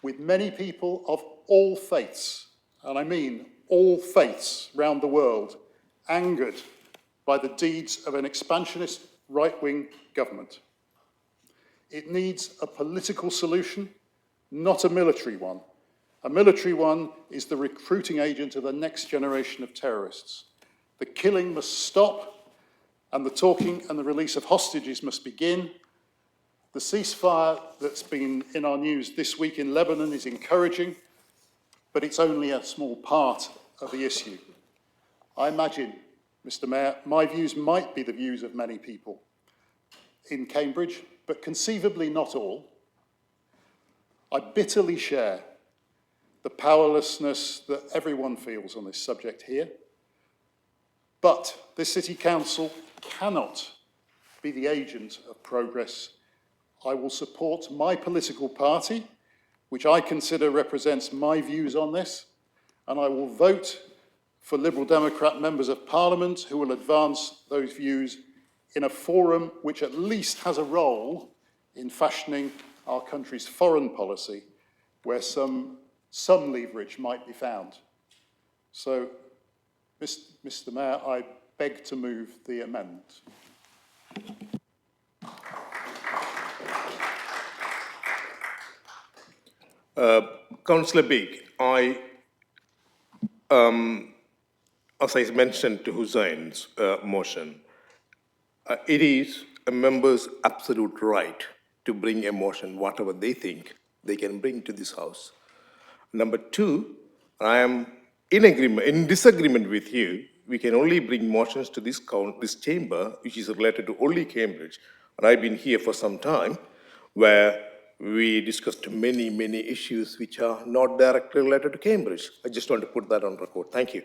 with many people of all faiths, and I mean all faiths round the world, angered by the deeds of an expansionist right-wing government. It needs a political solution, not a military one. A military one is the recruiting agent of the next generation of terrorists. The killing must stop, and the talking and the release of hostages must begin. The ceasefire that's been in our news this week in Lebanon is encouraging, but it's only a small part of the issue. I imagine, Mr. Mayor, my views might be the views of many people in Cambridge, but conceivably not all. I bitterly share the powerlessness that everyone feels on this subject here, but this City Council cannot be the agent of progress. I will support my political party, which I consider represents my views on this, and I will vote for Liberal Democrat members of Parliament who will advance those views in a forum which at least has a role in fashioning our country's foreign policy, where some leverage might be found. So, Mr. Mayor, I beg to move the amendment. Councillor Big, as I mentioned to Hussein's motion, it is a member's absolute right to bring a motion, whatever they think they can bring to this House. Number two, I am in disagreement with you. We can only bring motions to this chamber, which is related to only Cambridge. And I've been here for some time, where we discussed many issues which are not directly related to Cambridge. I just want to put that on record. Thank you.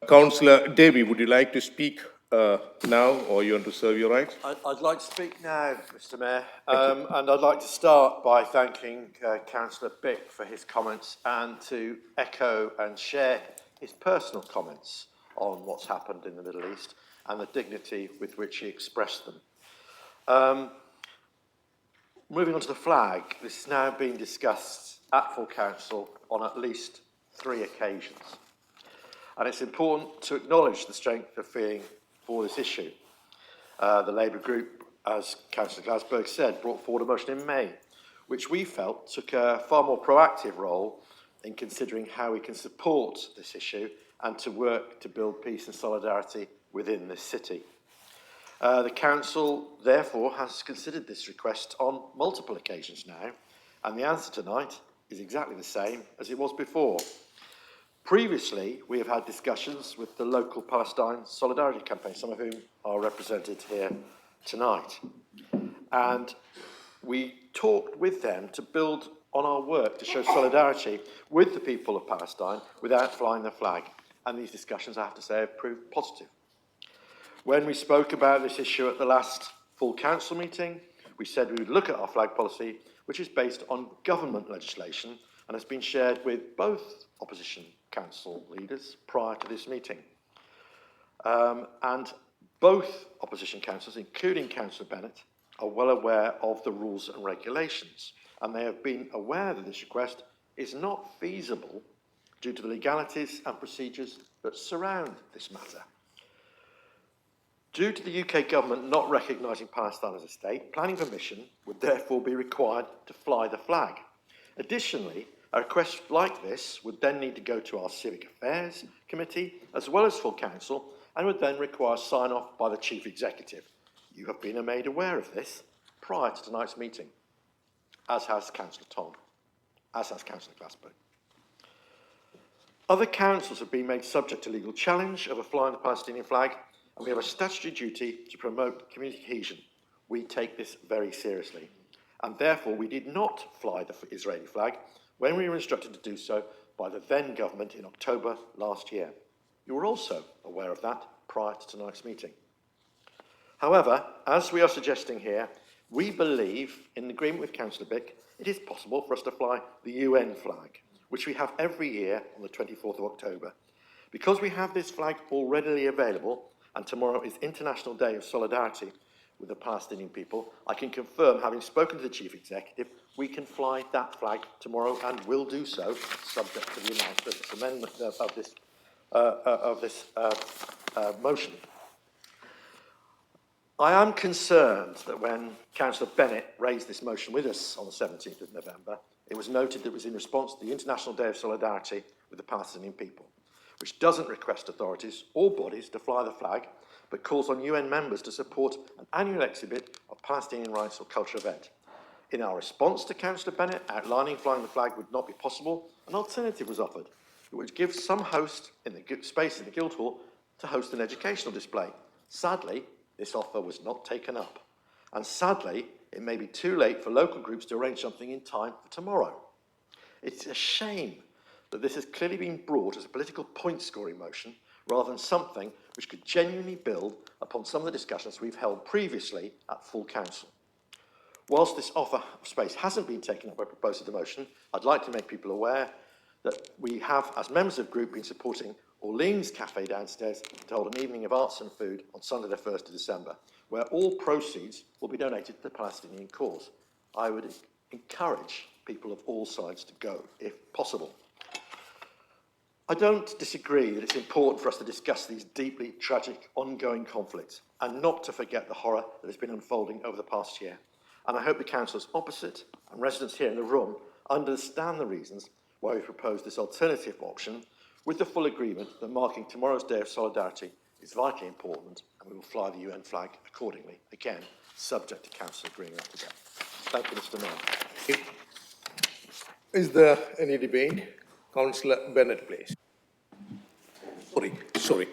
Councillor Davey, would you like to speak now, or you want to serve your rights? I'd like to speak now, Mr. Mayor, and I'd like to start by thanking Councillor Bick for his comments and to echo and share his personal comments on what's happened in the Middle East and the dignity with which he expressed them. Moving on to the flag, this has now been discussed at full council on at least 3 occasions. And it's important to acknowledge the strength of feeling for this issue. The Labour group, as Councillor Glasberg said, brought forward a motion in May, which we felt took a far more proactive role in considering how we can support this issue and to work to build peace and solidarity within this city. The Council, therefore, has considered this request on multiple occasions now, and the answer tonight is exactly the same as it was before. Previously, we have had discussions with the local Palestine Solidarity Campaign, some of whom are represented here tonight. And we talked with them to build on our work to show solidarity with the people of Palestine without flying the flag. And these discussions, I have to say, have proved positive. When we spoke about this issue at the last full council meeting, we said we would look at our flag policy, which is based on government legislation and has been shared with both opposition council leaders prior to this meeting. And both opposition councillors, including Councillor Bennett, are well aware of the rules and regulations, and they have been aware that this request is not feasible due to the legalities and procedures that surround this matter. Due to the UK government not recognising Palestine as a state, planning permission would therefore be required to fly the flag. Additionally, a request like this would then need to go to our Civic Affairs Committee as well as full council, and would then require sign-off by the Chief Executive. You have been made aware of this prior to tonight's meeting, as has Councillor Tong, as has Councillor Glassberg. Other councils have been made subject to legal challenge over flying the Palestinian flag, and we have a statutory duty to promote community cohesion. We take this very seriously, and therefore we did not fly the Israeli flag when we were instructed to do so by the then government in October last year. You were also aware of that prior to tonight's meeting. However, as we are suggesting here, we believe, in agreement with Councillor Bick, it is possible for us to fly the UN flag, which we have every year on the 24th of October. Because we have this flag already available, and tomorrow is International Day of Solidarity with the Palestinian people, I can confirm, having spoken to the Chief Executive, we can fly that flag tomorrow and will do so, subject to the announcement, this amendment of this motion. I am concerned that when Councillor Bennett raised this motion with us on the 17th of November, it was noted that it was in response to the International Day of Solidarity with the Palestinian people, which doesn't request authorities or bodies to fly the flag, but calls on UN members to support an annual exhibit of Palestinian rights or cultural event. In our response to Councillor Bennett outlining flying the flag would not be possible, an alternative was offered. It would give some host in the space in the Guildhall to host an educational display. Sadly, this offer was not taken up. And sadly, it may be too late for local groups to arrange something in time for tomorrow. It's a shame that this has clearly been brought as a political point-scoring motion rather than something which could genuinely build upon some of the discussions we've held previously at full council. Whilst this offer of space hasn't been taken up by proposal of the motion, I'd like to make people aware that we have, as members of the group, been supporting Orleans Cafe downstairs to hold an evening of arts and food on Sunday the 1st of December, where all proceeds will be donated to the Palestinian cause. I would encourage people of all sides to go, if possible. I don't disagree that it's important for us to discuss these deeply tragic ongoing conflicts and not to forget the horror that has been unfolding over the past year. And I hope the councillors opposite and residents here in the room understand the reasons why we propose this alternative option, with the full agreement that marking tomorrow's Day of Solidarity is vitally important, and we will fly the UN flag accordingly, again, subject to Council agreeing that today. Thank you, Mr. Mayor. Is there any debate? Councillor Bennett, please. Sorry.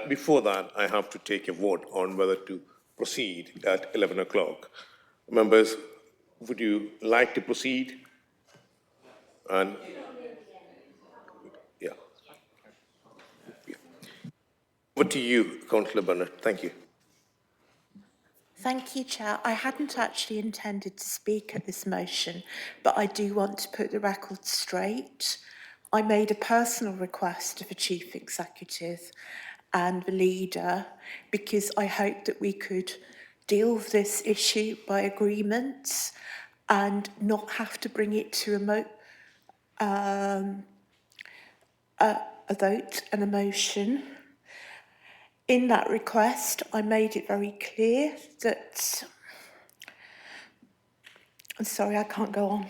Before that, I have to take a vote on whether to proceed at 11 o'clock. Members, would you like to proceed? And yeah. Over to you, Councillor Bennett. Thank you. Thank you, Chair. I hadn't actually intended to speak at this motion, but I do want to put the record straight. I made a personal request of the Chief Executive and the leader because I hoped that we could deal with this issue by agreement and not have to bring it to a vote and a motion. In that request, I made it very clear that... I'm sorry, I can't go on.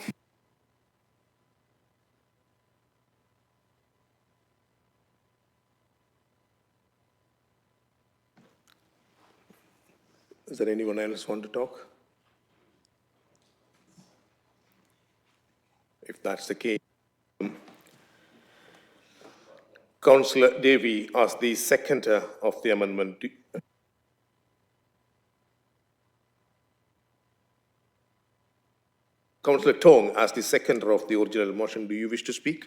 Is there anyone else want to talk? If that's the case, Councillor Davey, as the seconder of the amendment, Councillor Tong, as the seconder of the original motion, do you wish to speak?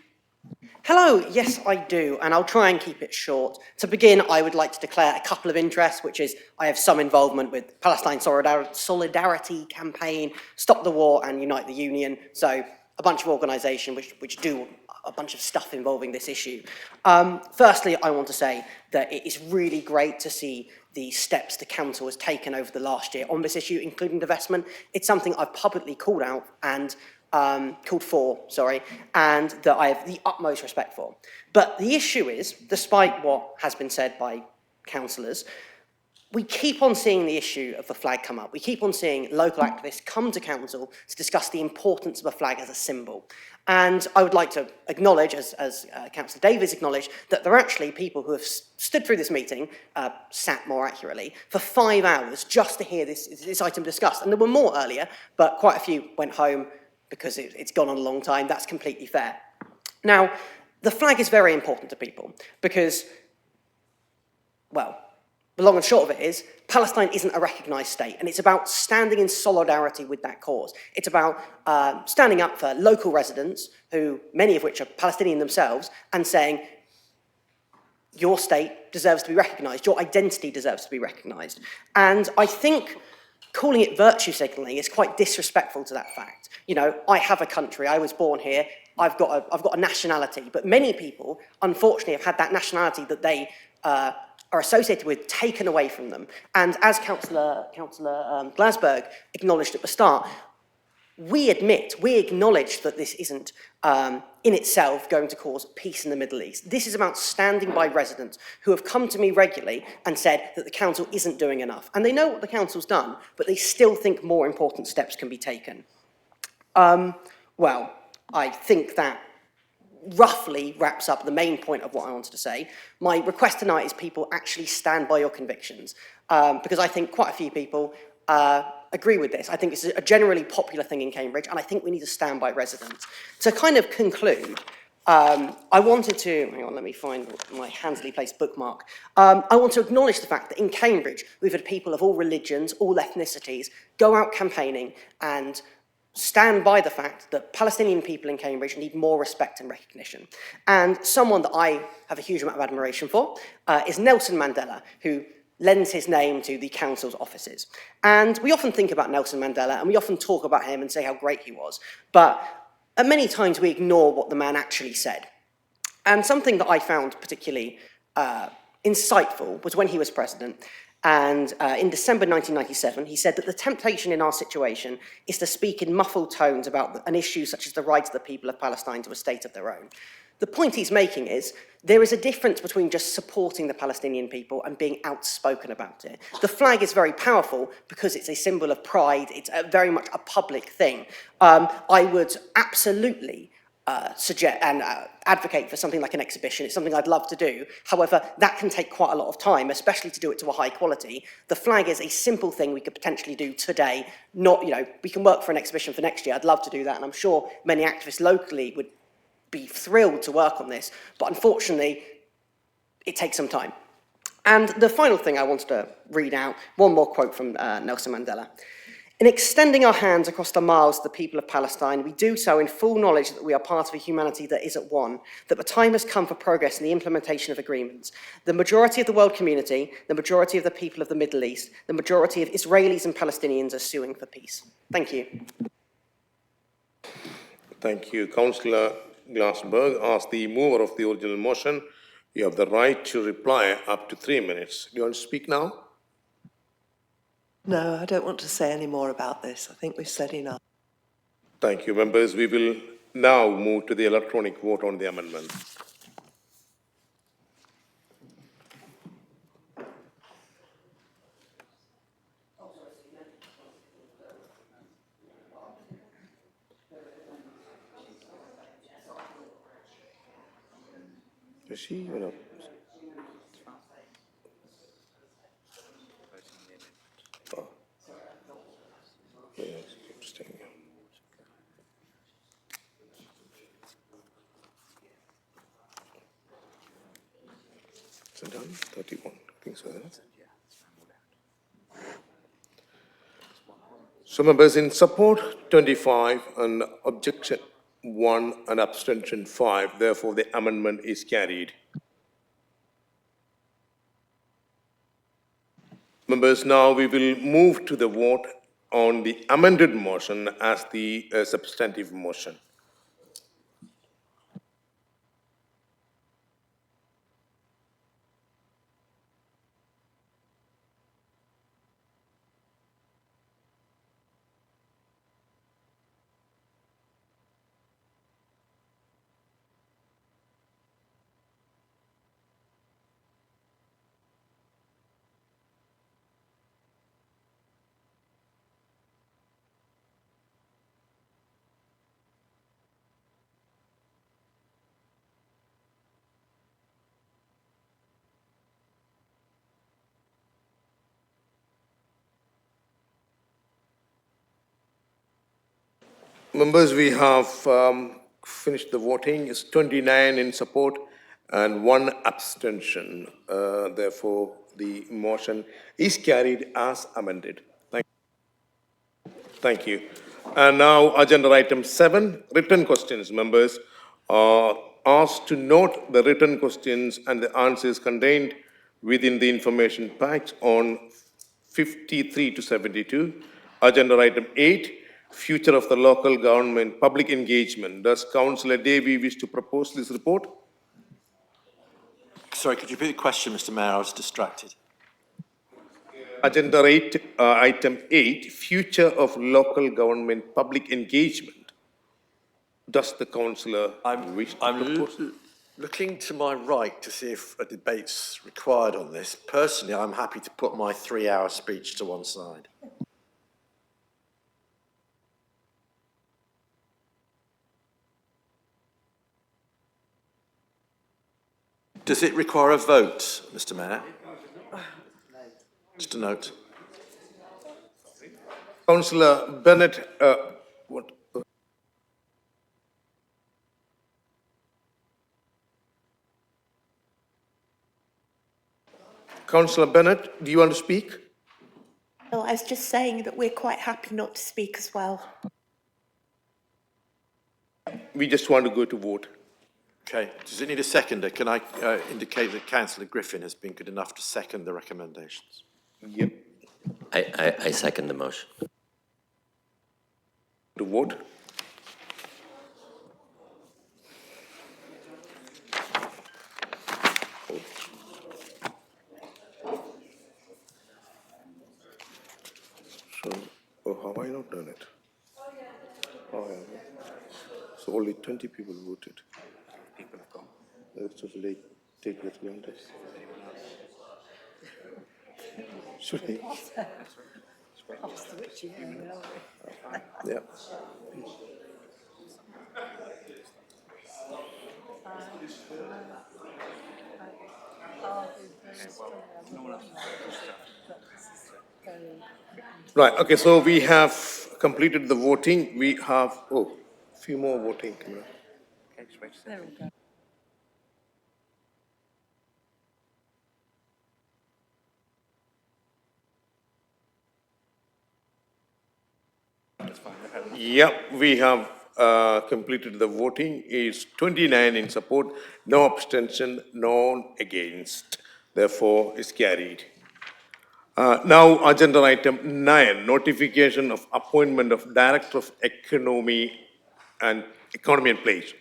Hello, yes I do, and I'll try and keep it short. To begin, I would like to declare a couple of interests, which is I have some involvement with Palestine Solidarity Campaign, Stop the War and Unite the Union, so a bunch of organisations which do a bunch of stuff involving this issue. Firstly, I want to say that it is really great to see the steps the council has taken over the last year on this issue, including divestment. It's something I've publicly called out and called for, and that I have the utmost respect for. But the issue is, despite what has been said by councillors, we keep on seeing the issue of the flag come up. We keep on seeing local activists come to council to discuss the importance of a flag as a symbol. And I would like to acknowledge, as Councillor Davies acknowledged, that there are actually people who have stood through this meeting, sat more accurately, for 5 hours just to hear this item discussed. And there were more earlier, but quite a few went home because it's gone on a long time. That's completely fair. Now, the flag is very important to people because, well, the long and short of it is, Palestine isn't a recognised state, and it's about standing in solidarity with that cause. It's about standing up for local residents, who many of which are Palestinian themselves, and saying, your state deserves to be recognised, your identity deserves to be recognised. And I think calling it virtue signalling is quite disrespectful to that fact. You know, I have a country, I was born here, I've got a nationality, but many people, unfortunately, have had that nationality that they are associated with taken away from them. And as Councillor Glasberg acknowledged at the start, we acknowledge that this isn't in itself going to cause peace in the Middle East. This is about standing by residents who have come to me regularly and said that the council isn't doing enough. And they know what the council's done, but they still think more important steps can be taken. Well, I think that roughly wraps up the main point of what I wanted to say. My request tonight is people actually stand by your convictions, because I think quite a few people agree with this. I think it's a generally popular thing in Cambridge, and I think we need to stand by residents. To kind of conclude, I wanted to, hang on, let me find my handily placed bookmark. I want to acknowledge the fact that in Cambridge, we've had people of all religions, all ethnicities, go out campaigning and stand by the fact that Palestinian people in Cambridge need more respect and recognition. And someone that I have a huge amount of admiration for is Nelson Mandela, who lends his name to the council's offices. And we often think about Nelson Mandela, and we often talk about him and say how great he was, but many times we ignore what the man actually said. And something that I found particularly insightful was when he was president. And in December 1997, he said that the temptation in our situation is to speak in muffled tones about an issue such as the right of the people of Palestine to a state of their own. The point he's making is there is a difference between just supporting the Palestinian people and being outspoken about it. The flag is very powerful because it's a symbol of pride. It's very much a public thing. I would absolutely suggest and advocate for something like an exhibition. It's something I'd love to do. However, that can take quite a lot of time, especially to do it to a high quality. The flag is a simple thing we could potentially do today. Not, you know, we can work for an exhibition for next year. I'd love to do that, and I'm sure many activists locally would be thrilled to work on this, but unfortunately, it takes some time. And the final thing I wanted to read out, one more quote from Nelson Mandela. In extending our hands across the miles to the people of Palestine, we do so in full knowledge that we are part of a humanity that is at one, that the time has come for progress in the implementation of agreements. The majority of the world community, the majority of the people of the Middle East, the majority of Israelis and Palestinians are suing for peace. Thank you. Thank you. Councillor Glasberg, as the mover of the original motion, you have the right to reply up to 3 minutes. Do you want to speak now? No, I don't want to say any more about this. I think we've said enough. Thank you, members. We will now move to the electronic vote on the amendment. Is she, you know? Oh. Yeah, interesting. Is it done? 31. I think so. So, members, in support 25 and objection 1 and abstention 5, therefore the amendment is carried. Members, now we will move to the vote on the amended motion as the substantive motion. Members, we have finished the voting. It's 29 in support and 1 abstention. Therefore, the motion is carried as amended. Thank you. And now, agenda item 7, written questions. Members are asked to note the written questions and the answers contained within the information packed on 53 to 72. Agenda item 8, future of the local government, public engagement. Does Councillor Davy wish to propose this report? Sorry, could you repeat the question, Mr. Mayor? I was distracted. Agenda item 8, future of local government, public engagement. Does the councillor wish to propose? Looking to my right to see if a debate's required on this. Personally, I'm happy to put my 3-hour speech to one side. Does it require a vote, Mr. Mayor? Just a note. Councillor Bennett, what? Councillor Bennett, do you want to speak? No, I was just saying that we're quite happy not to speak as well. We just want to go to vote. Okay. Does it need a seconder? Can I indicate that Councillor Griffin has been good enough to second the recommendations? Yep. I second the motion. To vote? So, have I not done it? Oh, yeah. So only 20 people voted. People have gone. Let's just take that behind us. Should I? Yeah. Right, okay, so we have completed the voting. We have, a few more voting. There we go. Yep, we have completed the voting. It's 29 in support, no abstention, none against. Therefore, it's carried. Now, agenda item 9, notification of appointment of Director of Economy and Place.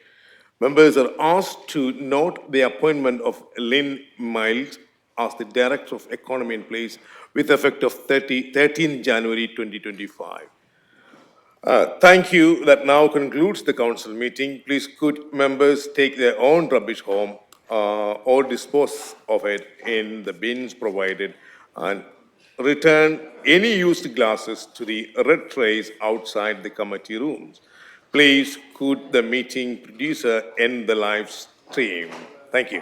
Members are asked to note the appointment of Lynn Miles as the Director of Economy and Place with effect of 13 January 2025. Thank you. That now concludes the council meeting. Please, could members take their own rubbish home or dispose of it in the bins provided and return any used glasses to the red trays outside the committee rooms. Please, could the meeting producer end the live stream? Thank you.